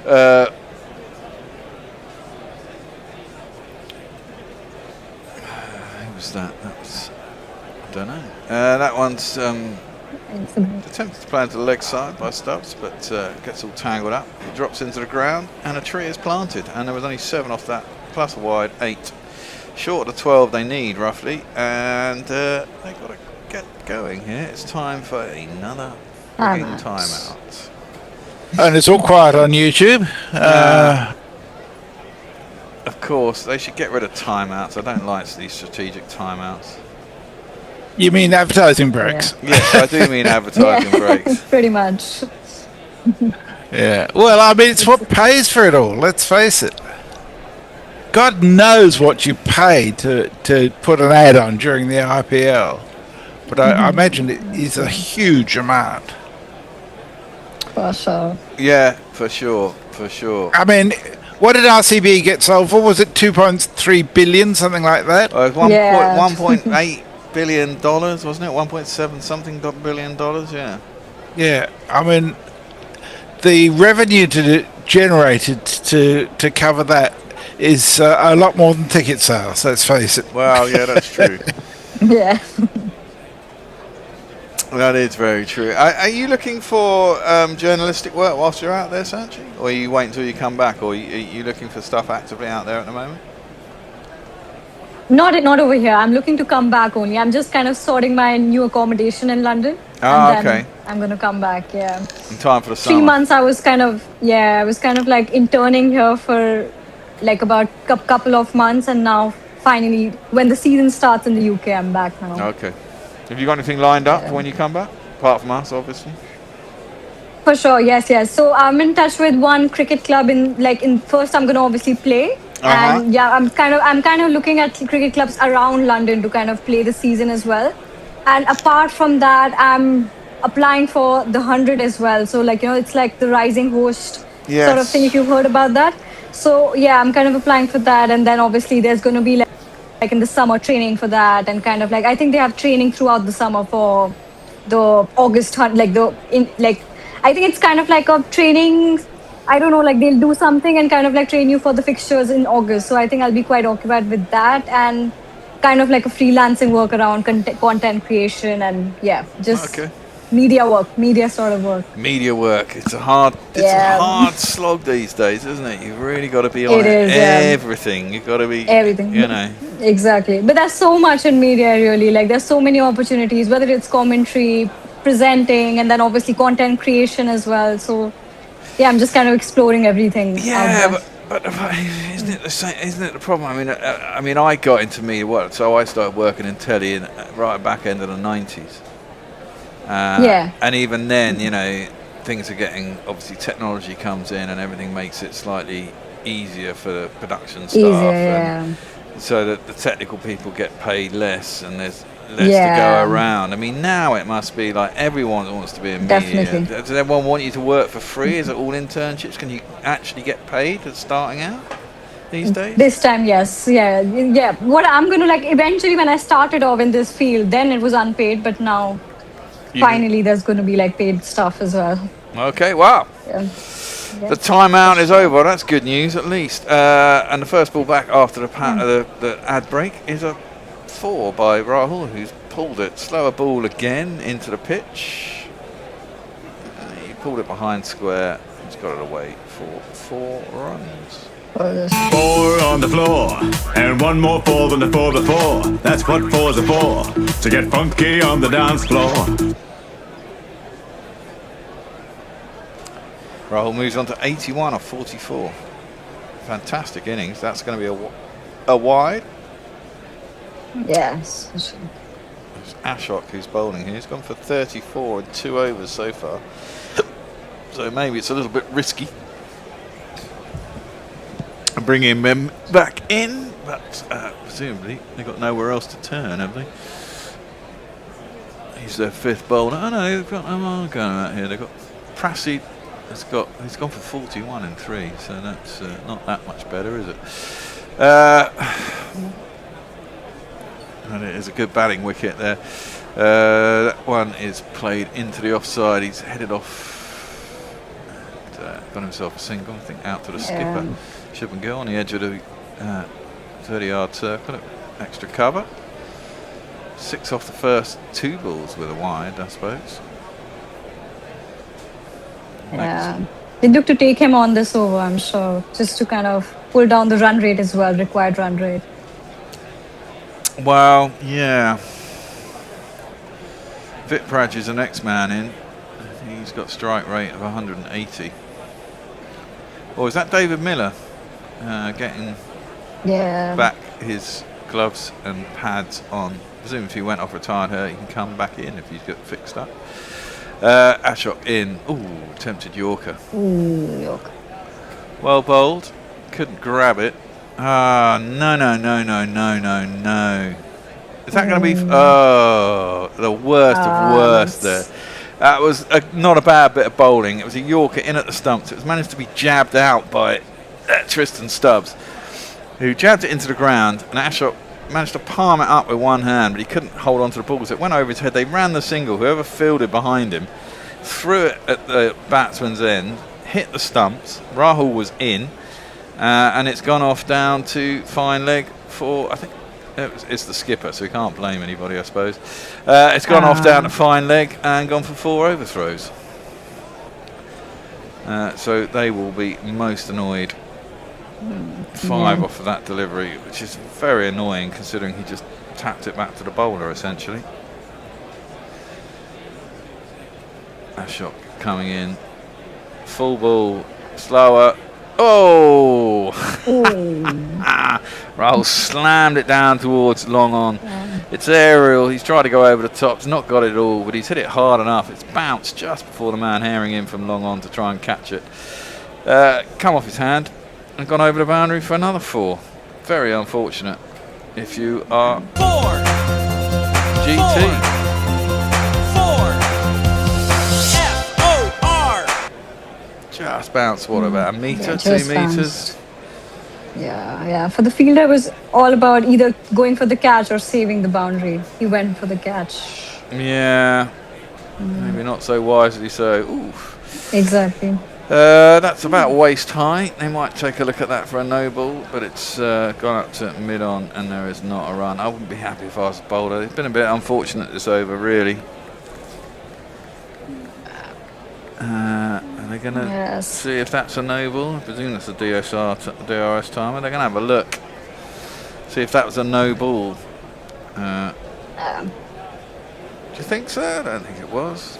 Who was that? That was, I don't know. That one's attempted to play into the leg side by Stubbs, but gets all tangled up. It drops into the ground, and a tree is planted. And there was only 7 off that, plus a wide 8. Short of the 12 they need, roughly. And they've got to get going here. It's time for another timeout. And it's all quiet on YouTube. Of course, they should get rid of timeouts. I don't like these strategic timeouts. You mean advertising breaks? Yes, I do mean advertising breaks. Pretty much. Yeah. Well, I mean, it's what pays for it all. Let's face it. God knows what you pay to put an ad on during the IPL, but I imagine it is a huge amount. For sure. Yeah, for sure, for sure. I mean, what did RCB get sold for? Was it 2.3 billion, something like that? 1.8 billion dollars, wasn't it? 1.7 something billion dollars. Yeah. Yeah. I mean, the revenue generated to cover that is a lot more than ticket sales. Let's face it. Well, yeah, that's true. Yeah. That is very true. Are you looking for journalistic work whilst you're out there, Sanchi? Or are you waiting until you come back? Or are you looking for stuff actively out there at the moment? Not over here. I'm looking to come back only. I'm just kind of sorting my new accommodation in London. And then okay. I'm going to come back, yeah. In time for the summer. 3 months I was kind of like interning here for like about a couple of months, and now finally when the season starts in the UK, I'm back now. Okay. Have you got anything lined up for when you come back? Apart from us, obviously. For sure, yes. So I'm in touch with one cricket club in first I'm gonna obviously play. And yeah, I'm kind of looking at cricket clubs around London to kind of play the season as well. And apart from that, I'm applying for the 100 as well. So it's like the rising host sort of thing, if you've heard about that. So yeah, I'm kind of applying for that, and then obviously there's going to be like in the summer training for that, and kind of like I think they have training throughout the summer for the August hunt, I think it's kind of like a training. I don't know, like they'll do something and kind of like train you for the fixtures in August. So I think I'll be quite occupied with that, and kind of like a freelancing work around content creation, and yeah, just media sort of work. Media work. It's a hard slog these days, isn't it? You've really got to be on everything. You've got to be everything. Exactly. But there's so much in media, really. Like there's so many opportunities, whether it's commentary, presenting, and then obviously content creation as well. So yeah, I'm just kind of exploring everything. Yeah, but isn't it the same? Isn't it the problem? I mean, I got into media work, so I started working in telly right back end of the 90s. And even then, things are getting, obviously technology comes in and everything makes it slightly easier for the production staff. And so that the technical people get paid less and there's less to go around. I mean, now it must be like everyone wants to be in media. Does everyone want you to work for free? Is it all internships? Can you actually get paid at starting out these days? This time, yes. Yeah. What I'm going to eventually when I started off in this field, then it was unpaid, but now finally there's going to be like paid stuff as well. Okay, wow. Yeah. The timeout is over. That's good news, at least. And the first ball back after the ad break is a 4 by Rahul, who's pulled it. Slower ball again into the pitch. He pulled it behind square. He's got it away for 4 runs. 4 on the floor, and 1 more 4 than the 4 before. That's what 4's are for, to get funky on the dance floor. Rahul moves on to 81 of 44. Fantastic innings. That's going to be a wide. Yes. It's Ashok who's bowling here. He's gone for 34 and 2 overs so far. So maybe it's a little bit risky bringing him back in, but presumably they've got nowhere else to turn, have they? He's their 5th bowler. Oh no, they've got going out here. They've got Prasid. He's gone for 41 and 3, so that's not that much better, is it? And it is a good batting wicket there. That one is played into the offside. He's headed off and got himself a single, I think, out to the skipper. Shouldn't go on the edge of the 30-yard circle. Extra cover. 6 off the first 2 balls with a wide, I suppose. Yeah. They look to take him on this over, I'm sure, just to kind of pull down the run rate as well, required run rate. Well, yeah. Vitraj is the next man in. He's got strike rate of 180. Or is that David Miller getting back his gloves and pads on? I presume if he went off retired here, he can come back in if he's got fixed up. Ashok in. Ooh, tempted Yorker. Ooh, Yorker. Well bowled. Couldn't grab it. Ah, no. Is that going to be... Oh, the worst of worst there. That was not a bad bit of bowling. It was a Yorker in at the stumps. It was managed to be jabbed out by Tristan Stubbs, who jabbed it into the ground, and Ashok managed to palm it up with one hand, but he couldn't hold on to the ball, so it went over his head. They ran the single. Whoever fielded behind him threw it at the batsman's end, hit the stumps. Rahul was in, and it's gone off down to fine leg for, I think, it's the skipper, so we can't blame anybody, I suppose. It's gone off down to fine leg and gone for 4 overthrows. So they will be most annoyed. 5 off of that delivery, which is very annoying considering he just tapped it back to the bowler, essentially. Ashok coming in. Full ball, slower. Oh! Rahul slammed it down towards long on. It's aerial. He's tried to go over the top. He's not got it all, but he's hit it hard enough. It's bounced just before the man herring in from long on to try and catch it. Come off his hand and gone over the boundary for another 4. Very unfortunate if you are GT. Just bounced, what, about a metre, 2 metres? Yeah. For the fielder, it was all about either going for the catch or saving the boundary. He went for the catch. Yeah. Maybe not so wisely so. Oof. Exactly. That's about waist high. They might take a look at that for a no ball, but it's gone up to mid-on and there is not a run. I wouldn't be happy if I was a bowler. It's been a bit unfortunate this over, really. Are they going to see if that's a no ball? I presume that's a DRS timer. They're going to have a look. See if that was a no ball. Do you think so? I don't think it was.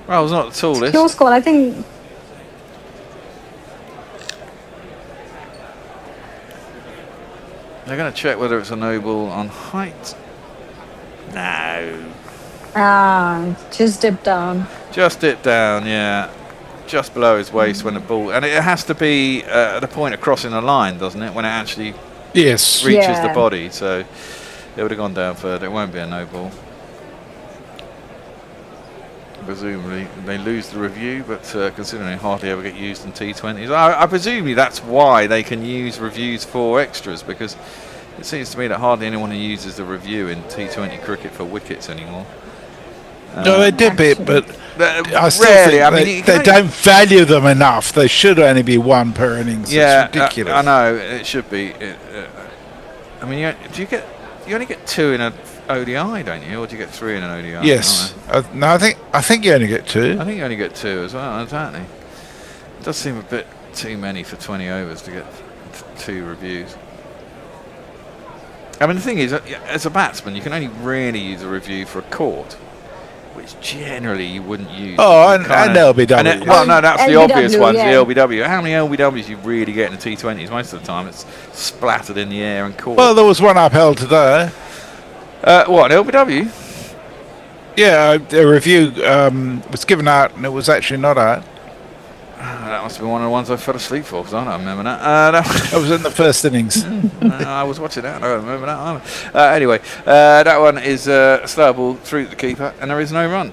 Rahul's not the tallest. Close call, I think. They're going to check whether it's a no ball on height. No. Just dipped down. Just dipped down, yeah. Just below his waist when the ball... And it has to be at the point of crossing the line, doesn't it? When it actually reaches the body. So it would have gone down further. It won't be a no ball. Presumably they lose the review, but considering they hardly ever get used in T20s, I presume that's why they can use reviews for extras, because it seems to me that hardly anyone who uses the review in T20 cricket for wickets anymore. No, they dip it, but I still rarely. think I mean, they don't value them enough. They should only be one per innings. Yeah, it's ridiculous. I know it should be. I mean, you only get 2 in an ODI, don't you, or do you get 3 in an ODI? Yes. No, I think you only get 2. I think you only get 2 as well. Exactly. It does seem a bit too many for 20 overs to get 2 reviews. I mean, the thing is, as a batsman, you can only really use a review for a court, which generally you wouldn't use. Oh, and LBW. Well, no, that's the LBW, obvious ones, yeah. the LBW. How many LBWs you really get in the T20s? Most of the time, it's splattered in the air and caught. Well, there was one upheld today. What, an LBW? Yeah, a review was given out, and it was actually not out. That must have been one of the ones I fell asleep for, because I don't remember that. That was in the first innings. I was watching that. I don't remember that either. Anyway, that one is a slow ball through the keeper, and there is no run.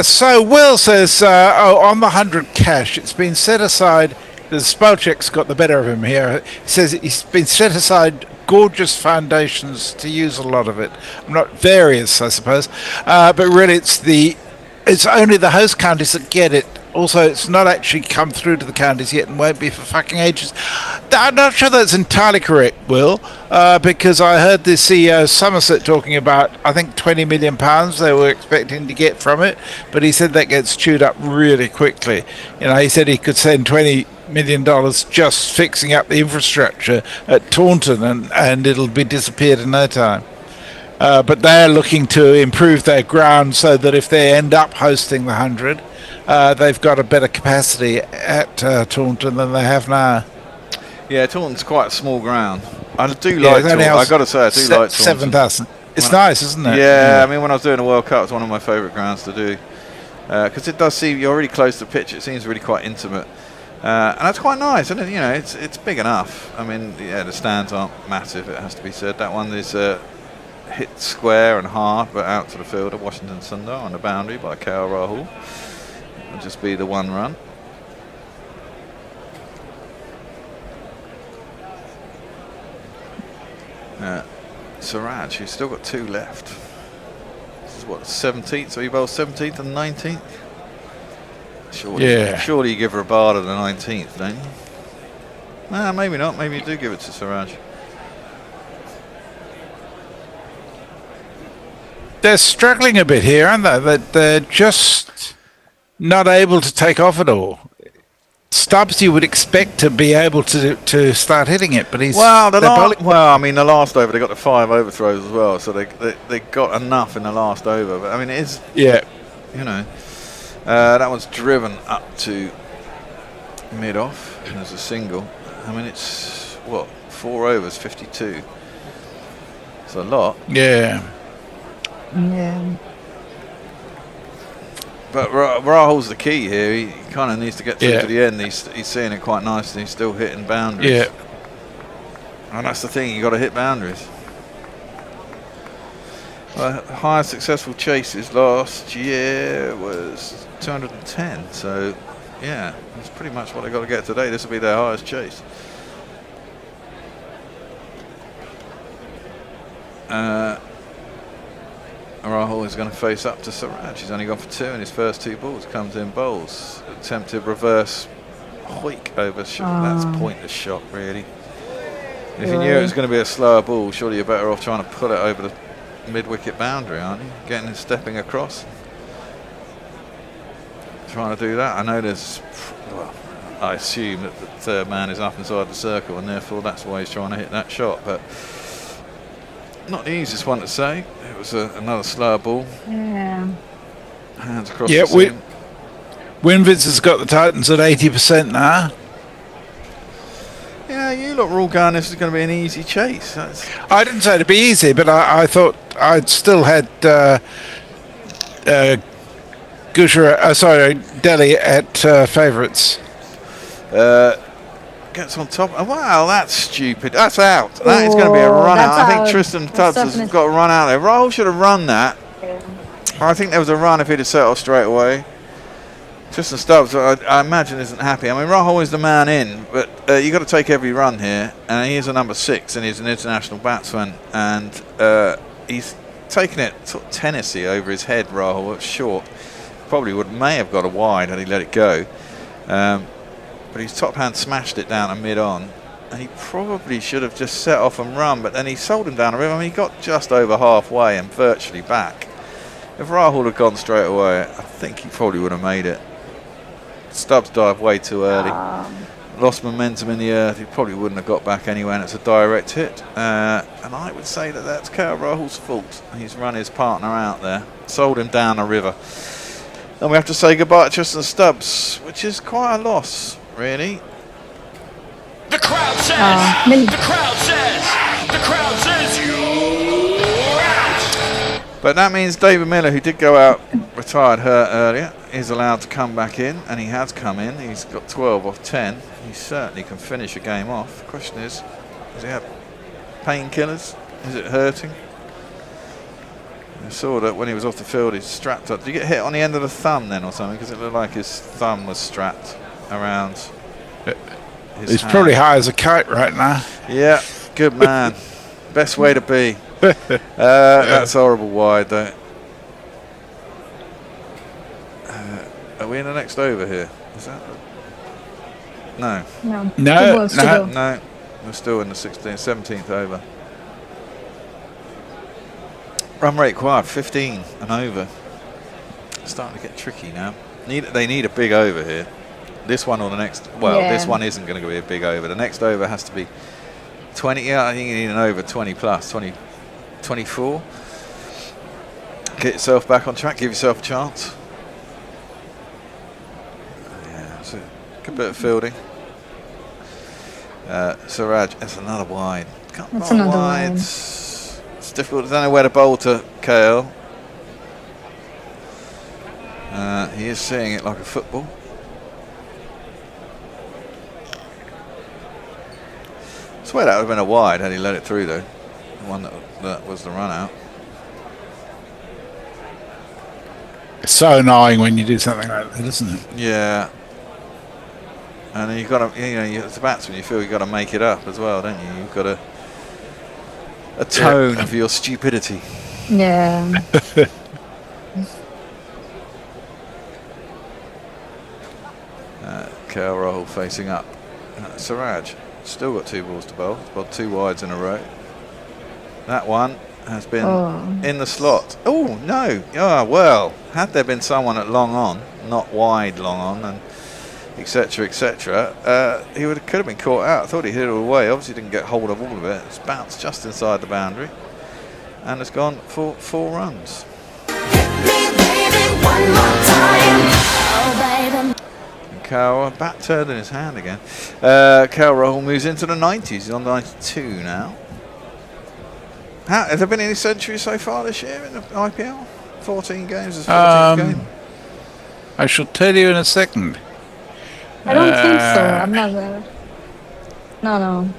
So Will says, on the 100 cash, it's been set aside. The Spellcheck's got the better of him here. He says it's been set aside gorgeous foundations to use a lot of it. Not various, I suppose, but really it's only the host counties that get it. Also, it's not actually come through to the counties yet and won't be for fucking ages. I'm not sure that's entirely correct, Will, because I heard the CEO of Somerset talking about, I think, £20 million they were expecting to get from it, but he said that gets chewed up really quickly. He said he could send $20 million just fixing up the infrastructure at Taunton, and it'll be disappeared in no time. But they're looking to improve their ground so that if they end up hosting the 100, they've got a better capacity at Taunton than they have now. Yeah, Taunton's quite a small ground. I do like Taunton. I've got to say, I do like Taunton. 7,000. It's nice, isn't it? Yeah, I mean, when I was doing the World Cup, it's one of my favourite grounds to do. Because it does seem, you're really close to the pitch. It seems really quite intimate. And that's quite nice, and it's big enough. I mean, yeah, the stands aren't massive, it has to be said. That one is hit square and hard, but out to the fielder, Washington Sundar on the boundary by KL Rahul. It'll just be the 1 run. Siraj, who's still got 2 left. This is what, 17th? So you bowl 17th and 19th? Surely you give Rabada the 19th, don't you? Nah, maybe not. Maybe you do give it to Siraj. They're struggling a bit here, aren't they? They're just not able to take off at all. Stubbs, you would expect to be able to start hitting it, but he's the last over they got the 5 overthrows as well, so they got enough in the last over. But I mean, it is that one's driven up to mid off as a single. I mean, it's what, 4 overs, 52. It's a lot. Yeah. But Rahul's the key here. He kind of needs to get through to the end. He's seeing it quite nicely. He's still hitting boundaries. Yeah. And that's the thing. You got to hit boundaries. Well, highest successful chases last year was 210. So, yeah, that's pretty much what they got to get today. This will be their highest chase. Rahul is going to face up to Siraj. He's only gone for 2 in his first 2 balls. Comes in bowls. Attempted reverse hoik over shot. That's pointless shot, really. If you knew it was going to be a slower ball, surely you're better off trying to put it over the mid-wicket boundary, aren't you? Getting and stepping across. Trying to do that. I know there's... Well, I assume that the third man is up inside the circle, and therefore that's why he's trying to hit that shot. But not the easiest one to say. It was another slower ball. Yeah. Hands across the seam. Winvids has got the Titans at 80% now. Yeah, you lot were all going, this is going to be an easy chase. I didn't say it'd be easy, but I thought I'd still had Delhi at favourites. Gets on top. Oh, wow, that's stupid. That's out. That is going to be a run out. I think Tristan Tubbs has got a run out there. Rahul should have run that. I think there was a run if he'd have set off straight away. Tristan Stubbs, I imagine, isn't happy. I mean, Rahul is the man in, but you've got to take every run here. And he is a number 6, and he's an international batsman. And he's taken it sort of tennisy over his head, Rahul. It's short. Probably may have got a wide had he let it go. But his top hand smashed it down to mid-on. And he probably should have just set off and run, but then he sold him down the river. I mean, he got just over halfway and virtually back. If Rahul had gone straight away, I think he probably would have made it. Stubbs dived way too early. Lost momentum in the earth. He probably wouldn't have got back anyway, and it's a direct hit. And I would say that that's KL Rahul's fault. He's run his partner out there, sold him down the river. And we have to say goodbye to Tristan Stubbs, which is quite a loss, really. The crowd says, the crowd says, the crowd says you're out. But that means David Miller, who did go out, retired hurt earlier, is allowed to come back in, and he has come in. He's got 12 off 10. He certainly can finish a game off. The question is, does he have painkillers? Is it hurting? I saw that when he was off the field, he's strapped up. Did you get hit on the end of the thumb then or something? Because it looked like his thumb was strapped around his He's hand. probably high as a kite right now. Yeah, good man. Best way to be. That's horrible wide, though. Are we in the next over here? Is that? No. No. No. We're still in the 17th over. Run rate required 15 and over. It's starting to get tricky now. They need a big over here. This one or the next. Well, this one isn't going to be a big over. The next over has to be 20. Yeah, I think you need an over 20 plus 20, 24. Get yourself back on track. Give yourself a chance. Yeah, it's a good bit of fielding. Siraj, that's another wide. That's another wide. It's difficult. I don't know where to bowl to KL. He is seeing it like a football. I swear that would have been a wide had he let it through, though. The one that was the run out. It's so annoying when you do something like that, isn't it? Yeah. And you've got to, as a batsman, you feel you've got to make it up as well, don't you? You've got to atone for your stupidity. Yeah. KL Rahul facing up. Siraj still got 2 balls to bowl. He's bowled 2 wides in a row. That one has been in the slot. Oh no! Oh well. Had there been someone at long on, not wide long on, and etc. etc., he could have been caught out. I thought he hit it away. Obviously didn't get hold of all of it. It's bounced just inside the boundary, and it's gone for 4 runs. KL, bat turned in his hand again. KL Rahul moves into the 90s. He's on 92 now. Have there been any centuries so far this year in the IPL? 14 games is 14th game. I shall tell you in a second. I don't think so. I'm not there. No.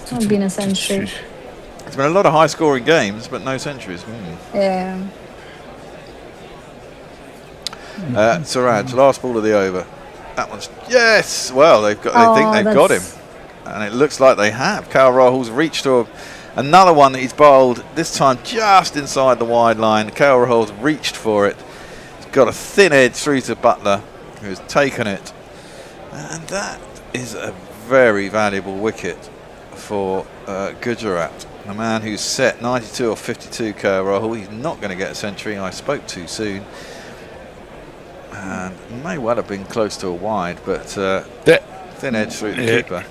It's not been a century. There's been a lot of high-scoring games, but no centuries. Yeah. Siraj, last ball of the over. That one's yes. Well, they think they've got him, and it looks like they have. KL Rahul's reached to another one that he's bowled this time just inside the wide line. KL Rahul's reached for it. He's got a thin edge through to Butler, who's taken it, and that is a very valuable wicket for Gujarat. The man who's set 92 or 52, KL Rahul. He's not going to get a century. I spoke too soon. And may well have been close to a wide, but thin edge through the keeper.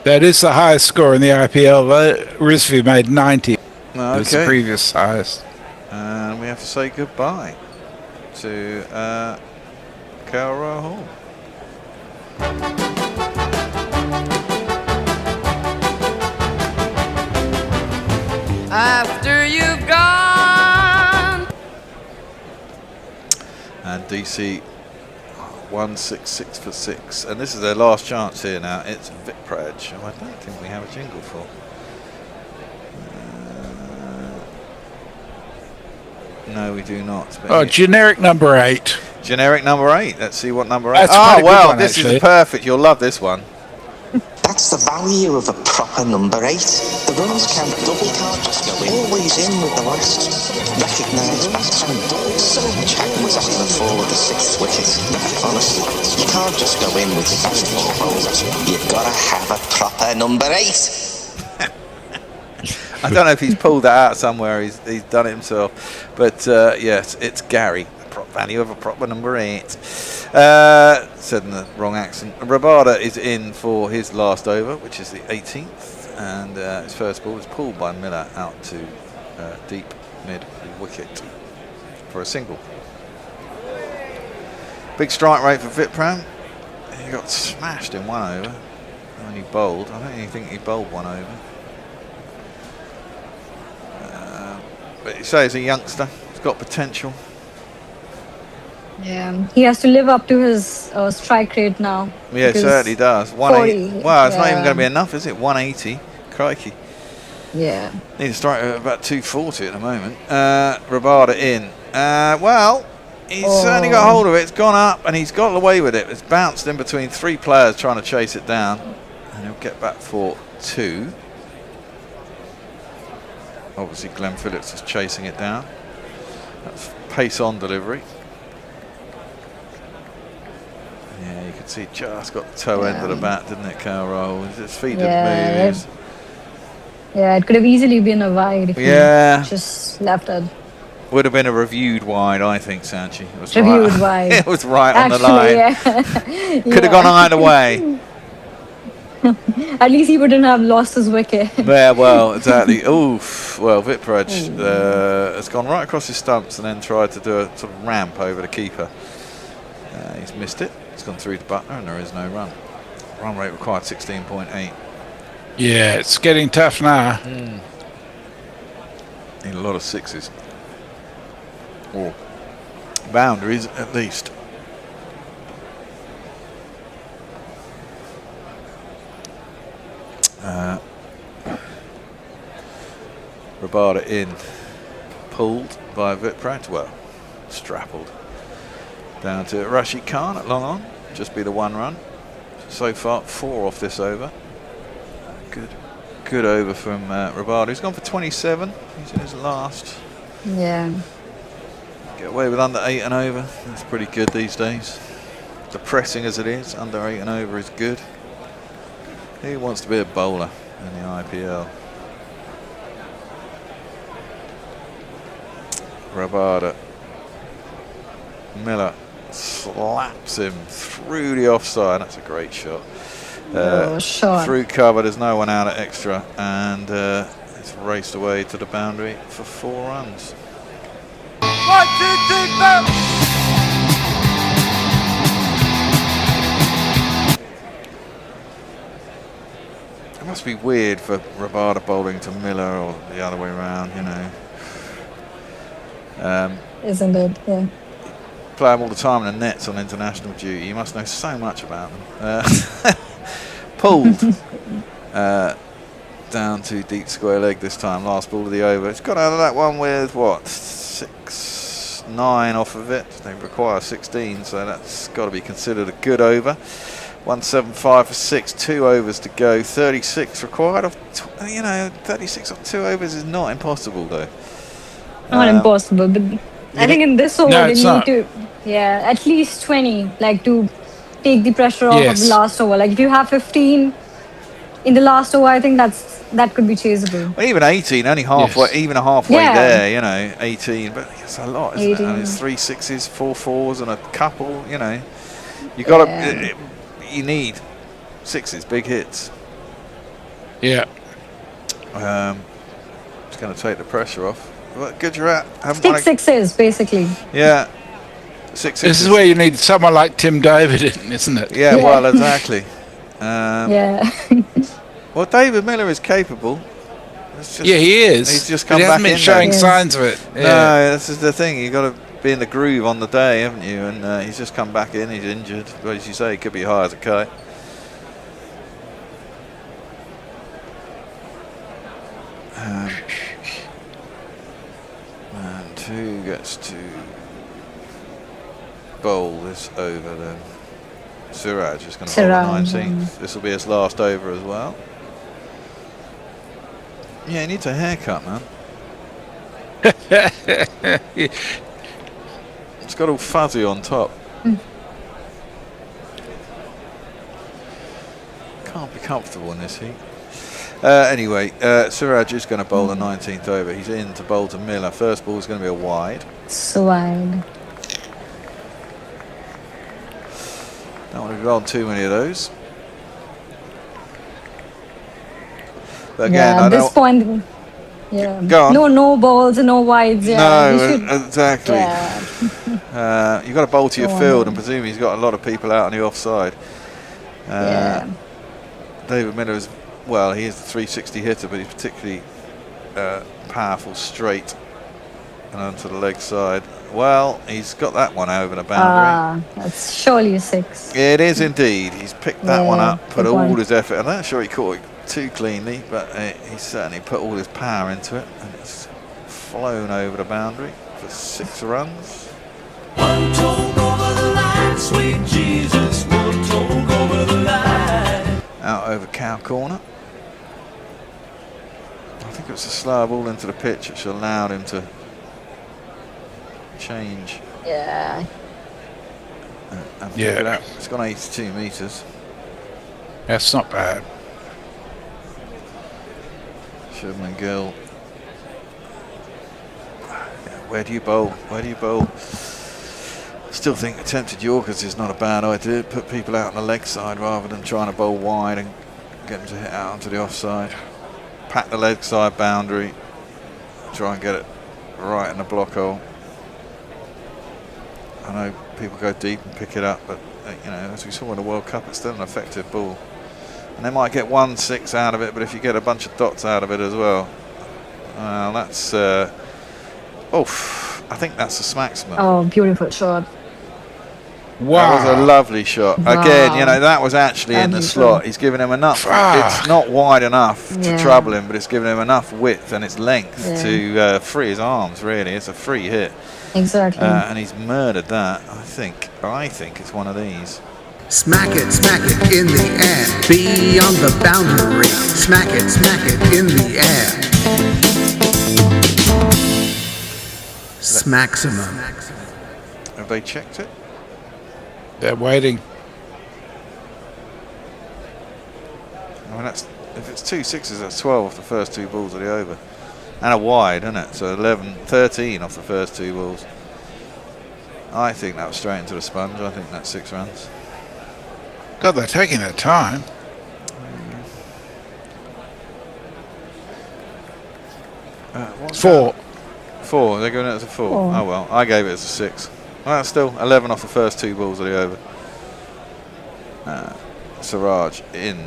That is the highest score in the IPL. Rizvi made 90. It was the previous highest. And we have to say goodbye to KL Rahul. After you've gone. And DC 166 for 6, and this is their last chance here now. It's Vipraj, who I don't think we have a jingle for. No, we do not. Generic number 8. Generic number 8. Let's see what number 8. That's quite a good one, this actually. is perfect. You'll love this one. That's the value of a proper number 8. The runs count double, can't just go in. Always in with the last. Recognise batsmen. So much happens after the fall of the 6th wicket. Honestly, you can't just go in with your best ball bowlers. You've got to have a proper number 8. I don't know if he's pulled that out somewhere. He's done it himself, but yes, it's Gary. Value of a proper number 8. Said in the wrong accent. Rabada is in for his last over, which is the 18th, and his first ball is pulled by Miller out to deep mid wicket for a single. Big strike rate for Vitpram. He got smashed in 1 over when he bowled. I don't even think he bowled 1 over. But you say he's a youngster. He's got potential. Yeah, he has to live up to his strike rate now. Yeah, it certainly does. 180. 40, Well, it's not even yeah. going to be enough, is it? 180. Crikey. Yeah. Need to strike at about 240 at the moment. Rabada in. Well, he's certainly got hold of it. It's gone up and he's got away with it. It's bounced in between 3 players trying to chase it down. And he'll get back for 2. Obviously, Glenn Phillips is chasing it down. That's pace on delivery. Yeah, you could see just got the toe end of the bat, didn't it, Cal Roll? His feet didn't move. Yeah, it could have easily been a wide if he just left it. Would have been a reviewed wide, I think, Sanchi. It was Reviewed wide. It was right Actually, on the line. Yeah. Could have gone either way. At least he wouldn't have lost his wicket. Yeah, well, exactly. Oof. Well, Vipraj has gone right across his stumps and then tried to do a sort of ramp over the keeper. He's missed it. It's gone through to Butler and there is no run. Run rate required 16.8. Yeah, it's getting tough now. Need a lot of 6s. Or boundaries at least. Rabada in. Pulled by Vipraj. Well, strappled. Down to Rashid Khan at long on. Just be the 1 run. So far, 4 off this over. Good over from Rabada. He's gone for 27. He's in his last. Yeah. Get away with under 8 and over. That's pretty good these days. Depressing as it is, under 8 and over is good. He wants to be a bowler in the IPL. Rabada. Miller slaps him through the offside. That's a great shot. Shot. Through cover, there's no one out at extra, and it's raced away to the boundary for 4 runs. 1, 2, 3, 4. It must be weird for Rabada bowling to Miller or the other way around, you know. Isn't it? Yeah. Play them all the time in the nets on international duty. You must know so much about them. Pulled down to deep square leg this time. Last ball of the over. It's got out of that one with what, 6-9 off of it. They require 16, so that's got to be considered a good over. 175 for 6, 2 overs to go. 36 required of 36 of 2 overs is not impossible though. Not impossible, but I think in this over they need not. to, at least 20, like to take the pressure off of the last over. Like if you have 15 in the last over, I think that could be chaseable. Well, even 18, only halfway, even a halfway there, you know, 18, but it's a lot, isn't it? And it's 3 6s, 4 4s, and a couple, you know. You got to, you need 6s, big hits. Yeah. It's going to take the pressure off. But Gujarat haven't 6 6s, basically. Yeah. 6 6s. This is where you need someone like Tim David, isn't it? Yeah, well, exactly. Well, David Miller is capable. He is. He's just come he back hasn't been in showing there. signs of it. No, this is the thing. You've got to be in the groove on the day, haven't you? And he's just come back in. He's injured. Well, as you say, he could be high as a kite. And who gets to bowl this over then? Siraj is going to bowl the Siraj, 19th. This will be his last over as well. Yeah, he needs a haircut, man. It's got all fuzzy on top. Can't be comfortable in this heat. Anyway, Siraj is going to bowl the 19th over. He's in to bowl to Miller. First ball is going to be a wide. So wide. Don't want to roll too many of those. But again, Yeah, at this point, yeah. Go on. No balls, no wides. Yeah, No, exactly. Yeah. You've got to bowl to your Go on field, then. and presumably he's got a lot of people out on the offside. David Miller is, well, he is the 360 hitter, but he's particularly powerful straight and onto the leg side. Well, he's got that one over the boundary. That's surely a 6. It is indeed. He's picked that one up, put good all one. his effort. I'm not sure he caught it too cleanly, but he certainly put all his power into it, and it's flown over the boundary for 6 runs. One talk over the line, sweet Jesus, one talk over the line. Out over cow corner. I think it was a slow ball into the pitch which allowed him to change. Yeah. And Yeah. pick it up. It's gone 82 metres. That's not bad. Shubman Gill. Where do you bowl? Where do you bowl? Still think attempted Yorkers is not a bad idea. Put people out on the leg side rather than trying to bowl wide and get them to hit out onto the offside. Pack the leg side boundary. Try and get it right in the block hole. I know people go deep and pick it up, but you know, as we saw in the World Cup, it's still an effective ball. And they might get 1-6 out of it, but if you get a bunch of dots out of it as well, that's I think that's a smacksman. Oh, beautiful shot. Wow. That was a lovely shot. Wow. Again, you know, that was actually in the slot. He's given him enough. It's not wide enough to trouble him, but it's given him enough width and its length to free his arms, really. It's a free hit. Exactly. And he's murdered that. I think it's one of these. Smack it in the air, beyond the boundary. Smack it in the air. Smaximum. Have they checked it? They're waiting. I mean, if it's 2 6s, that's 12 off the first 2 balls of the over. And a wide, isn't it? So 13 off the first 2 balls. I think that was straight into the sponge. I think that's 6 runs. God, they're taking their time. What's 4. that? 4. They're going it as a 4. Oh. Oh well, I gave it as a 6. Well, that's still 11 off the first 2 balls of the over. Siraj in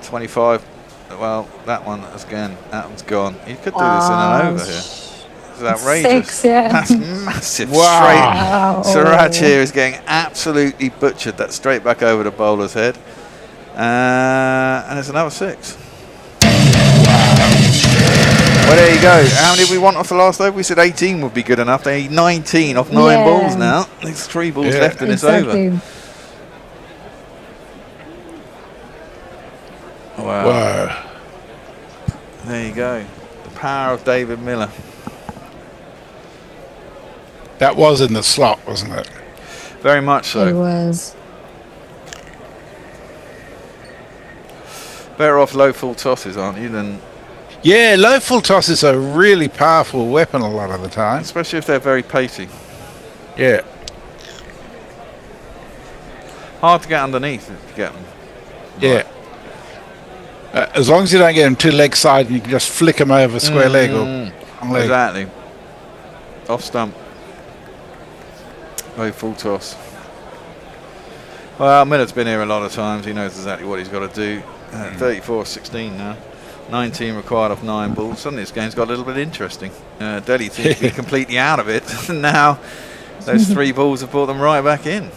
25. Well, that one again. That one's gone. You could do this in an over here. It's outrageous. 6, yeah. That's massive. Wow. Straight. Siraj here is getting absolutely butchered. That's straight back over the bowler's head. And it's another 6. Well, there you go. How many did we want off the last over? We said 18 would be good enough. They need 19 off 9 balls now. There's 3 balls left in this over. Wow. There you go. The power of David Miller. That was in the slot, wasn't it? Very much so. It was. Better off low full tosses, aren't you, than... Yeah, low full tosses are a really powerful weapon a lot of the time. Especially if they're very pacey. Yeah. Hard to get underneath if you get them. Yeah. As long as you don't get them too leg side and you can just flick them over square leg or on leg. Exactly. Off stump. Low full toss. Well, Miller's been here a lot of times. He knows exactly what he's got to do. 34-16 now. 19 required off 9 balls. Suddenly this game's got a little bit interesting. Delhi seems to be completely out of it. Now those 3 balls have brought them right back in.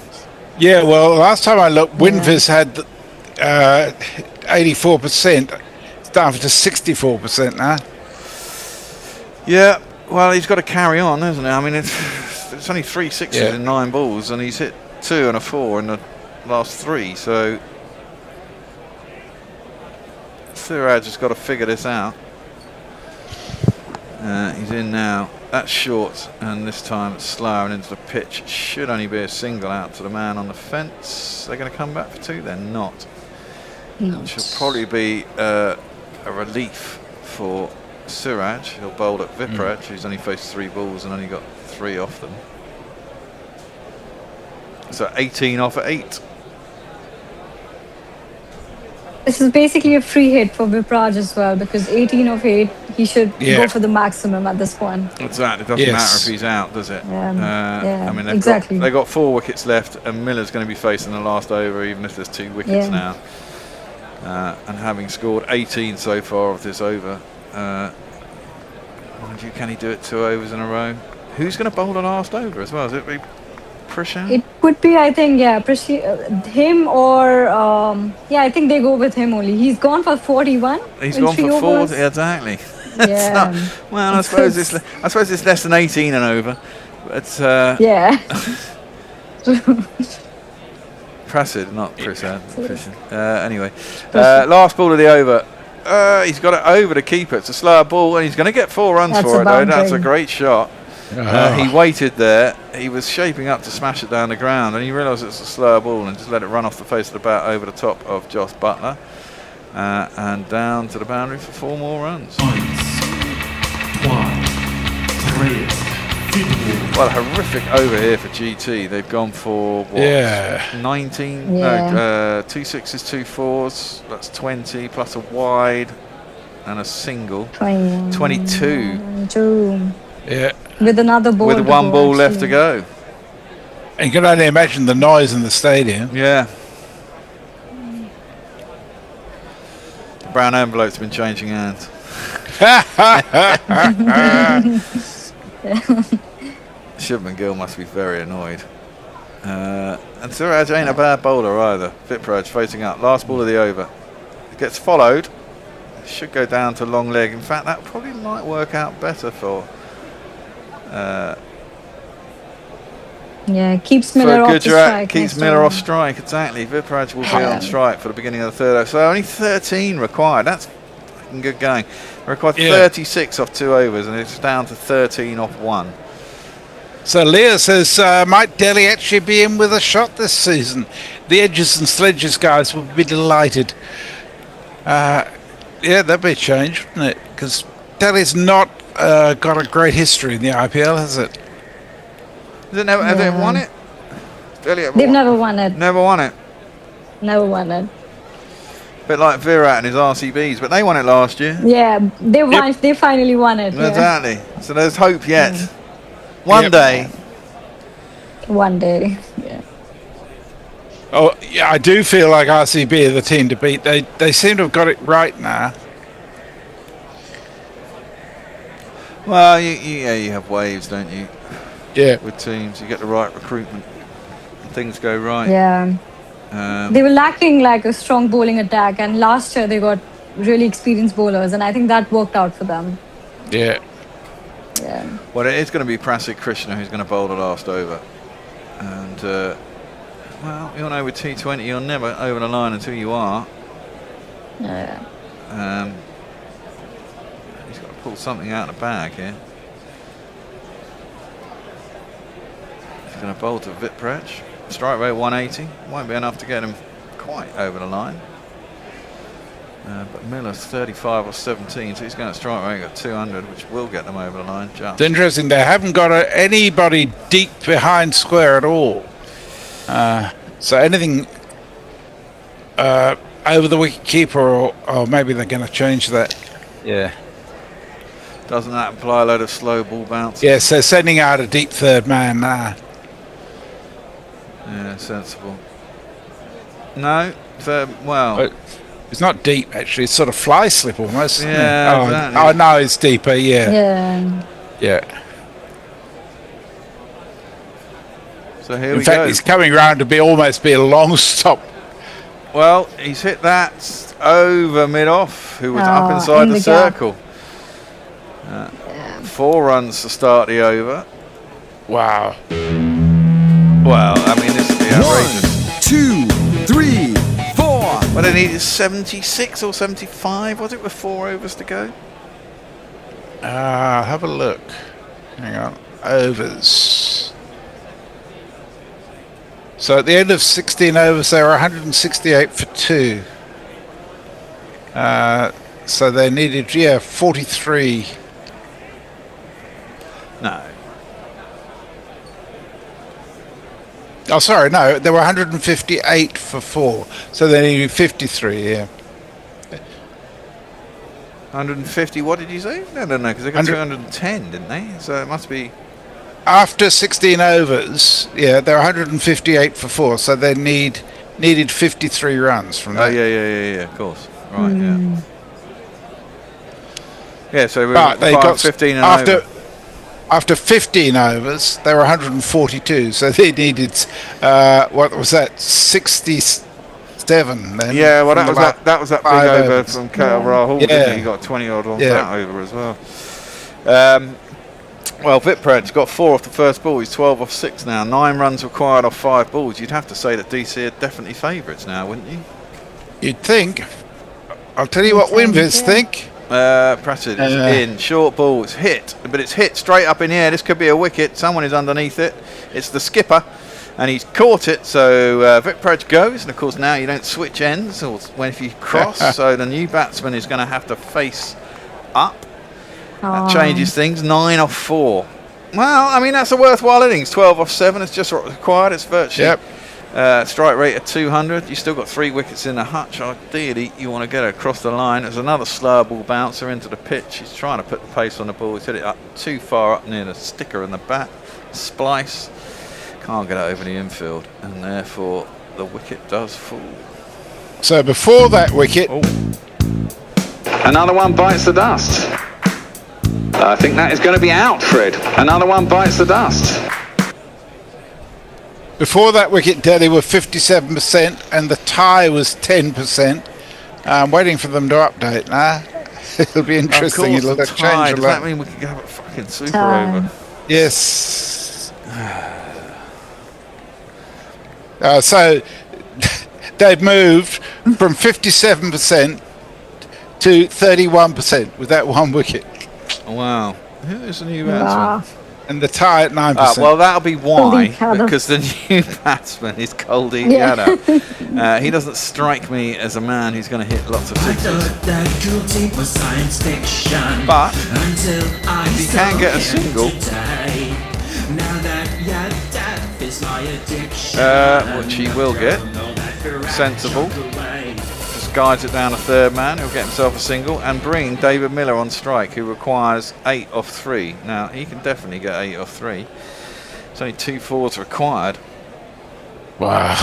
Yeah, well, last time I looked, Winvis had 84%. It's down to 64% now. Yeah, well, he's got to carry on, hasn't he? I mean, it's only 3 6s in 9 balls, and he's hit 2 and a 4 in the last 3, so Suraj has got to figure this out. He's in now. That's short, and this time it's slow and into the pitch. Should only be a single out to the man on the fence. They're going to come back for 2. They're not. Which will probably be a relief for Suraj. He'll bowl at Vipraj, who's only faced 3 balls and only got 3 off them. So 18 off at 8. This is basically a free hit for Vipraj as well, because 18 of 8, he should go for the maximum at this point. Exactly. It doesn't matter if he's out, does it? I mean, they've got 4 wickets left, and Miller's going to be facing the last over, even if there's 2 wickets now. And having scored 18 so far of this over, mind you, can he do it 2 overs in a row? Who's going to bowl the last over as well? Is it be Prashant? It could be, I think, him or I think they go with him only. He's gone for 41. He's gone for 40, exactly. Well, I suppose it's less than 18 and over, but Prasid, not Prashant. Anyway, last ball of the over. He's got it over the keeper. It's a slower ball, and he's going to get 4 runs for it, though. That's a great shot. He waited there. He was shaping up to smash it down the ground, and he realised it's a slower ball and just let it run off the face of the bat over the top of Joss Butler and down to the boundary for 4 more runs. Well, a horrific over here for GT. They've gone for what? 19? No, 2 6s, 2 4s. That's 20 plus a wide and a single. 22. Yeah. With another ball. With 1 ball left to go. And you can only imagine the noise in the stadium. Yeah. The brown envelope's been changing hands. Shubman Gill must be very annoyed. And Suraj ain't a bad bowler either. Vipraj facing up. Last ball of the over. It gets followed. It should go down to long leg. In fact, that probably might work out better for... keeps Miller off the strike. Keeps Miller off strike, exactly. Vipraj will be on strike for the beginning of the 3rd over. So only 13 required. That's fucking good going. They required 36 off 2 overs, and it's down to 13 off 1. So Leah says, might Delhi actually be in with a shot this season? The Edges and Sledges guys would be delighted. That'd be a change, wouldn't it? Because Delhi's not got a great history in the IPL, has it? Have they won it? They've never won it. Never won it. Never won it. Bit like Virat and his RCBs, but they won it last year. Yeah, they finally won it. Exactly. So there's hope yet. One day. One day. Yeah. Oh, yeah, I do feel like RCB are the team to beat. They seem to have got it right now. Well, you have waves, don't you? Yeah. With teams, you get the right recruitment, and things go right. Yeah. They were lacking like a strong bowling attack, and last year they got really experienced bowlers, and I think that worked out for them. Yeah. Yeah. Well, it is going to be Prasid Krishna who's going to bowl the last over, and well, you all know with T20 you're never over the line until you are. Yeah. He's got to pull something out of the bag here. He's going to bowl to Vipraj. Strike rate 180. Won't be enough to get him quite over the line. But Miller's 35 or 17, so he's going to strike rate at 200, which will get them over the line. Just. It's interesting, they haven't got anybody deep behind square at all. So anything over the wicket keeper, or maybe they're going to change that. Yeah. Doesn't that imply a load of slow ball bounce? Yes, they're sending out a deep third man now. Yeah, sensible. No, well... It's not deep, actually. It's sort of fly slip almost. Yeah, exactly. Oh, no, it's deeper, Yeah. Yeah. So here In fact, it's coming round to almost be a long stop. Well, he's hit that over mid-off, who was up inside the circle. 4 runs to start the over. Wow. Well, I mean, this would be outrageous. 1, 2, needed 76 or 75, was it, with 4 overs to go? Have a look. Hang on. Overs. So at the end of 16 overs, they were 168 for 2. So they needed, 43. No. Oh, sorry, no, they were 158 for 4. So they needed 53, yeah. 150, what did you say? No, because they got 210, didn't they? So it must be... After 16 overs, yeah, they're 158 for 4, so they needed 53 runs from that. Oh, yeah, of course. Right, yeah. Yeah, so we they got 15 and after 15 overs, they were 142, so they needed, what was that, 67 then? Yeah, well, that was that big over overs. from Rahul, didn't he? He got 20 odd on that over as well. Well, Vitpraj's got 4 off the first ball. He's 12 off 6 now. 9 runs required off 5 balls. You'd have to say that DC are definitely favourites now, wouldn't you? You'd think. I'll tell you what Winviz think. Pratchett is in. Short ball. It's hit. But it's hit straight up in the air. This could be a wicket. Someone is underneath it. It's the skipper. And he's caught it. So Vitpraj goes. And, of course, now you don't switch ends or if you cross. So the new batsman is going to have to face up. That changes things. 9 off 4. Well, I mean, that's a worthwhile innings. 12 off 7. It's just required. It's virtually strike rate at 200. You still got 3 wickets in the hutch. Ideally, you want to get it across the line. There's another slow ball bouncer into the pitch. He's trying to put the pace on the ball. He's hit it up too far up near the sticker in the bat. Splice. Can't get it over the infield. And therefore, the wicket does fall. So before that wicket... Another one bites the dust. I think that is going to be out, Fred. Another one bites the dust. Before that wicket, Delhi were 57% and the tie was 10%. I'm waiting for them to update now. It'll be interesting. Of course, It'll change a lot. Does that mean we can have a fucking super over? Yes. So they've moved from 57% to 31% with that one wicket. Wow. Who is the new batsman? And the tie at 9%. Well, that'll be why, because the new batsman is Kuldeep Yadav. He doesn't strike me as a man who's going to hit lots of sixes. But if he can get a single, which he will get, sensible, just guides it down a third man, he'll get himself a single and bring David Miller on strike, who requires 8 off 3. Now, he can definitely get 8 off 3. It's only 2 fours required. Wow.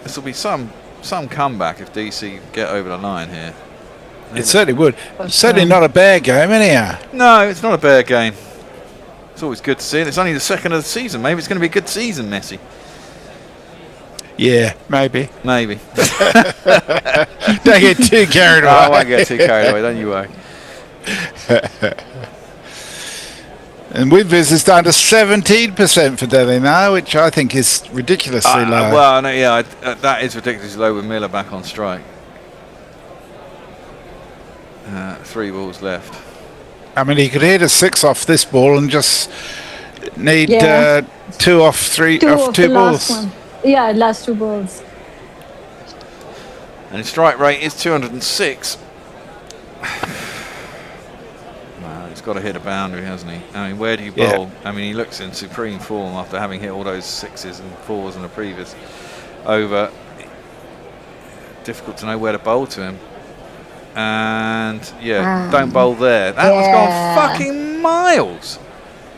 This will be some comeback if DC get over the line here. It certainly would. Certainly not a bad game, anyhow. No, it's not a bad game. It's always good to see it. It's only the second of the season. Maybe it's going to be a good season, Messi. Yeah, maybe. Maybe. Don't get too carried away. I won't get too carried away, don't you worry. And Winviz is down to 17% for Delhi now, which I think is ridiculously low. Well, no, that is ridiculously low with Miller back on strike. 3 balls left. I mean, he could hit a 6 off this ball and just need 2 off 3 off 2 balls. Yeah, last 2 balls. And his strike rate is 206. Well, he's got to hit a boundary, hasn't he? I mean, where do you bowl? I mean, he looks in supreme form after having hit all those 6s and 4s in the previous over. Difficult to know where to bowl to him. And, don't bowl there. That one's gone fucking miles.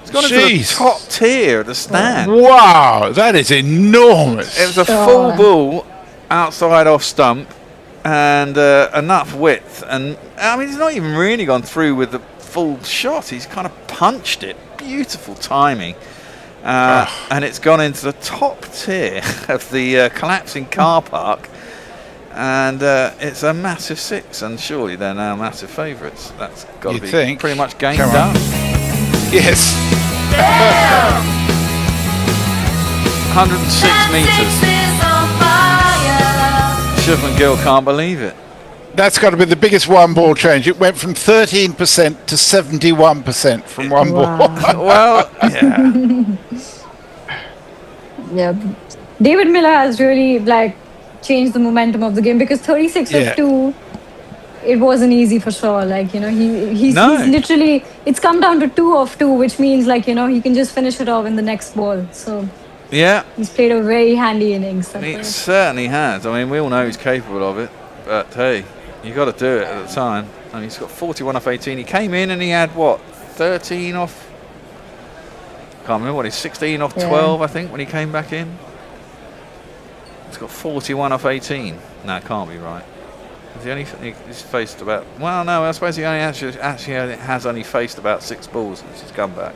It's gone into the top tier of the stand. Wow, that is enormous. It was a full ball outside off stump and enough width. And, I mean, he's not even really gone through with the full shot. He's kind of punched it. Beautiful timing. And it's gone into the top tier of the collapsing car park. And it's a massive 6, and surely they're now massive favourites. That's got to be pretty much game done. Yes. 106 metres. Shipman Gill can't believe it. That's got to be the biggest one ball change. It went from 13% to 71% from one ball. Well, yeah. Yeah. David Miller has really like changed the momentum of the game because 36 of 2, it wasn't easy for sure. Like, you know, he's literally, it's come down to 2 of 2, which means like, you know, he can just finish it off in the next ball. So yeah, he's played a very handy innings. He certainly has. I mean, we all know he's capable of it, but hey, you got to do it at the time. I mean, he's got 41 off 18. He came in and he had what, 13 off? Can't remember what he's 16 off 12, I think, when he came back in. He's got 41 off 18. No, it can't be right. He's faced about. Well, no, I suppose he only actually has only faced about 6 balls since he's come back.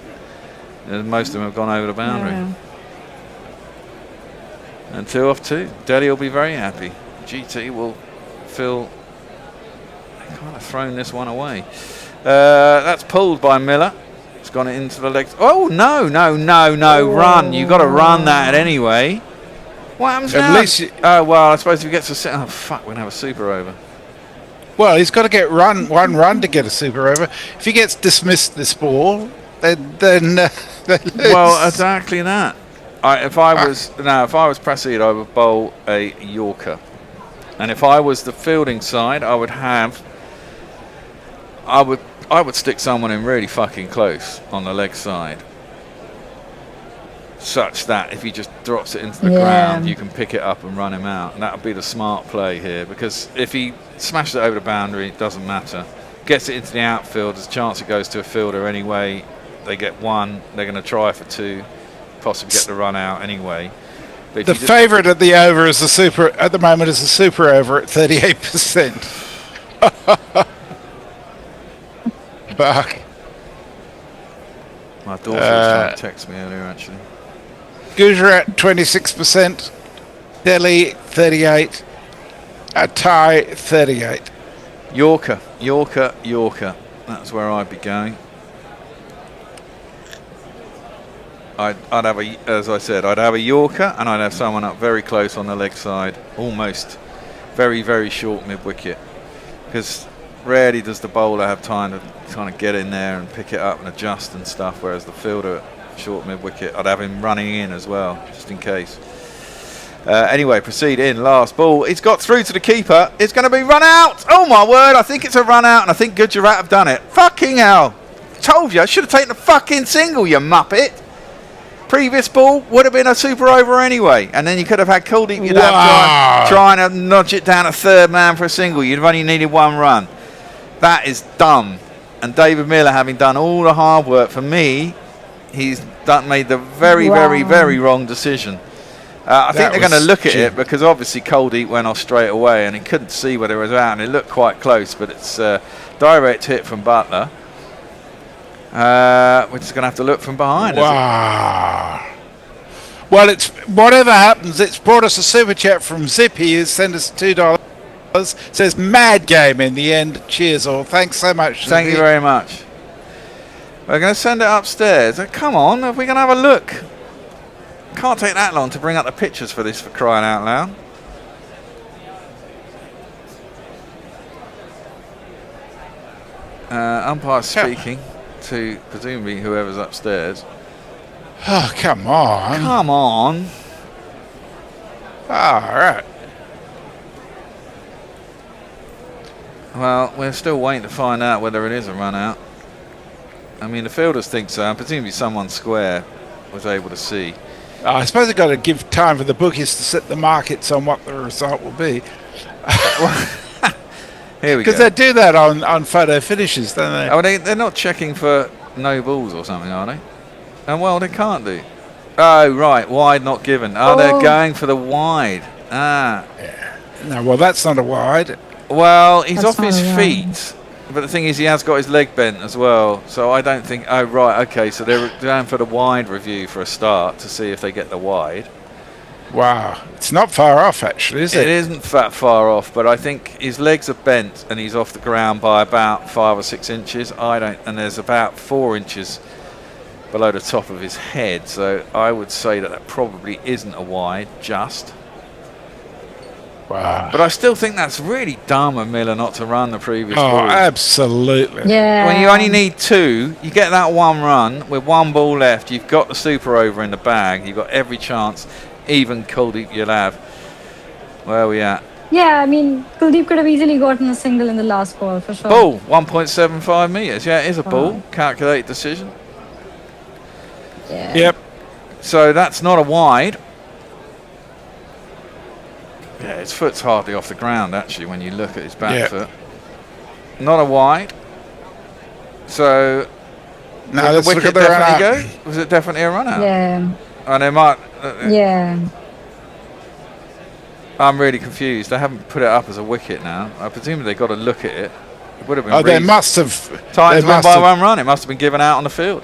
Most of them have gone over the boundary. Yeah. And 2 off 2. Delhi will be very happy. GT will feel kind of thrown this one away. That's pulled by Miller. It's gone into the legs. Oh no! Run! You've got to run that anyway. What happens now? Oh well, I suppose if he gets a sit. Oh fuck! We're gonna have a super over. Well, he's got to get one run to get a super over. If he gets dismissed this ball, then well, exactly that. If I was Prasid, I would bowl a Yorker, and if I was the fielding side, I would stick someone in really fucking close on the leg side, such that if he just drops it into the ground, you can pick it up and run him out. And that would be the smart play here, because if he smashes it over the boundary, it doesn't matter. Gets it into the outfield, there's a chance it goes to a fielder anyway. They get 1, they're going to try for 2, possibly get the run out anyway. But the favourite at the over is the super at the moment is the super over at 38%. Fuck. My daughter was trying to text me earlier, actually. Gujarat 26%, Delhi 38, a tie 38. Yorker. That's where I'd be going. I'd have as I said, I'd have a Yorker, and I'd have someone up very close on the leg side, almost very, very short mid wicket, because rarely does the bowler have time to kind of get in there and pick it up and adjust and stuff, whereas the fielder short mid wicket, I'd have him running in as well, just in case. Anyway, proceed in, last ball. It's got through to the keeper. It's going to be run out. Oh my word, I think it's a run out, and I think Gujarat have done it. Fucking hell. Told you, I should have taken a fucking single, you muppet. Previous ball would have been a super over anyway, and then you could have had Kuldeep. You'd have trying to nudge it down a third man for a single. You'd have only needed 1 run. That is dumb. And David Miller, having done all the hard work for me, he's made the very, very, very wrong decision. I think they're going to look at it, because obviously Kuldeep went off straight away, and he couldn't see whether it was out, and it looked quite close, but it's a direct hit from Butler. We're just going to have to look from behind. Wow. Well, it's whatever happens, it's brought us a super chat from Zippy, who's sent us $2. Says mad game in the end. Cheers all. Thanks so much. Thank you very much. We're going to send it upstairs. Come on, we're going to have a look. Can't take that long to bring up the pictures for this, for crying out loud. Umpire speaking to presumably whoever's upstairs. Oh, come on. Come on. All right. Well, we're still waiting to find out whether it is a run out. I mean, the fielders think so, and presumably someone square was able to see. I suppose they've got to give time for the bookies to set the markets on what the result will be. Here we go. Because they do that on photo finishes, don't they? Oh, they're not checking for no balls or something, are they? And well, they can't do. Oh, right, wide not given. Oh, they're going for the wide. Ah. Yeah. No, well, that's not a wide. Well, he's off his feet. But the thing is, he has got his leg bent as well. So I don't think... Oh, right, okay. So they're going for the wide review for a start to see if they get the wide. Wow. It's not far off, actually, is it? It isn't that far off, but I think his legs are bent and he's off the ground by about 5 or 6 inches. And there's about 4 inches below the top of his head. So I would say that probably isn't a wide, just. Wow. But I still think that's really dumb of Miller not to run the previous Oh, ball. absolutely. Yeah. When you only need 2, you get that one run with 1 ball left. You've got the super over in the bag. You've got every chance. Even Kuldeep you'll have. Where are we at? Yeah, I mean, Kuldeep could have easily gotten a single in the last ball for sure. Ball, 1.75 metres. Yeah, it is a ball. Calculated decision. Yeah. Yep. So that's not a wide. Yeah, his foot's hardly off the ground, actually, when you look at his back foot. Not a wide. So, now did let's the look wicket at the definitely run out. go? Was it definitely a run out? Yeah. And they might... Yeah. I'm really confused. They haven't put it up as a wicket now. I presume they got to look at it. It would have been. Oh, they must have. Titans went by 1 run. It must have been given out on the field.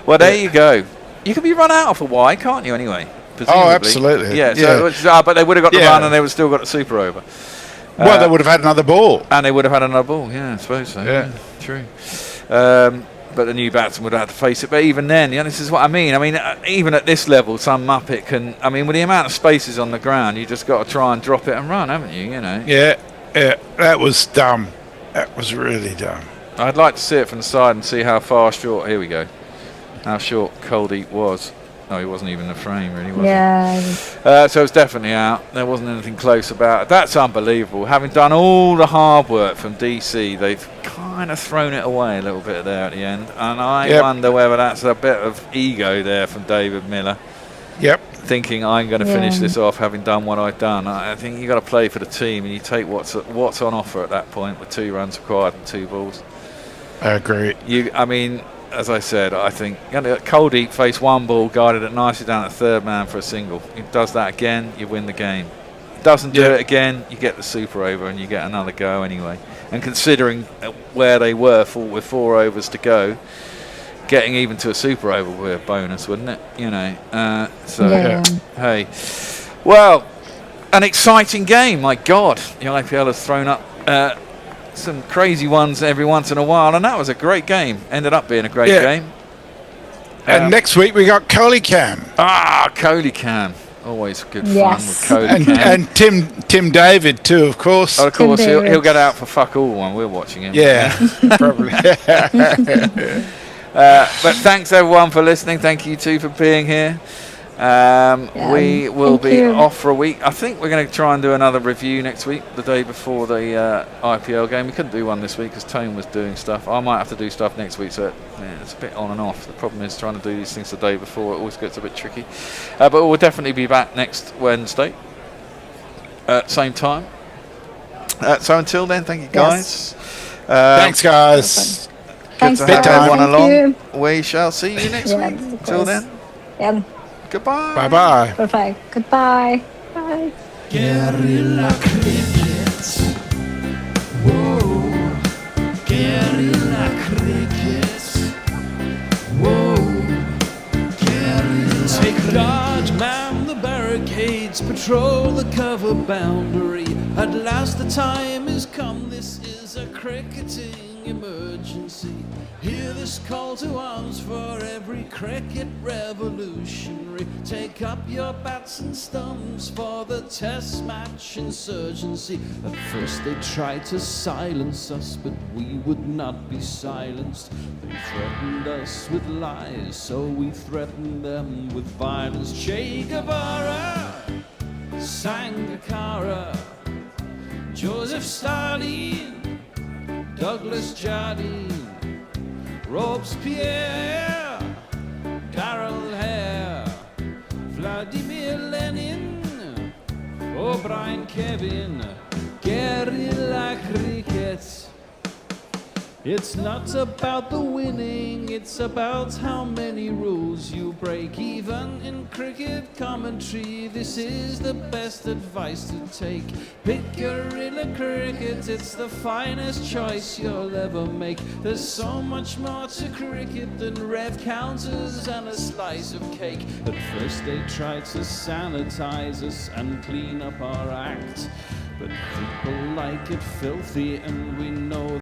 Well, there you go. You can be run out off a wide, can't you? Anyway. Oh, absolutely. Yeah. So, but they would have got the run, and they would still got the super over. Well, they would have had another ball. And they would have had another ball. Yeah, I suppose so. Yeah, true. But the new batsman would have to face it. But even then, this is what I mean. I mean, even at this level, some muppet can. I mean, with the amount of spaces on the ground, you just got to try and drop it and run, haven't you? Yeah. That was dumb. That was really dumb. I'd like to see it from the side and see how far short. Here we go. How short Kuldeep was. No, he wasn't even in the frame, really, was he? So it's definitely out. There wasn't anything close about it. That's unbelievable. Having done all the hard work from DC, they've kind of thrown it away a little bit there at the end. And I wonder whether that's a bit of ego there from David Miller. Yep. Thinking I'm going to finish this off having done what I've done. I think you've got to play for the team and you take what's on offer at that point with 2 runs required and 2 balls. I agree. I mean, as I said, I think Kuldeep faced 1 ball, guided it nicely down at 3rd man for a single. He does that again, you win the game. Doesn't do it again, you get the super over and you get another go anyway. And considering where they were with 4 overs to go, getting even to a super over would be a bonus, wouldn't it? Hey. Well, an exciting game, my God. The IPL has thrown up some crazy ones every once in a while, and that was a great game. Ended up being a great game. And next week we got Kohli Cam. Kohli Cam. Always good fun with Kohli Cam. And Tim David too, of course. Of course, he'll get out for fuck all when we're watching him. Yeah, probably. But thanks everyone for listening. Thank you too for being here. We will be off for a week. I think we're going to try and do another review next week, the day before the IPL game. We couldn't do one this week because Tone was doing stuff. I might have to do stuff next week, so it's a bit on and off. The problem is trying to do these things the day before. It always gets a bit tricky. But we'll definitely be back next Wednesday at same time. So until then, thank you guys. Thanks guys. Good to have everyone along. We shall see you next week. Until then. Goodbye. Bye-bye. Perfect. Goodbye. Bye. Guerrilla crickets. Whoa. Guerrilla crickets. Whoa. Guerrilla. Take guard, man the barricades, patrol the cover boundary. At last the time is come. This is a cricketing emergency. Hear this call to arms for every cricket revolutionary. Take up your bats and stumps for the test match insurgency. At first they tried to silence us, but we would not be silenced. They threatened us with lies, so we threatened them with violence. Che Guevara, Sangakkara, Joseph Stalin, Douglas Jardine, Robespierre, Darrell Hare, Vladimir Lenin, O'Brien Kevin, guerrilla cricket. It's not about the winning, it's about how many rules you break. Even in cricket commentary, this is the best advice to take. Pick guerrilla cricket, it's the finest choice you'll ever make. There's so much more to cricket than red counters and a slice of cake. At first they tried to sanitize us and clean up our act, but people like it filthy and we know